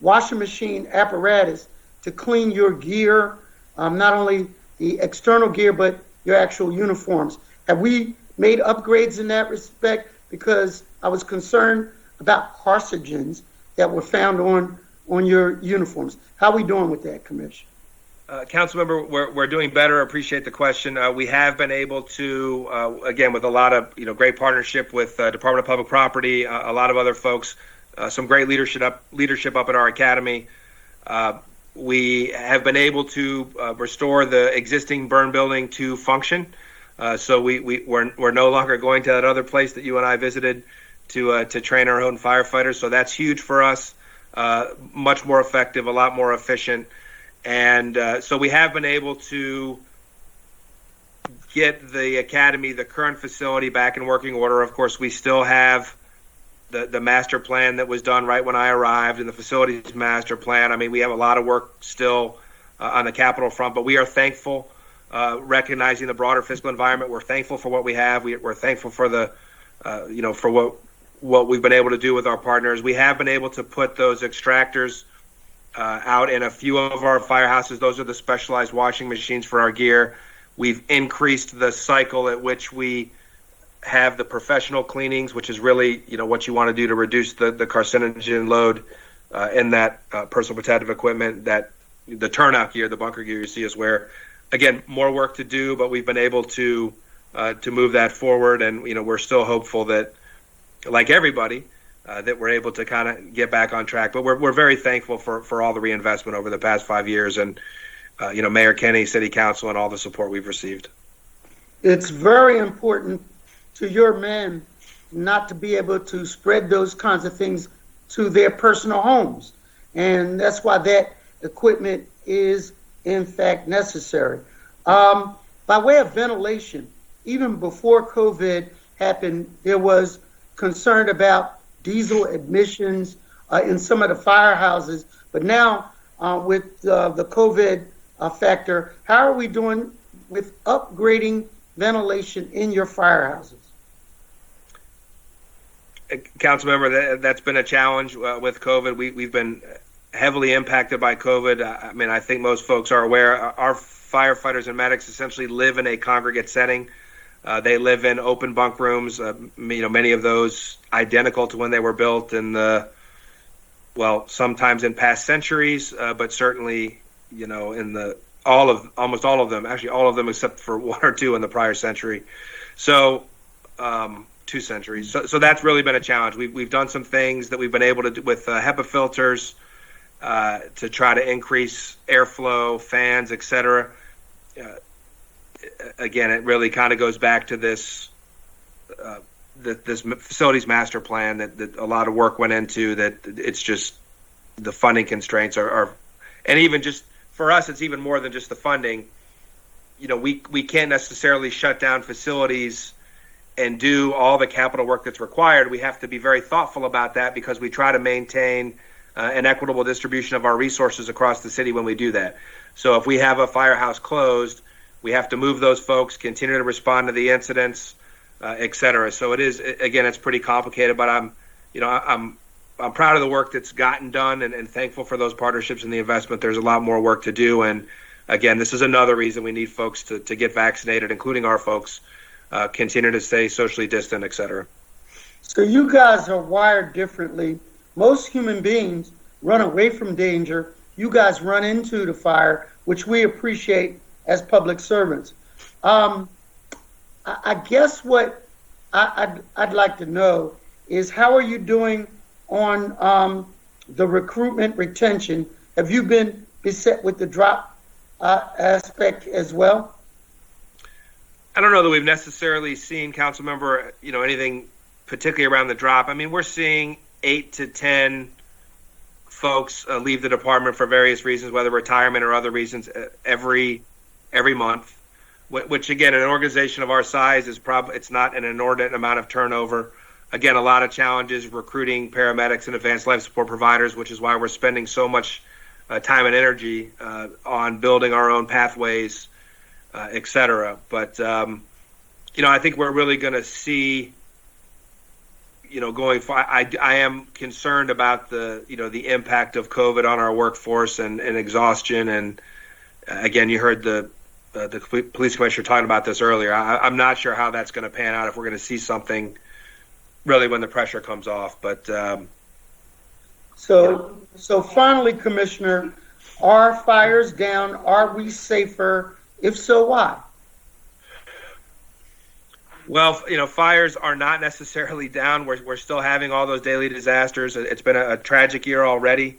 washing machine apparatus to clean your gear, not only the external gear, but your actual uniforms. Have we made upgrades in that respect? Because I was concerned about carcinogens that were found on your uniforms. How are we doing with that, Commissioner? Councilmember, we're doing better. Appreciate the question. We have been able to, again, with a lot of great partnership with Department of Public Property, a lot of other folks, some great leadership up at our academy. We have been able to restore the existing burn building to function. So we're no longer going to that other place that you and I visited to train our own firefighters. So that's huge for us. Much more effective, a lot more efficient. And so we have been able to get the academy, the current facility, back in working order. Of course, we still have the master plan that was done right when I arrived, and the facilities master plan. I mean, we have a lot of work still on the capital front, but we are thankful, recognizing the broader fiscal environment. We're thankful for what we have. We're thankful for the, for what we've been able to do with our partners. We have been able to put those extractors out in a few of our firehouses. Those are the specialized washing machines for our gear. We've increased the cycle at which we have the professional cleanings, which is really, what you want to do to reduce the carcinogen load in that personal protective equipment, that the turnout gear, the bunker gear you see us wear. Again, more work to do, but we've been able to move that forward, and we're still hopeful that, like everybody, that we're able to kind of get back on track. But we're very thankful for all the reinvestment over the past 5 years, and Mayor Kenny, City Council, and all the support we've received. It's very important to your men not to be able to spread those kinds of things to their personal homes. And that's why that equipment is, in fact, necessary. By way of ventilation, even before COVID happened, there was concern about diesel emissions in some of the firehouses. But now, with the COVID factor, how are we doing with upgrading ventilation in your firehouses? Councilmember, that's been a challenge with COVID. We've been heavily impacted by COVID. I mean, I think most folks are aware. Our firefighters and medics essentially live in a congregate setting. They live in open bunk rooms. Many of those identical to when they were built in sometimes in past centuries, but certainly, in almost all of them, actually all of them except for one or two in the prior century. So, 2 centuries. So that's really been a challenge. We've done some things that we've been able to do with HEPA filters to try to increase airflow, fans, etc. Again, it really kind of goes back to this this facilities master plan that a lot of work went into. That it's just the funding constraints are, and even just for us, it's even more than just the funding. You know, we can't necessarily shut down facilities and do all the capital work that's required. We have to be very thoughtful about that because we try to maintain an equitable distribution of our resources across the city when we do that. So if we have a firehouse closed, we have to move those folks, continue to respond to the incidents, et cetera. So it is, again, it's pretty complicated, but I'm proud of the work that's gotten done and thankful for those partnerships and the investment. There's a lot more work to do. And again, this is another reason we need folks to get vaccinated, including our folks, continue to stay socially distant, et cetera. So you guys are wired differently. Most human beings run away from danger. You guys run into the fire, which we appreciate as public servants. I guess what I'd like to know is how are you doing on the recruitment retention? Have you been beset with the drop aspect as well? I don't know that we've necessarily seen, council member, anything particularly around the drop. I mean, we're seeing 8 to 10 folks leave the department for various reasons, whether retirement or other reasons, every month. Which again, an organization of our size is it's not an inordinate amount of turnover. Again, a lot of challenges recruiting paramedics and advanced life support providers, which is why we're spending so much time and energy on building our own pathways, et cetera. But I think we're really going to see, going forward. I am concerned about the impact of COVID on our workforce and exhaustion. And again, you heard the police commissioner talking about this earlier. I'm not sure how that's going to pan out, if we're going to see something really when the pressure comes off. But so finally, Commissioner, are fires down? Are we safer? If so, why? Well, fires are not necessarily down. We're still having all those daily disasters. It's been a tragic year already.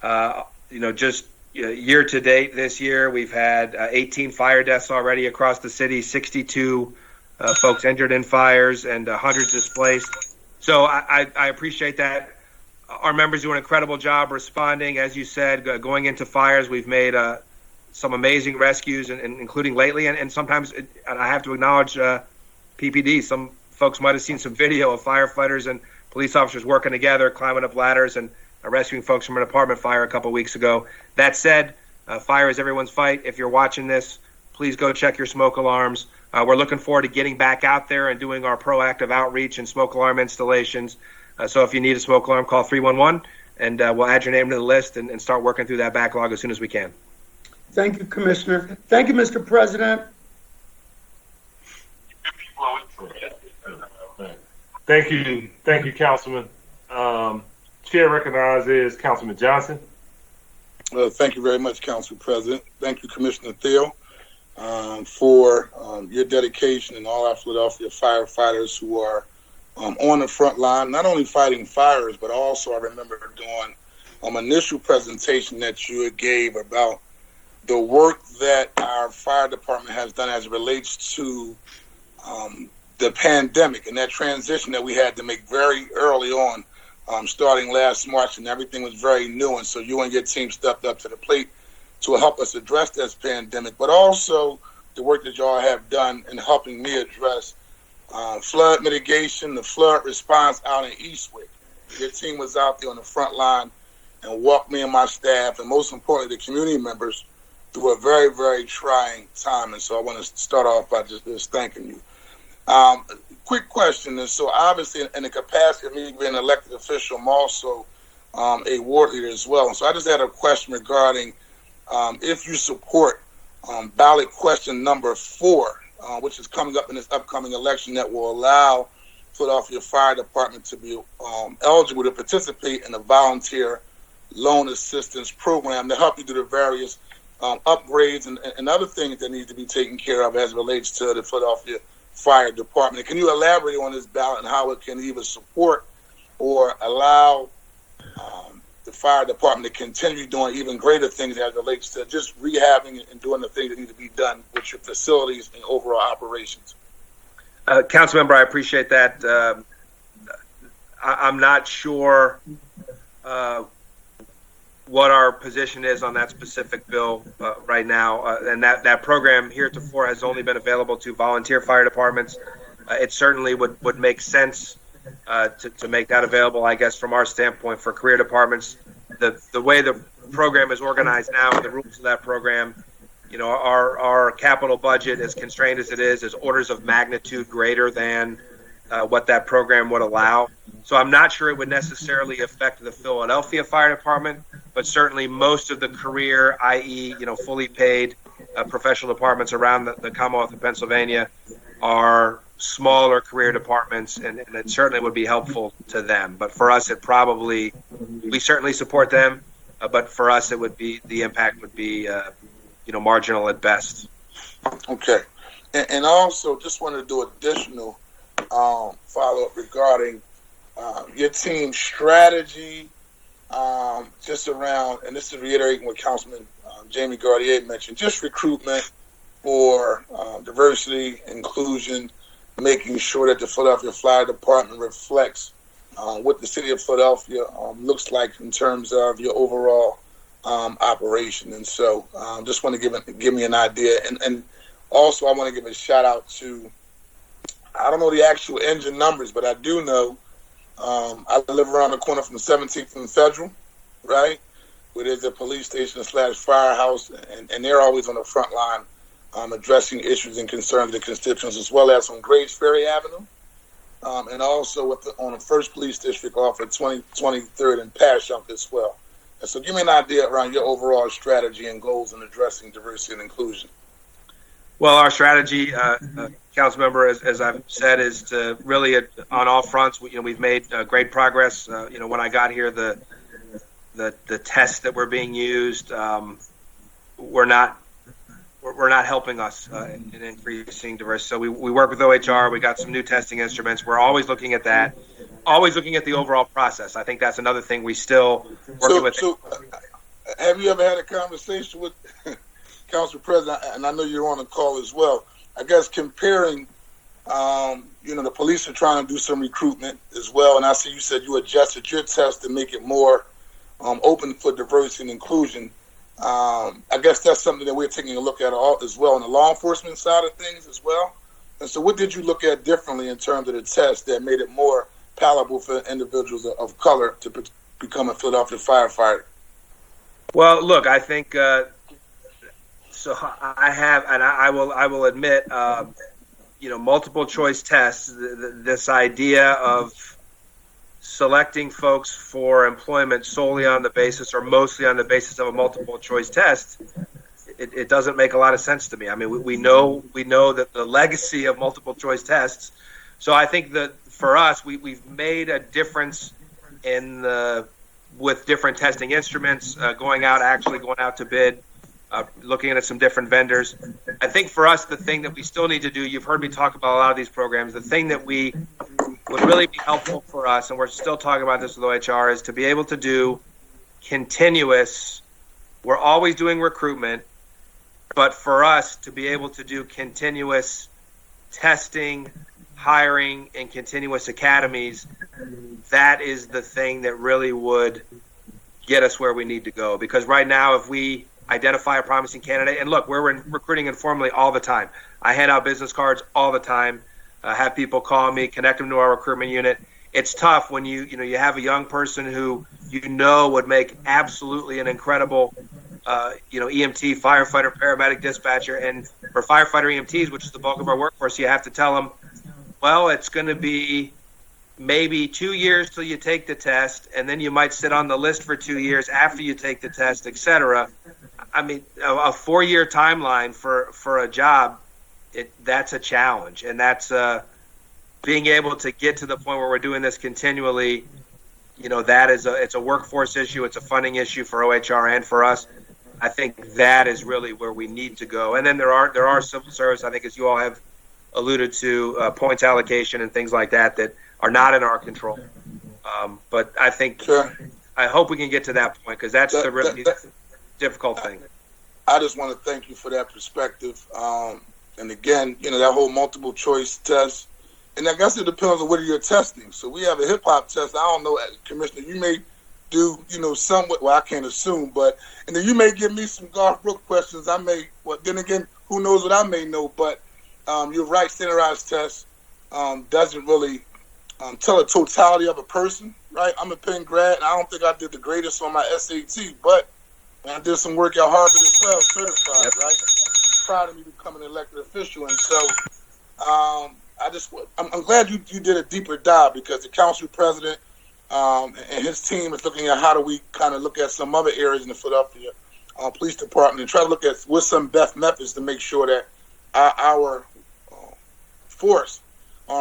Just year to date this year, we've had 18 fire deaths already across the city, 62 folks injured in fires, and hundreds displaced. So I appreciate that. Our members do an incredible job responding. As you said, going into fires, we've made some amazing rescues, and including lately. And sometimes, and I have to acknowledge PPD. Some folks might have seen some video of firefighters and police officers working together, climbing up ladders, and rescuing folks from an apartment fire a couple weeks ago. That said, fire is everyone's fight. If you're watching this, please go check your smoke alarms. We're looking forward to getting back out there and doing our proactive outreach and smoke alarm installations. So if you need a smoke alarm, call 311, and we'll add your name to the list and start working through that backlog as soon as we can. Thank you, Commissioner. Thank you, Mr. President. Thank you, Councilman. Chair recognizes Councilman Johnson. Thank you very much, Council President. Thank you, Commissioner Thiel, for your dedication and all our Philadelphia firefighters who are on the front line, not only fighting fires, but also I remember doing initial presentation that you gave about the work that our fire department has done as it relates to the pandemic and that transition that we had to make very early on. Starting last March, and everything was very new, and so you and your team stepped up to the plate to help us address this pandemic, but also the work that y'all have done in helping me address flood mitigation, the flood response out in Eastwick. Your team was out there on the front line and walked me and my staff, and most importantly, the community members, through a very, very trying time, and so I want to start off by just thanking you. Quick question is, so obviously in the capacity of me being an elected official, I'm also a ward leader as well. And so I just had a question regarding if you support ballot question number 4, which is coming up in this upcoming election, that will allow Philadelphia Fire Department to be eligible to participate in a volunteer loan assistance program to help you do the various upgrades and other things that need to be taken care of as it relates to the Philadelphia Fire Department. Can you elaborate on this ballot and how it can either support or allow the fire department to continue doing even greater things as it relates to just rehabbing and doing the things that need to be done with your facilities and overall operations. Councilmember, I appreciate that. I'm not sure what our position is on that specific bill right now, and that program heretofore has only been available to volunteer fire departments. It certainly would make sense to make that available, I guess, from our standpoint for career departments. The way the program is organized now and the rules of that program, you know, our capital budget, as constrained as it is orders of magnitude greater than what that program would allow. So I'm not sure it would necessarily affect the Philadelphia Fire Department, but certainly most of the career, i.e., you know, fully paid professional departments around the Commonwealth of Pennsylvania are smaller career departments, and it certainly would be helpful to them. But for us, we certainly support them, but for us, the impact would be, you know, marginal at best. Okay. And also just wanted to do additional follow-up regarding your team's strategy, just around, and this is reiterating what Councilman Jamie Gardier mentioned, just recruitment for diversity, inclusion, making sure that the Philadelphia Fire Department reflects what the city of Philadelphia looks like in terms of your overall operation. And so just want to give me an idea. And also I want to give a shout out to, I don't know the actual engine numbers, but I do know I live around the corner from 17th and Federal, right? Where there's a police station / firehouse, and they're always on the front line addressing issues and concerns of the constituents, as well as on Graves Ferry Avenue, and also on the 1st Police District off of 23rd and Passyunk as well. And so give me an idea around your overall strategy and goals in addressing diversity and inclusion. Well, our strategy, Councilmember, as I've said, is to really on all fronts. We've made great progress. When I got here, the tests that were being used were not helping us in increasing diversity. So we work with OHR. We got some new testing instruments. We're always looking at that. Always looking at the overall process. I think that's another thing we still working with. So, have you ever had a conversation with Council President, and I know you're on the call as well, I guess comparing, the police are trying to do some recruitment as well, and I see you said you adjusted your test to make it more open for diversity and inclusion. I guess that's something that we're taking a look at as well on the law enforcement side of things as well. And so what did you look at differently in terms of the test that made it more palatable for individuals of color to become a Philadelphia firefighter? Well, look, I think... So I have, and I will admit, multiple choice tests. This idea of selecting folks for employment solely on the basis, or mostly on the basis of a multiple choice test, it doesn't make a lot of sense to me. I mean, we know that the legacy of multiple choice tests. So I think that for us, we've made a difference with different testing instruments, going out to bid. Looking at some different vendors. I think for us, the thing that we still need to do, you've heard me talk about a lot of these programs, the thing that would really be helpful for us, and we're still talking about this with OHR, is to be able to do continuous, we're always doing recruitment, but for us to be able to do continuous testing, hiring, and continuous academies, that is the thing that really would get us where we need to go. Because right now, if we identify a promising candidate, and look, we're recruiting informally all the time. I hand out business cards all the time, have people call me, connect them to our recruitment unit. It's tough when you have a young person who would make absolutely an incredible EMT, firefighter, paramedic, dispatcher, and for firefighter EMTs, which is the bulk of our workforce, you have to tell them, well, it's going to be maybe 2 years till you take the test, and then you might sit on the list for 2 years after you take the test, etc. I mean, a 4-year timeline for a job, that's a challenge, and that's being able to get to the point where we're doing this continually. It's a workforce issue, it's a funding issue for OHR and for us. I think that is really where we need to go. And then there are civil service, I think, as you all have alluded to, points allocation and things like that are not in our control. But I think I hope we can get to that point, because that's the really difficult thing. I just want to thank you for that perspective. And again, that whole multiple choice test, and I guess it depends on what you're testing. So we have a hip hop test. I don't know, Commissioner, you may do, somewhat, well, I can't assume, and then you may give me some Garth Brooks questions. I may, then again, who knows what I may know, but you're right, standardized test doesn't really tell a totality of a person, right? I'm a Penn grad, and I don't think I did the greatest on my SAT, but I did some work at Harvard as well, certified, yep. Right? Proud of me becoming an elected official, and so I'm glad you did a deeper dive, because the council president and his team is looking at how do we kind of look at some other areas in the Philadelphia Police Department and try to look at what's some best methods to make sure that our force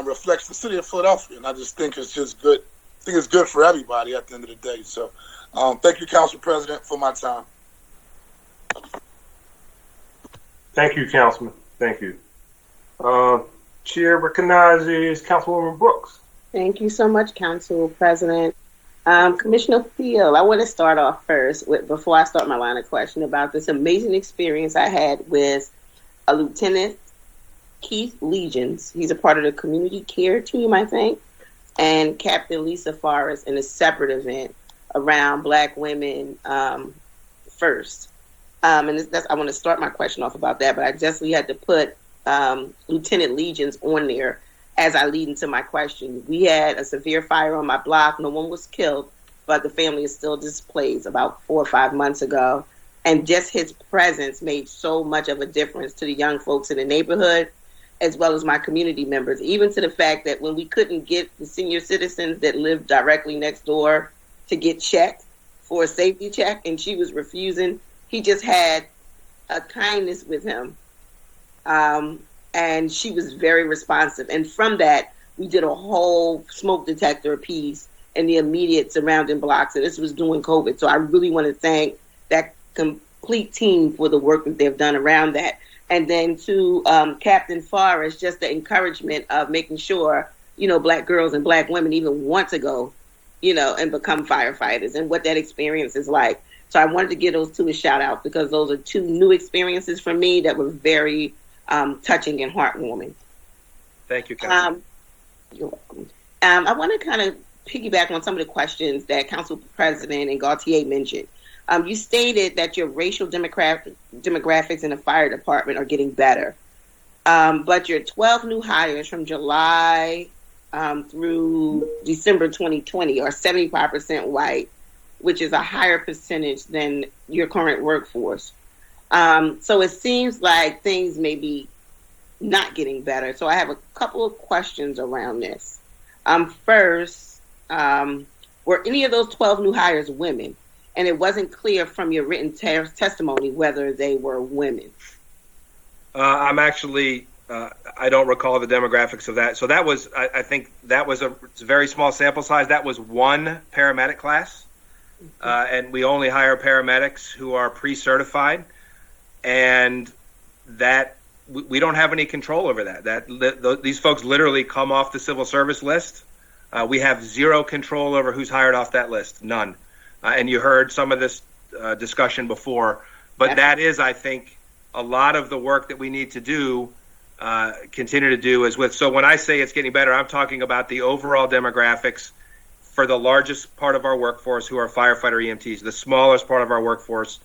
reflects the city of Philadelphia. And I just think it's just good. I think it's good for everybody at the end of the day. So thank you, Council President, for my time. Thank you, Councilman. Thank you. Chair recognizes Councilwoman Brooks. Thank you so much, Council President. Commissioner Thiel, I want to start off first before I start my line of question about this amazing experience I had with a Lieutenant Keith Legions. He's a part of the community care team, I think, and Captain Lisa Forrest in a separate event around Black women first. I want to start my question off about that, but I definitely had to put Lieutenant Legions on there as I lead into my question. We had a severe fire on my block. No one was killed, but the family is still displaced about 4 or 5 months ago. And just his presence made so much of a difference to the young folks in the neighborhood, as well as my community members, even to the fact that when we couldn't get the senior citizens that lived directly next door to get checked for a safety check, and she was refusing, he just had a kindness with him. And she was very responsive. And from that, we did a whole smoke detector piece in the immediate surrounding blocks. And this was during COVID. So I really want to thank that complete team for the work that they've done around that. And then to Captain Forrest, just the encouragement of making sure, Black girls and Black women even want to go, and become firefighters, and what that experience is like. So I wanted to give those two a shout out, because those are two new experiences for me that were very touching and heartwarming. Thank you, Council. You're welcome. I want to kind of piggyback on some of the questions that Council President and Gaultier mentioned. You stated that your racial demographics in the fire department are getting better, but your 12 new hires from July through December 2020 are 75% white, which is a higher percentage than your current workforce. So it seems like things may be not getting better. So I have a couple of questions around this. First, were any of those 12 new hires women? And it wasn't clear from your written testimony whether they were women. I'm actually, I don't recall the demographics of that. So that was, I think that was a very small sample size. That was one paramedic class. And we only hire paramedics who are pre-certified. And that we don't have any control over that. These folks literally come off the civil service list. We have zero control over who's hired off that list, none. And you heard some of this discussion before, but that is, I think, a lot of the work that we need to do, continue to do is with. So when I say it's getting better, I'm talking about the overall demographics for the largest part of our workforce, who are firefighter EMTs. The smallest part of our workforce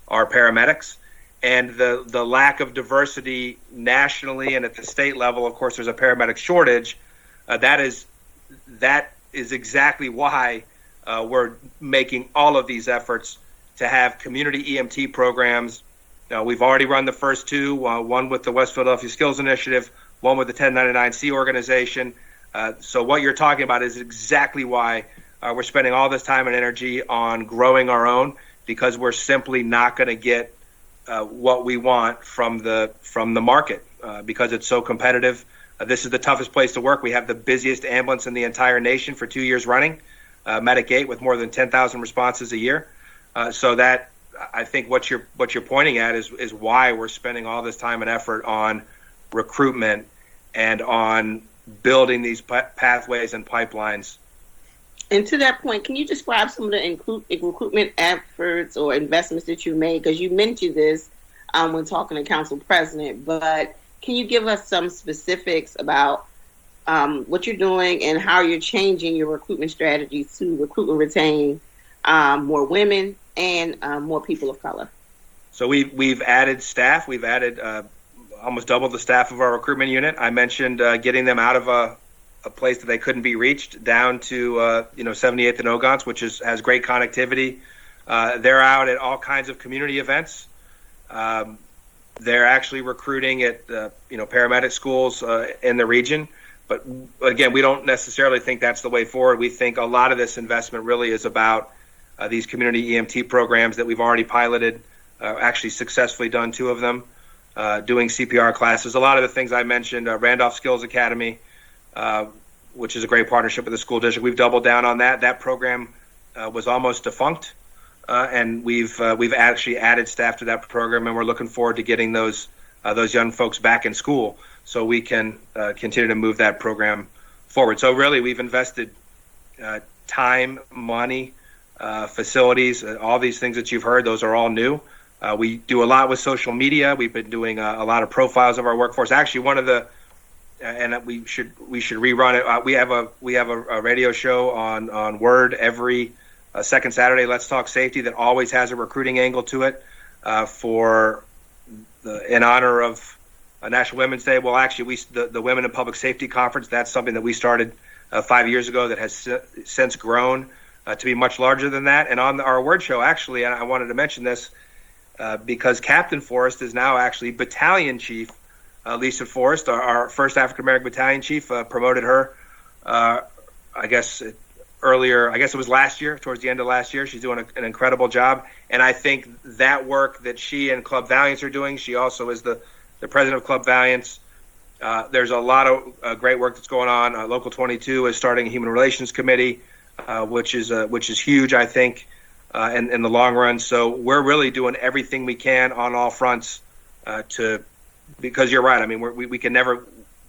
are paramedics. And the lack of diversity nationally and at the state level, of course, there's a paramedic shortage. That is exactly why we're making all of these efforts to have community EMT programs. We've already run the first two, one with the West Philadelphia Skills Initiative, one with the 1099C organization. So what you're talking about is exactly why we're spending all this time and energy on growing our own, because we're simply not going to get what we want from the market because it's so competitive. This is the toughest place to work. We have the busiest ambulance in the entire nation for 2 years running, Medic 8, with more than 10,000 responses a year. So that, I think what you're pointing at is why we're spending all this time and effort on recruitment and on building these pathways and pipelines And to that point, can you describe some of the recruitment efforts or investments that you made? Because you mentioned this when talking to Council President, but can you give us some specifics about what you're doing and how you're changing your recruitment strategies to recruit and retain more women and more people of color? So we've added staff. We've added almost double the staff of our recruitment unit. I mentioned getting them out of a place that they couldn't be reached down to 78th and Ogons, which has great connectivity. They're out at all kinds of community events. They're actually recruiting at paramedic schools in the region. But again, we don't necessarily think that's the way forward. We think a lot of this investment really is about these community EMT programs that we've already piloted, actually successfully done 2 of them, doing CPR classes. A lot of the things I mentioned, Randolph Skills Academy, which is a great partnership with the school district. We've doubled down on that. That program was almost defunct, and we've actually added staff to that program, and we're looking forward to getting those young folks back in school so we can continue to move that program forward. So really, we've invested time, money, facilities, all these things that you've heard. Those are all new. We do a lot with social media. We've been doing a lot of profiles of our workforce. Actually, one of the and we should rerun it. We have a radio show on Word every second Saturday. Let's Talk Safety, that always has a recruiting angle to it in honor of National Women's Day. Well, actually, the Women in Public Safety Conference, that's something that we started 5 years ago that has since grown to be much larger than that. And on our Word show, actually, and I wanted to mention this because Captain Forrest is now actually Battalion Chief. Lisa Forrest, our first African-American battalion chief, promoted her, I guess it was last year, towards the end of last year. She's doing an incredible job. And I think that work that she and Club Valiance are doing, she also is the president of Club Valiance. There's a lot of great work that's going on. Local 22 is starting a Human Relations Committee, which is huge, I think, in the long run. So we're really doing everything we can on all fronts because you're right. I mean, we can never,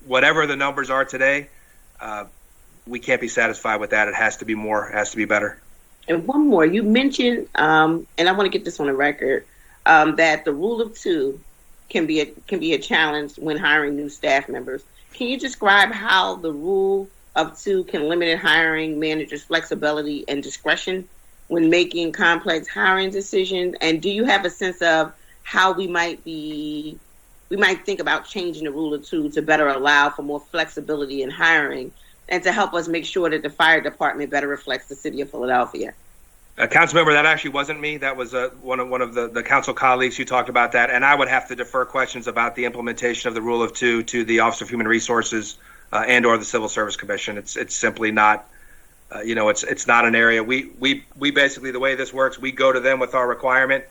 whatever the numbers are today, we can't be satisfied with that. It has to be more, it has to be better. And one more, you mentioned, and I want to get this on the record, that the rule of 2 can be a challenge when hiring new staff members. Can you describe how the rule of 2 can limit hiring managers' flexibility and discretion when making complex hiring decisions? And do you have a sense of how we might think about changing the rule of 2 to better allow for more flexibility in hiring and to help us make sure that the fire department better reflects the city of Philadelphia? Council member, that actually wasn't me. That was one of the council colleagues who talked about that. And I would have to defer questions about the implementation of the rule of 2 to the Office of Human Resources and or the Civil Service Commission. It's simply not, it's not an area. We basically, the way this works, we go to them with our requirement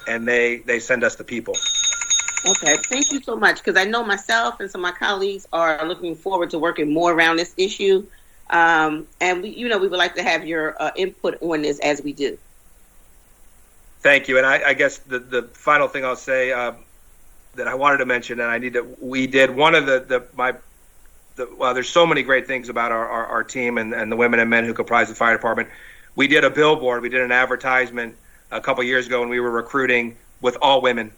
and they send us the people. Okay, thank you so much, because I know myself and some of my colleagues are looking forward to working more around this issue. And we would like to have your input on this as we do. Thank you. And I guess the final thing I'll say that I wanted to mention, and we did one of well, there's so many great things about our team and the women and men who comprise the fire department. We did a billboard, we did an advertisement a couple years ago when we were recruiting with all women.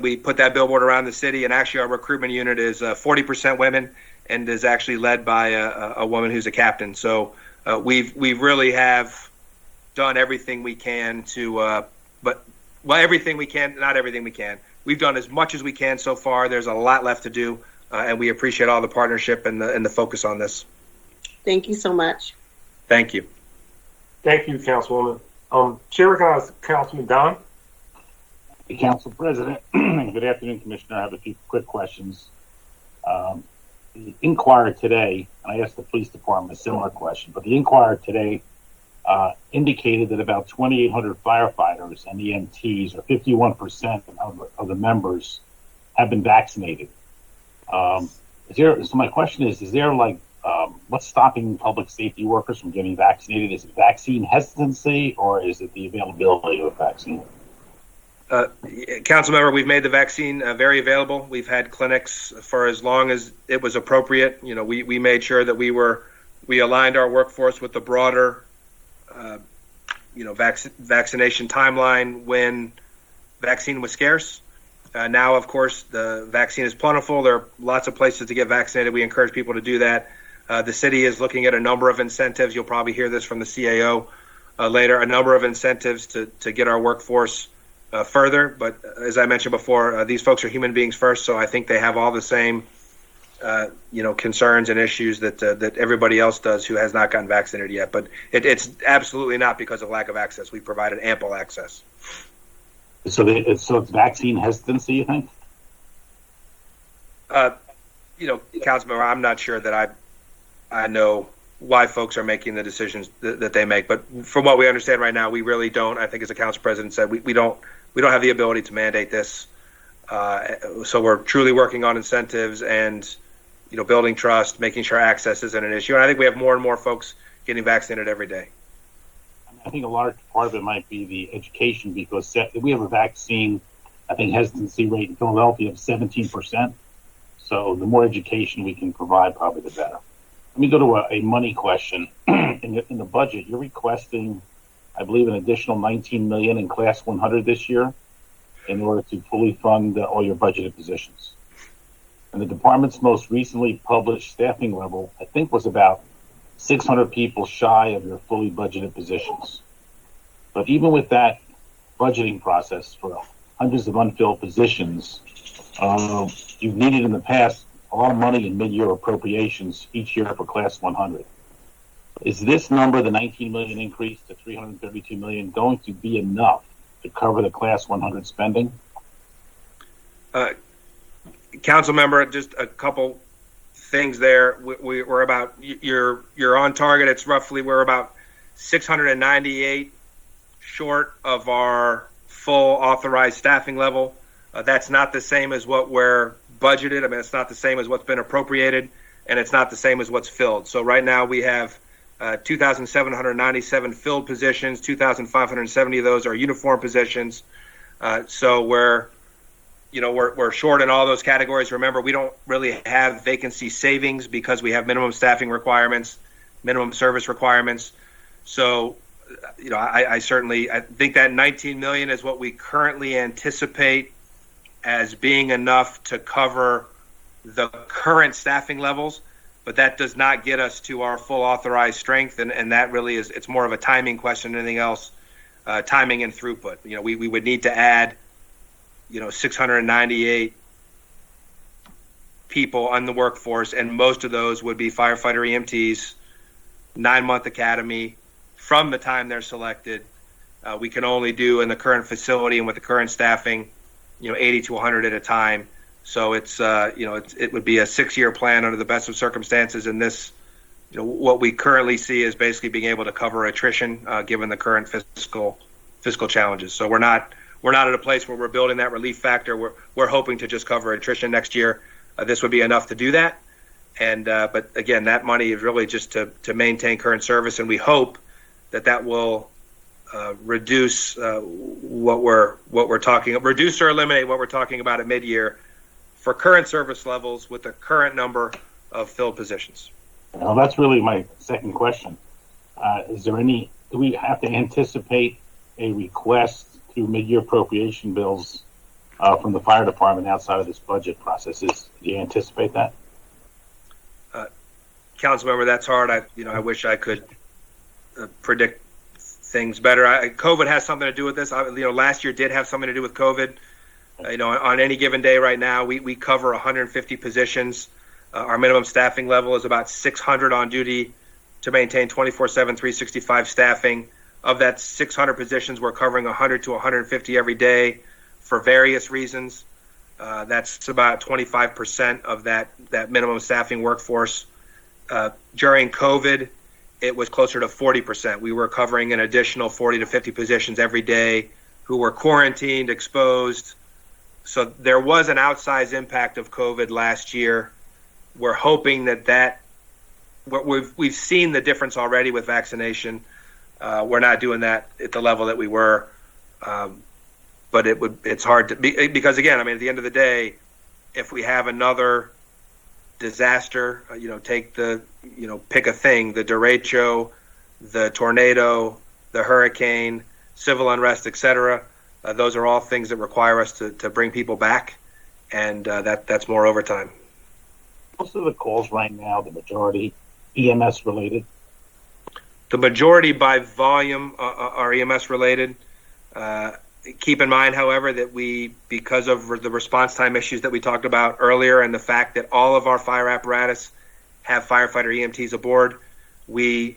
We put that billboard around the city, and actually our recruitment unit is 40% women and is actually led by a woman who's a captain. So we really have done everything we can everything we can, not everything we can. We've done as much as we can so far. There's a lot left to do, and we appreciate all the partnership and the focus on this. Thank you so much. Thank you. Thank you, Councilwoman. Chair recognizes Councilman Don. Hey, Council President. Good afternoon, Commissioner. I have a few quick questions. The Inquirer today, and I asked the police department a similar question, but the Inquirer today indicated that about 2,800 firefighters and EMTs, or 51% of the members, have been vaccinated. So my question is there what's stopping public safety workers from getting vaccinated? Is it vaccine hesitancy, or is it the availability of a vaccine? Council member, we've made the vaccine very available. We've had clinics for as long as it was appropriate. We made sure that we were We aligned our workforce with the broader, vaccination timeline when vaccine was scarce. Now, of course, the vaccine is plentiful. There are lots of places to get vaccinated. We encourage people to do that. The city is looking at a number of incentives. You'll probably hear this from the CAO later, a number of incentives to get our workforce further. But as I mentioned before, these folks are human beings first, so I think they have all the same concerns and issues that everybody else does who has not gotten vaccinated yet. But it's absolutely not because of lack of access. We provided ample access. So it's vaccine hesitancy, you think? Councilmember, I'm not sure that I know why folks are making the decisions that they make. But from what we understand right now, we really don't. I think, as the council president said, we don't have the ability to mandate this. So we're truly working on incentives and building trust, making sure access isn't an issue. And I think we have more and more folks getting vaccinated every day. I think a large part of it might be the education, because we have a vaccine, I think, hesitancy rate in Philadelphia of 17%. So the more education we can provide, probably the better. Let me go to a money question. In the budget, you're requesting, I believe, an additional $19 million in Class 100 this year in order to fully fund all your budgeted positions. And the department's most recently published staffing level, I think, was about 600 people shy of your fully budgeted positions. But even with that budgeting process for hundreds of unfilled positions, you've needed in the past a lot of money in mid-year appropriations each year for Class 100. Is this number, the 19 million increase to 332 million, going to be enough to cover the Class 100 spending? Council member, just a couple things there. We're about, you're on target. It's roughly, we're about 698 short of our full authorized staffing level. That's not the same as what we're budgeted. I mean, it's not the same as what's been appropriated, and it's not the same as what's filled. So right now we have 2,797 filled positions. 2,570 of those are uniform positions. So we're short in all those categories. Remember, we don't really have vacancy savings because we have minimum staffing requirements, minimum service requirements. So, I think that 19 million is what we currently anticipate as being enough to cover the current staffing levels, but that does not get us to our full authorized strength. And that really is, it's more of a timing question than anything else, timing and throughput. We would need to add 698 people on the workforce, and most of those would be firefighter EMTs, 9-month academy. From the time they're selected, we can only do in the current facility and with the current staffing, 80 to 100 at a time. So it's, it would be a 6-year plan under the best of circumstances. And this, what we currently see is basically being able to cover attrition given the current fiscal challenges. So we're not at a place where we're building that relief factor. We're hoping to just cover attrition next year. This would be enough to do that. And but again, that money is really just to maintain current service, and we hope that will reduce what we're talking, reduce or eliminate what we're talking about at mid-year for current service levels with the current number of filled positions. Well, that's really my second question. Do we have to anticipate a request through mid-year appropriation bills from the fire department outside of this budget process? Do you anticipate that? Councilmember, that's hard. I wish I could predict things better. COVID has something to do with this. Last year did have something to do with COVID. On any given day right now, we cover 150 positions. Our minimum staffing level is about 600 on duty to maintain 24/7, 365 staffing. Of that 600 positions, we're covering 100 to 150 every day for various reasons. That's about 25% of that minimum staffing workforce. During COVID, it was closer to 40%. We were covering an additional 40 to 50 positions every day who were quarantined, exposed. So there was an outsized impact of COVID last year. We're hoping that we've seen the difference already with vaccination. We're not doing that at the level that we were, but it's hard to be, because again, at the end of the day, if we have another disaster, take pick a thing, the derecho, the tornado, the hurricane, civil unrest, etc. Those are all things that require us to bring people back, and that's more overtime. Most of the calls right now, the majority EMS related. The majority by volume are EMS related. Keep in mind, however, that because of the response time issues that we talked about earlier and the fact that all of our fire apparatus have firefighter EMTs aboard, we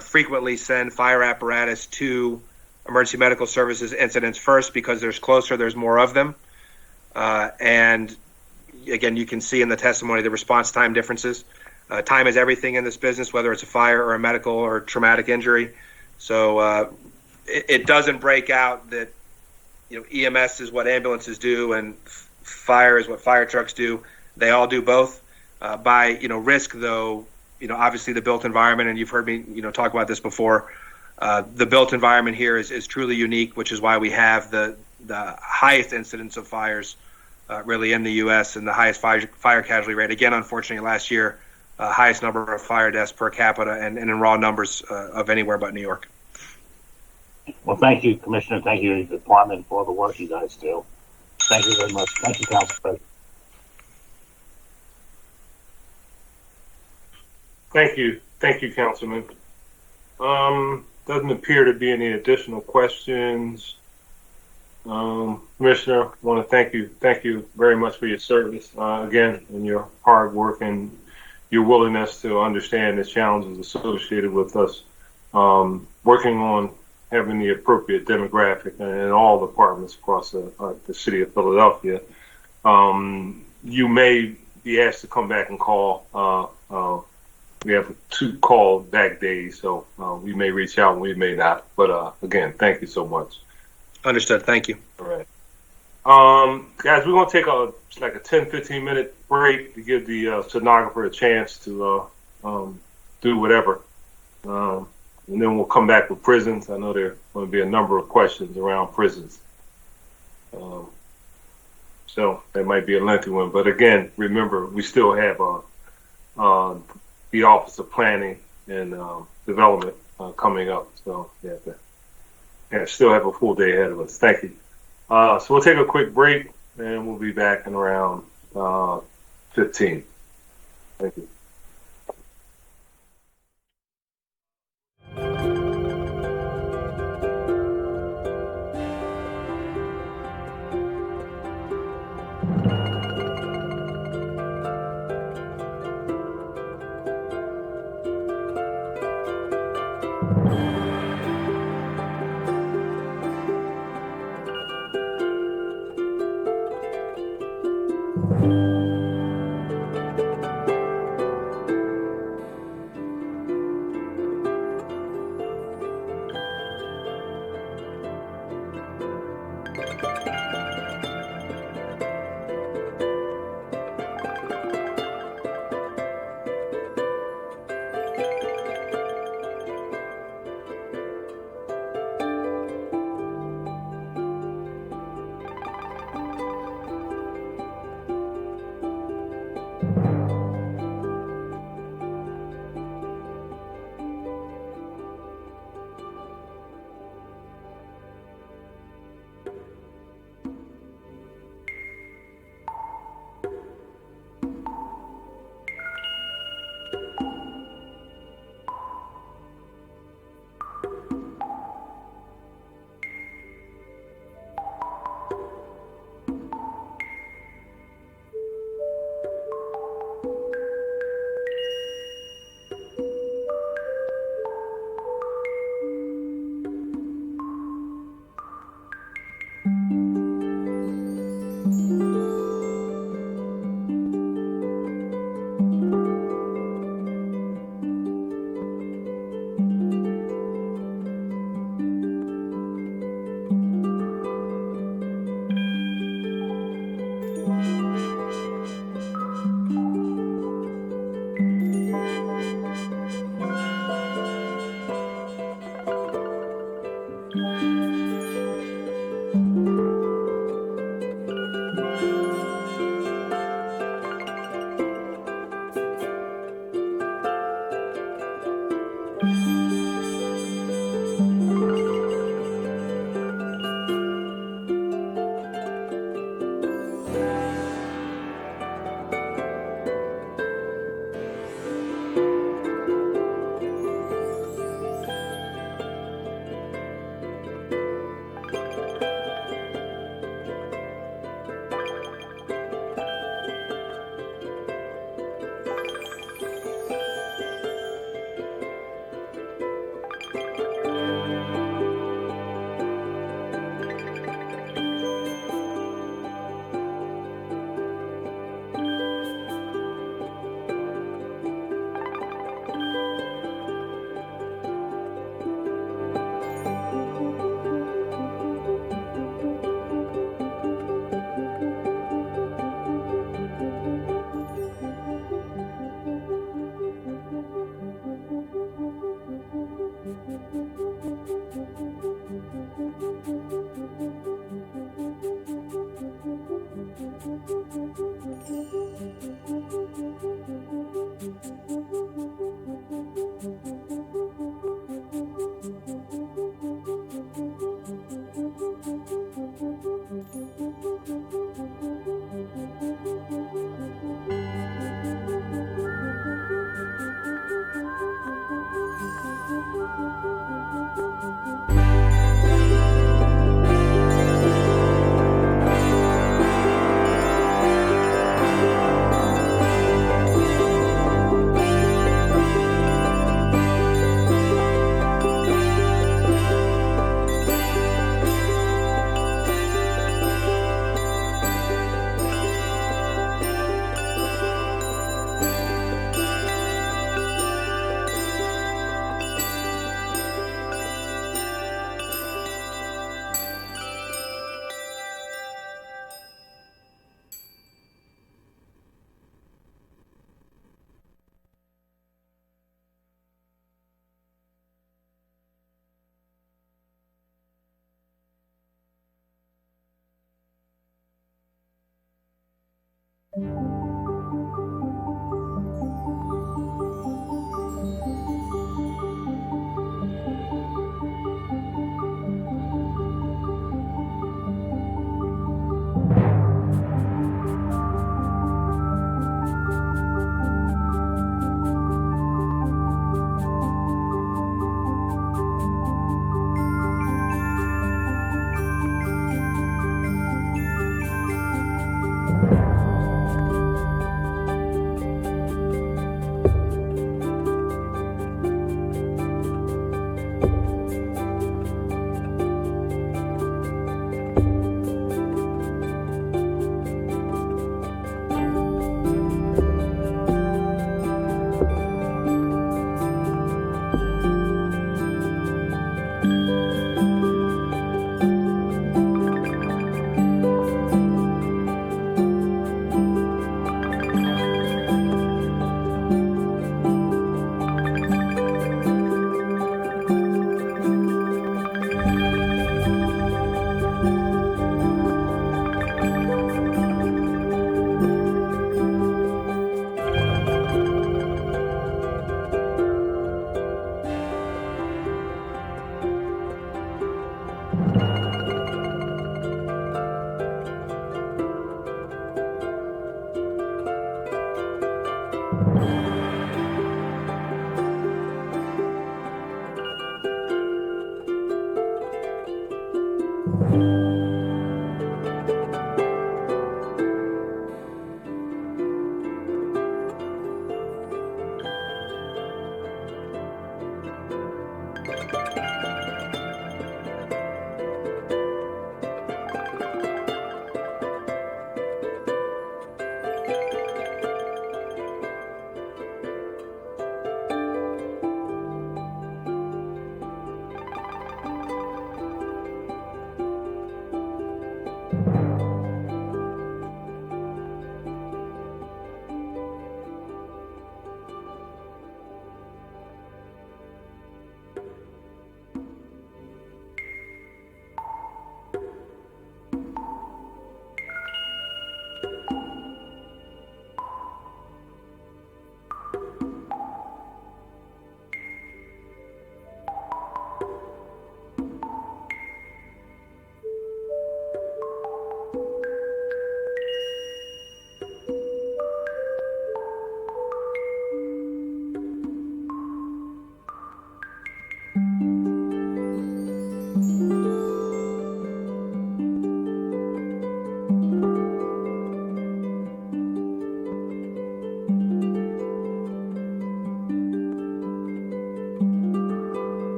frequently send fire apparatus to emergency medical services incidents first because there's closer, there's more of them. And again, you can see in the testimony the response time differences. Time is everything in this business, whether it's a fire or a medical or traumatic injury. So it doesn't break out that EMS is what ambulances do and fire is what fire trucks do. They all do both. By risk, though, obviously the built environment, and you've heard me talk about this before. The built environment here is truly unique, which is why we have the highest incidence of fires really in the U.S. and the highest fire casualty rate. Again, unfortunately, last year, highest number of fire deaths per capita and in raw numbers of anywhere but New York. Well, thank you, Commissioner. Thank you, Department, for all the work you guys do. Thank you very much. Thank you, Council President. Thank you, Councilman. Doesn't appear to be any additional questions. Commissioner, I want to thank you very much for your service again and your hard work and your willingness to understand the challenges associated with us working on having the appropriate demographic in all departments across the city of Philadelphia. You may be asked to come back and call. We have 2 call back days, so we may reach out and we may not. But again, thank you so much. Understood. Thank you. All right. Guys, we're going to take a 10-15 minute break to give the stenographer a chance to do whatever. And then we'll come back with prisons. I know there are going to be a number of questions around prisons. So that might be a lengthy one. But again, remember, we still have the Office of Planning and Development coming up. So still have a full day ahead of us. Thank you. So we'll take a quick break and we'll be back in around 15. Thank you.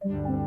you.